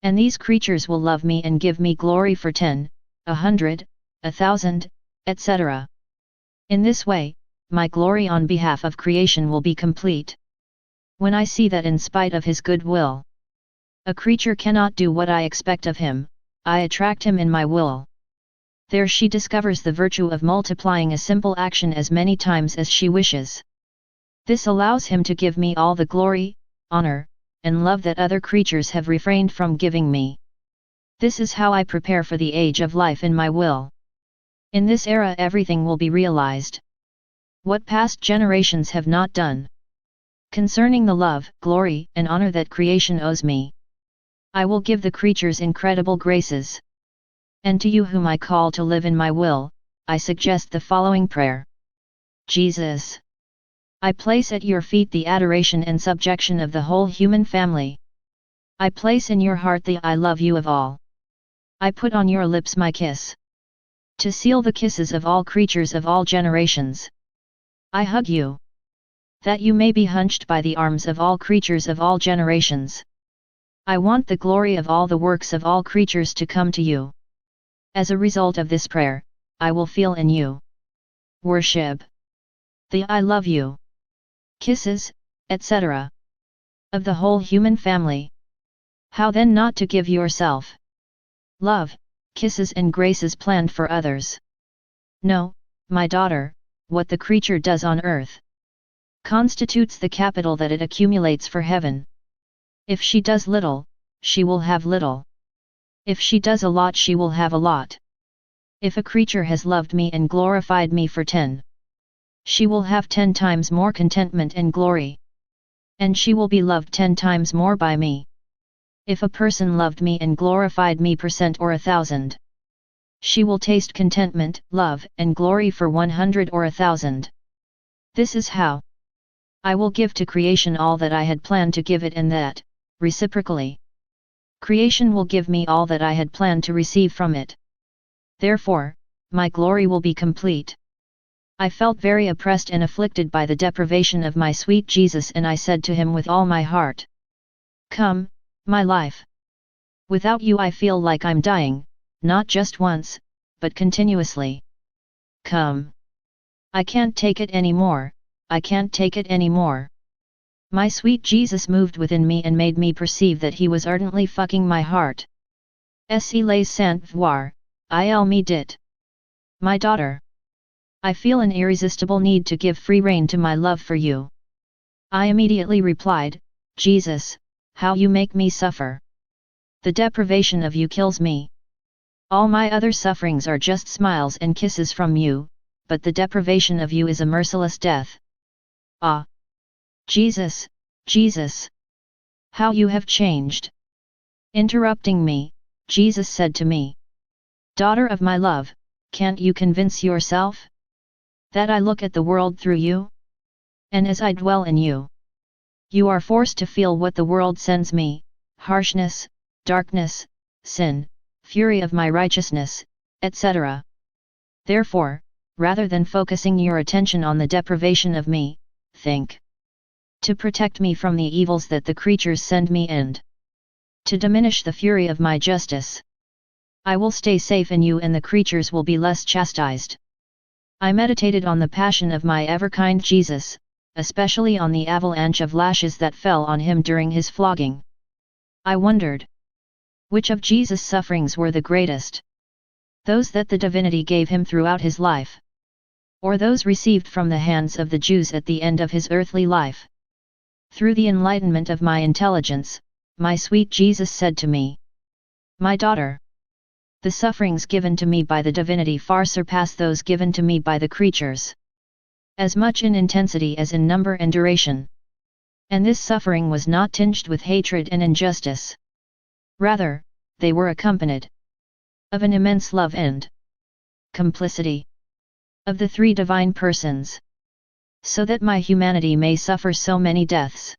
And these creatures will love me and give me glory for 10, 100, 1,000, etc. In this way, my glory on behalf of creation will be complete. When I see that in spite of his good will, a creature cannot do what I expect of him, I attract him in my will. There she discovers the virtue of multiplying a simple action as many times as she wishes. This allows him to give me all the glory, honor, and love that other creatures have refrained from giving me. This is how I prepare for the age of life in my will. In this era everything will be realized. What past generations have not done. Concerning the love, glory, and honor that creation owes me, I will give the creatures incredible graces. And to you whom I call to live in my will, I suggest the following prayer. Jesus, I place at your feet the adoration and subjection of the whole human family. I place in your heart the I love you of all. I put on your lips my kiss, to seal the kisses of all creatures of all generations. I hug you, that you may be hunched by the arms of all creatures of all generations. I want the glory of all the works of all creatures to come to you. As a result of this prayer, I will feel in you worship, the I love you, kisses, etc. of the whole human family. How then not to give yourself love, kisses and graces planned for others? No, my daughter, what the creature does on earth constitutes the capital that it accumulates for heaven. If she does little, she will have little. If she does a lot, she will have a lot. If a creature has loved me and glorified me for 10, she will have 10 times more contentment and glory. And she will be loved 10 times more by me. If a person loved me and glorified me % or 1,000, she will taste contentment, love, and glory for 100 or 1,000. This is how I will give to creation all that I had planned to give it, and that, reciprocally, creation will give me all that I had planned to receive from it. Therefore, my glory will be complete. I felt very oppressed and afflicted by the deprivation of my sweet Jesus, and I said to him with all my heart, "Come, my life. Without you I feel like I'm dying, not just once, but continuously. Come. I can't take it anymore, I can't take it anymore." My sweet Jesus moved within me and made me perceive that he was ardently fucking my heart. Si les sant voir, il me dit. My daughter, I feel an irresistible need to give free rein to my love for you. I immediately replied, "Jesus, how you make me suffer. The deprivation of you kills me. All my other sufferings are just smiles and kisses from you, but the deprivation of you is a merciless death. Ah! Jesus, Jesus! How you have changed!" Interrupting me, Jesus said to me, "Daughter of my love, can't you convince yourself that I look at the world through you? And as I dwell in you, you are forced to feel what the world sends me, harshness, darkness, sin, fury of my righteousness, etc. Therefore, rather than focusing your attention on the deprivation of me, think to protect me from the evils that the creatures send me and to diminish the fury of my justice. I will stay safe in you and the creatures will be less chastised." I meditated on the passion of my ever-kind Jesus, especially on the avalanche of lashes that fell on him during his flogging. I wondered, which of Jesus' sufferings were the greatest? Those that the divinity gave him throughout his life, or those received from the hands of the Jews at the end of his earthly life? Through the enlightenment of my intelligence, my sweet Jesus said to me, "My daughter, the sufferings given to me by the divinity far surpass those given to me by the creatures, as much in intensity as in number and duration. And this suffering was not tinged with hatred and injustice. Rather, they were accompanied of an immense love and complicity of the three divine persons, so that my humanity may suffer so many deaths,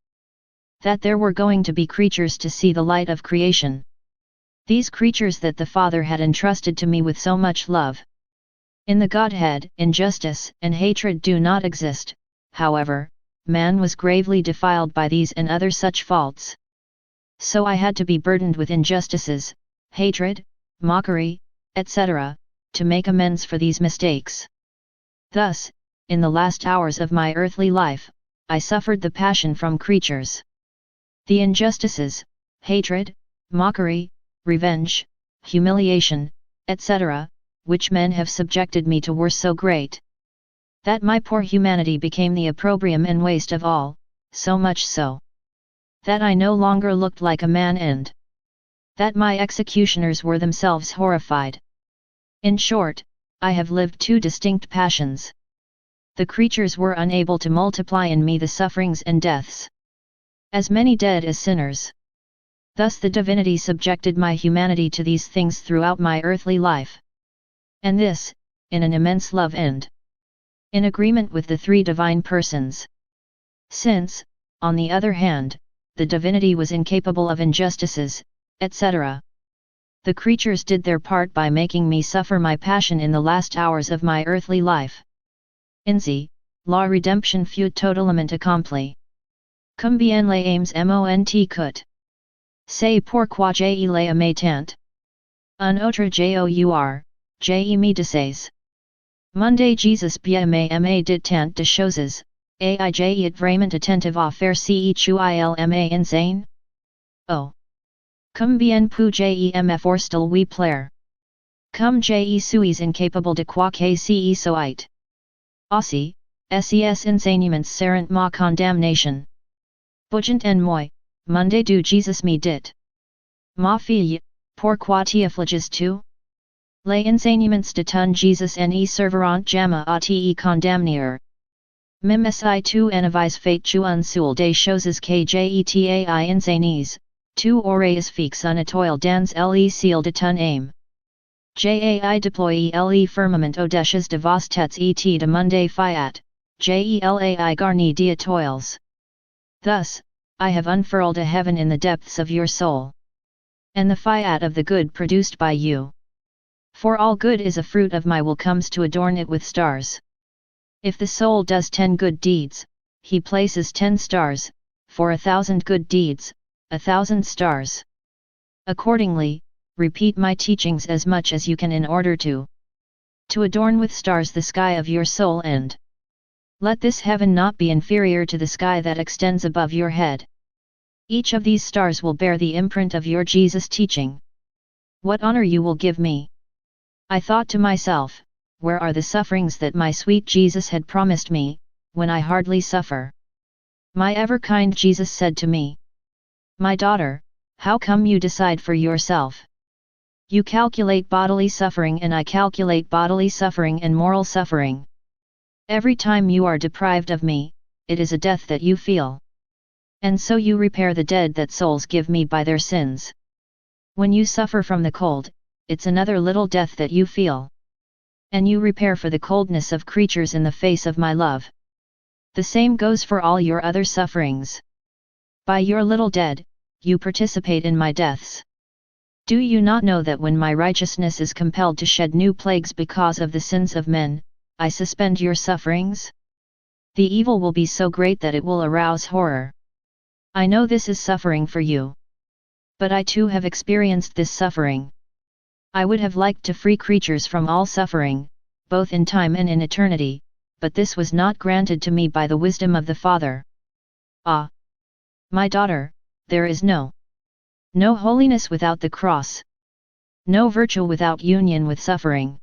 that there were going to be creatures to see the light of creation. These creatures that the Father had entrusted to me with so much love. In the Godhead, injustice and hatred do not exist, however, man was gravely defiled by these and other such faults. So I had to be burdened with injustices, hatred, mockery, etc., to make amends for these mistakes. Thus, in the last hours of my earthly life, I suffered the passion from creatures. The injustices, hatred, mockery, revenge, humiliation, etc., which men have subjected me to were so great, that my poor humanity became the opprobrium and waste of all, so much so, that I no longer looked like a man and that my executioners were themselves horrified. In short, I have lived two distinct passions. The creatures were unable to multiply in me the sufferings and deaths. As many dead as sinners. Thus the divinity subjected my humanity to these things throughout my earthly life. And this, in an immense love and in agreement with the three divine persons. Since, on the other hand, the divinity was incapable of injustices, etc. The creatures did their part by making me suffer my passion in the last hours of my earthly life. Inzi, la redemption fut totalement accomplie. Cum bien les aims mont coûte. C'est pourquoi j'ai les amatant. Un autre jour, j'ai me desaise. Monday Jesus bien ma dit tant de choses, j'ai it vraiment attentive à faire ce qu'il insane? Oh! Cum bien peut m'efforcer lui plaire. Cum je suis incapable de quoi que ce soit. Aussi, ses enseignements seront ma condamnation. Bugent en moi, Monday du Jesus me dit. Ma fille, pourquoi t'affliges tu? Les enseignements de ton Jesus ne serviront jamais à te condamner. Même si tu n'avais fait tu un seul des choses que j'étais insanes, tu aurais fixe un étoile dans le ciel de ton âme. J'ai déployé le firmament au-dessus de vos têtes et de monde fiat, j'ai garni d'étoiles. Thus, I have unfurled a heaven in the depths of your soul. And the fiat of the good produced by you. For all good is a fruit of my will comes to adorn it with stars. If the soul does 10 good deeds, he places 10 stars, for 1,000 good deeds, 1,000 stars. Accordingly, repeat my teachings as much as you can in order to adorn with stars the sky of your soul and let this heaven not be inferior to the sky that extends above your head. Each of these stars will bear the imprint of your Jesus teaching. What honor you will give me! I thought to myself, where are the sufferings that my sweet Jesus had promised me, when I hardly suffer? My ever-kind Jesus said to me, my daughter, how come you decide for yourself? You calculate bodily suffering and I calculate bodily suffering and moral suffering. Every time you are deprived of me, it is a death that you feel. And so you repair the dead that souls give me by their sins. When you suffer from the cold, it's another little death that you feel. And you repair for the coldness of creatures in the face of my love. The same goes for all your other sufferings. By your little dead, you participate in my deaths. Do you not know that when my righteousness is compelled to shed new plagues because of the sins of men, I suspend your sufferings? The evil will be so great that it will arouse horror. I know this is suffering for you. But I too have experienced this suffering. I would have liked to free creatures from all suffering, both in time and in eternity, but this was not granted to me by the wisdom of the Father. Ah! My daughter, there is no holiness without the cross. No virtue without union with suffering.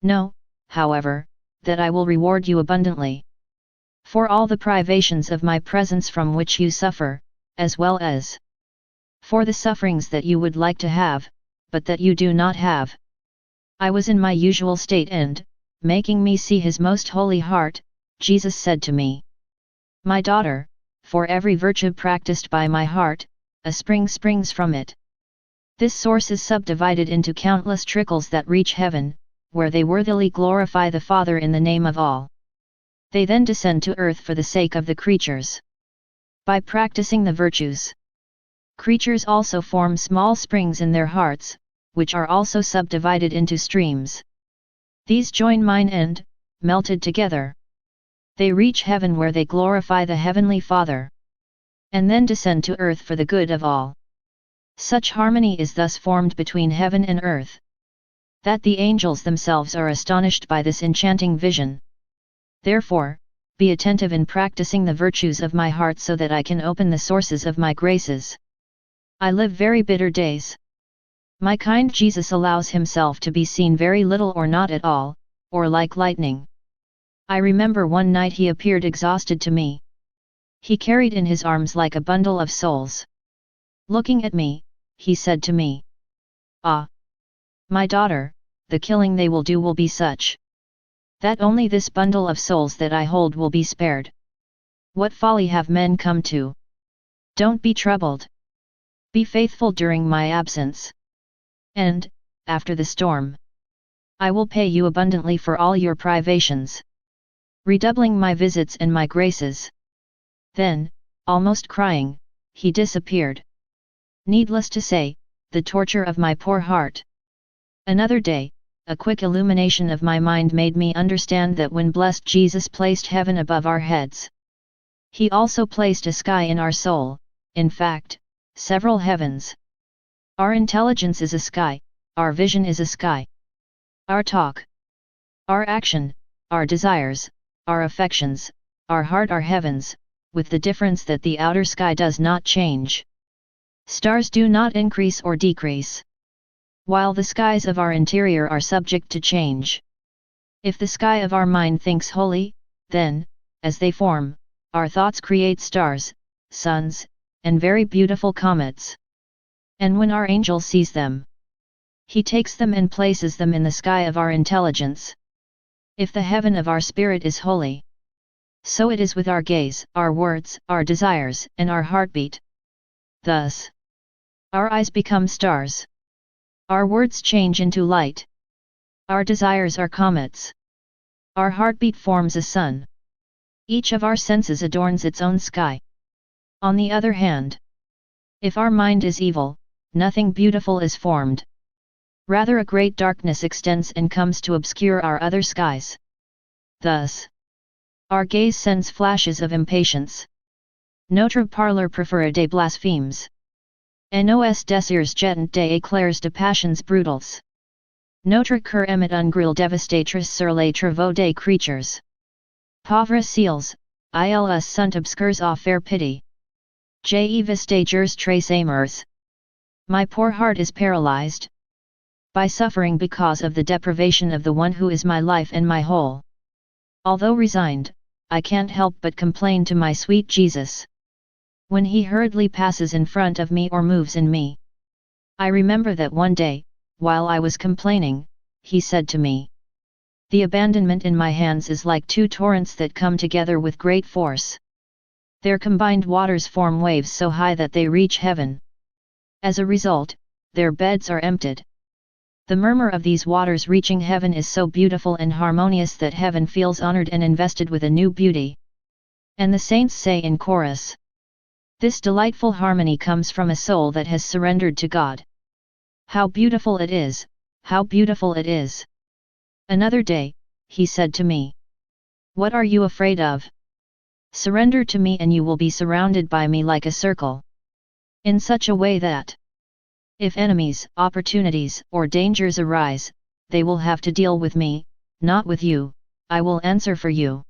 Know, however, that I will reward you abundantly. For all the privations of my presence from which you suffer, as well as for the sufferings that you would like to have, but that you do not have. I was in my usual state and, making me see his most holy heart, Jesus said to me, my daughter, for every virtue practiced by my heart, a spring springs from it. This source is subdivided into countless trickles that reach heaven, where they worthily glorify the Father in the name of all. They then descend to earth for the sake of the creatures. By practicing the virtues, creatures also form small springs in their hearts, which are also subdivided into streams. These join mine and, melted together, they reach heaven where they glorify the Heavenly Father, and then descend to earth for the good of all. Such harmony is thus formed between heaven and earth, that the angels themselves are astonished by this enchanting vision. Therefore, be attentive in practicing the virtues of my heart so that I can open the sources of my graces. I live very bitter days. My kind Jesus allows himself to be seen very little or not at all, or like lightning. I remember one night he appeared exhausted to me. He carried in his arms like a bundle of souls. Looking at me, he said to me, ah! My daughter, the killing they will do will be such that only this bundle of souls that I hold will be spared. What folly have men come to! Don't be troubled. Be faithful during my absence. And, after the storm, I will pay you abundantly for all your privations, redoubling my visits and my graces. Then, almost crying, he disappeared. Needless to say, the torture of my poor heart. Another day, a quick illumination of my mind made me understand that when blessed Jesus placed heaven above our heads, He also placed a sky in our soul, in fact, several heavens. Our intelligence is a sky, our vision is a sky. Our talk, our action, our desires, our affections, our heart are heavens, with the difference that the outer sky does not change. Stars do not increase or decrease, while the skies of our interior are subject to change. If the sky of our mind thinks holy, then, as they form, our thoughts create stars, suns, and very beautiful comets. And when our angel sees them, he takes them and places them in the sky of our intelligence. If the heaven of our spirit is holy, so it is with our gaze, our words, our desires, and our heartbeat. Thus, our eyes become stars. Our words change into light. Our desires are comets. Our heartbeat forms a sun. Each of our senses adorns its own sky. On the other hand, if our mind is evil, nothing beautiful is formed. Rather, a great darkness extends and comes to obscure our other skies. Thus, our gaze sends flashes of impatience. Notre parleur prefer des blasphemes. Nos désirs jetent des éclairs de passions brutales. Notre cœur émet un grêle dévastatrice sur les travaux des creatures. Pauvres cils, ils sont obscurs à faire pitié. J'ai visté jours très amours. My poor heart is paralyzed by suffering because of the deprivation of the one who is my life and my whole. Although resigned, I can't help but complain to my sweet Jesus. When he hurriedly passes in front of me or moves in me, I remember that one day, while I was complaining, he said to me, "The abandonment in my hands is like two torrents that come together with great force. Their combined waters form waves so high that they reach heaven. As a result, their beds are emptied. The murmur of these waters reaching heaven is so beautiful and harmonious that heaven feels honored and invested with a new beauty." And the saints say in chorus, "This delightful harmony comes from a soul that has surrendered to God. How beautiful it is, how beautiful it is." Another day, he said to me, "What are you afraid of? Surrender to me and you will be surrounded by me like a circle. In such a way that, if enemies, opportunities, or dangers arise, they will have to deal with me, not with you. I will answer for you."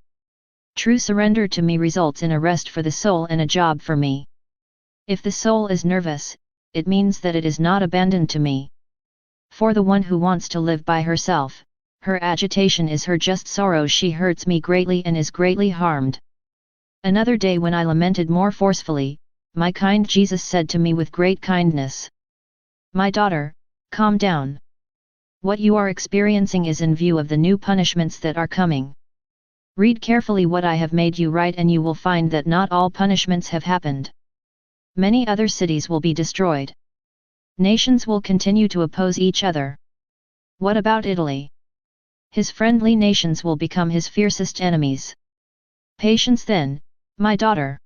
True surrender to me results in a rest for the soul and a job for me. If the soul is nervous, it means that it is not abandoned to me. For the one who wants to live by herself, her agitation is her just sorrow. She hurts me greatly and is greatly harmed. Another day when I lamented more forcefully, my kind Jesus said to me with great kindness, "My daughter, calm down. What you are experiencing is in view of the new punishments that are coming. Read carefully what I have made you write and you will find that not all punishments have happened. Many other cities will be destroyed. Nations will continue to oppose each other. What about Italy? His friendly nations will become his fiercest enemies. Patience then, my daughter.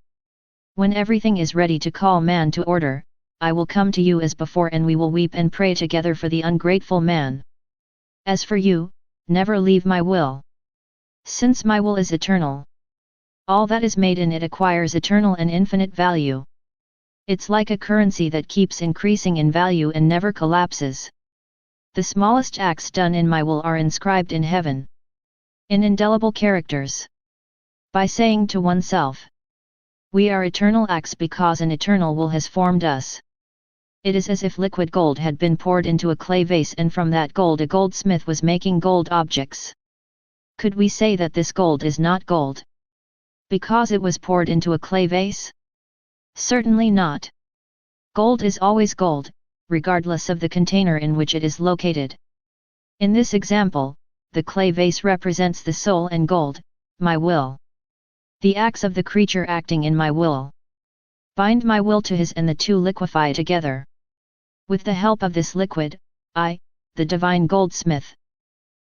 When everything is ready to call man to order, I will come to you as before and we will weep and pray together for the ungrateful man. As for you, never leave my will. Since my will is eternal, all that is made in it acquires eternal and infinite value. It's like a currency that keeps increasing in value and never collapses. The smallest acts done in my will are inscribed in heaven, in indelible characters. By saying to oneself, we are eternal acts because an eternal will has formed us. It is as if liquid gold had been poured into a clay vase and from that gold a goldsmith was making gold objects. Could we say that this gold is not gold, because it was poured into a clay vase? Certainly not. Gold is always gold, regardless of the container in which it is located. In this example, the clay vase represents the soul and gold, my will. The acts of the creature acting in my will bind my will to his and the two liquefy together. With the help of this liquid, I, the divine goldsmith,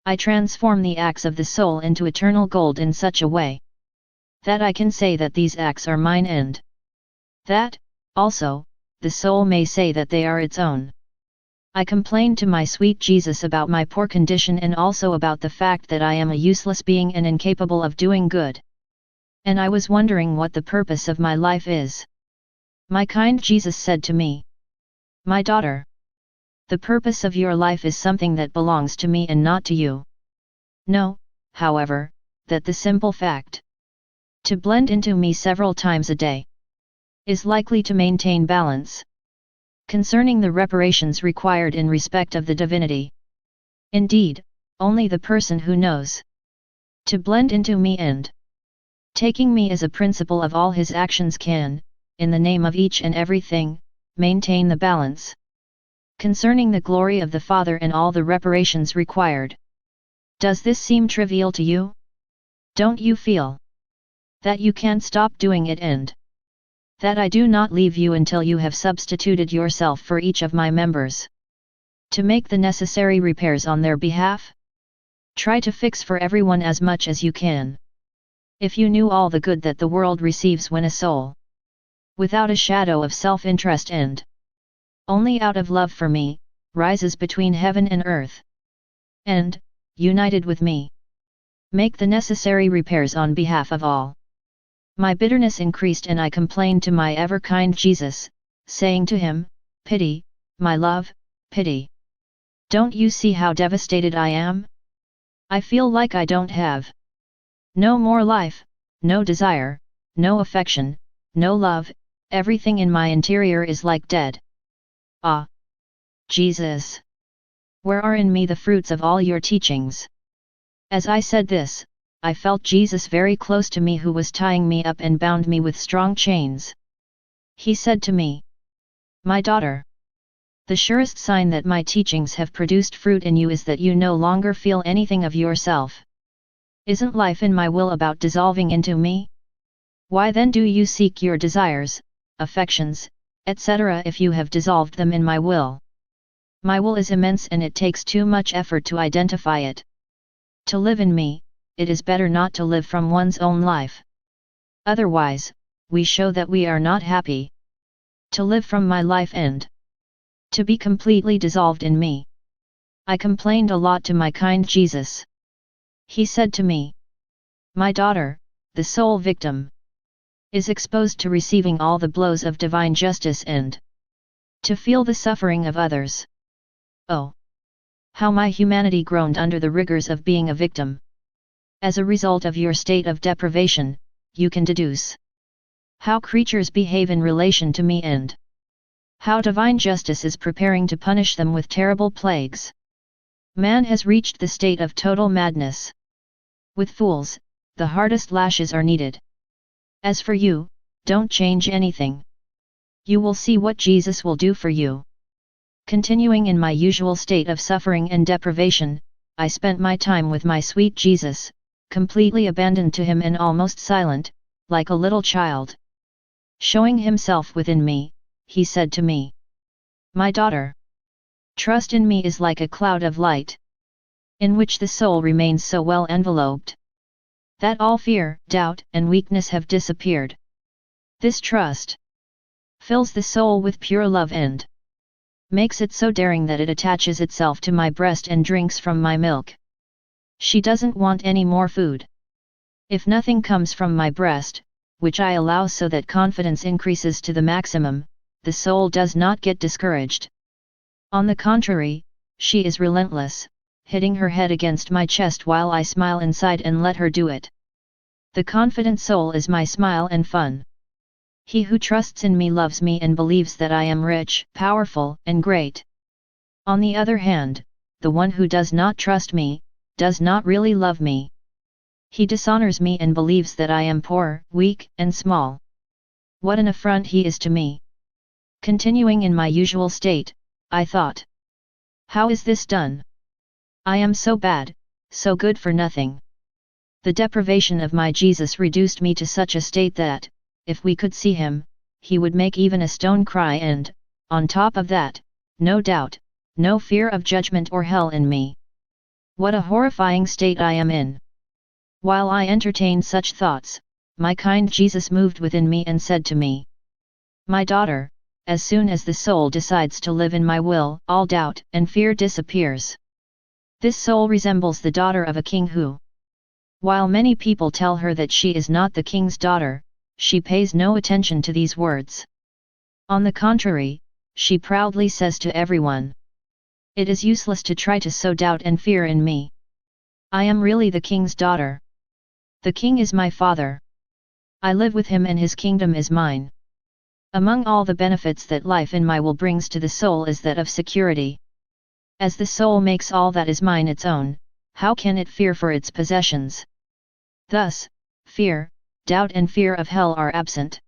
I transform the acts of the soul into eternal gold in such a way that I can say that these acts are mine and that, also, the soul may say that they are its own. I complained to my sweet Jesus about my poor condition and also about the fact that I am a useless being and incapable of doing good. And I was wondering what the purpose of my life is. My kind Jesus said to me, "My daughter, the purpose of your life is something that belongs to me and not to you. Know, however, that the simple fact to blend into me several times a day is likely to maintain balance concerning the reparations required in respect of the divinity. Indeed, only the person who knows to blend into me and taking me as a principle of all his actions can, in the name of each and everything, maintain the balance concerning the glory of the Father and all the reparations required." Does this seem trivial to you? Don't you feel that you can't stop doing it and that I do not leave you until you have substituted yourself for each of my members to make the necessary repairs on their behalf? Try to fix for everyone as much as you can. If you knew all the good that the world receives when a soul, without a shadow of self-interest and only out of love for me, rises between heaven and earth, and, united with me, make the necessary repairs on behalf of all. My bitterness increased and I complained to my ever-kind Jesus, saying to him, "Pity, my love, pity. Don't you see how devastated I am? I feel like I don't have no more life, no desire, no affection, no love, everything in my interior is like dead. Ah, Jesus! Where are in me the fruits of all your teachings?" As I said this, I felt Jesus very close to me who was tying me up and bound me with strong chains. He said to me, "My daughter, the surest sign that my teachings have produced fruit in you is that you no longer feel anything of yourself. Isn't life in my will about dissolving into me? Why then do you seek your desires, affections, etc. if you have dissolved them in my will? My will is immense and it takes too much effort to identify it. To live in me, it is better not to live from one's own life. Otherwise, we show that we are not happy. To live from my life and to be completely dissolved in me." I complained a lot to my kind Jesus. He said to me, "My daughter, the soul victim is exposed to receiving all the blows of divine justice and to feel the suffering of others. Oh, how my humanity groaned under the rigors of being a victim. As a result of your state of deprivation, you can deduce how creatures behave in relation to me and how divine justice is preparing to punish them with terrible plagues. Man has reached the state of total madness. With fools, the hardest lashes are needed. As for you, don't change anything. You will see what Jesus will do for you." Continuing in my usual state of suffering and deprivation, I spent my time with my sweet Jesus, completely abandoned to him and almost silent, like a little child. Showing himself within me, he said to me, "My daughter, trust in me is like a cloud of light, in which the soul remains so well enveloped that all fear, doubt, and weakness have disappeared. This trust fills the soul with pure love and makes it so daring that it attaches itself to my breast and drinks from my milk. She doesn't want any more food. If nothing comes from my breast, which I allow so that confidence increases to the maximum, the soul does not get discouraged. On the contrary, she is relentless, hitting her head against my chest while I smile inside and let her do it. The confident soul is my smile and fun. He who trusts in me loves me and believes that I am rich, powerful, and great. On the other hand, the one who does not trust me, does not really love me. He dishonors me and believes that I am poor, weak, and small. What an affront he is to me." Continuing in my usual state, I thought, "How is this done? I am so bad, so good for nothing." The deprivation of my Jesus reduced me to such a state that, if we could see him, he would make even a stone cry and, on top of that, no doubt, no fear of judgment or hell in me. What a horrifying state I am in! While I entertained such thoughts, my kind Jesus moved within me and said to me, "My daughter, as soon as the soul decides to live in my will, all doubt and fear disappears. This soul resembles the daughter of a king who, while many people tell her that she is not the king's daughter, she pays no attention to these words. On the contrary, she proudly says to everyone, "It is useless to try to sow doubt and fear in me. I am really the king's daughter. The king is my father. I live with him and his kingdom is mine." Among all the benefits that life in my will brings to the soul is that of security. As the soul makes all that is mine its own, how can it fear for its possessions? Thus, fear, doubt and fear of hell are absent.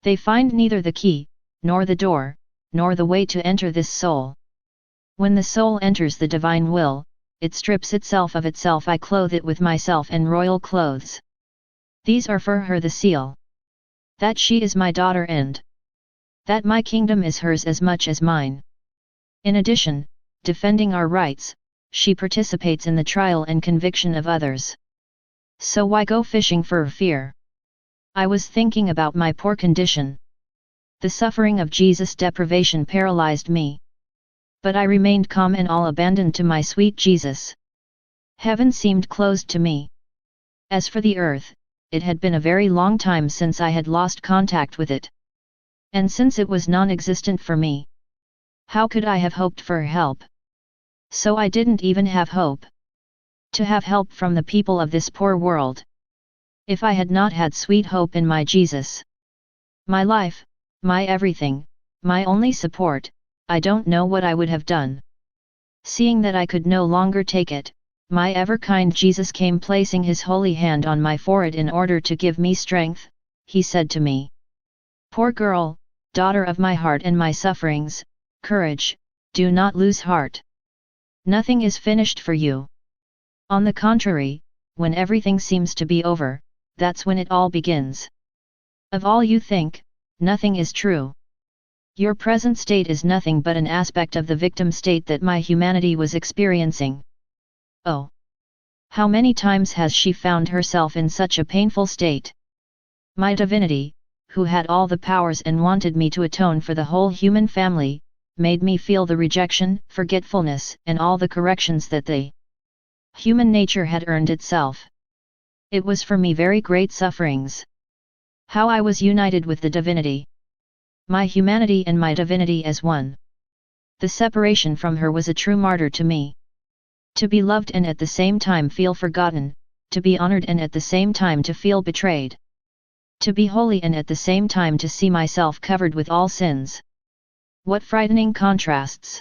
They find neither the key, nor the door, nor the way to enter this soul. When the soul enters the divine will, it strips itself of itself. I clothe it with myself and royal clothes. These are for her the seal that she is my daughter and that my kingdom is hers as much as mine. In addition, defending our rights, she participates in the trial and conviction of others. So why go fishing for fear? I was thinking about my poor condition. The suffering of Jesus' deprivation paralyzed me. But I remained calm and all abandoned to my sweet Jesus. Heaven seemed closed to me. As for the earth, it had been a very long time since I had lost contact with it. And since it was non-existent for me, how could I have hoped for help? So I didn't even have hope to have help from the people of this poor world. If I had not had sweet hope in my Jesus, my life, my everything, my only support, I don't know what I would have done. Seeing that I could no longer take it, my ever-kind Jesus came, placing his holy hand on my forehead in order to give me strength. He said to me, "Poor girl, daughter of my heart and my sufferings, courage, do not lose heart. Nothing is finished for you. On the contrary, when everything seems to be over, that's when it all begins. Of all you think, nothing is true. Your present state is nothing but an aspect of the victim state that my humanity was experiencing. Oh! How many times has she found herself in such a painful state? My divinity, who had all the powers and wanted me to atone for the whole human family, made me feel the rejection, forgetfulness, and all the corrections that the human nature had earned itself. It was for me very great sufferings. How I was united with the divinity. My humanity and my divinity as one. The separation from her was a true martyr to me. To be loved and at the same time feel forgotten, to be honored and at the same time to feel betrayed. To be holy and at the same time to see myself covered with all sins. What frightening contrasts!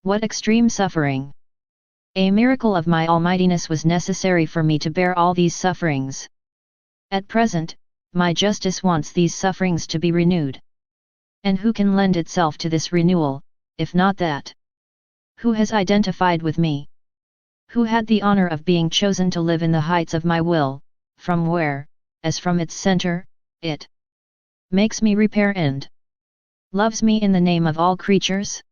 What extreme suffering! A miracle of my almightiness was necessary for me to bear all these sufferings. At present, my justice wants these sufferings to be renewed. And who can lend itself to this renewal, if not that? Who has identified with me? Who had the honor of being chosen to live in the heights of my will, from where, as from its center, it makes me repair and loves me in the name of all creatures?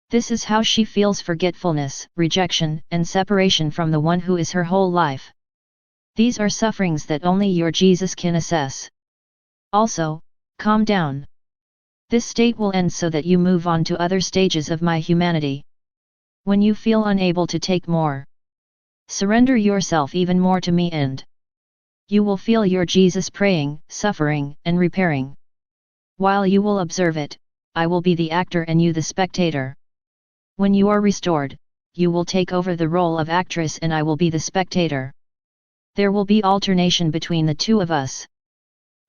This is how she feels forgetfulness, rejection, and separation from the one who is her whole life. These are sufferings that only your Jesus can assess. Also, calm down. This state will end so that you move on to other stages of my humanity. When you feel unable to take more, surrender yourself even more to me and you will feel your Jesus praying, suffering, and repairing. While you will observe it, I will be the actor and you the spectator. When you are restored, you will take over the role of actress and I will be the spectator. There will be alternation between the two of us.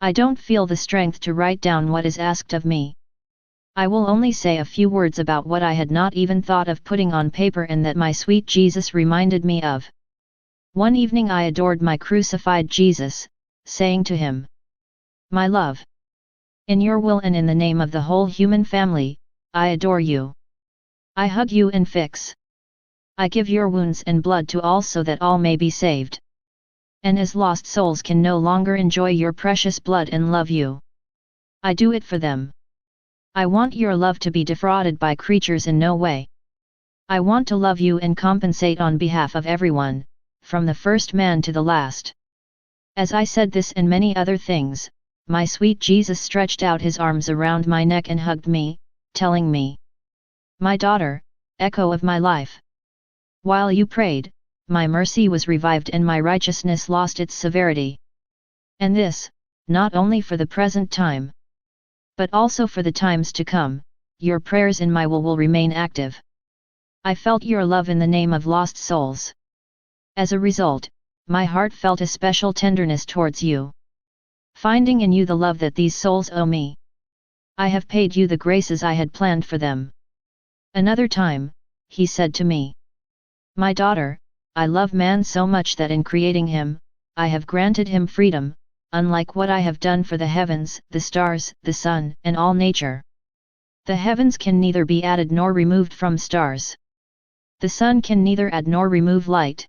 I don't feel the strength to write down what is asked of me. I will only say a few words about what I had not even thought of putting on paper and that my sweet Jesus reminded me of. One evening I adored my crucified Jesus, saying to him, "My love, in your will and in the name of the whole human family, I adore you. I hug you and fix. I give your wounds and blood to all so that all may be saved. And as lost souls can no longer enjoy your precious blood and love you, I do it for them. I want your love to be defrauded by creatures in no way. I want to love you and compensate on behalf of everyone, from the first man to the last." As I said this and many other things, my sweet Jesus stretched out his arms around my neck and hugged me, telling me, "My daughter, echo of my life. While you prayed, my mercy was revived and my righteousness lost its severity. And this, not only for the present time, but also for the times to come, your prayers in my will remain active. I felt your love in the name of lost souls. As a result, my heart felt a special tenderness towards you. Finding in you the love that these souls owe me, I have paid you the graces I had planned for them." Another time, he said to me, "My daughter, I love man so much that in creating him, I have granted him freedom, unlike what I have done for the heavens, the stars, the sun, and all nature. The heavens can neither be added nor removed from stars. The sun can neither add nor remove light.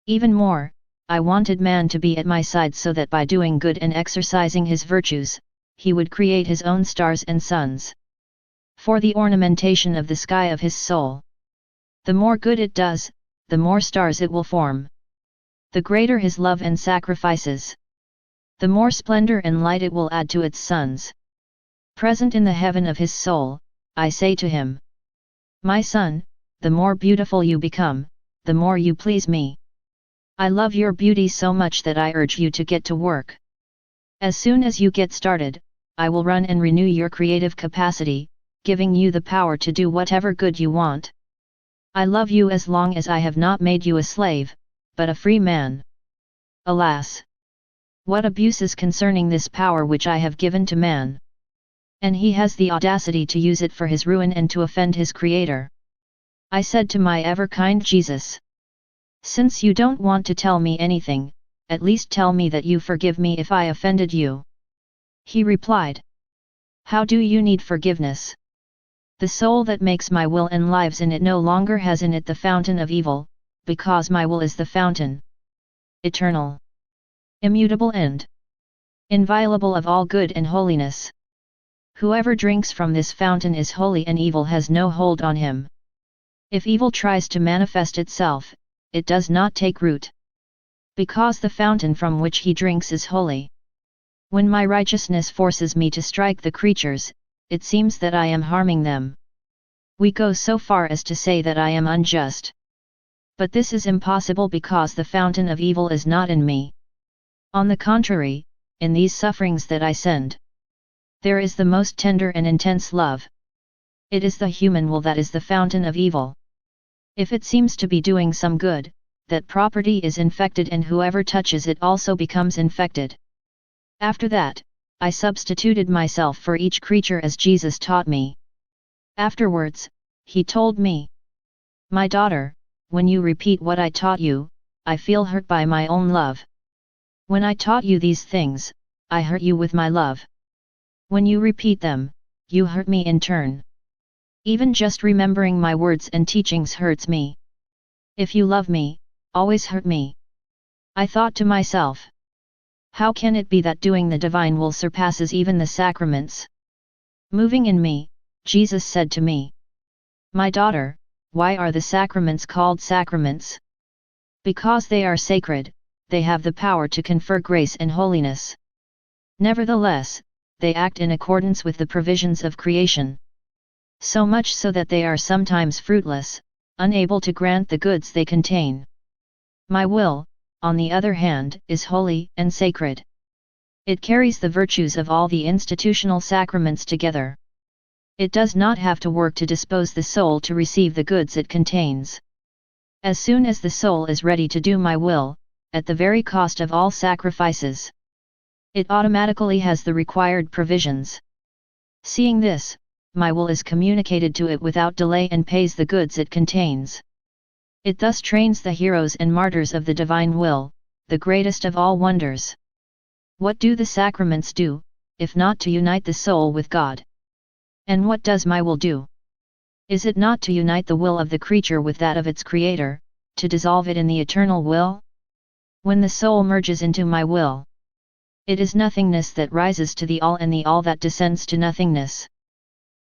Even more, I wanted man to be at my side so that by doing good and exercising his virtues, he would create his own stars and suns, for the ornamentation of the sky of his soul. The more good it does, the more stars it will form. The greater his love and sacrifices, the more splendor and light it will add to its suns. Present in the heaven of his soul, I say to him, my son, the more beautiful you become, the more you please me. I love your beauty so much that I urge you to get to work. As soon as you get started, I will run and renew your creative capacity, giving you the power to do whatever good you want. I love you as long as I have not made you a slave, but a free man. Alas! What abuses concerning this power which I have given to man! And he has the audacity to use it for his ruin and to offend his Creator. I said to my ever-kind Jesus, since you don't want to tell me anything, at least tell me that you forgive me if I offended you. He replied, how do you need forgiveness? The soul that makes my will and lives in it no longer has in it the fountain of evil, because my will is the fountain. Eternal, immutable and inviolable of all good and holiness. Whoever drinks from this fountain is holy and evil has no hold on him. If evil tries to manifest itself, it does not take root. Because the fountain from which he drinks is holy. When my righteousness forces me to strike the creatures, it seems that I am harming them. We go so far as to say that I am unjust. But this is impossible because the fountain of evil is not in me. On the contrary, in these sufferings that I send, there is the most tender and intense love. It is the human will that is the fountain of evil. If it seems to be doing some good, that property is infected and whoever touches it also becomes infected. After that, I substituted myself for each creature as Jesus taught me. Afterwards, he told me, my daughter, when you repeat what I taught you, I feel hurt by my own love. When I taught you these things, I hurt you with my love. When you repeat them, you hurt me in turn. Even just remembering my words and teachings hurts me. If you love me, always hurt me. I thought to myself, how can it be that doing the divine will surpasses even the sacraments? Moving in me, Jesus said to me, my daughter, why are the sacraments called sacraments? Because they are sacred, they have the power to confer grace and holiness. Nevertheless, they act in accordance with the provisions of creation. So much so that they are sometimes fruitless, unable to grant the goods they contain. My will, on the other hand, is holy and sacred. It carries the virtues of all the institutional sacraments together. It does not have to work to dispose the soul to receive the goods it contains. As soon as the soul is ready to do my will, at the very cost of all sacrifices, it automatically has the required provisions. Seeing this, my will is communicated to it without delay and pays the goods it contains. It thus trains the heroes and martyrs of the divine will, the greatest of all wonders. What do the sacraments do, if not to unite the soul with God? And what does my will do? Is it not to unite the will of the creature with that of its Creator, to dissolve it in the eternal will? When the soul merges into my will, it is nothingness that rises to the all and the all that descends to nothingness.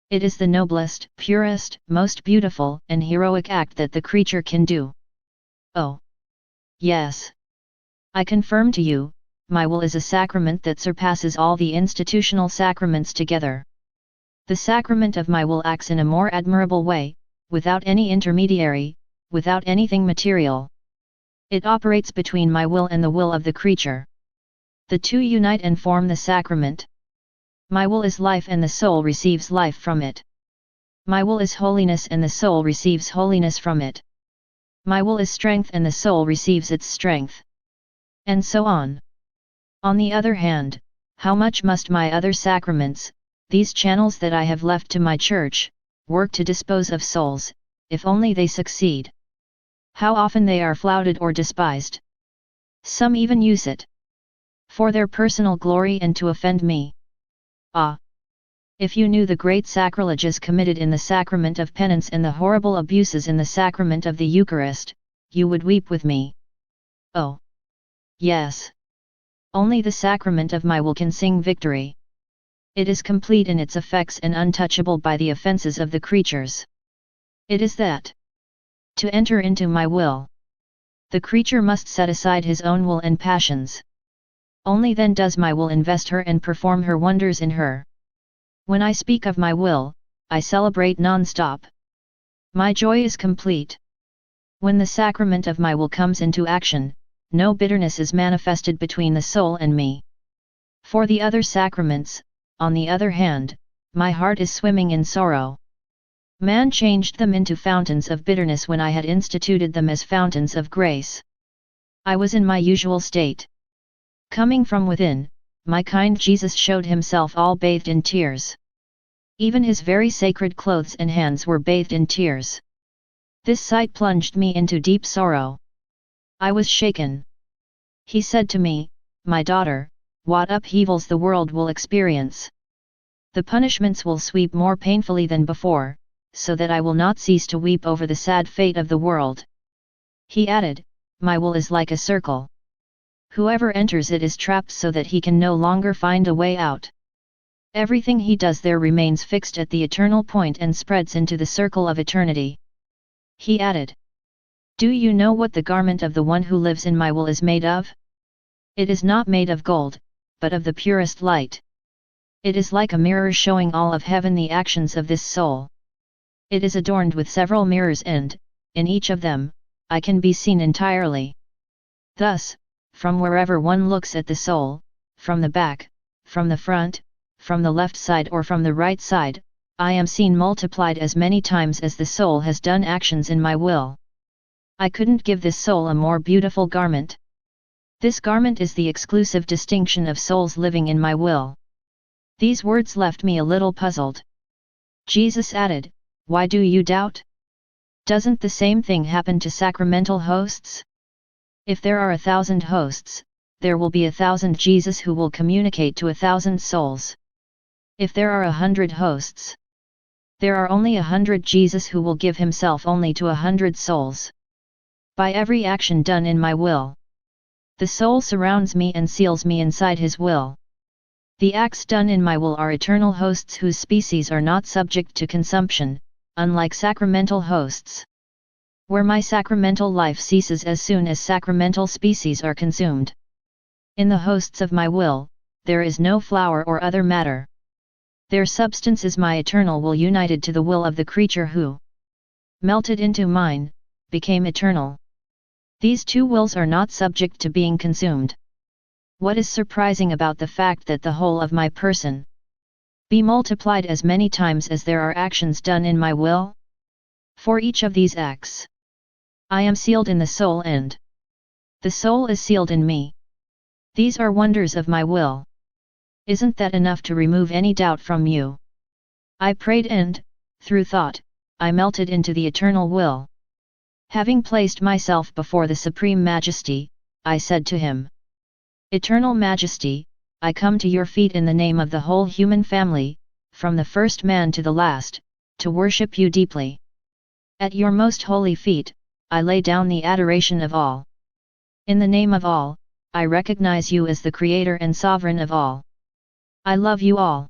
It is the noblest, purest, most beautiful and heroic act that the creature can do. Oh! Yes! I confirm to you, my will is a sacrament that surpasses all the institutional sacraments together. The sacrament of my will acts in a more admirable way, without any intermediary, without anything material. It operates between my will and the will of the creature. The two unite and form the sacrament. My will is life and the soul receives life from it. My will is holiness and the soul receives holiness from it. My will is strength and the soul receives its strength. And so on. On the other hand, how much must my other sacraments, these channels that I have left to my church, work to dispose of souls, if only they succeed. How often they are flouted or despised. Some even use it for their personal glory and to offend me. Ah! If you knew the great sacrileges committed in the sacrament of penance and the horrible abuses in the sacrament of the Eucharist, you would weep with me. Oh! Yes! Only the sacrament of my will can sing victory. It is complete in its effects and untouchable by the offences of the creatures. It is that. To enter into my will, the creature must set aside his own will and passions. Only then does my will invest her and perform her wonders in her. When I speak of my will, I celebrate non-stop. My joy is complete. When the sacrament of my will comes into action, no bitterness is manifested between the soul and me. For the other sacraments, on the other hand, my heart is swimming in sorrow. Man changed them into fountains of bitterness when I had instituted them as fountains of grace. I was in my usual state. Coming from within, my kind Jesus showed himself all bathed in tears. Even his very sacred clothes and hands were bathed in tears. This sight plunged me into deep sorrow. I was shaken. He said to me, "My daughter, what upheavals the world will experience. The punishments will sweep more painfully than before, so that I will not cease to weep over the sad fate of the world." He added, "My will is like a circle. Whoever enters it is trapped so that he can no longer find a way out. Everything he does there remains fixed at the eternal point and spreads into the circle of eternity." He added, "Do you know what the garment of the one who lives in my will is made of? It is not made of gold, but of the purest light. It is like a mirror showing all of heaven the actions of this soul. It is adorned with several mirrors and, in each of them, I can be seen entirely. Thus, from wherever one looks at the soul, from the back, from the front, from the left side or from the right side, I am seen multiplied as many times as the soul has done actions in my will. I couldn't give this soul a more beautiful garment. This garment is the exclusive distinction of souls living in my will." These words left me a little puzzled. Jesus added, "Why do you doubt? Doesn't the same thing happen to sacramental hosts? If there are 1,000 hosts, there will be 1,000 Jesus who will communicate to 1,000 souls. If there are 100 hosts, there are only 100 Jesus who will give himself only to 100 souls. By every action done in my will, the soul surrounds me and seals me inside his will. The acts done in my will are eternal hosts whose species are not subject to consumption, unlike sacramental hosts. Where my sacramental life ceases as soon as sacramental species are consumed. In the hosts of my will, there is no flower or other matter. Their substance is my eternal will united to the will of the creature who melted into mine, became eternal. These two wills are not subject to being consumed. What is surprising about the fact that the whole of my person be multiplied as many times as there are actions done in my will? For each of these acts, I am sealed in the soul and the soul is sealed in me. These are wonders of my will. Isn't that enough to remove any doubt from you?" I prayed and, through thought, I melted into the eternal will. Having placed myself before the Supreme Majesty, I said to him, "Eternal Majesty, I come to your feet in the name of the whole human family, from the first man to the last, to worship you deeply. At your most holy feet, I lay down the adoration of all. In the name of all, I recognize you as the Creator and Sovereign of all. I love you all.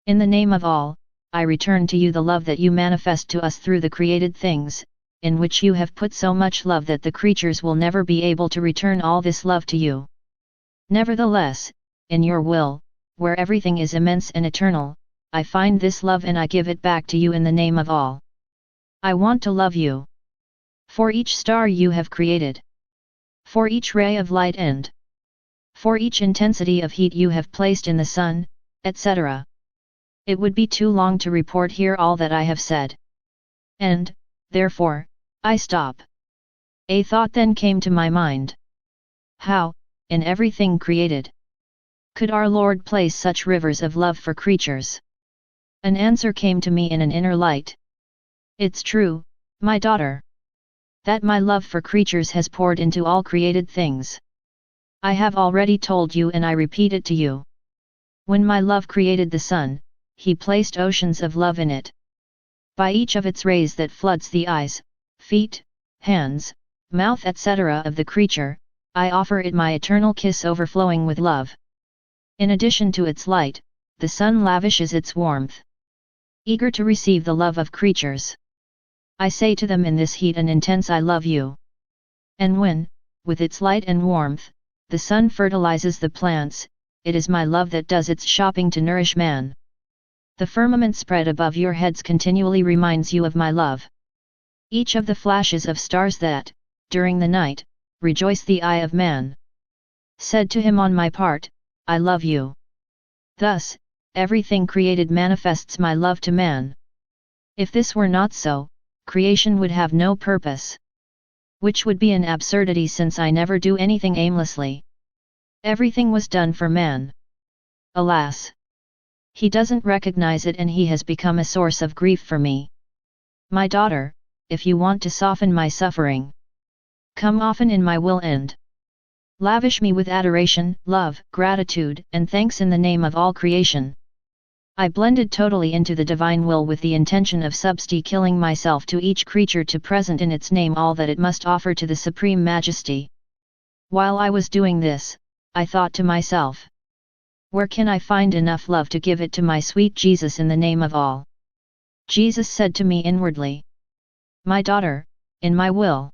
In the name of all, I return to you the love that you manifest to us through the created things, in which you have put so much love that the creatures will never be able to return all this love to you. Nevertheless, in your will, where everything is immense and eternal, I find this love and I give it back to you in the name of all. I want to love you. For each star you have created. For each ray of light and for each intensity of heat you have placed in the sun, etc. It would be too long to report here all that I have said. And, therefore, I stop. A thought then came to my mind. How, in everything created, could our Lord place such rivers of love for creatures? An answer came to me in an inner light. It's true, my daughter, that my love for creatures has poured into all created things. I have already told you and I repeat it to you. When my love created the sun, he placed oceans of love in it. By each of its rays that floods the eyes, feet, hands, mouth etc. of the creature, I offer it my eternal kiss overflowing with love. In addition to its light, the sun lavishes its warmth. Eager to receive the love of creatures, I say to them in this heat and intense I love you. And when, with its light and warmth, the sun fertilizes the plants, it is my love that does its shopping to nourish man. The firmament spread above your heads continually reminds you of my love. Each of the flashes of stars that, during the night, rejoice the eye of man, said to him on my part, I love you. Thus, everything created manifests my love to man. If this were not so, creation would have no purpose. Which would be an absurdity since I never do anything aimlessly. Everything was done for man. Alas! He doesn't recognize it and he has become a source of grief for me. My daughter, if you want to soften my suffering, come often in my will and lavish me with adoration, love, gratitude, and thanks in the name of all creation. I blended totally into the divine will with the intention of killing myself to each creature to present in its name all that it must offer to the Supreme Majesty. While I was doing this, I thought to myself, where can I find enough love to give it to my sweet Jesus in the name of all? Jesus said to me inwardly, my daughter, in my will,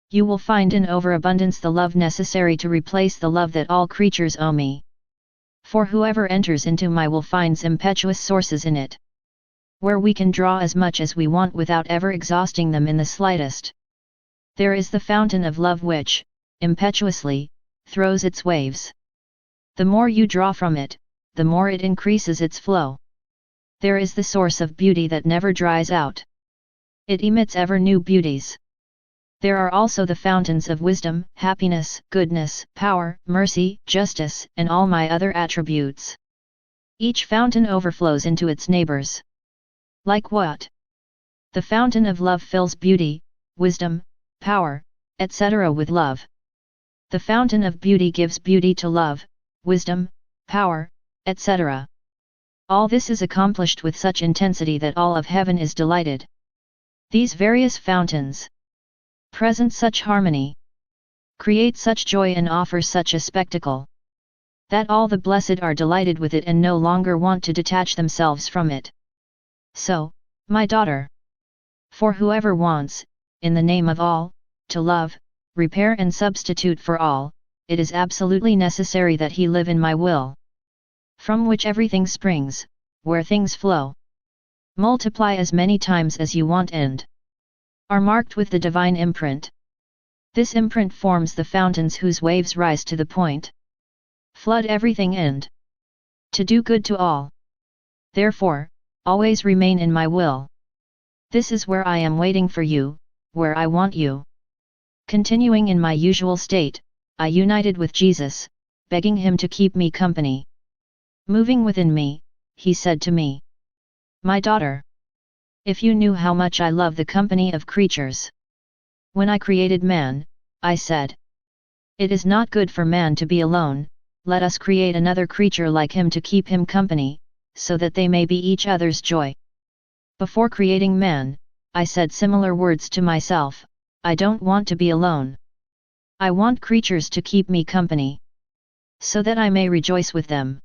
you will find in overabundance the love necessary to replace the love that all creatures owe me. For whoever enters into my will finds impetuous sources in it, where we can draw as much as we want without ever exhausting them in the slightest. There is the fountain of love which, impetuously, throws its waves. The more you draw from it, the more it increases its flow. There is the source of beauty that never dries out. It emits ever new beauties. There are also the fountains of wisdom, happiness, goodness, power, mercy, justice, and all my other attributes. Each fountain overflows into its neighbors. Like what? The fountain of love fills beauty, wisdom, power, etc. with love. The fountain of beauty gives beauty to love, wisdom, power, etc. All this is accomplished with such intensity that all of heaven is delighted. These various fountains present such harmony, create such joy and offer such a spectacle, that all the blessed are delighted with it and no longer want to detach themselves from it. So, my daughter, for whoever wants, in the name of all, to love, repair and substitute for all, it is absolutely necessary that he live in my will, from which everything springs, where things flow. Multiply as many times as you want and are marked with the divine imprint. This imprint forms the fountains whose waves rise to the point. Flood everything and to do good to all. Therefore, always remain in my will. This is where I am waiting for you, where I want you. Continuing in my usual state, I united with Jesus, begging him to keep me company. Moving within me, he said to me, my daughter, if you knew how much I love the company of creatures. When I created man, I said, it is not good for man to be alone, let us create another creature like him to keep him company, so that they may be each other's joy. Before creating man, I said similar words to myself, I don't want to be alone. I want creatures to keep me company, so that I may rejoice with them,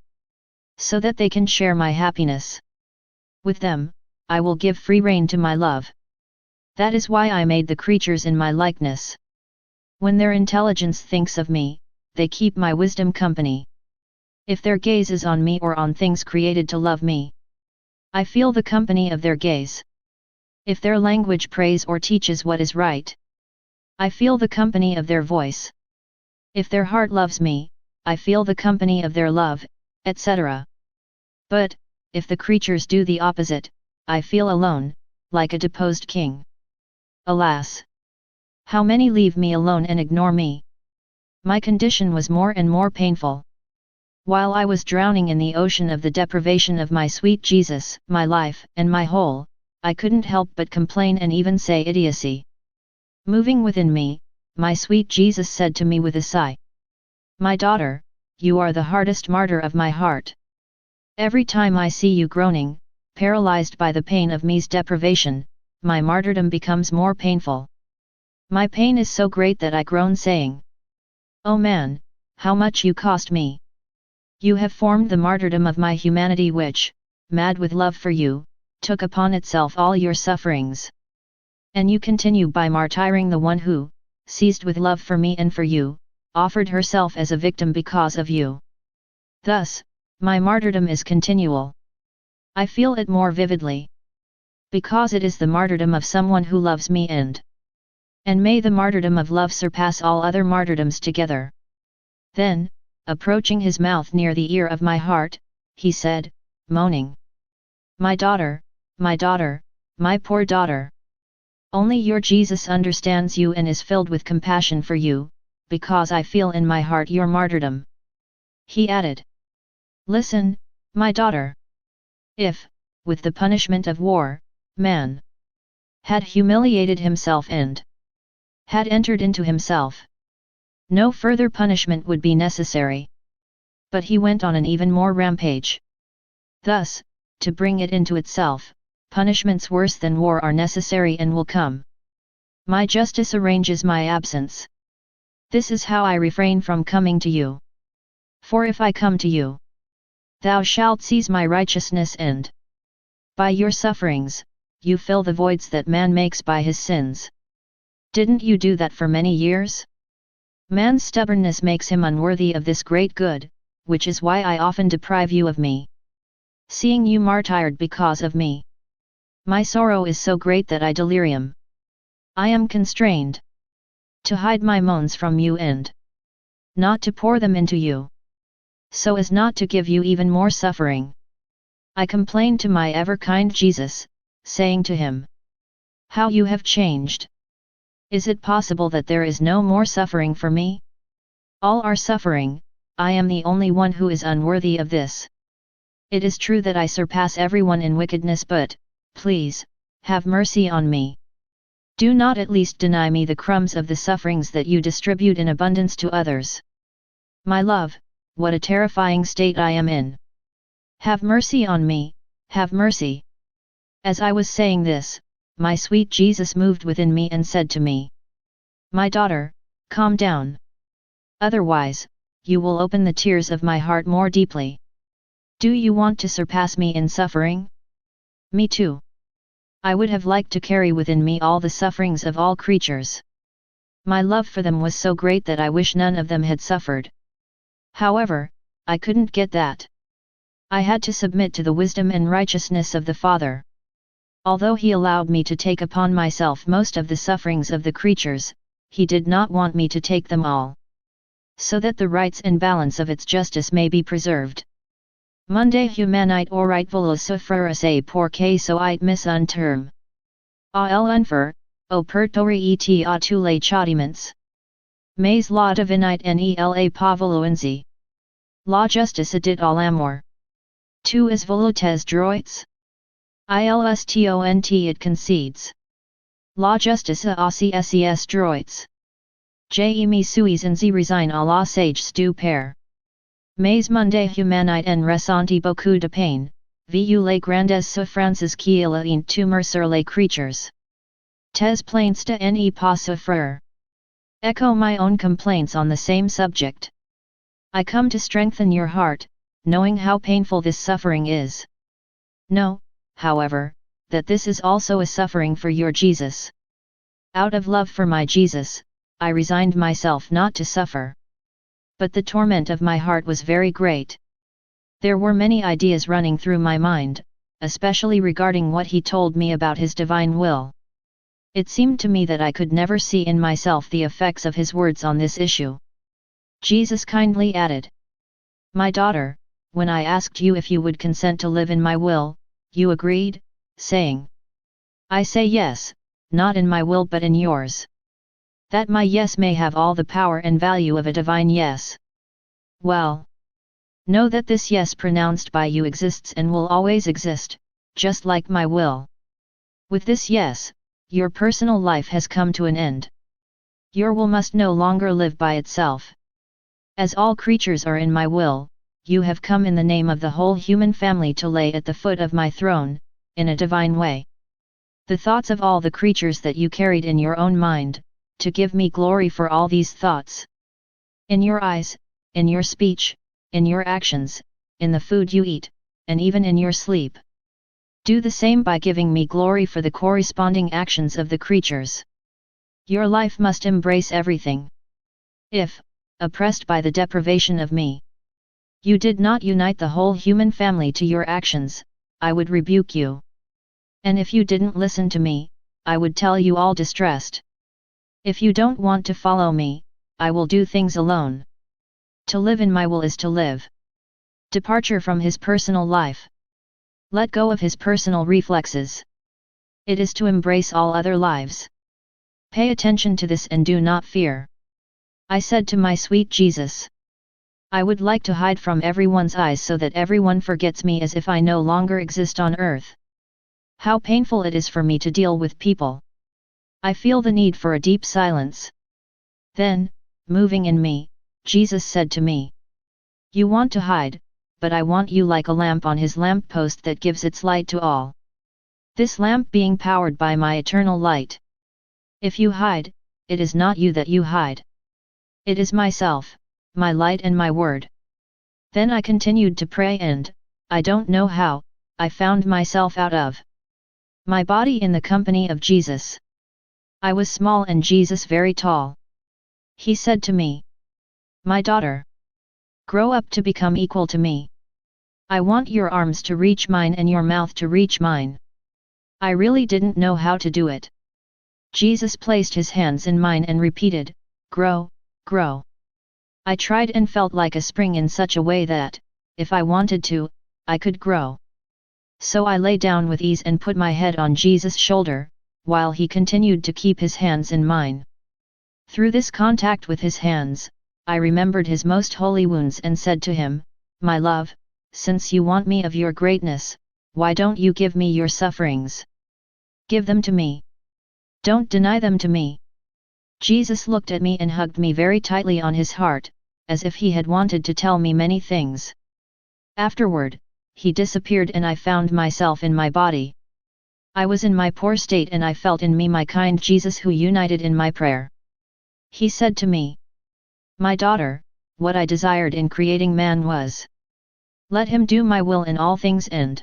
so that they can share my happiness. With them, I will give free rein to my love. That is why I made the creatures in my likeness. When their intelligence thinks of me, they keep my wisdom company. If their gaze is on me or on things created to love me, I feel the company of their gaze. If their language prays or teaches what is right, I feel the company of their voice. If their heart loves me, I feel the company of their love, etc. But, if the creatures do the opposite, I feel alone, like a deposed king. Alas! How many leave me alone and ignore me? My condition was more and more painful. While I was drowning in the ocean of the deprivation of my sweet Jesus, my life and my whole, I couldn't help but complain and even say idiocy. Moving within me, my sweet Jesus said to me with a sigh, "My daughter, you are the hardest martyr of my heart. Every time I see you groaning, paralyzed by the pain of me's deprivation, my martyrdom becomes more painful. My pain is so great that I groan saying, 'Oh man, how much you cost me! You have formed the martyrdom of my humanity which, mad with love for you, took upon itself all your sufferings. And you continue by martyring the one who, seized with love for me and for you, offered herself as a victim because of you. Thus, my martyrdom is continual. I feel it more vividly. Because it is the martyrdom of someone who loves me and may the martyrdom of love surpass all other martyrdoms together.' Then, approaching his mouth near the ear of my heart, he said, moaning, 'My daughter, my daughter, my poor daughter. Only your Jesus understands you and is filled with compassion for you, because I feel in my heart your martyrdom.' He added, 'Listen, my daughter. If, with the punishment of war, man had humiliated himself and had entered into himself, no further punishment would be necessary.' But he went on an even more rampage. Thus, to bring it into itself, punishments worse than war are necessary and will come. My justice arranges my absence. This is how I refrain from coming to you. For if I come to you, thou shalt seize my righteousness and, by your sufferings, you fill the voids that man makes by his sins. Didn't you do that for many years? Man's stubbornness makes him unworthy of this great good, which is why I often deprive you of me. Seeing you martyred because of me, my sorrow is so great that I delirium. I am constrained to hide my moans from you and not to pour them into you, so as not to give you even more suffering. I complain to my ever-kind Jesus, saying to him, 'How you have changed! Is it possible that there is no more suffering for me? All are suffering, I am the only one who is unworthy of this. It is true that I surpass everyone in wickedness, but, please, have mercy on me. Do not at least deny me the crumbs of the sufferings that you distribute in abundance to others. My love, what a terrifying state I am in! Have mercy on me, have mercy!' As I was saying this, my sweet Jesus moved within me and said to me, 'My daughter, calm down. Otherwise, you will open the tears of my heart more deeply. Do you want to surpass me in suffering? Me too. I would have liked to carry within me all the sufferings of all creatures. My love for them was so great that I wish none of them had suffered. However, I couldn't get that. I had to submit to the wisdom and righteousness of the Father. Although he allowed me to take upon myself most of the sufferings of the creatures, he did not want me to take them all, so that the rights and balance of its justice may be preserved. Munde humanite orite volosufferus a porque soit mis un term. A el unfer, o pertori et a tu le chadiments. Mais la divinite nela pavoloenzi. La justice dit al amor. Tu es volutes droits? Ilstont it concedes. La justice acses droits. Je suis en resign à la sage stu père. Mais munde humanite en ressenti beaucoup de peine, vu les grandes souffrances qu'il a en tumeur sur les creatures. Tes plaintes de ne pas souffrir. Echo my own complaints on the same subject. I come to strengthen your heart, knowing how painful this suffering is. Know, however, that this is also a suffering for your Jesus. Out of love for my Jesus, I resigned myself not to suffer. But the torment of my heart was very great. There were many ideas running through my mind, especially regarding what he told me about his divine will. It seemed to me that I could never see in myself the effects of his words on this issue. Jesus kindly added, "My daughter, when I asked you if you would consent to live in my will, you agreed, saying, 'I say yes, not in my will but in yours.' That my yes may have all the power and value of a divine yes. Well, know that this yes pronounced by you exists and will always exist, just like my will. With this yes, your personal life has come to an end. Your will must no longer live by itself. As all creatures are in my will, you have come in the name of the whole human family to lay at the foot of my throne, in a divine way, the thoughts of all the creatures that you carried in your own mind, to give me glory for all these thoughts. In your eyes, in your speech, in your actions, in the food you eat, and even in your sleep. Do the same by giving me glory for the corresponding actions of the creatures. Your life must embrace everything. If, oppressed by the deprivation of me, you did not unite the whole human family to your actions, I would rebuke you. And if you didn't listen to me, I would tell you all distressed. If you don't want to follow me, I will do things alone. To live in my will is to live. Departure from his personal life. Let go of his personal reflexes. It is to embrace all other lives. Pay attention to this and do not fear. I said to my sweet Jesus, I would like to hide from everyone's eyes so that everyone forgets me as if I no longer exist on earth. How painful it is for me to deal with people. I feel the need for a deep silence. Then, moving in me, Jesus said to me, You want to hide, but I want you like a lamp on his lamppost that gives its light to all. This lamp being powered by my eternal light. If you hide, it is not you that you hide. It is myself, my light and my word. Then I continued to pray and, I don't know how, I found myself out of my body in the company of Jesus. I was small and Jesus very tall. He said to me, My daughter, grow up to become equal to me. I want your arms to reach mine and your mouth to reach mine. I really didn't know how to do it. Jesus placed his hands in mine and repeated, Grow, grow. I tried and felt like a spring in such a way that, if I wanted to, I could grow. So I lay down with ease and put my head on Jesus' shoulder, while he continued to keep his hands in mine. Through this contact with his hands, I remembered his most holy wounds and said to him, My love, since you want me of your greatness, why don't you give me your sufferings? Give them to me. Don't deny them to me. Jesus looked at me and hugged me very tightly on his heart, as if he had wanted to tell me many things. Afterward, he disappeared and I found myself in my body. I was in my poor state and I felt in me my kind Jesus who united in my prayer. He said to me, My daughter, what I desired in creating man was, let him do my will in all things and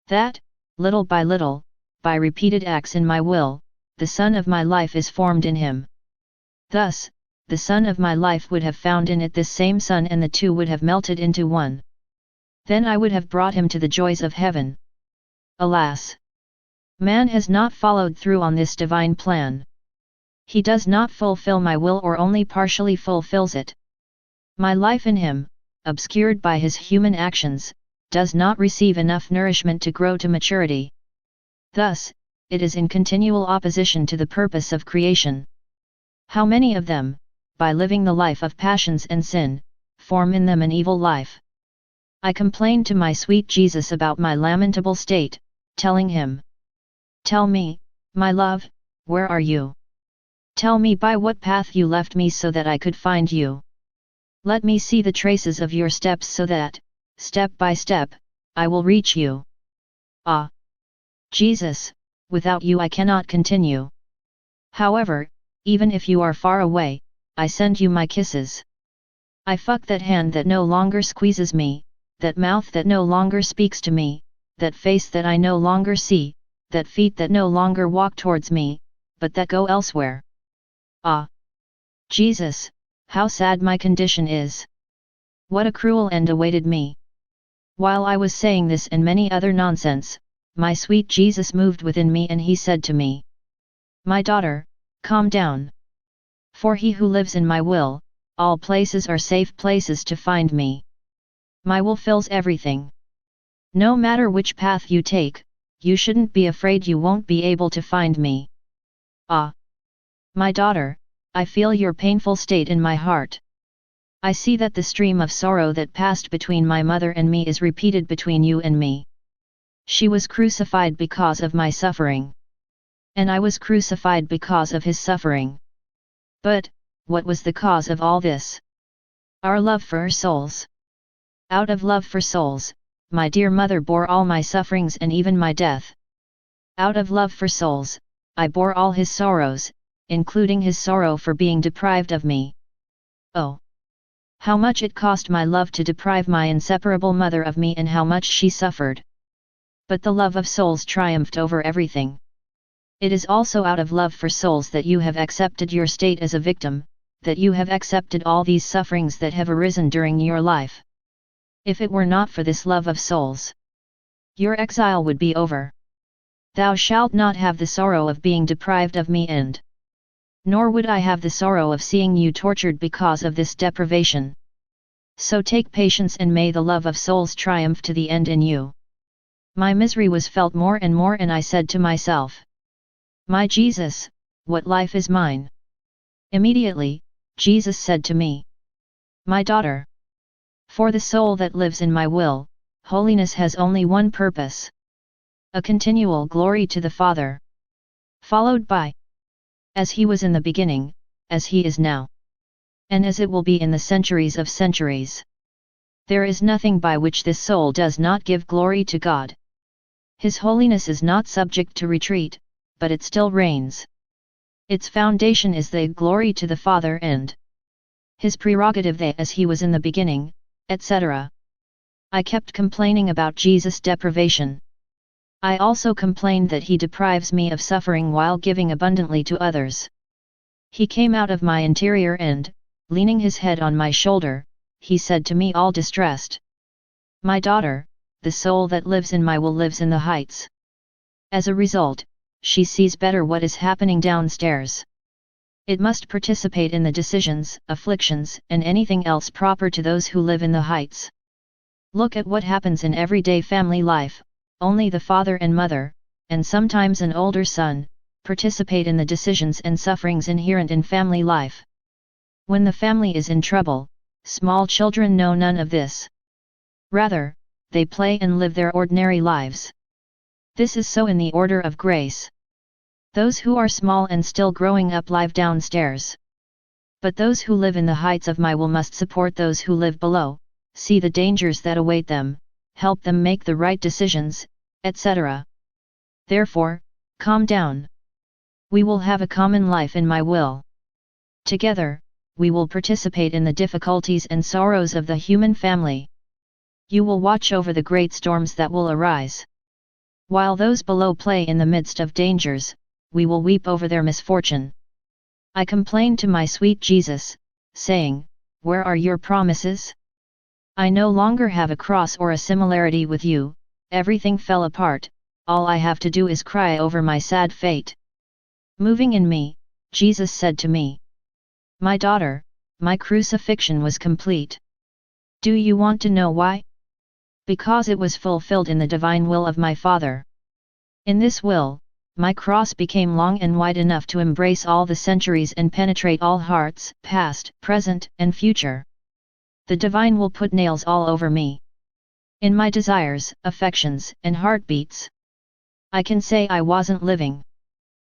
that, little by repeated acts in my will, the sun of my life is formed in him. Thus, the sun of my life would have found in it this same sun and the two would have melted into one. Then I would have brought him to the joys of heaven. Alas! Man has not followed through on this divine plan. He does not fulfill my will or only partially fulfills it. My life in him, obscured by his human actions, does not receive enough nourishment to grow to maturity. Thus, it is in continual opposition to the purpose of creation. How many of them, by living the life of passions and sin, form in them an evil life? I complained to my sweet Jesus about my lamentable state, telling him, Tell me, my love, where are you? Tell me by what path you left me so that I could find you. Let me see the traces of your steps so that, step by step, I will reach you. Ah! Jesus, without you I cannot continue. However, even if you are far away, I send you my kisses. I fuck that hand that no longer squeezes me, that mouth that no longer speaks to me, that face that I no longer see, that feet that no longer walk towards me, but that go elsewhere. Ah! Jesus, how sad my condition is! What a cruel end awaited me! While I was saying this and many other nonsense, my sweet Jesus moved within me and he said to me, "My daughter, calm down. For he who lives in my will, all places are safe places to find me. My will fills everything. No matter which path you take, you shouldn't be afraid you won't be able to find me. Ah! My daughter, I feel your painful state in my heart. I see that the stream of sorrow that passed between my mother and me is repeated between you and me. She was crucified because of my suffering. And I was crucified because of his suffering. But, what was the cause of all this? Our love for our souls. Out of love for souls, my dear mother bore all my sufferings and even my death. Out of love for souls, I bore all his sorrows, including his sorrow for being deprived of me. Oh! How much it cost my love to deprive my inseparable mother of me and how much she suffered. But the love of souls triumphed over everything. It is also out of love for souls that you have accepted your state as a victim, that you have accepted all these sufferings that have arisen during your life. If it were not for this love of souls, your exile would be over. Thou shalt not have the sorrow of being deprived of me and nor would I have the sorrow of seeing you tortured because of this deprivation. So take patience and may the love of souls triumph to the end in you. My misery was felt more and more and I said to myself, My Jesus, what life is mine? Immediately, Jesus said to me, My daughter, for the soul that lives in my will, holiness has only one purpose. A continual glory to the Father. Followed by, as he was in the beginning, as he is now, and as it will be in the centuries of centuries. There is nothing by which this soul does not give glory to God. His holiness is not subject to retreat, but it still reigns. Its foundation is the glory to the Father and his prerogative the as he was in the beginning, etc. I kept complaining about Jesus' deprivation. I also complained that he deprives me of suffering while giving abundantly to others. He came out of my interior and, leaning his head on my shoulder, he said to me all distressed, My daughter, the soul that lives in my will lives in the heights. As a result, she sees better what is happening downstairs. It must participate in the decisions, afflictions, and anything else proper to those who live in the heights. Look at what happens in everyday family life. Only the father and mother, and sometimes an older son, participate in the decisions and sufferings inherent in family life. When the family is in trouble, small children know none of this. Rather, they play and live their ordinary lives. This is so in the order of grace. Those who are small and still growing up live downstairs. But those who live in the heights of my will must support those who live below, see the dangers that await them, help them make the right decisions, etc. Therefore, calm down. We will have a common life in my will. Together, we will participate in the difficulties and sorrows of the human family. You will watch over the great storms that will arise. While those below play in the midst of dangers, we will weep over their misfortune. I complained to my sweet Jesus, saying, Where are your promises? I no longer have a cross or a similarity with you, everything fell apart, all I have to do is cry over my sad fate. Moving in me, Jesus said to me, My daughter, my crucifixion was complete. Do you want to know why? Because it was fulfilled in the divine will of my Father. In this will, my cross became long and wide enough to embrace all the centuries and penetrate all hearts, past, present, and future. The divine will put nails all over me. In my desires, affections, and heartbeats. I can say I wasn't living.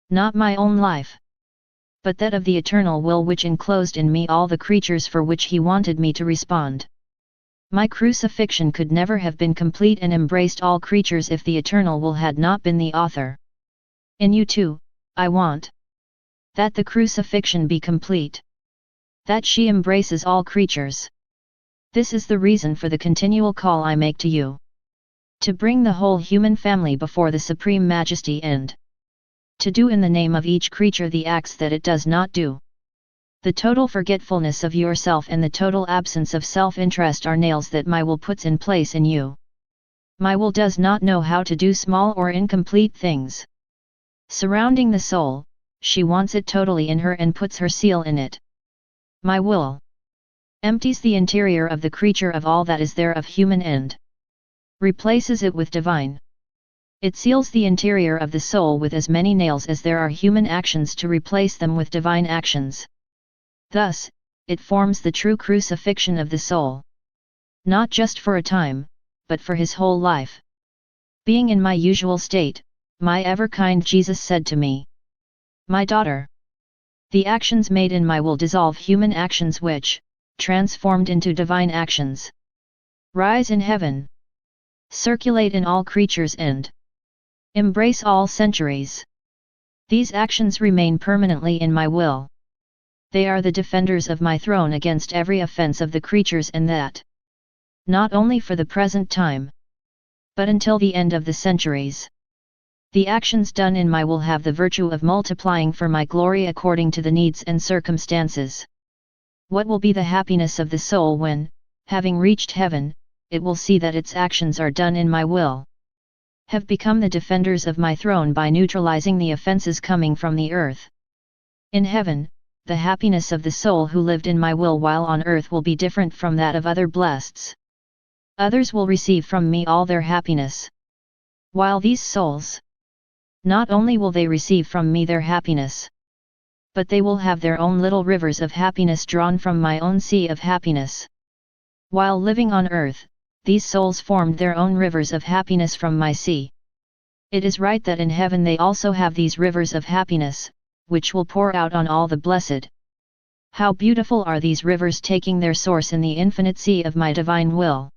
Not my own life. But that of the eternal will which enclosed in me all the creatures for which he wanted me to respond. My crucifixion could never have been complete and embraced all creatures if the eternal will had not been the author. In you too, I want that the crucifixion be complete. That she embraces all creatures. This is the reason for the continual call I make to you. To bring the whole human family before the Supreme Majesty and to do in the name of each creature the acts that it does not do. The total forgetfulness of yourself and the total absence of self-interest are nails that my will puts in place in you. My will does not know how to do small or incomplete things. Surrounding the soul, she wants it totally in her and puts her seal in it. My will empties the interior of the creature of all that is there of human and replaces it with divine. It seals the interior of the soul with as many nails as there are human actions to replace them with divine actions. Thus, it forms the true crucifixion of the soul. Not just for a time, but for his whole life. Being in my usual state, my ever-kind Jesus said to me, "My daughter, the actions made in my will dissolve human actions which, transformed into divine actions, rise in heaven, circulate in all creatures and embrace all centuries. These actions remain permanently in my will. They are the defenders of my throne against every offense of the creatures, and that, not only for the present time, but until the end of the centuries. The actions done in my will have the virtue of multiplying for my glory according to the needs and circumstances. What will be the happiness of the soul when, having reached heaven, it will see that its actions are done in my will, have become the defenders of my throne by neutralizing the offenses coming from the earth. In heaven, the happiness of the soul who lived in my will while on earth will be different from that of other blesseds. Others will receive from me all their happiness, while these souls, not only will they receive from me their happiness, but they will have their own little rivers of happiness drawn from my own sea of happiness. While living on earth, these souls formed their own rivers of happiness from my sea. It is right that in heaven they also have these rivers of happiness, which will pour out on all the blessed. How beautiful are these rivers, taking their source in the infinite sea of my divine will.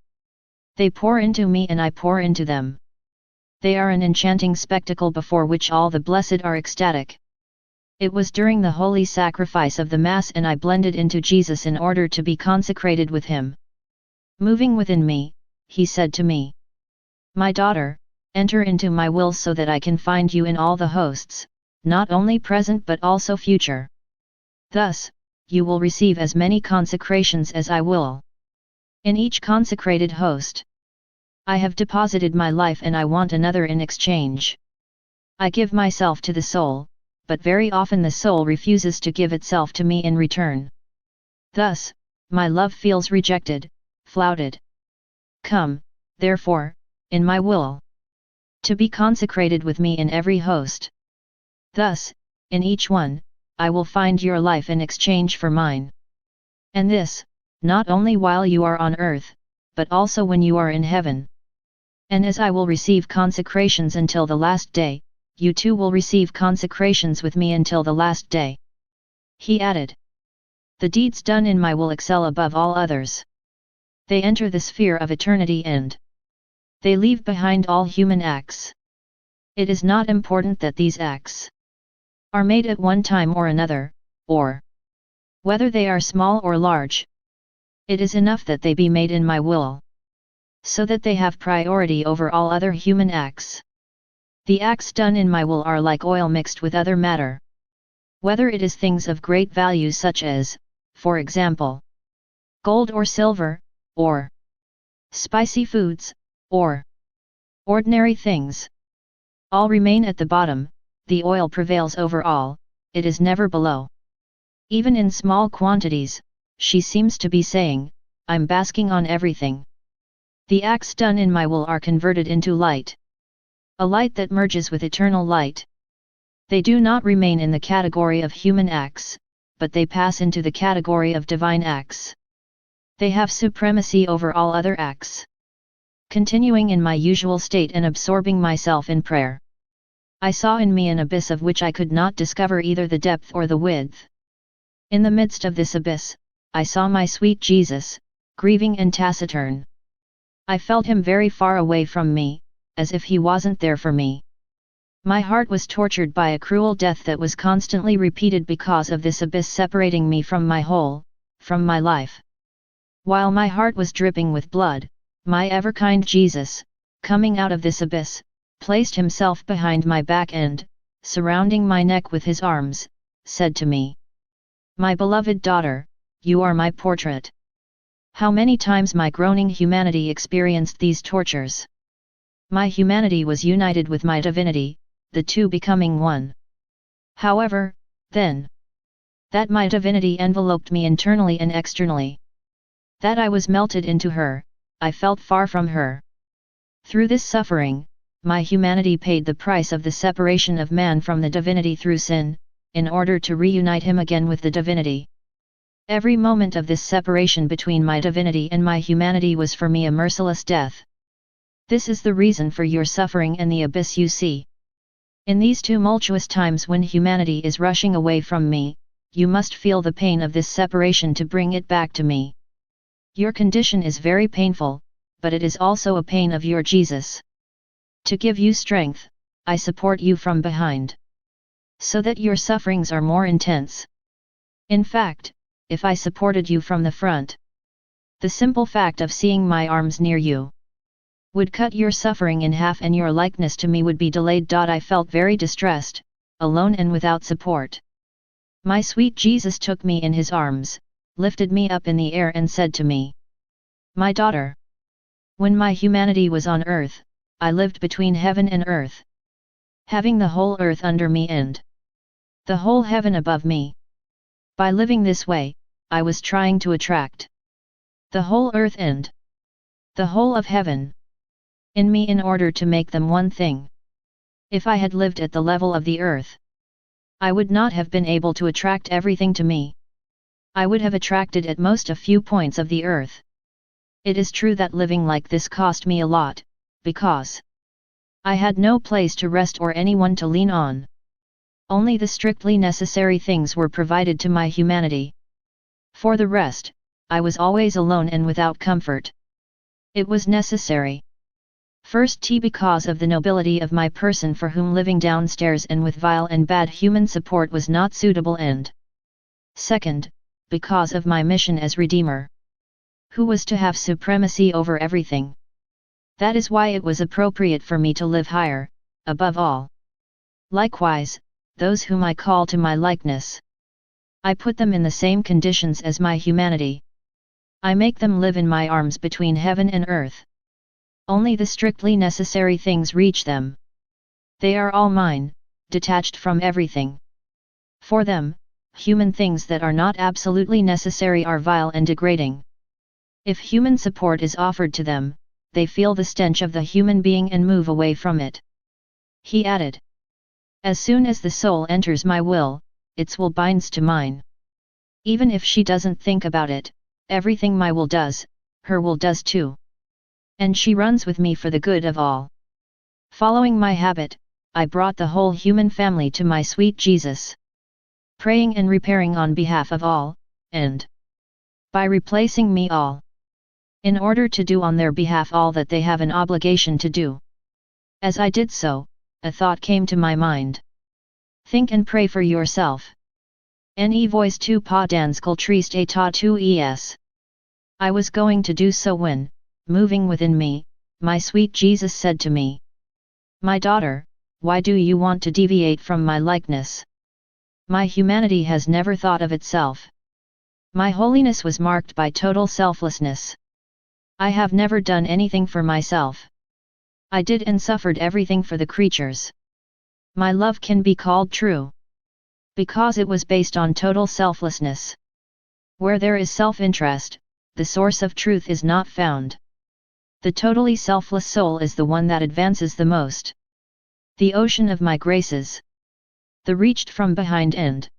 They pour into me and I pour into them. They are an enchanting spectacle before which all the blessed are ecstatic. It was during the holy sacrifice of the Mass and I blended into Jesus in order to be consecrated with him. Moving within me, he said to me, "My daughter, enter into my will so that I can find you in all the hosts, not only present but also future. Thus, you will receive as many consecrations as I will. In each consecrated host, I have deposited my life and I want another in exchange. I give myself to the soul, but very often the soul refuses to give itself to me in return. Thus, my love feels rejected, flouted. Come, therefore, in my will, to be consecrated with me in every host. Thus, in each one, I will find your life in exchange for mine. And this, not only while you are on earth, but also when you are in heaven. And as I will receive consecrations until the last day, you too will receive consecrations with me until the last day." He added, "The deeds done in my will excel above all others. They enter the sphere of eternity and they leave behind all human acts. It is not important that these acts are made at one time or another, or whether they are small or large. It is enough that they be made in my will, so that they have priority over all other human acts. The acts done in my will are like oil mixed with other matter. Whether it is things of great value such as, for example, gold or silver, or spicy foods, or ordinary things, all remain at the bottom, the oil prevails over all, it is never below. Even in small quantities, she seems to be saying, I'm basking on everything. The acts done in my will are converted into light. A light that merges with eternal light. They do not remain in the category of human acts, but they pass into the category of divine acts. They have supremacy over all other acts. Continuing in my usual state and absorbing myself in prayer, I saw in me an abyss of which I could not discover either the depth or the width. In the midst of this abyss, I saw my sweet Jesus, grieving and taciturn. I felt him very far away from me, as if he wasn't there for me. My heart was tortured by a cruel death that was constantly repeated because of this abyss separating me from my whole, from my life. While my heart was dripping with blood, my ever-kind Jesus, coming out of this abyss, placed himself behind my back and, surrounding my neck with his arms, said to me, My beloved daughter, you are my portrait. How many times my groaning humanity experienced these tortures. My humanity was united with my divinity, the two becoming one. However, then, that my divinity enveloped me internally and externally. That I was melted into her, I felt far from her. Through this suffering, my humanity paid the price of the separation of man from the divinity through sin, in order to reunite him again with the divinity. Every moment of this separation between my divinity and my humanity was for me a merciless death. This is the reason for your suffering and the abyss you see. In these tumultuous times when humanity is rushing away from me, you must feel the pain of this separation to bring it back to me. Your condition is very painful, but it is also a pain of your Jesus. To give you strength, I support you from behind, so that your sufferings are more intense. In fact, if I supported you from the front, the simple fact of seeing my arms near you would cut your suffering in half and your likeness to me would be delayed. I felt very distressed, alone and without support. My sweet Jesus took me in his arms, lifted me up in the air and said to me, "My daughter, when my humanity was on earth, I lived between heaven and earth, having the whole earth under me and the whole heaven above me. By living this way, I was trying to attract the whole earth and the whole of heaven in me in order to make them one thing. If I had lived at the level of the earth, I would not have been able to attract everything to me. I would have attracted at most a few points of the earth. It is true that living like this cost me a lot, because I had no place to rest or anyone to lean on. Only the strictly necessary things were provided to my humanity. For the rest, I was always alone and without comfort. It was necessary. First, because of the nobility of my person for whom living downstairs and with vile and bad human support was not suitable, and second, because of my mission as Redeemer, who was to have supremacy over everything. That is why it was appropriate for me to live higher, above all. Likewise, those whom I call to my likeness, I put them in the same conditions as my humanity. I make them live in my arms between heaven and earth. Only the strictly necessary things reach them. They are all mine, detached from everything. For them, human things that are not absolutely necessary are vile and degrading. If human support is offered to them, they feel the stench of the human being and move away from it." He added, "As soon as the soul enters my will, its will binds to mine. Even if she doesn't think about it, everything my will does, her will does too. And she runs with me for the good of all." Following my habit, I brought the whole human family to my sweet Jesus, praying and repairing on behalf of all, and by replacing me all, in order to do on their behalf all that they have an obligation to do. As I did so, a thought came to my mind. Think and pray for yourself. Ne voice tu pas dans quel triste état tu es. I was going to do so when, moving within me, my sweet Jesus said to me, "My daughter, why do you want to deviate from my likeness? My humanity has never thought of itself. My holiness was marked by total selflessness. I have never done anything for myself. I did and suffered everything for the creatures. My love can be called true, because it was based on total selflessness. Where there is self-interest, the source of truth is not found. The totally selfless soul is the one that advances the most. The ocean of my graces, the reached from behind end,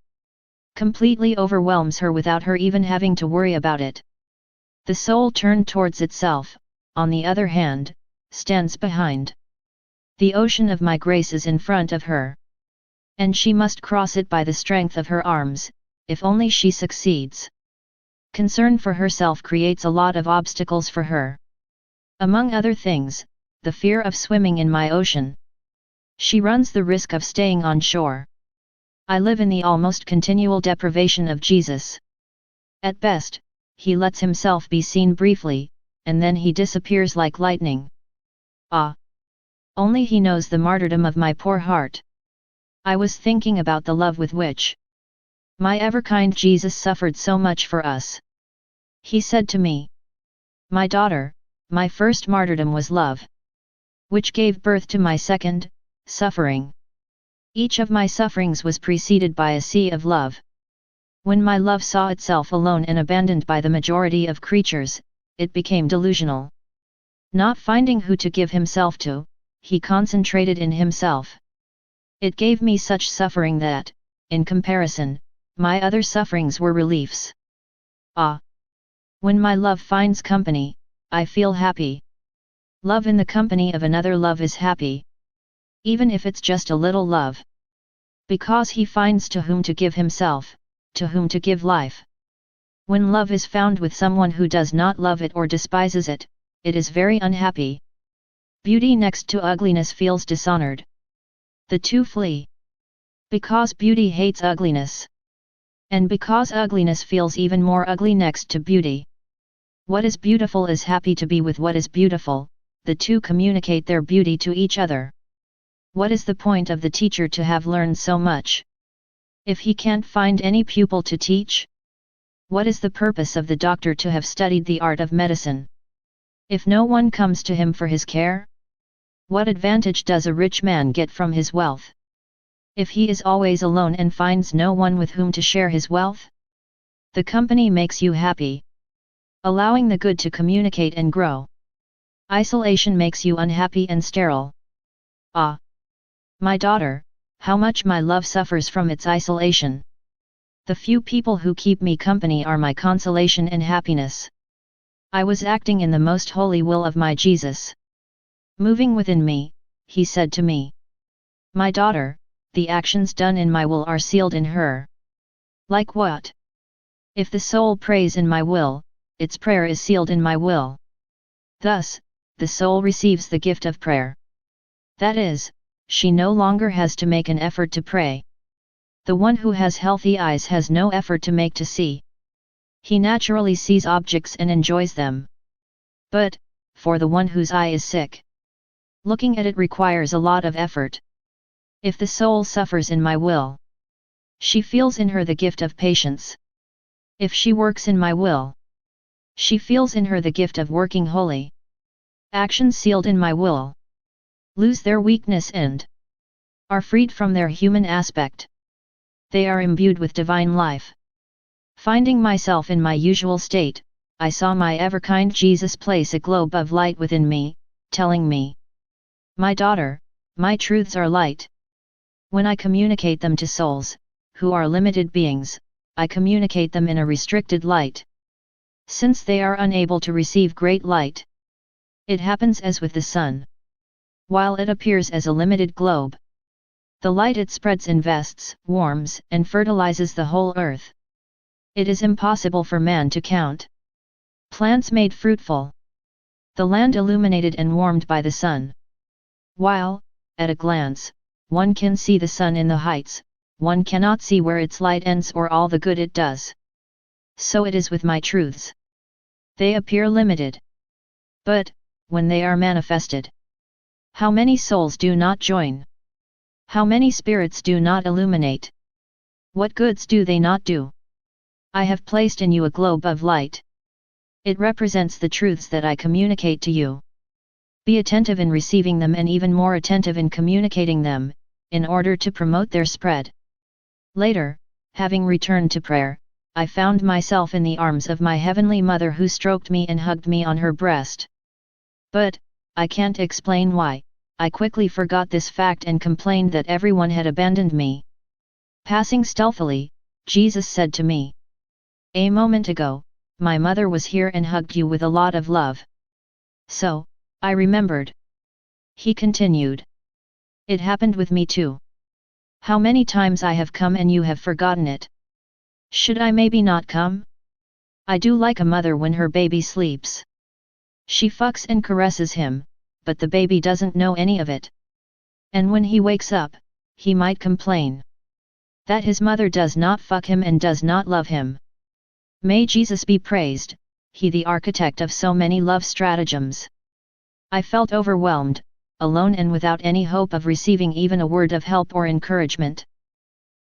completely overwhelms her without her even having to worry about it. The soul turned towards itself, on the other hand, stands behind. The ocean of my grace is in front of her, and she must cross it by the strength of her arms, if only she succeeds. Concern for herself creates a lot of obstacles for her. Among other things, the fear of swimming in my ocean. She runs the risk of staying on shore. I live in the almost continual deprivation of Jesus. At best, he lets himself be seen briefly, and then he disappears like lightning. Ah! Only he knows the martyrdom of my poor heart. I was thinking about the love with which My ever-kind Jesus suffered so much for us. He said to me, "My daughter, my first martyrdom was love, which gave birth to my second, suffering. Each of my sufferings was preceded by a sea of love. When my love saw itself alone and abandoned by the majority of creatures, it became delusional. Not finding who to give himself to, he concentrated in himself. It gave me such suffering that, in comparison, my other sufferings were reliefs. Ah! When my love finds company, I feel happy. Love in the company of another love is happy. Even if it's just a little love. Because he finds to whom to give himself, to whom to give life. When love is found with someone who does not love it or despises it, it is very unhappy. Beauty next to ugliness feels dishonored. The two flee. Because beauty hates ugliness. And because ugliness feels even more ugly next to beauty. What is beautiful is happy to be with what is beautiful, the two communicate their beauty to each other. What is the point of the teacher to have learned so much, if he can't find any pupil to teach? What is the purpose of the doctor to have studied the art of medicine, if no one comes to him for his care? What advantage does a rich man get from his wealth, if he is always alone and finds no one with whom to share his wealth? The company makes you happy, allowing the good to communicate and grow. Isolation makes you unhappy and sterile. Ah! My daughter, how much my love suffers from its isolation. The few people who keep me company are my consolation and happiness. I was acting in the most holy will of my Jesus. Moving within me, he said to me, "My daughter, the actions done in my will are sealed in her." Like what? If the soul prays in my will, its prayer is sealed in my will. Thus, the soul receives the gift of prayer. That is, she no longer has to make an effort to pray. The one who has healthy eyes has no effort to make to see. He naturally sees objects and enjoys them. But, for the one whose eye is sick, looking at it requires a lot of effort. If the soul suffers in my will, she feels in her the gift of patience. If she works in my will, she feels in her the gift of working holy. Actions sealed in my will lose their weakness and are freed from their human aspect. They are imbued with divine life. Finding myself in my usual state, I saw my ever-kind Jesus place a globe of light within me, telling me, "My daughter, my truths are light. When I communicate them to souls, who are limited beings, I communicate them in a restricted light. Since they are unable to receive great light, it happens as with the sun. While it appears as a limited globe, the light it spreads invests, warms, and fertilizes the whole earth. It is impossible for man to count. Plants made fruitful. The land illuminated and warmed by the sun. While, at a glance, one can see the sun in the heights, one cannot see where its light ends or all the good it does. So it is with my truths. They appear limited. But, when they are manifested, how many souls do not join? How many spirits do not illuminate? What goods do they not do? I have placed in you a globe of light. It represents the truths that I communicate to you. Be attentive in receiving them and even more attentive in communicating them, in order to promote their spread." Later, having returned to prayer, I found myself in the arms of my Heavenly Mother who stroked me and hugged me on her breast. But, I can't explain why, I quickly forgot this fact and complained that everyone had abandoned me. Passing stealthily, Jesus said to me, "A moment ago, my mother was here and hugged you with a lot of love." So, I remembered. He continued, "It happened with me too. How many times I have come and you have forgotten it. Should I maybe not come? I do like a mother when her baby sleeps. She fucks and caresses him, but the baby doesn't know any of it. And when he wakes up, he might complain that his mother does not fuck him and does not love him." May Jesus be praised, he the architect of so many love stratagems. I felt overwhelmed, alone and without any hope of receiving even a word of help or encouragement.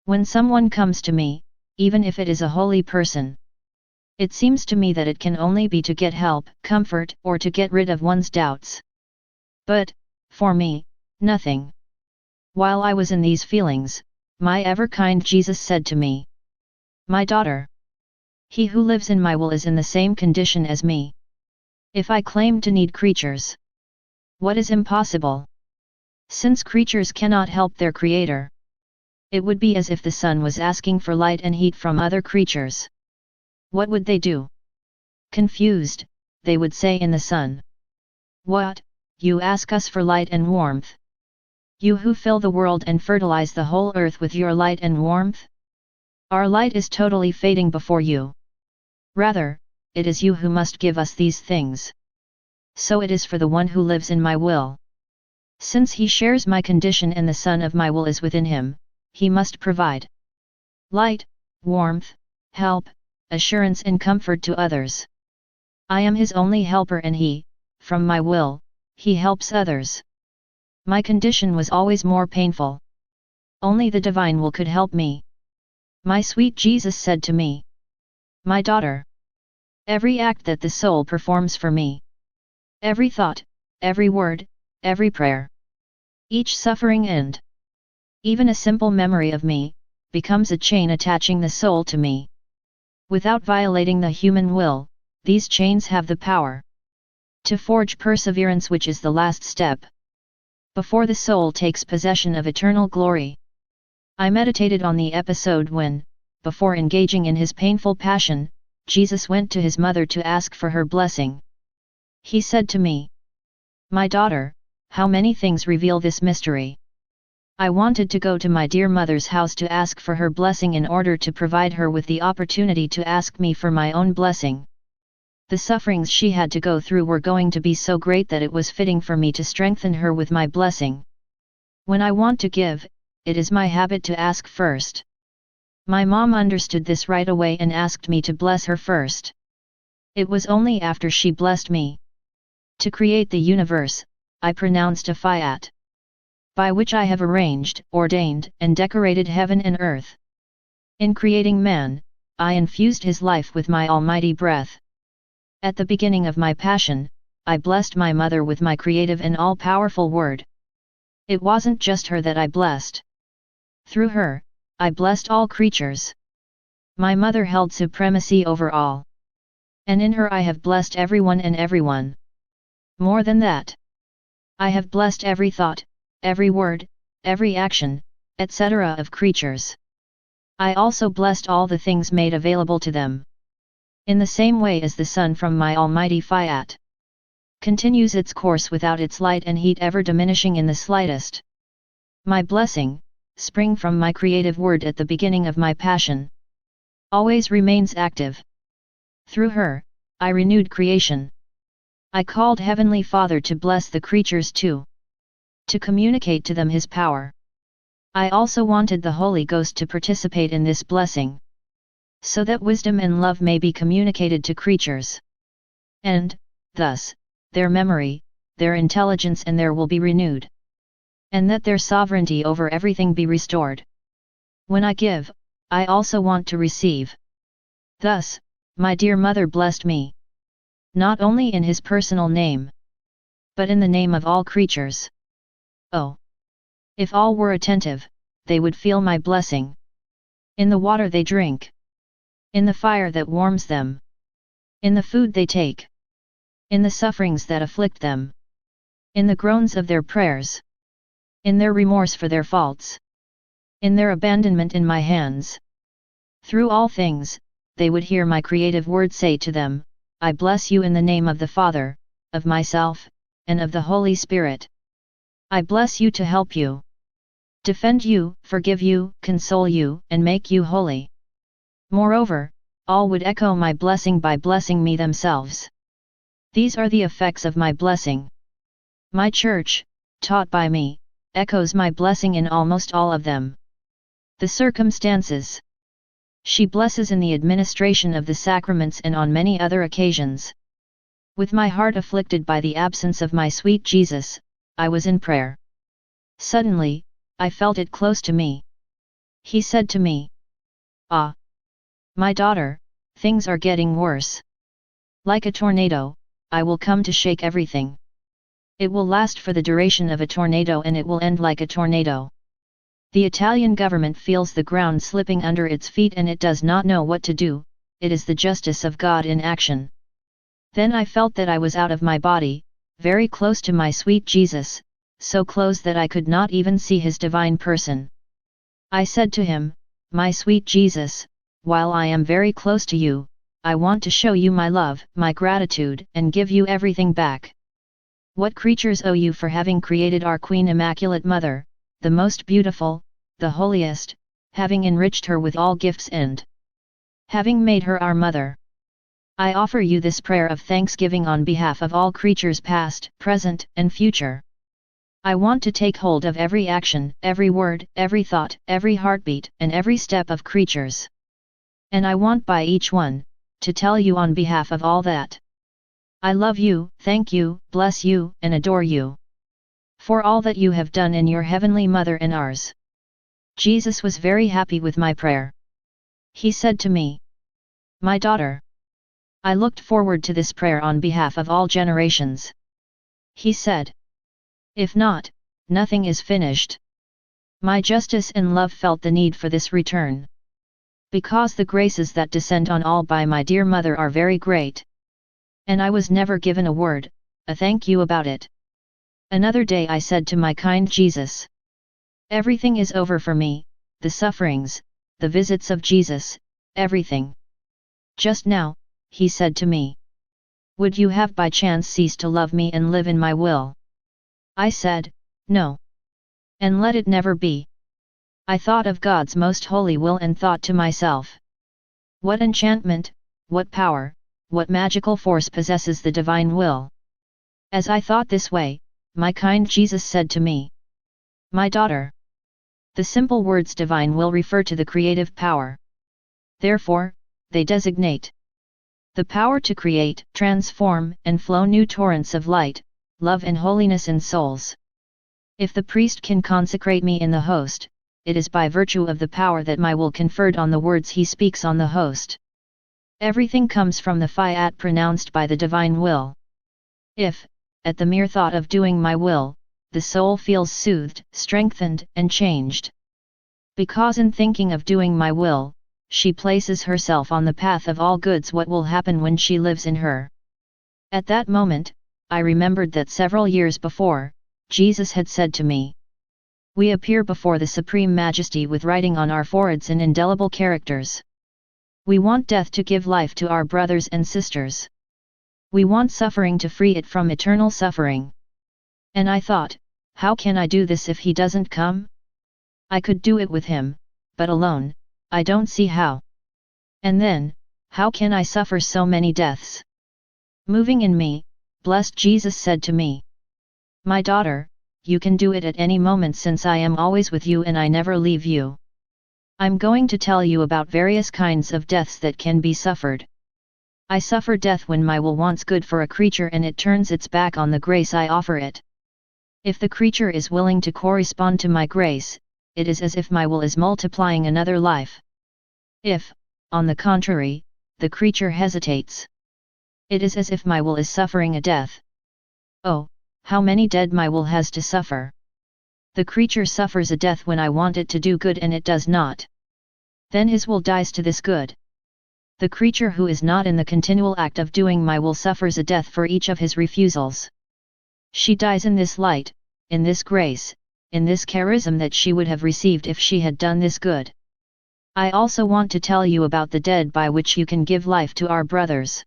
When someone comes to me, even if it is a holy person. It seems to me that it can only be to get help, comfort, or to get rid of one's doubts. But, for me, nothing. While I was in these feelings, my ever-kind Jesus said to me, "My daughter, he who lives in my will is in the same condition as me. If I claim to need creatures, what is impossible? Since creatures cannot help their Creator, it would be as if the sun was asking for light and heat from other creatures. What would they do? Confused, they would say in the sun, 'What, you ask us for light and warmth? You who fill the world and fertilize the whole earth with your light and warmth? Our light is totally fading before you. Rather, it is you who must give us these things. So it is for the one who lives in my will. Since he shares my condition and the sun of my will is within him, he must provide light, warmth, help, assurance and comfort to others. I am his only helper and he, from my will, he helps others. My condition was always more painful. Only the divine will could help me. My sweet Jesus said to me, 'My daughter, every act that the soul performs for me, every thought, every word, every prayer, each suffering and even a simple memory of me, becomes a chain attaching the soul to me. Without violating the human will, these chains have the power to forge perseverance, which is the last step before the soul takes possession of eternal glory.' I meditated on the episode when, before engaging in his painful passion, Jesus went to his mother to ask for her blessing. He said to me, 'My daughter, how many things reveal this mystery.' I wanted to go to my dear mother's house to ask for her blessing in order to provide her with the opportunity to ask me for my own blessing. The sufferings she had to go through were going to be so great that it was fitting for me to strengthen her with my blessing. When I want to give, it is my habit to ask first. My mom understood this right away and asked me to bless her first. It was only after she blessed me to create the universe, I pronounced a fiat, by which I have arranged, ordained, and decorated heaven and earth. In creating man, I infused his life with my almighty breath. At the beginning of my passion, I blessed my mother with my creative and all-powerful word. It wasn't just her that I blessed. Through her, I blessed all creatures. My mother held supremacy over all. And in her I have blessed everyone and everyone. More than that, I have blessed every thought, every word, every action, etc. of creatures. I also blessed all the things made available to them. In the same way as the sun from my almighty fiat continues its course without its light and heat ever diminishing in the slightest, my blessing, spring from my creative word at the beginning of my passion, always remains active. Through her, I renewed creation. I called Heavenly Father to bless the creatures too, to communicate to them his power. I also wanted the Holy Ghost to participate in this blessing, so that wisdom and love may be communicated to creatures. And, thus, their memory, their intelligence and their will be renewed. And that their sovereignty over everything be restored. When I give, I also want to receive. Thus, my dear mother blessed me, not only in his personal name, but in the name of all creatures. Oh! If all were attentive, they would feel my blessing. In the water they drink, in the fire that warms them, in the food they take, in the sufferings that afflict them, in the groans of their prayers, in their remorse for their faults, in their abandonment in my hands. Through all things, they would hear my creative word say to them, I bless you in the name of the Father, of myself, and of the Holy Spirit. I bless you to help you, defend you, forgive you, console you, and make you holy. Moreover, all would echo my blessing by blessing me themselves. These are the effects of my blessing. My church, taught by me, echoes my blessing in almost all of them. The circumstances she blesses in the administration of the sacraments and on many other occasions. With my heart afflicted by the absence of my sweet Jesus, I was in prayer. Suddenly, I felt it close to me. He said to me, Ah! My daughter, things are getting worse. Like a tornado, I will come to shake everything. It will last for the duration of a tornado and it will end like a tornado. The Italian government feels the ground slipping under its feet and it does not know what to do. It is the justice of God in action. Then I felt that I was out of my body, very close to my sweet Jesus, so close that I could not even see his divine person. I said to him, "My sweet Jesus, while I am very close to you, I want to show you my love, my gratitude, and give you everything back. What creatures owe you for having created our Queen Immaculate Mother, the most beautiful, the holiest, having enriched her with all gifts and having made her our mother. I offer you this prayer of thanksgiving on behalf of all creatures past, present, and future. I want to take hold of every action, every word, every thought, every heartbeat, and every step of creatures. And I want by each one, to tell you on behalf of all that I love you, thank you, bless you, and adore you. For all that you have done in your Heavenly Mother and ours." Jesus was very happy with my prayer. He said to me, "My daughter, I looked forward to this prayer on behalf of all generations." He said, "If not, nothing is finished." My justice and love felt the need for this return. Because the graces that descend on all by my dear mother are very great. And I was never given a word, a thank you about it. Another day I said to my kind Jesus, "Everything is over for me, the sufferings, the visits of Jesus, everything." Just now, he said to me, "Would you have by chance ceased to love me and live in my will?" I said, "No. And let it never be." I thought of God's most holy will and thought to myself, what enchantment, what power, what magical force possesses the divine will? As I thought this way, my kind Jesus said to me, "My daughter, the simple words divine will refer to the creative power. Therefore, they designate the power to create, transform, and flow new torrents of light, love and holiness in souls. If the priest can consecrate me in the host, it is by virtue of the power that my will conferred on the words he speaks on the host. Everything comes from the fiat pronounced by the divine will. If, at the mere thought of doing my will, the soul feels soothed, strengthened, and changed. Because in thinking of doing my will, she places herself on the path of all goods, what will happen when she lives in her?" At that moment, I remembered that several years before, Jesus had said to me, "We appear before the Supreme Majesty with writing on our foreheads in indelible characters. We want death to give life to our brothers and sisters. We want suffering to free it from eternal suffering." And I thought, how can I do this if he doesn't come? I could do it with him, but alone, I don't see how. And then, how can I suffer so many deaths? Moving in me, blessed Jesus said to me, "My daughter, you can do it at any moment since I am always with you and I never leave you. I'm going to tell you about various kinds of deaths that can be suffered. I suffer death when my will wants good for a creature and it turns its back on the grace I offer it. If the creature is willing to correspond to my grace, it is as if my will is multiplying another life. If, on the contrary, the creature hesitates, it is as if my will is suffering a death. Oh, how many dead my will has to suffer! The creature suffers a death when I want it to do good and it does not. Then his will dies to this good. The creature who is not in the continual act of doing my will suffers a death for each of his refusals. She dies in this light, in this grace, in this charism that she would have received if she had done this good. I also want to tell you about the dead by which you can give life to our brothers.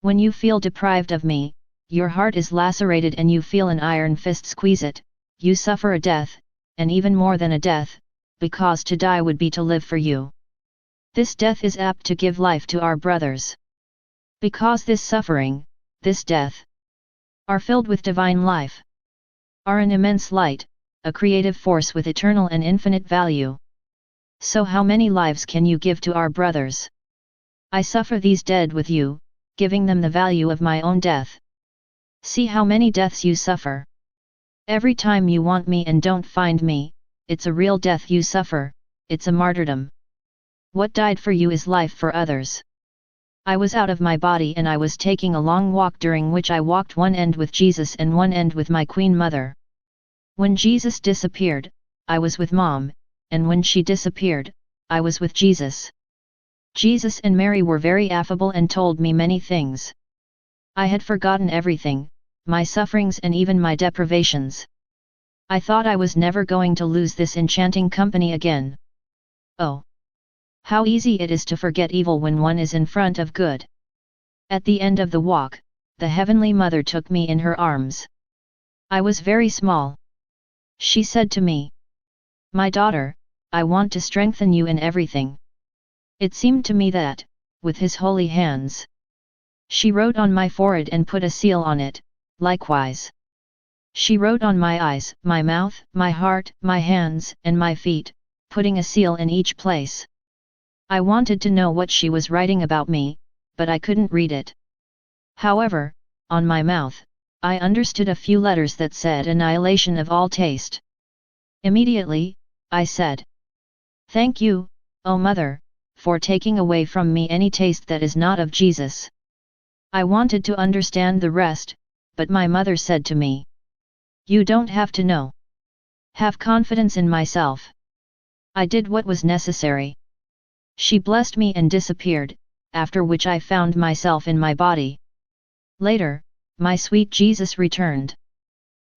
When you feel deprived of me, your heart is lacerated and you feel an iron fist squeeze it, you suffer a death, and even more than a death, because to die would be to live for you. This death is apt to give life to our brothers. Because this suffering, this death, are filled with divine life, are an immense light, a creative force with eternal and infinite value. So how many lives can you give to our brothers? I suffer these dead with you, giving them the value of my own death. See how many deaths you suffer. Every time you want me and don't find me, it's a real death you suffer, it's a martyrdom. What died for you is life for others. I was out of my body and I was taking a long walk during which I walked one end with Jesus and one end with my Queen Mother. When Jesus disappeared, I was with Mom, and when she disappeared, I was with Jesus. Jesus and Mary were very affable and told me many things. I had forgotten everything, my sufferings and even my deprivations. I thought I was never going to lose this enchanting company again. Oh! How easy it is to forget evil when one is in front of good. At the end of the walk, the Heavenly Mother took me in her arms. I was very small. She said to me, "My daughter, I want to strengthen you in everything." It seemed to me that, with His holy hands, she wrote on my forehead and put a seal on it, likewise. She wrote on my eyes, my mouth, my heart, my hands, and my feet, putting a seal in each place. I wanted to know what she was writing about me, but I couldn't read it. However, on my mouth, I understood a few letters that said annihilation of all taste. Immediately, I said, "Thank you, O Mother, for taking away from me any taste that is not of Jesus." I wanted to understand the rest, but my mother said to me, "You don't have to know. Have confidence in myself." I did what was necessary. She blessed me and disappeared, after which I found myself in my body. Later, my sweet Jesus returned.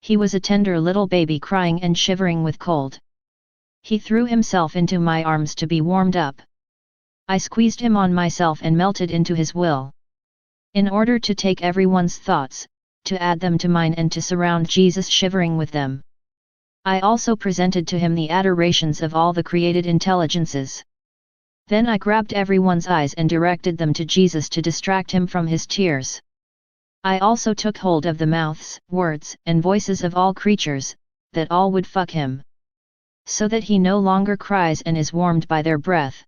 He was a tender little baby crying and shivering with cold. He threw himself into my arms to be warmed up. I squeezed him on myself and melted into his will. In order to take everyone's thoughts, to add them to mine and to surround Jesus shivering with them. I also presented to him the adorations of all the created intelligences. Then I grabbed everyone's eyes and directed them to Jesus to distract him from his tears. I also took hold of the mouths, words, and voices of all creatures, that all would fuck him. So that he no longer cries and is warmed by their breath.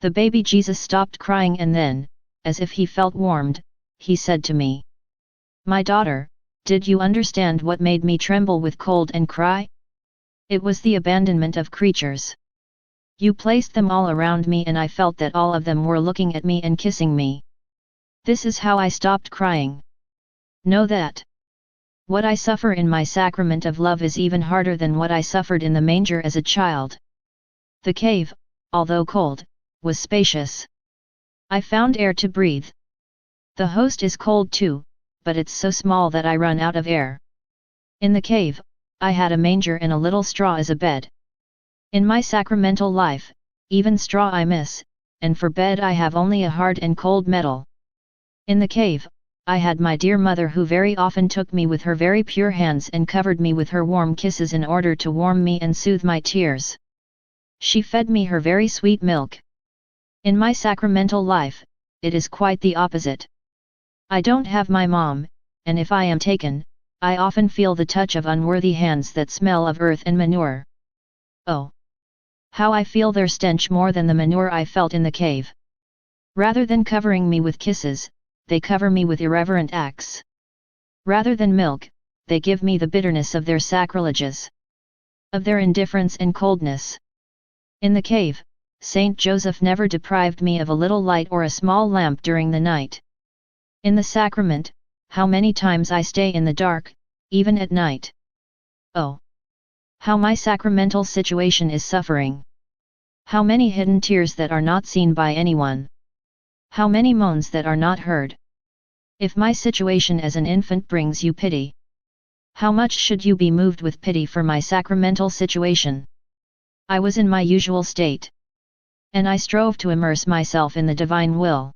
The baby Jesus stopped crying and then, as if he felt warmed, he said to me, "My daughter, did you understand what made me tremble with cold and cry? It was the abandonment of creatures. You placed them all around me and I felt that all of them were looking at me and kissing me. This is how I stopped crying. Know that. What I suffer in my sacrament of love is even harder than what I suffered in the manger as a child." The cave, although cold, was spacious. I found air to breathe. The host is cold too, but it's so small that I run out of air. In the cave, I had a manger and a little straw as a bed. In my sacramental life, even straw I miss, and for bed I have only a hard and cold metal. In the cave, I had my dear mother who very often took me with her very pure hands and covered me with her warm kisses in order to warm me and soothe my tears. She fed me her very sweet milk. In my sacramental life, it is quite the opposite. I don't have my mom, and if I am taken, I often feel the touch of unworthy hands that smell of earth and manure. Oh! How I feel their stench more than the manure I felt in the cave. Rather than covering me with kisses, they cover me with irreverent acts. Rather than milk, they give me the bitterness of their sacrileges. Of their indifference and coldness. In the cave, Saint Joseph never deprived me of a little light or a small lamp during the night. In the sacrament, how many times I stay in the dark, even at night. Oh! How my sacramental situation is suffering. How many hidden tears that are not seen by anyone. How many moans that are not heard. If my situation as an infant brings you pity, how much should you be moved with pity for my sacramental situation? I was in my usual state. And I strove to immerse myself in the divine will.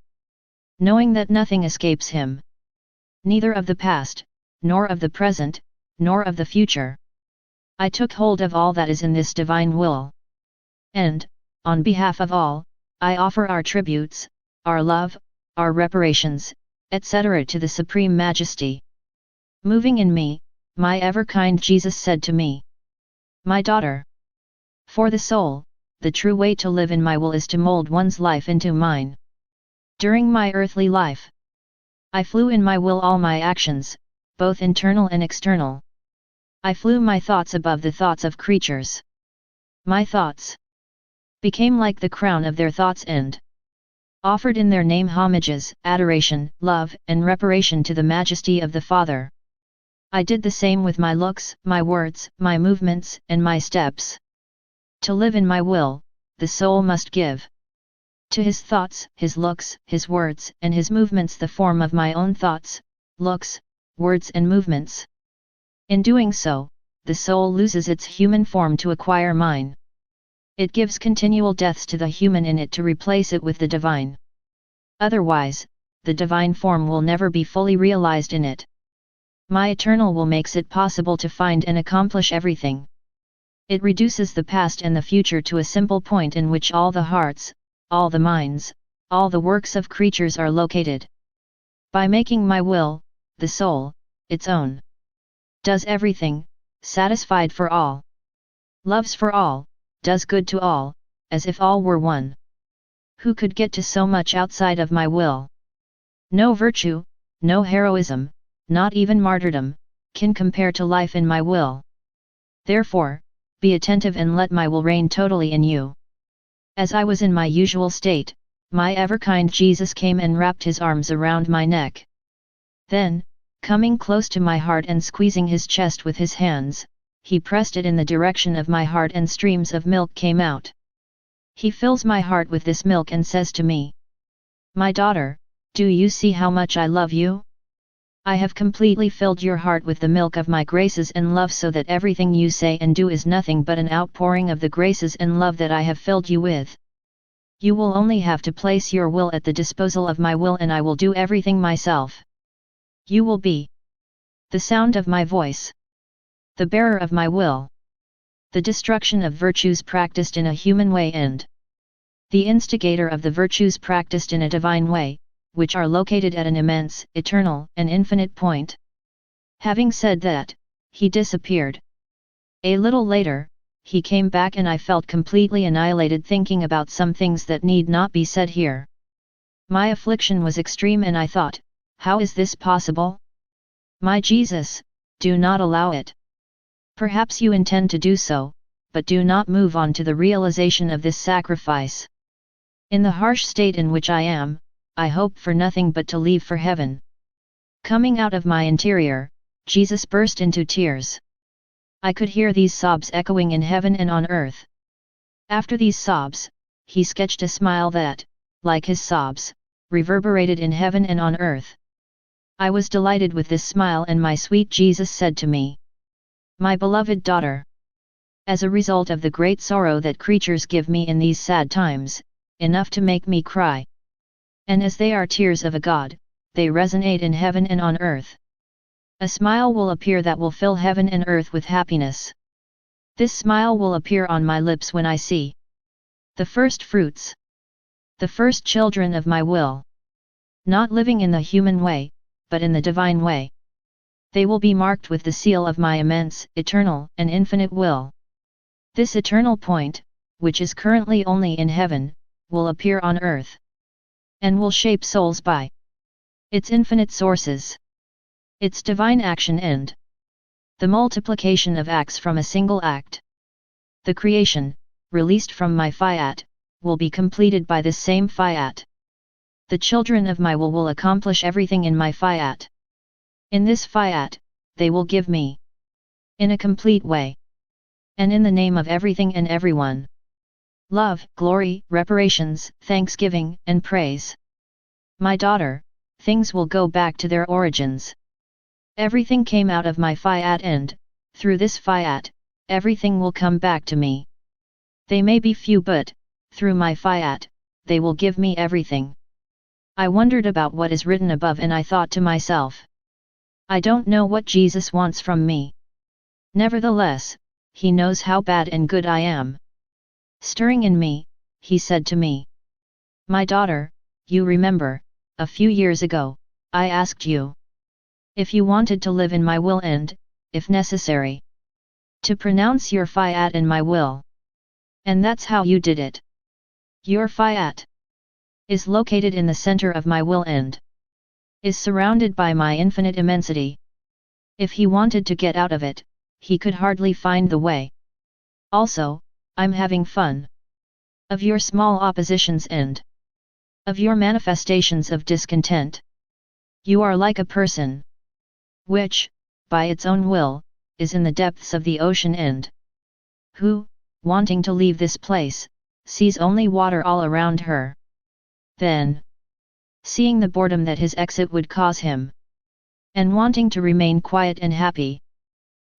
Knowing that nothing escapes him. Neither of the past, nor of the present, nor of the future. I took hold of all that is in this divine will. And, on behalf of all, I offer our tributes, our love, our reparations, etc. to the Supreme Majesty. Moving in me, my ever-kind Jesus said to me, "My daughter, for the soul, the true way to live in my will is to mold one's life into mine. During my earthly life, I flew in my will all my actions, both internal and external. I flew my thoughts above the thoughts of creatures. My thoughts became like the crown of their thoughts and offered in their name homages, adoration, love, and reparation to the majesty of the Father. I did the same with my looks, my words, my movements, and my steps. To live in my will, the soul must give to his thoughts, his looks, his words, and his movements the form of my own thoughts, looks, words and movements. In doing so, the soul loses its human form to acquire mine. It gives continual deaths to the human in it to replace it with the divine. Otherwise, the divine form will never be fully realized in it. My eternal will makes it possible to find and accomplish everything. It reduces the past and the future to a simple point in which all the hearts, all the minds, all the works of creatures are located. By making my will, the soul, its own, does everything, satisfied for all, loves for all, does good to all, as if all were one. Who could get to so much outside of my will? No virtue, no heroism, not even martyrdom, can compare to life in my will. Therefore, be attentive and let my will reign totally in you. As I was in my usual state, my ever-kind Jesus came and wrapped his arms around my neck. Then, coming close to my heart and squeezing his chest with his hands, he pressed it in the direction of my heart and streams of milk came out. He fills my heart with this milk and says to me, "My daughter, do you see how much I love you? I have completely filled your heart with the milk of my graces and love so that everything you say and do is nothing but an outpouring of the graces and love that I have filled you with. You will only have to place your will at the disposal of my will and I will do everything myself. You will be the sound of my voice, the bearer of my will, the destruction of virtues practiced in a human way and the instigator of the virtues practiced in a divine way, which are located at an immense, eternal, and infinite point." Having said that, he disappeared. A little later, he came back and I felt completely annihilated thinking about some things that need not be said here. My affliction was extreme and I thought, how is this possible? My Jesus, do not allow it. Perhaps you intend to do so, but do not move on to the realization of this sacrifice. In the harsh state in which I am, I hope for nothing but to leave for heaven. Coming out of my interior, Jesus burst into tears. I could hear these sobs echoing in heaven and on earth. After these sobs, he sketched a smile that, like his sobs, reverberated in heaven and on earth. I was delighted with this smile and my sweet Jesus said to me, "My beloved daughter, as a result of the great sorrow that creatures give me in these sad times, enough to make me cry. And as they are tears of a God, they resonate in heaven and on earth. A smile will appear that will fill heaven and earth with happiness. This smile will appear on my lips when I see the first fruits, the first children of my will, not living in the human way, but in the divine way. They will be marked with the seal of my immense, eternal, and infinite will. This eternal point, which is currently only in heaven, will appear on earth, and will shape souls by its infinite sources, its divine action and the multiplication of acts from a single act. The creation, released from my fiat, will be completed by this same fiat. The children of my will accomplish everything in my fiat. In this fiat, they will give me, in a complete way, and in the name of everything and everyone, love, glory, reparations, thanksgiving, and praise. My daughter, things will go back to their origins. Everything came out of my fiat and, through this fiat, everything will come back to me. They may be few but, through my fiat, they will give me everything. I wondered about what is written above and I thought to myself, I don't know what Jesus wants from me. Nevertheless, he knows how bad and good I am. Stirring in me, he said to me, "My daughter, you remember, a few years ago, I asked you if you wanted to live in my will and, if necessary, to pronounce your fiat in my will. And that's how you did it. Your fiat is located in the center of my will and is surrounded by my infinite immensity. If he wanted to get out of it, he could hardly find the way. Also, I'm having fun. of your small oppositions and of your manifestations of discontent. You are like a person which, by its own will, is in the depths of the ocean and who, wanting to leave this place, sees only water all around her. Then, seeing the boredom that his exit would cause him, and wanting to remain quiet and happy,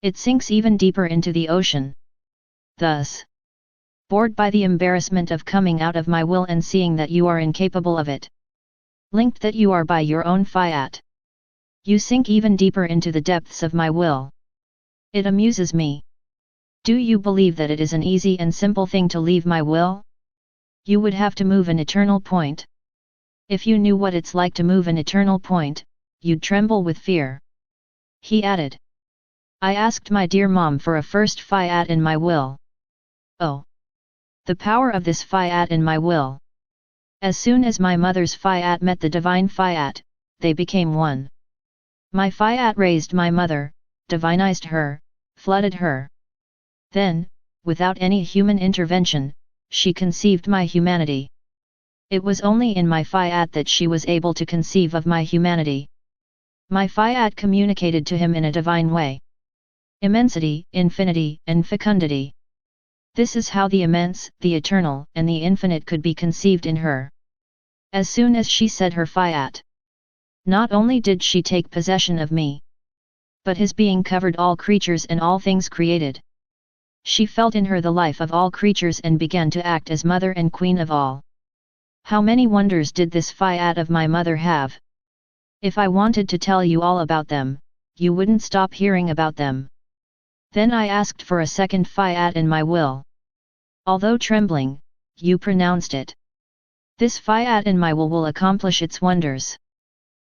it sinks even deeper into the ocean. Thus, bored by the embarrassment of coming out of my will and seeing that you are incapable of it, linked that you are by your own fiat, you sink even deeper into the depths of my will. It amuses me. Do you believe that it is an easy and simple thing to leave my will? You would have to move an eternal point. If you knew what it's like to move an eternal point, you'd tremble with fear. He added. I asked my dear mom for a first fiat in my will. Oh! The power of this fiat in my will! As soon as my mother's fiat met the divine fiat, they became one. My fiat raised my mother, divinized her, flooded her. Then, without any human intervention, she conceived my humanity. It was only in my fiat that she was able to conceive of my humanity. My fiat communicated to him in a divine way. Immensity, infinity, and fecundity. This is how the immense, the eternal, and the infinite could be conceived in her. As soon as she said her fiat, not only did she take possession of me, but his being covered all creatures and all things created. She felt in her the life of all creatures and began to act as mother and queen of all. How many wonders did this fiat of my mother have? If I wanted to tell you all about them, you wouldn't stop hearing about them. Then I asked for a second fiat in my will. Although trembling, you pronounced it. This fiat in my will accomplish its wonders.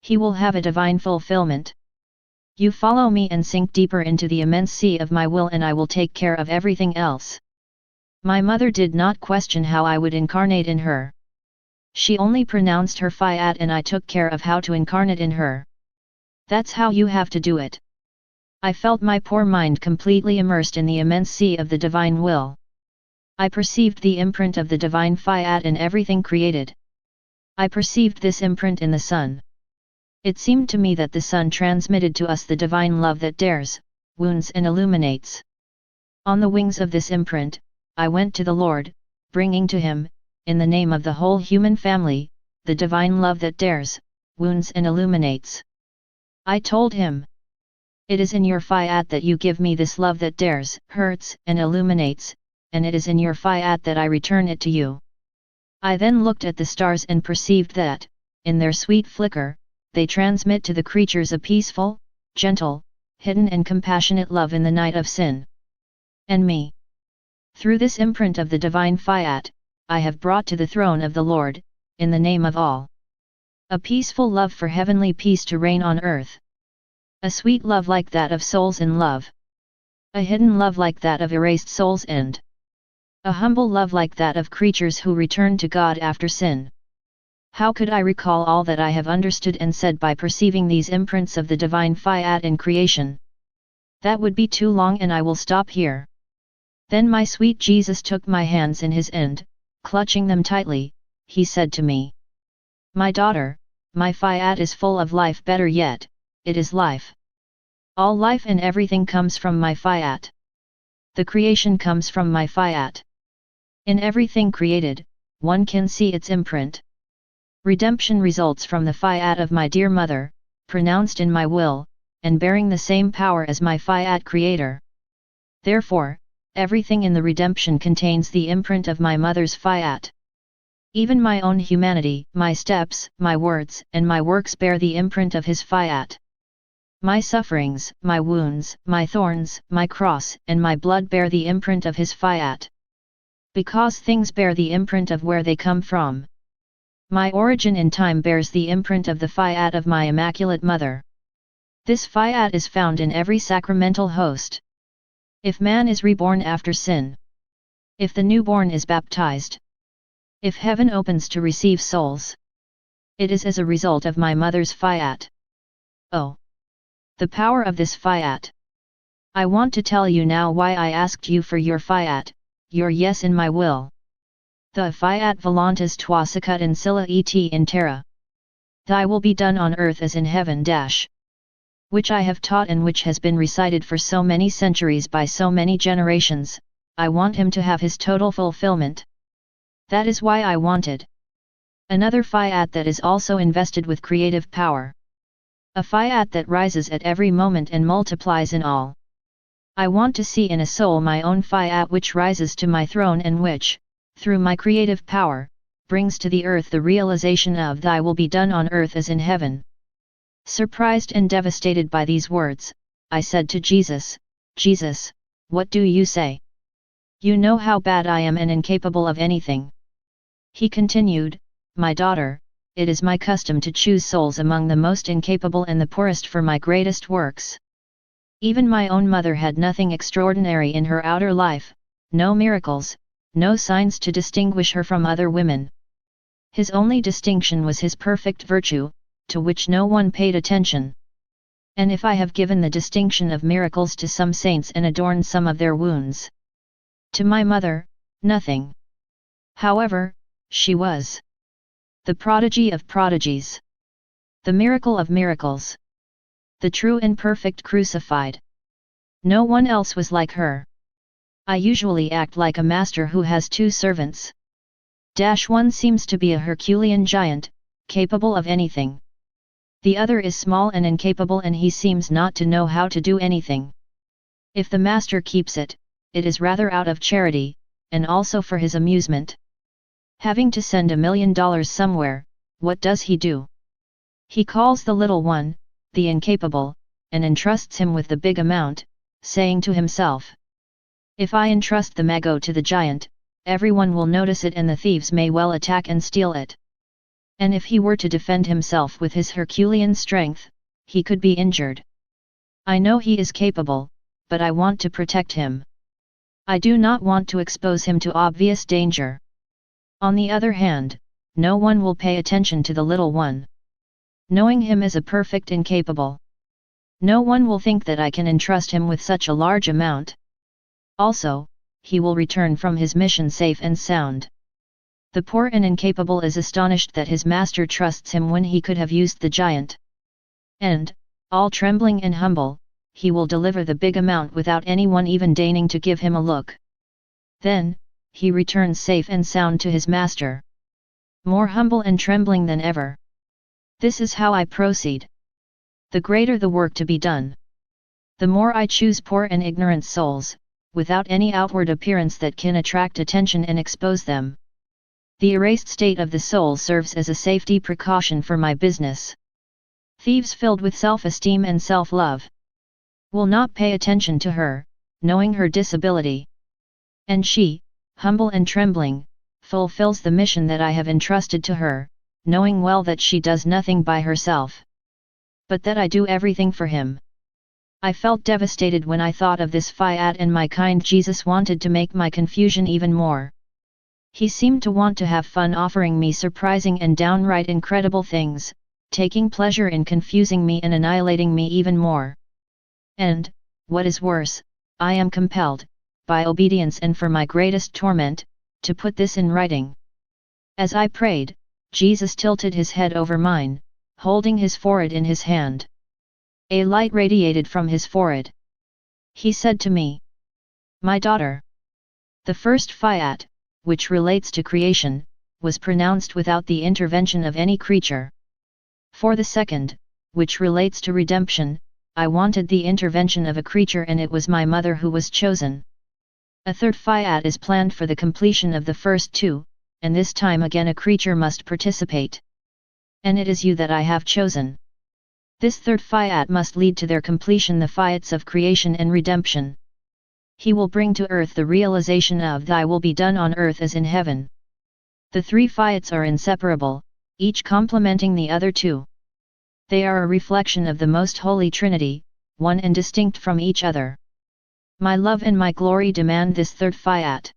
He will have a divine fulfillment. You follow me and sink deeper into the immense sea of my will and I will take care of everything else. My mother did not question how I would incarnate in her. She only pronounced her fiat and I took care of how to incarnate in her. That's how you have to do it. I felt my poor mind completely immersed in the immense sea of the divine will. I perceived the imprint of the divine fiat in everything created. I perceived this imprint in the sun. It seemed to me that the sun transmitted to us the divine love that dares, wounds and illuminates. On the wings of this imprint, I went to the Lord, bringing to him, in the name of the whole human family, the divine love that dares, wounds and illuminates. I told him, it is in your fiat that you give me this love that dares, hurts, and illuminates, and it is in your fiat that I return it to you. I then looked at the stars and perceived that, in their sweet flicker, they transmit to the creatures a peaceful, gentle, hidden and compassionate love in the night of sin. And me. Through this imprint of the divine fiat, I have brought to the throne of the Lord, in the name of all. A peaceful love for heavenly peace to reign on earth. A sweet love like that of souls in love. A hidden love like that of erased souls and a humble love like that of creatures who return to God after sin. How could I recall all that I have understood and said by perceiving these imprints of the divine fiat in creation? That would be too long and I will stop here. Then my sweet Jesus took my hands in his and, clutching them tightly, he said to me, my daughter, my fiat is full of life, better yet, it is life. All life and everything comes from my fiat. The creation comes from my fiat. In everything created, one can see its imprint. Redemption results from the fiat of my dear mother, pronounced in my will, and bearing the same power as my fiat creator. Therefore, everything in the redemption contains the imprint of my mother's fiat. Even my own humanity, my steps, my words, and my works bear the imprint of his fiat. My sufferings, my wounds, my thorns, my cross, and my blood bear the imprint of his fiat. Because things bear the imprint of where they come from. My origin in time bears the imprint of the fiat of my Immaculate Mother. This fiat is found in every sacramental host. If man is reborn after sin. If the newborn is baptized. If heaven opens to receive souls. It is as a result of my mother's fiat. Oh! The power of this fiat! I want to tell you now why I asked you for your fiat, your yes in my will. The Fiat Volontas tua sicut in silla et in terra. Thy will be done on earth as in heaven. Which I have taught and which has been recited for so many centuries by so many generations. I want him to have his total fulfillment. That is why I wanted another Fiat that is also invested with creative power. A Fiat that rises at every moment and multiplies in all. I want to see in a soul my own Fiat which rises to my throne and which, through my creative power, brings to the earth the realization of Thy will be done on earth as in heaven. Surprised and devastated by these words, I said to Jesus, Jesus, what do you say? You know how bad I am and incapable of anything. He continued, my daughter, it is my custom to choose souls among the most incapable and the poorest for my greatest works. Even my own mother had nothing extraordinary in her outer life, no miracles, no signs to distinguish her from other women. His only distinction was his perfect virtue, to which no one paid attention. And if I have given the distinction of miracles to some saints and adorned some of their wounds, to my mother, nothing. However, she was the prodigy of prodigies, the miracle of miracles, the true and perfect crucified. No one else was like her. I usually act like a master who has two servants. One seems to be a Herculean giant, capable of anything. The other is small and incapable and he seems not to know how to do anything. If the master keeps it, it is rather out of charity, and also for his amusement. Having to send $1 million somewhere, what does he do? He calls the little one, the incapable, and entrusts him with the big amount, saying to himself, if I entrust the mago to the giant, everyone will notice it and the thieves may well attack and steal it. And if he were to defend himself with his Herculean strength, he could be injured. I know he is capable, but I want to protect him. I do not want to expose him to obvious danger. On the other hand, no one will pay attention to the little one. Knowing him as a perfect incapable, no one will think that I can entrust him with such a large amount. Also, he will return from his mission safe and sound. The poor and incapable is astonished that his master trusts him when he could have used the giant. And, all trembling and humble, he will deliver the big amount without anyone even deigning to give him a look. Then, he returns safe and sound to his master, more humble and trembling than ever. This is how I proceed. The greater the work to be done, the more I choose poor and ignorant souls, without any outward appearance that can attract attention and expose them. The erased state of the soul serves as a safety precaution for my business. Thieves filled with self-esteem and self-love will not pay attention to her, knowing her disability. And she, humble and trembling, fulfills the mission that I have entrusted to her, knowing well that she does nothing by herself, but that I do everything for him. I felt devastated when I thought of this Fiat, and my kind Jesus wanted to make my confusion even more. He seemed to want to have fun offering me surprising and downright incredible things, taking pleasure in confusing me and annihilating me even more. And, what is worse, I am compelled, by obedience and for my greatest torment, to put this in writing. As I prayed, Jesus tilted his head over mine, holding his forehead in his hand. A light radiated from his forehead. He said to me, my daughter, the first Fiat, which relates to creation, was pronounced without the intervention of any creature. For the second, which relates to redemption, I wanted the intervention of a creature, and it was my mother who was chosen. A third Fiat is planned for the completion of the first two, and this time again a creature must participate. And it is you that I have chosen. This third Fiat must lead to their completion, the Fiats of creation and redemption. He will bring to earth the realization of Thy will be done on earth as in heaven. The three Fiats are inseparable, each complementing the other two. They are a reflection of the Most Holy Trinity, one and distinct from each other. My love and my glory demand this third Fiat.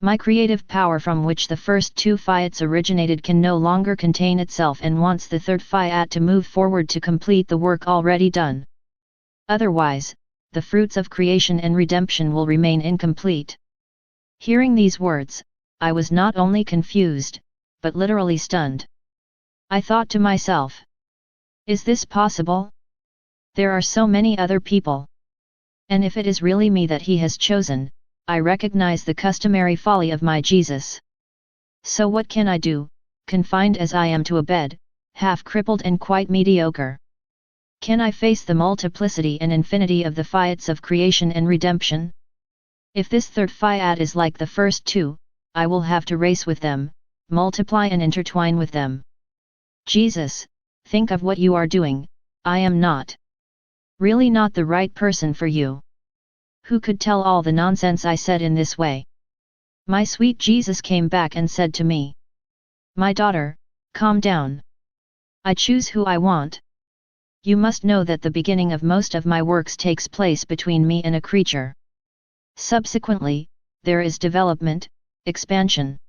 My creative power, from which the first two Fiats originated, can no longer contain itself and wants the third Fiat to move forward to complete the work already done. Otherwise, the fruits of creation and redemption will remain incomplete. Hearing these words, I was not only confused, but literally stunned. I thought to myself, is this possible? There are so many other people. And if it is really me that he has chosen, I recognize the customary folly of my Jesus. So what can I do, confined as I am to a bed, half crippled and quite mediocre? Can I face the multiplicity and infinity of the fiats of creation and redemption? If this third fiat is like the first two, I will have to race with them, multiply and intertwine with them. Jesus, think of what you are doing. I am not. Really not the right person for you. Who could tell all the nonsense I said in this way? My sweet Jesus came back and said to me, my daughter, calm down. I choose who I want. You must know that the beginning of most of my works takes place between me and a creature. Subsequently, there is development, expansion.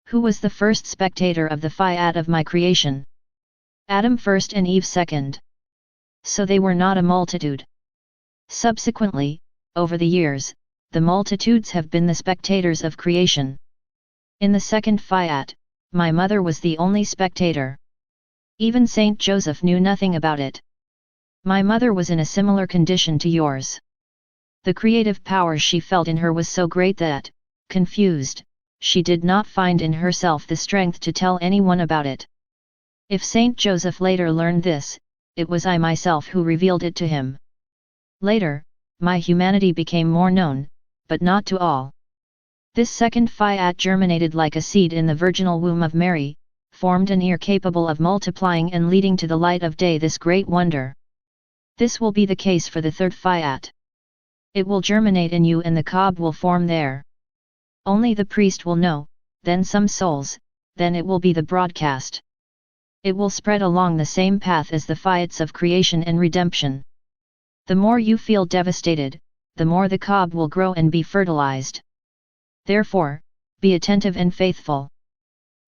Who was the first spectator of the fiat of my creation? Adam first and Eve second. So they were not a multitude. Subsequently, over the years, the multitudes have been the spectators of creation. In the second fiat, my mother was the only spectator. Even Saint Joseph knew nothing about it. My mother was in a similar condition to yours. The creative power she felt in her was so great that, confused, she did not find in herself the strength to tell anyone about it. If Saint Joseph later learned this, it was I myself who revealed it to him. Later, my humanity became more known, but not to all. This second fiat germinated like a seed in the virginal womb of Mary, formed an ear capable of multiplying and leading to the light of day this great wonder. This will be the case for the third fiat. It will germinate in you and the cob will form there. Only the priest will know, then some souls, then it will be the broadcast. It will spread along the same path as the fiats of creation and redemption. The more you feel devastated, the more the cob will grow and be fertilized. Therefore, be attentive and faithful.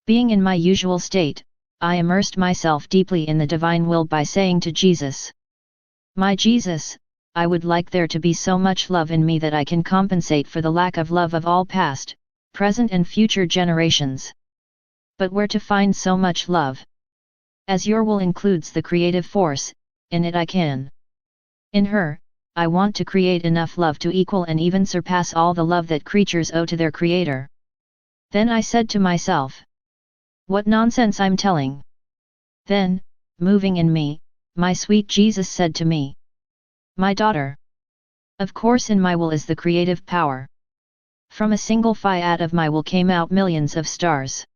Being in my usual state, I immersed myself deeply in the divine will by saying to Jesus, my Jesus, I would like there to be so much love in me that I can compensate for the lack of love of all past, present and future generations. But where to find so much love? As your will includes the creative force, in it I can. In her, I want to create enough love to equal and even surpass all the love that creatures owe to their Creator. Then I said to myself, what nonsense I'm telling. Then, moving in me, my sweet Jesus said to me, my daughter. Of course in my will is the creative power. From a single fiat of my will came out millions of stars.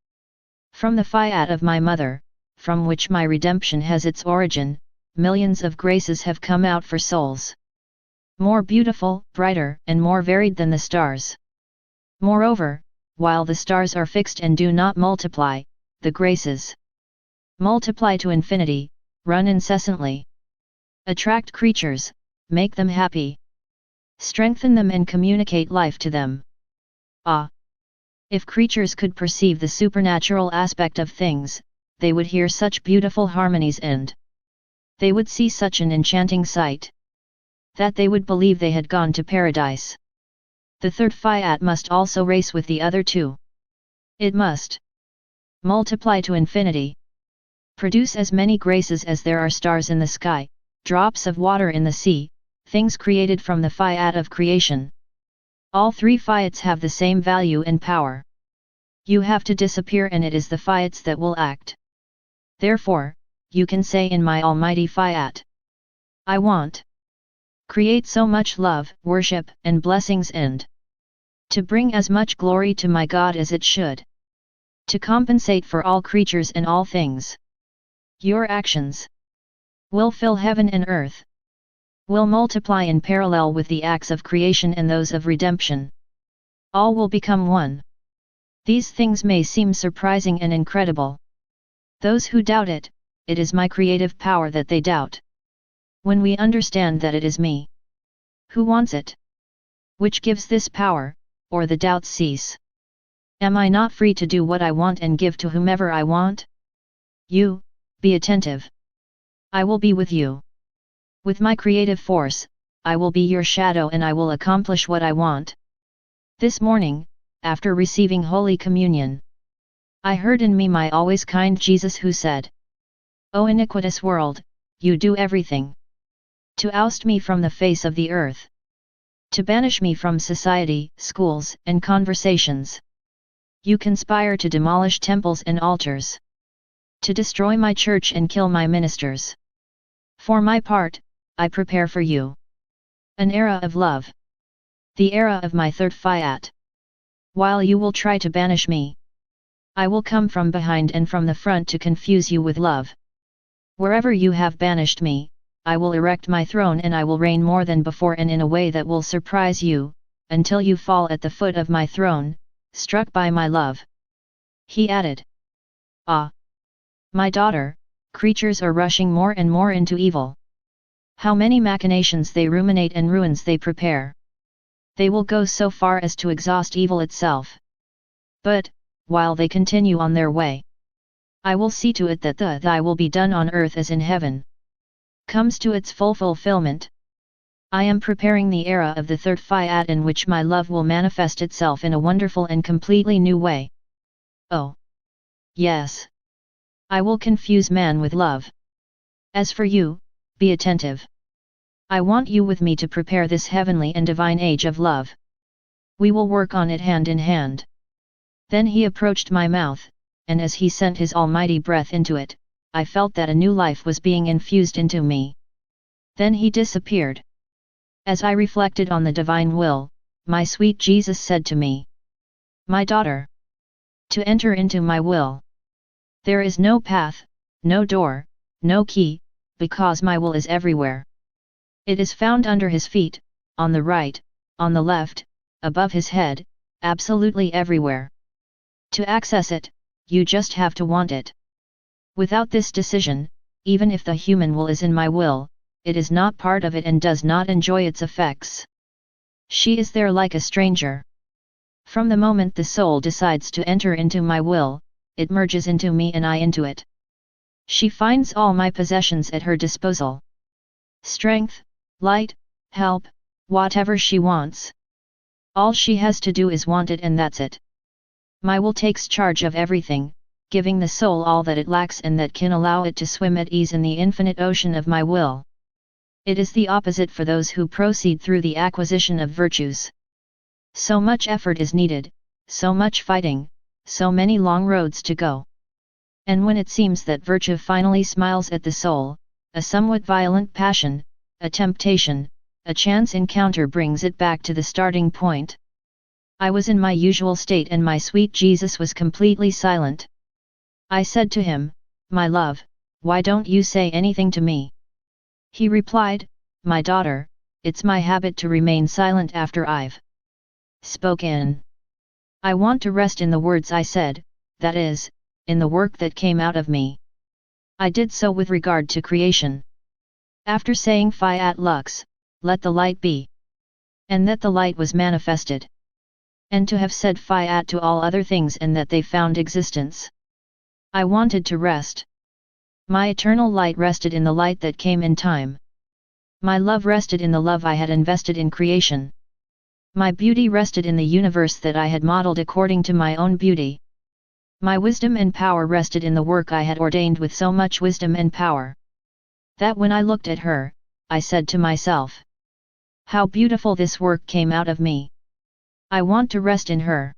From the fiat of my mother, from which my redemption has its origin, millions of graces have come out for souls. More beautiful, brighter, and more varied than the stars. Moreover, while the stars are fixed and do not multiply, the graces multiply to infinity, run incessantly. Attract creatures, make them happy. Strengthen them and communicate life to them. Ah! If creatures could perceive the supernatural aspect of things, they would hear such beautiful harmonies and they would see such an enchanting sight, that they would believe they had gone to paradise. The third fiat must also race with the other two. It must multiply to infinity. Produce as many graces as there are stars in the sky, drops of water in the sea, things created from the fiat of creation. All three fiats have the same value and power. You have to disappear and it is the fiats that will act. Therefore, you can say in my almighty fiat, I want create so much love, worship, and blessings and to bring as much glory to my God as it should. To compensate for all creatures and all things. Your actions will fill heaven and earth. Will multiply in parallel with the acts of creation and those of redemption. All will become one. These things may seem surprising and incredible. Those who doubt it, it is my creative power that they doubt. When we understand that it is me who wants it, which gives this power, or the doubts cease. Am I not free to do what I want and give to whomever I want? You, be attentive. I will be with you. With my creative force, I will be your shadow and I will accomplish what I want. This morning, after receiving Holy Communion. I heard in me my always kind Jesus who said, "O iniquitous world, you do everything to oust me from the face of the earth, to banish me from society, schools, and conversations. You conspire to demolish temples and altars, to destroy my church and kill my ministers. For my part, I prepare for you an era of love, the era of my third fiat. While you will try to banish me, I will come from behind and from the front to confuse you with love. Wherever you have banished me, I will erect my throne and I will reign more than before and in a way that will surprise you, until you fall at the foot of my throne, struck by my love." He added, "Ah, my daughter, creatures are rushing more and more into evil. How many machinations they ruminate and ruins they prepare. They will go so far as to exhaust evil itself. But, while they continue on their way, I will see to it that thy will be done on earth as in heaven comes to its full fulfillment. I am preparing the era of the third fiat in which my love will manifest itself in a wonderful and completely new way. Oh, yes. I will confuse man with love. As for you, be attentive. I want you with me to prepare this heavenly and divine age of love. We will work on it hand in hand." Then he approached my mouth, and as he sent his almighty breath into it, I felt that a new life was being infused into me. Then he disappeared. As I reflected on the divine will, my sweet Jesus said to me, "My daughter, to enter into my will, there is no path, no door, no key, because my will is everywhere. It is found under his feet, on the right, on the left, above his head, absolutely everywhere. To access it, you just have to want it. Without this decision, even if the human will is in my will, it is not part of it and does not enjoy its effects. She is there like a stranger. From the moment the soul decides to enter into my will, it merges into me and I into it. She finds all my possessions at her disposal. Strength, light, help, whatever she wants. All she has to do is want it and that's it. My will takes charge of everything, giving the soul all that it lacks and that can allow it to swim at ease in the infinite ocean of my will. It is the opposite for those who proceed through the acquisition of virtues. So much effort is needed, so much fighting, so many long roads to go. And when it seems that virtue finally smiles at the soul, a somewhat violent passion, a temptation, a chance encounter brings it back to the starting point. I was in my usual state and my sweet Jesus was completely silent. I said to him, "My love, why don't you say anything to me?" He replied, "My daughter, it's my habit to remain silent after I've spoken. I want to rest in the words I said, that is, in the work that came out of me. I did so with regard to creation. After saying Fiat lux, let the light be. And that the light was manifested. And to have said Fiat to all other things and that they found existence. I wanted to rest. My eternal light rested in the light that came in time. My love rested in the love I had invested in creation. My beauty rested in the universe that I had modeled according to my own beauty. My wisdom and power rested in the work I had ordained with so much wisdom and power. That when I looked at her, I said to myself, how beautiful this work came out of me. I want to rest in her.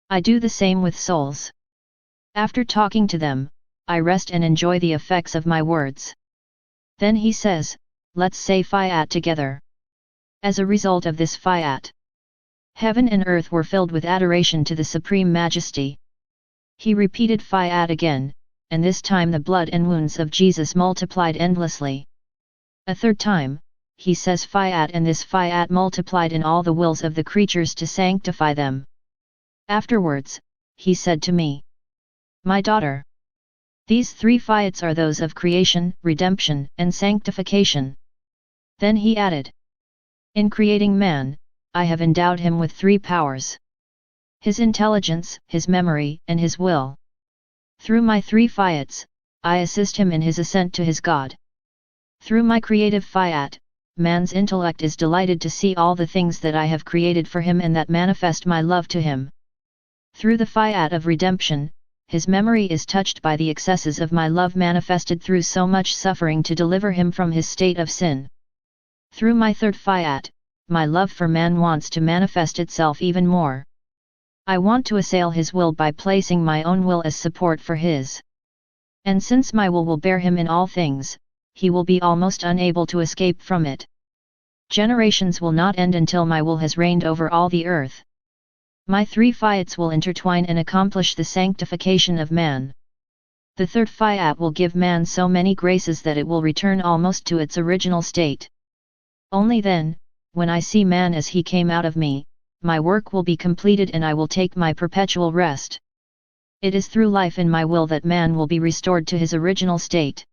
I do the same with souls. After talking to them, I rest and enjoy the effects of my words. Then he says, let's say Fiat together. As a result of this Fiat, heaven and earth were filled with adoration to the Supreme Majesty. He repeated Fiat again, and this time the blood and wounds of Jesus multiplied endlessly. A third time, he says Fiat and this Fiat multiplied in all the wills of the creatures to sanctify them. Afterwards, he said to me, my daughter, these three Fiats are those of creation, redemption, and sanctification. Then he added, in creating man, I have endowed him with three powers. His intelligence, his memory, and his will. Through my three Fiats, I assist him in his ascent to his God. Through my creative Fiat, man's intellect is delighted to see all the things that I have created for him and that manifest my love to him. Through the fiat of redemption, his memory is touched by the excesses of my love manifested through so much suffering to deliver him from his state of sin. Through my third fiat, my love for man wants to manifest itself even more. I want to assail his will by placing my own will as support for his. And since my will bear him in all things, he will be almost unable to escape from it. Generations will not end until my will has reigned over all the earth. My three fiats will intertwine and accomplish the sanctification of man. The third fiat will give man so many graces that it will return almost to its original state. Only then, when I see man as he came out of me, my work will be completed and I will take my perpetual rest. It is through life in my will that man will be restored to his original state.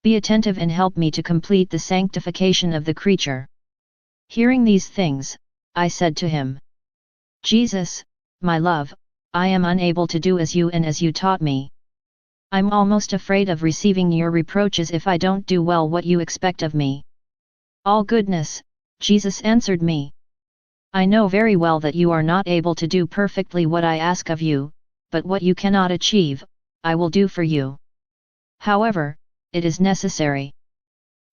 Be attentive and help me to complete the sanctification of the creature. Hearing these things, I said to him, Jesus, my love, I am unable to do as you and as you taught me. I'm almost afraid of receiving your reproaches if I don't do well what you expect of me. All goodness, Jesus answered me. I know very well that you are not able to do perfectly what I ask of you, but what you cannot achieve, I will do for you. However, it is necessary.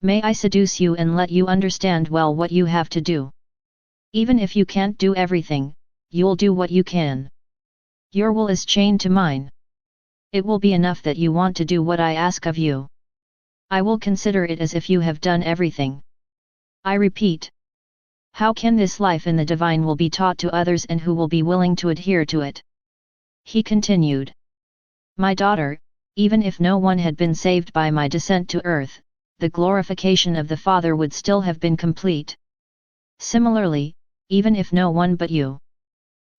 May I seduce you and let you understand well what you have to do. Even if you can't do everything, you'll do what you can. Your will is chained to mine. It will be enough that you want to do what I ask of you. I will consider it as if you have done everything. I repeat. How can this life in the divine will be taught to others and who will be willing to adhere to it? He continued. My daughter, even if no one had been saved by my descent to earth, the glorification of the Father would still have been complete. Similarly, even if no one but you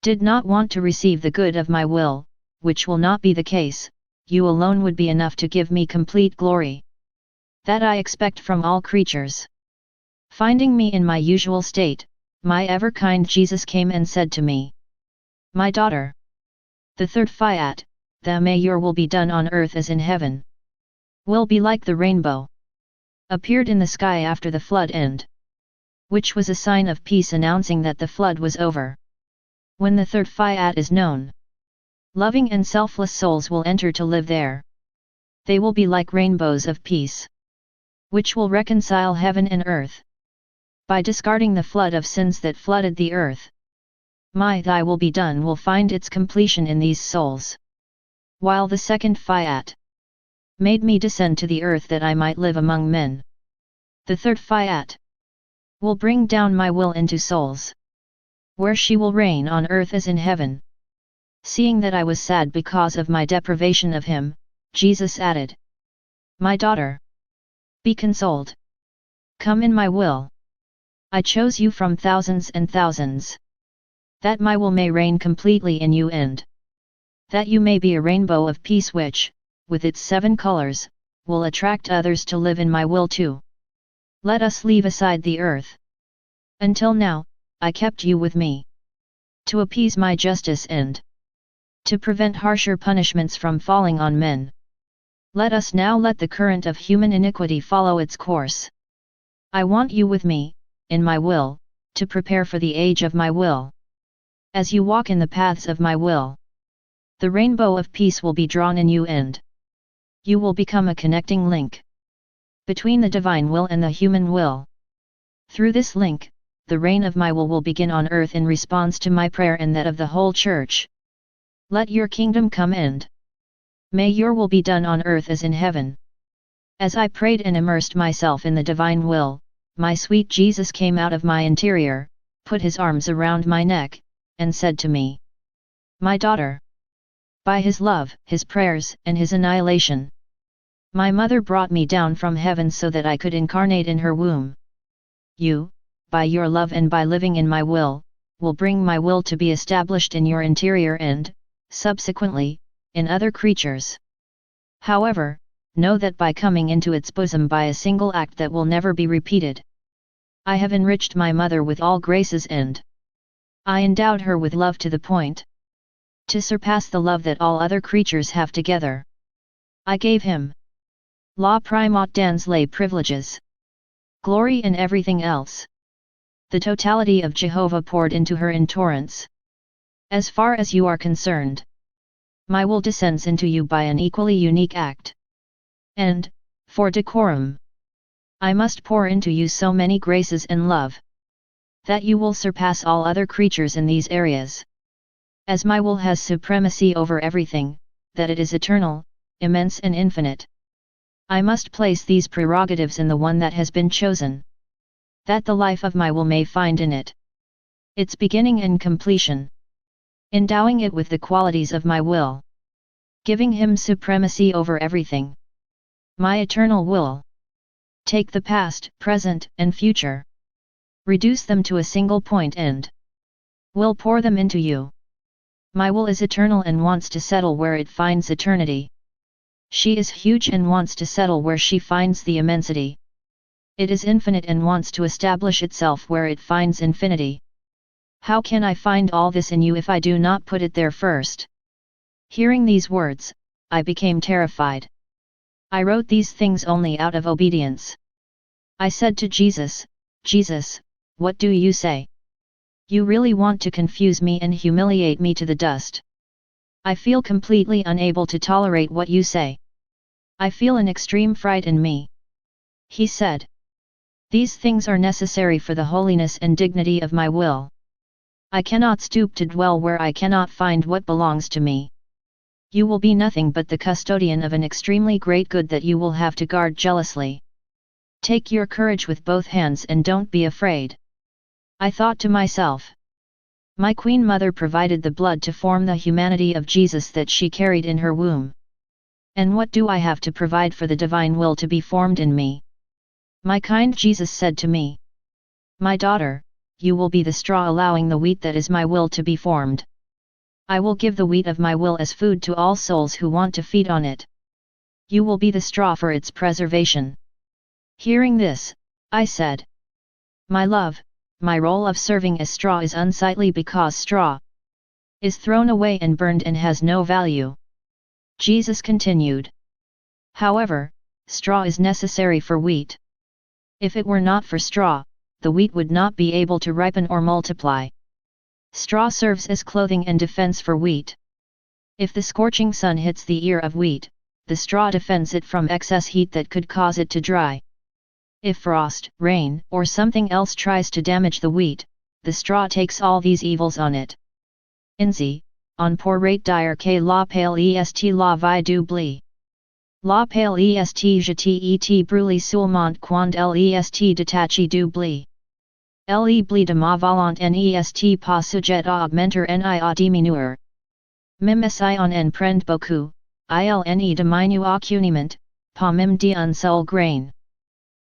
did not want to receive the good of my will, which will not be the case, you alone would be enough to give me complete glory. That I expect from all creatures. Finding me in my usual state, my ever-kind Jesus came and said to me, My daughter, the third fiat, that may your will be done on earth as in heaven, will be like the rainbow, appeared in the sky after the flood end, which was a sign of peace announcing that the flood was over. When the third fiat is known, loving and selfless souls will enter to live there. They will be like rainbows of peace, which will reconcile heaven and earth. By discarding the flood of sins that flooded the earth, my thy will be done will find its completion in these souls. While the second fiat made me descend to the earth that I might live among men, the third fiat will bring down my will into souls, where she will reign on earth as in heaven. Seeing that I was sad because of my deprivation of him, Jesus added, My daughter, be consoled. Come in my will. I chose you from thousands and thousands, that my will may reign completely in you and that you may be a rainbow of peace which, with its 7 colors, will attract others to live in my will too. Let us leave aside the earth. Until now, I kept you with me, to appease my justice and to prevent harsher punishments from falling on men. Let us now let the current of human iniquity follow its course. I want you with me, in my will, to prepare for the age of my will. As you walk in the paths of my will, the rainbow of peace will be drawn in you and you will become a connecting link between the divine will and the human will. Through this link, the reign of my will begin on earth in response to my prayer and that of the whole Church. Let your kingdom come and may your will be done on earth as in heaven. As I prayed and immersed myself in the divine will, my sweet Jesus came out of my interior, put his arms around my neck, and said to me, My daughter, by his love, his prayers, and his annihilation, my mother brought me down from heaven so that I could incarnate in her womb. You, by your love and by living in my will bring my will to be established in your interior and, subsequently, in other creatures. However, know that by coming into its bosom by a single act that will never be repeated, I have enriched my mother with all graces and I endowed her with love to the point to surpass the love that all other creatures have together. I gave him la primaudiens lay privileges, glory and everything else. The totality of Jehovah poured into her in torrents. As far as you are concerned, my will descends into you by an equally unique act. And, for decorum, I must pour into you so many graces and love, that you will surpass all other creatures in these areas. As my will has supremacy over everything, that it is eternal, immense and infinite, I must place these prerogatives in the one that has been chosen, that the life of my will may find in it its beginning and completion, endowing it with the qualities of my will, giving him supremacy over everything. My eternal will take the past, present, and future, reduce them to a single point and will pour them into you. My will is eternal and wants to settle where it finds eternity. She is huge and wants to settle where she finds the immensity. It is infinite and wants to establish itself where it finds infinity. How can I find all this in you if I do not put it there first? Hearing these words, I became terrified. I wrote these things only out of obedience. I said to Jesus, Jesus, what do you say? You really want to confuse me and humiliate me to the dust. I feel completely unable to tolerate what you say. I feel an extreme fright in me. He said, these things are necessary for the holiness and dignity of my will. I cannot stoop to dwell where I cannot find what belongs to me. You will be nothing but the custodian of an extremely great good that you will have to guard jealously. Take your courage with both hands and don't be afraid. I thought to myself, my Queen Mother provided the blood to form the humanity of Jesus that she carried in her womb. And what do I have to provide for the divine will to be formed in me? My kind Jesus said to me, my daughter, you will be the straw allowing the wheat that is my will to be formed. I will give the wheat of my will as food to all souls who want to feed on it. You will be the straw for its preservation. Hearing this, I said, my love, my role of serving as straw is unsightly because straw is thrown away and burned and has no value. Jesus continued, however, straw is necessary for wheat. If it were not for straw, the wheat would not be able to ripen or multiply. Straw serves as clothing and defense for wheat. If the scorching sun hits the ear of wheat, the straw defends it from excess heat that could cause it to dry. If frost, rain, or something else tries to damage the wheat, the straw takes all these evils on it. Inzi, on pour rate dire que la pale est la vie du blé. La pale est jeté et brûlé seulement quand l'est détaché du blé. Le blé de ma volonté n'est pas sujet à augmenter ni à diminuer. Même si on en prend beaucoup, il ne diminue aucunement, pas même d'un seul grain.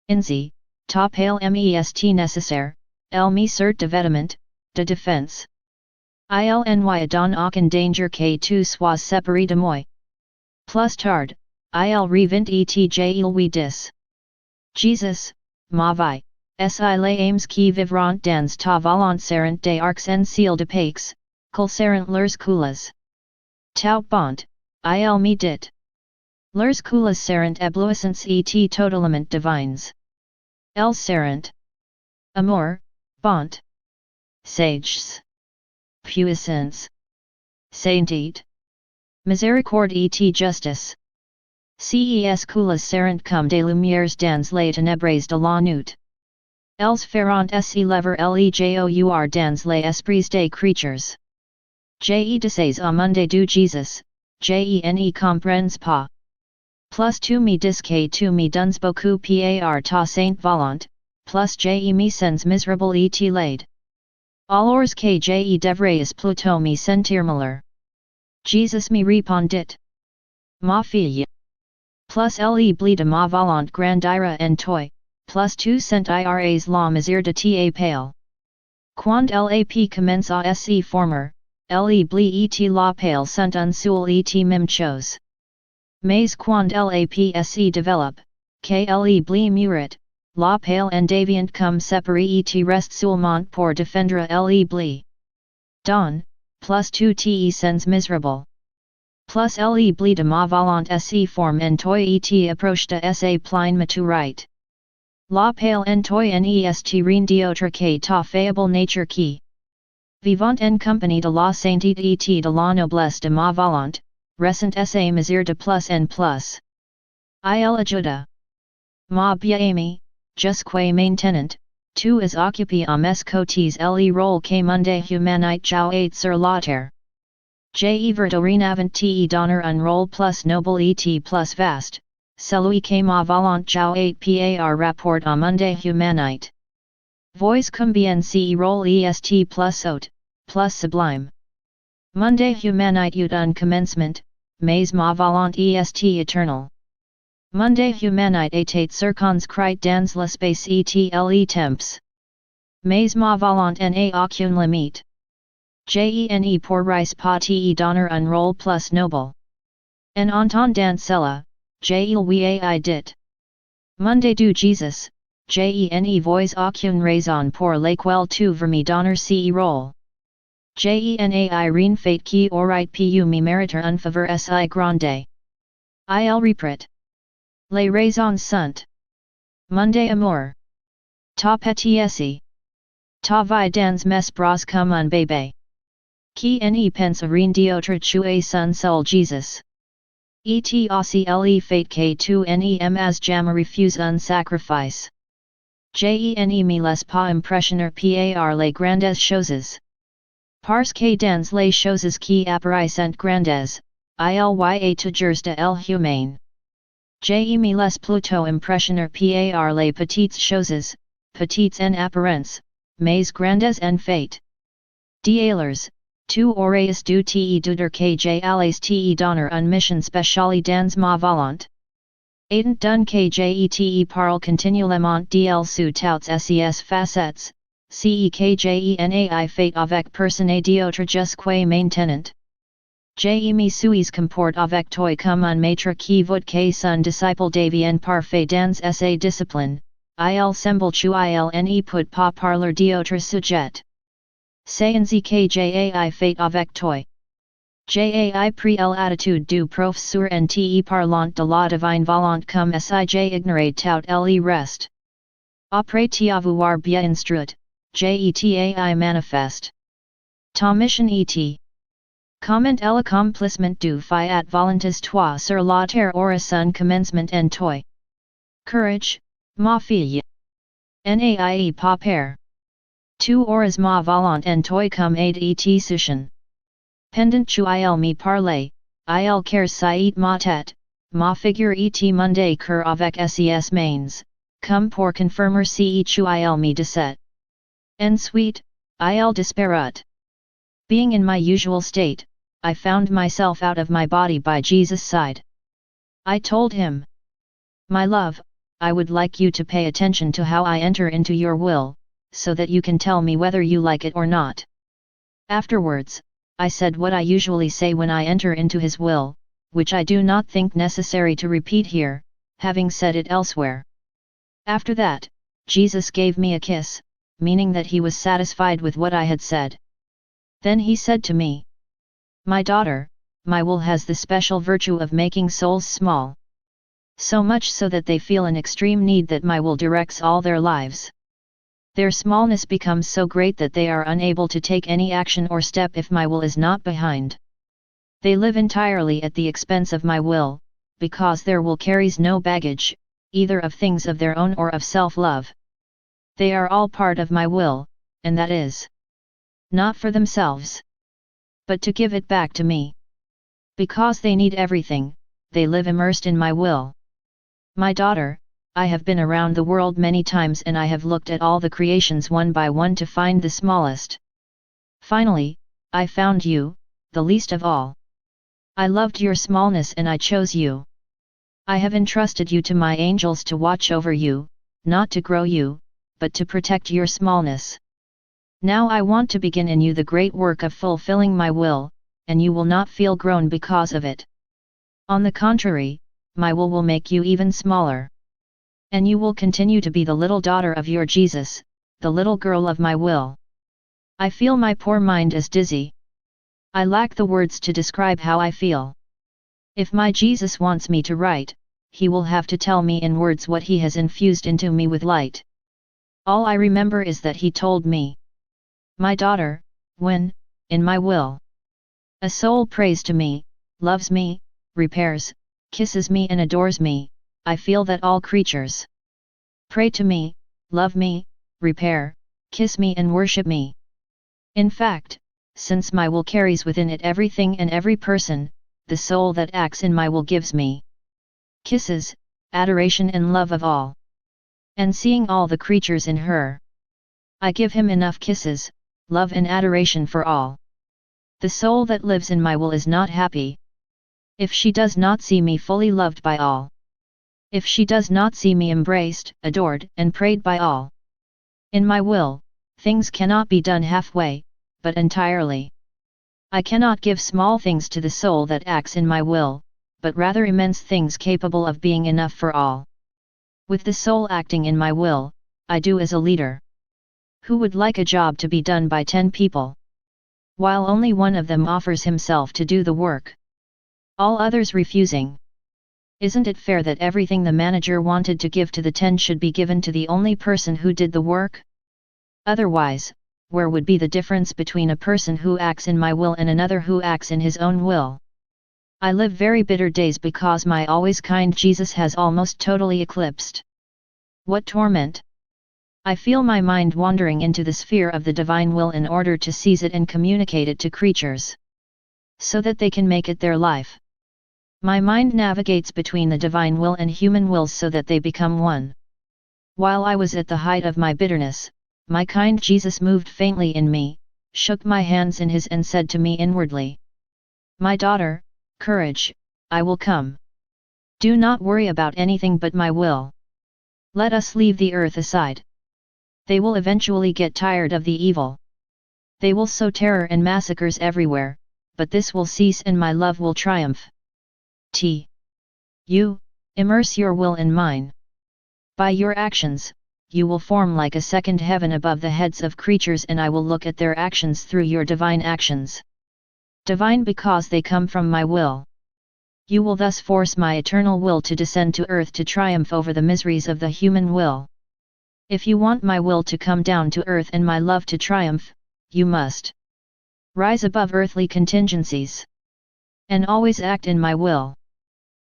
Ainsi, ta pale mest nécessaire, elle me sert de vêtement, de défense. Il n'y don aucun danger que tu sois séparé de moi. Plus tard, il revint et il lui dis. Jesus, ma vie, si les aimes qui vivront dans ta volonté seront des arcs en ciel de paix, quels seront leurs coulas. Tout bont, il me dit. Leurs coulas seront éblouissants et totalement divines. Elles seront amour, bonté, sagesse, puissance, sainteté, miséricorde et justice. Ces coulas seront comme des lumières dans les ténèbres de la nuit. Elles feront s'élever les jours dans les esprits des creatures. Je disais au monde du Jesus, je ne comprends pas. Plus tu me dis que tu me donnes beaucoup par ta sainte volonté, plus je me sens miserable et laid. Alors que je devrais plutôt me sentir malheur. Jesus me répondit. Ma fille. Plus le blé de ma volonté grandira en toi, plus tu sentiras la misère de ta pale. Quand l'ap commence à se former, le blé et la pale sont un seul et même chose. Mais quand l'ap se développe, que le blé mûrit, la pale en devient comme séparé et reste seulement pour défendre le blé. Don, plus tu te sens miserable. Plus le blé de ma volonté se forme en toi et approche de sa pleine maturité. La pale en toi n'est rien d'autre que ta faible nature qui Vivant en compagnie de la sainteté de la noblesse de ma volonté, recent sa mesure de plus en plus. Il ajuda. Ma bien-aimé, jusque maintenant, tu es occupé à mes côtés le rôle que monde humanite joué sur la terre. J'ai dorénavant te donner un rôle plus noble et plus vaste, celui que ma volonté joué par rapport à monde humanite. Vois combien ce rôle est plus haut, plus sublime. Monde humanite eut un commencement, mais ma volonté est éternelle. Monde humanite était circonscrit dans l'espace et le temps. Mais ma volonté n'a aucune limite. Je pourrais pas te donner un rôle plus noble. En entendant cela, je lui ai dit. Monde du Jesus, je ne vois aucune raison pour laquelle tu veux me donner ce rôle. Je n'ai rien fait qui aurait pu me mériter un faveur si grande. Il reprit. Les raisons sont. Monde amour. Ta petitesse. Ta vie dans mes bras comme un bébé. Qui ne pense rien d'autre tu es son seul Jesus. Et aussi le fait que tu n'aimes jamais refuse un sacrifice. Je ne me laisse pas impressionner par les grandes choses. Parce que dans les choses qui apparaissent grandes, il y a toujours de el humain. Je me laisse plutôt impressionner par les petites choses, petites en apparence, mais grandes en fait. D'alors, tu aurais dû te douter que j'allais te donner une mission spéciale dans ma volonté. Étant donné que je te parle continuellement sous toutes ces facettes, ce que je n'ai fait avec personne d'autre jusque maintenant. Je me suis comporté avec toi comme un maître qui veut que son disciple devienne parfait dans sa discipline, il semble tu il ne peut pas parler d'autre sujet. C'est ainsi que j'ai fait avec toi. J'ai pris l'attitude du professeur en te parlant de la divine volonté comme si j'ai ignoré tout le reste. Après t'avoir bien instruit, j'ai été manifeste. Ta mission est. Comment l'accomplissement du fiat volontas toi sur la terre aura son commencement en toi. Courage, ma fille. N'aie pas peur. Tu auras ma volonté en toi comme aide et soutien. Pendant tu il me parler, il care si ma tête, ma figure et monde cœur avec ses mains, comme pour confirmer si tu il me disait. Ensuite, il disparut. Being in my usual state, I found myself out of my body by Jesus' side. I told him, my love, I would like you to pay attention to how I enter into your will, so that you can tell me whether you like it or not. Afterwards, I said what I usually say when I enter into his will, which I do not think necessary to repeat here, having said it elsewhere. After that, Jesus gave me a kiss, meaning that he was satisfied with what I had said. Then he said to me, my daughter, my will has the special virtue of making souls small. So much so that they feel an extreme need that my will directs all their lives. Their smallness becomes so great that they are unable to take any action or step if my will is not behind. They live entirely at the expense of my will, because their will carries no baggage, either of things of their own or of self-love. They are all part of my will, and that is not for themselves, but to give it back to me. Because they need everything, they live immersed in my will. My daughter, I have been around the world many times and I have looked at all the creations one by one to find the smallest. Finally, I found you, the least of all. I loved your smallness and I chose you. I have entrusted you to my angels to watch over you, not to grow you, but to protect your smallness. Now I want to begin in you the great work of fulfilling my will, and you will not feel grown because of it. On the contrary, my will make you even smaller. And you will continue to be the little daughter of your Jesus, the little girl of my will. I feel my poor mind is dizzy. I lack the words to describe how I feel. If my Jesus wants me to write, he will have to tell me in words what he has infused into me with light. All I remember is that he told me, my daughter, When, in my will, a soul prays to me, loves me, repairs, kisses me and adores me, I feel that all creatures pray to me, love me, repair, kiss me and worship me. In fact, since my will carries within it everything and every person, the soul that acts in my will gives me kisses, adoration and love of all. And seeing all the creatures in her, I give him enough kisses, love and adoration for all. The soul that lives in my will is not happy if she does not see me fully loved by all. If she does not see me embraced, adored and prayed by all. In my will, things cannot be done halfway, but entirely. I cannot give small things to the soul that acts in my will, but rather immense things capable of being enough for all. With the soul acting in my will, I do as a leader. Who would like a job to be done by 10 people? While only one of them offers himself to do the work, all others refusing. Isn't it fair that everything the manager wanted to give to the 10 should be given to the only person who did the work? Otherwise, where would be the difference between a person who acts in my will and another who acts in his own will? I live very bitter days because my always kind Jesus has almost totally eclipsed. What torment! I feel my mind wandering into the sphere of the divine will in order to seize it and communicate it to creatures, so that they can make it their life. My mind navigates between the divine will and human wills so that they become one. While I was at the height of my bitterness, my kind Jesus moved faintly in me, shook my hands in his and said to me inwardly, "My daughter, courage, I will come. Do not worry about anything but my will. Let us leave the earth aside. They will eventually get tired of the evil. They will sow terror and massacres everywhere, but this will cease and my love will triumph. You, immerse your will in mine. By your actions, you will form like a second heaven above the heads of creatures and I will look at their actions through your divine actions. Divine because they come from my will. You will thus force my eternal will to descend to earth to triumph over the miseries of the human will. If you want my will to come down to earth and my love to triumph, you must rise above earthly contingencies and always act in my will.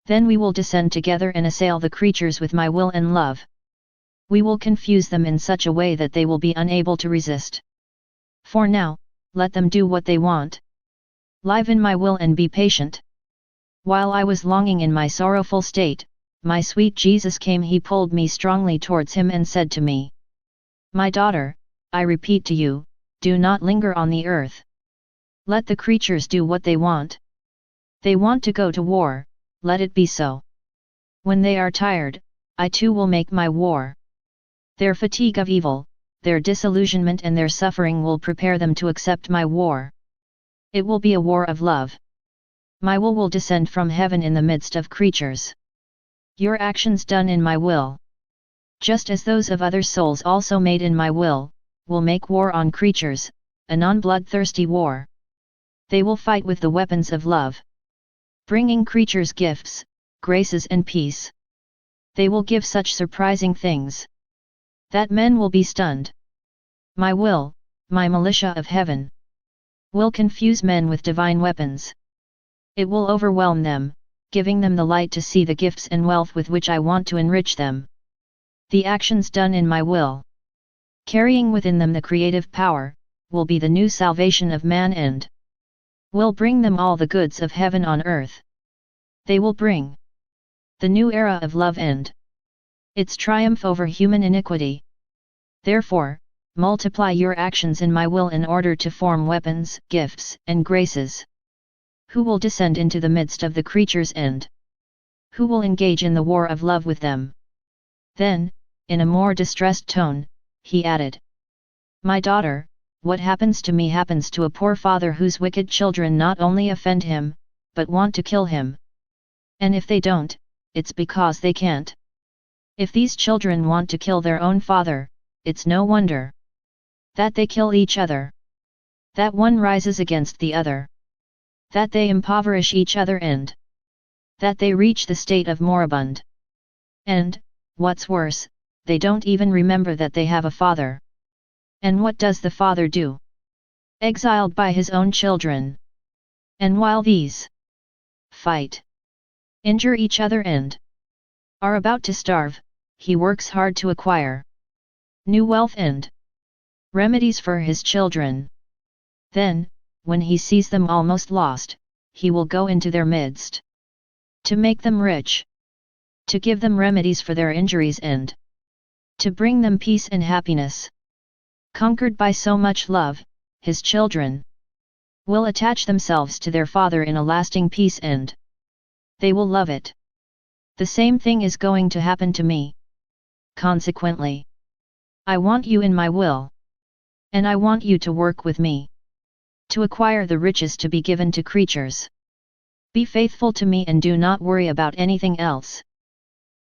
Then we will descend together and assail the creatures with my will and love. We will confuse them in such a way that they will be unable to resist. For now, let them do what they want. Live in my will and be patient." While I was longing in my sorrowful state, my sweet Jesus came. He pulled me strongly towards him and said to me, "My daughter, I repeat to you, do not linger on the earth. Let the creatures do what they want. They want to go to war, let it be so. When they are tired, I too will make my war. Their fatigue of evil, their disillusionment and their suffering will prepare them to accept my war. It will be a war of love. My will descend from heaven in the midst of creatures. Your actions done in my will, just as those of other souls also made in my will make war on creatures, a non-bloodthirsty war. They will fight with the weapons of love, bringing creatures gifts, graces and peace. They will give such surprising things that men will be stunned. My will, my militia of heaven, will confuse men with divine weapons. It will overwhelm them, giving them the light to see the gifts and wealth with which I want to enrich them. The actions done in my will, carrying within them the creative power, will be the new salvation of man and will bring them all the goods of heaven on earth. They will bring the new era of love and its triumph over human iniquity. Therefore, multiply your actions in my will in order to form weapons, gifts, and graces. Who will descend into the midst of the creatures and who will engage in the war of love with them?" Then, in a more distressed tone, he added, "My daughter, what happens to me happens to a poor father whose wicked children not only offend him, but want to kill him. And if they don't, it's because they can't. If these children want to kill their own father, it's no wonder that they kill each other, that one rises against the other, that they impoverish each other and that they reach the state of moribund. And, what's worse, they don't even remember that they have a father. And what does the father do? exiled by his own children. And while these fight, injure each other and are about to starve, he works hard to acquire new wealth and remedies for his children. Then, when he sees them almost lost, he will go into their midst to make them rich, to give them remedies for their injuries and to bring them peace and happiness. Conquered by so much love, his children will attach themselves to their Father in a lasting peace and they will love it. The same thing is going to happen to me. Consequently, I want you in my will. And I want you to work with me to acquire the riches to be given to creatures. Be faithful to me and do not worry about anything else.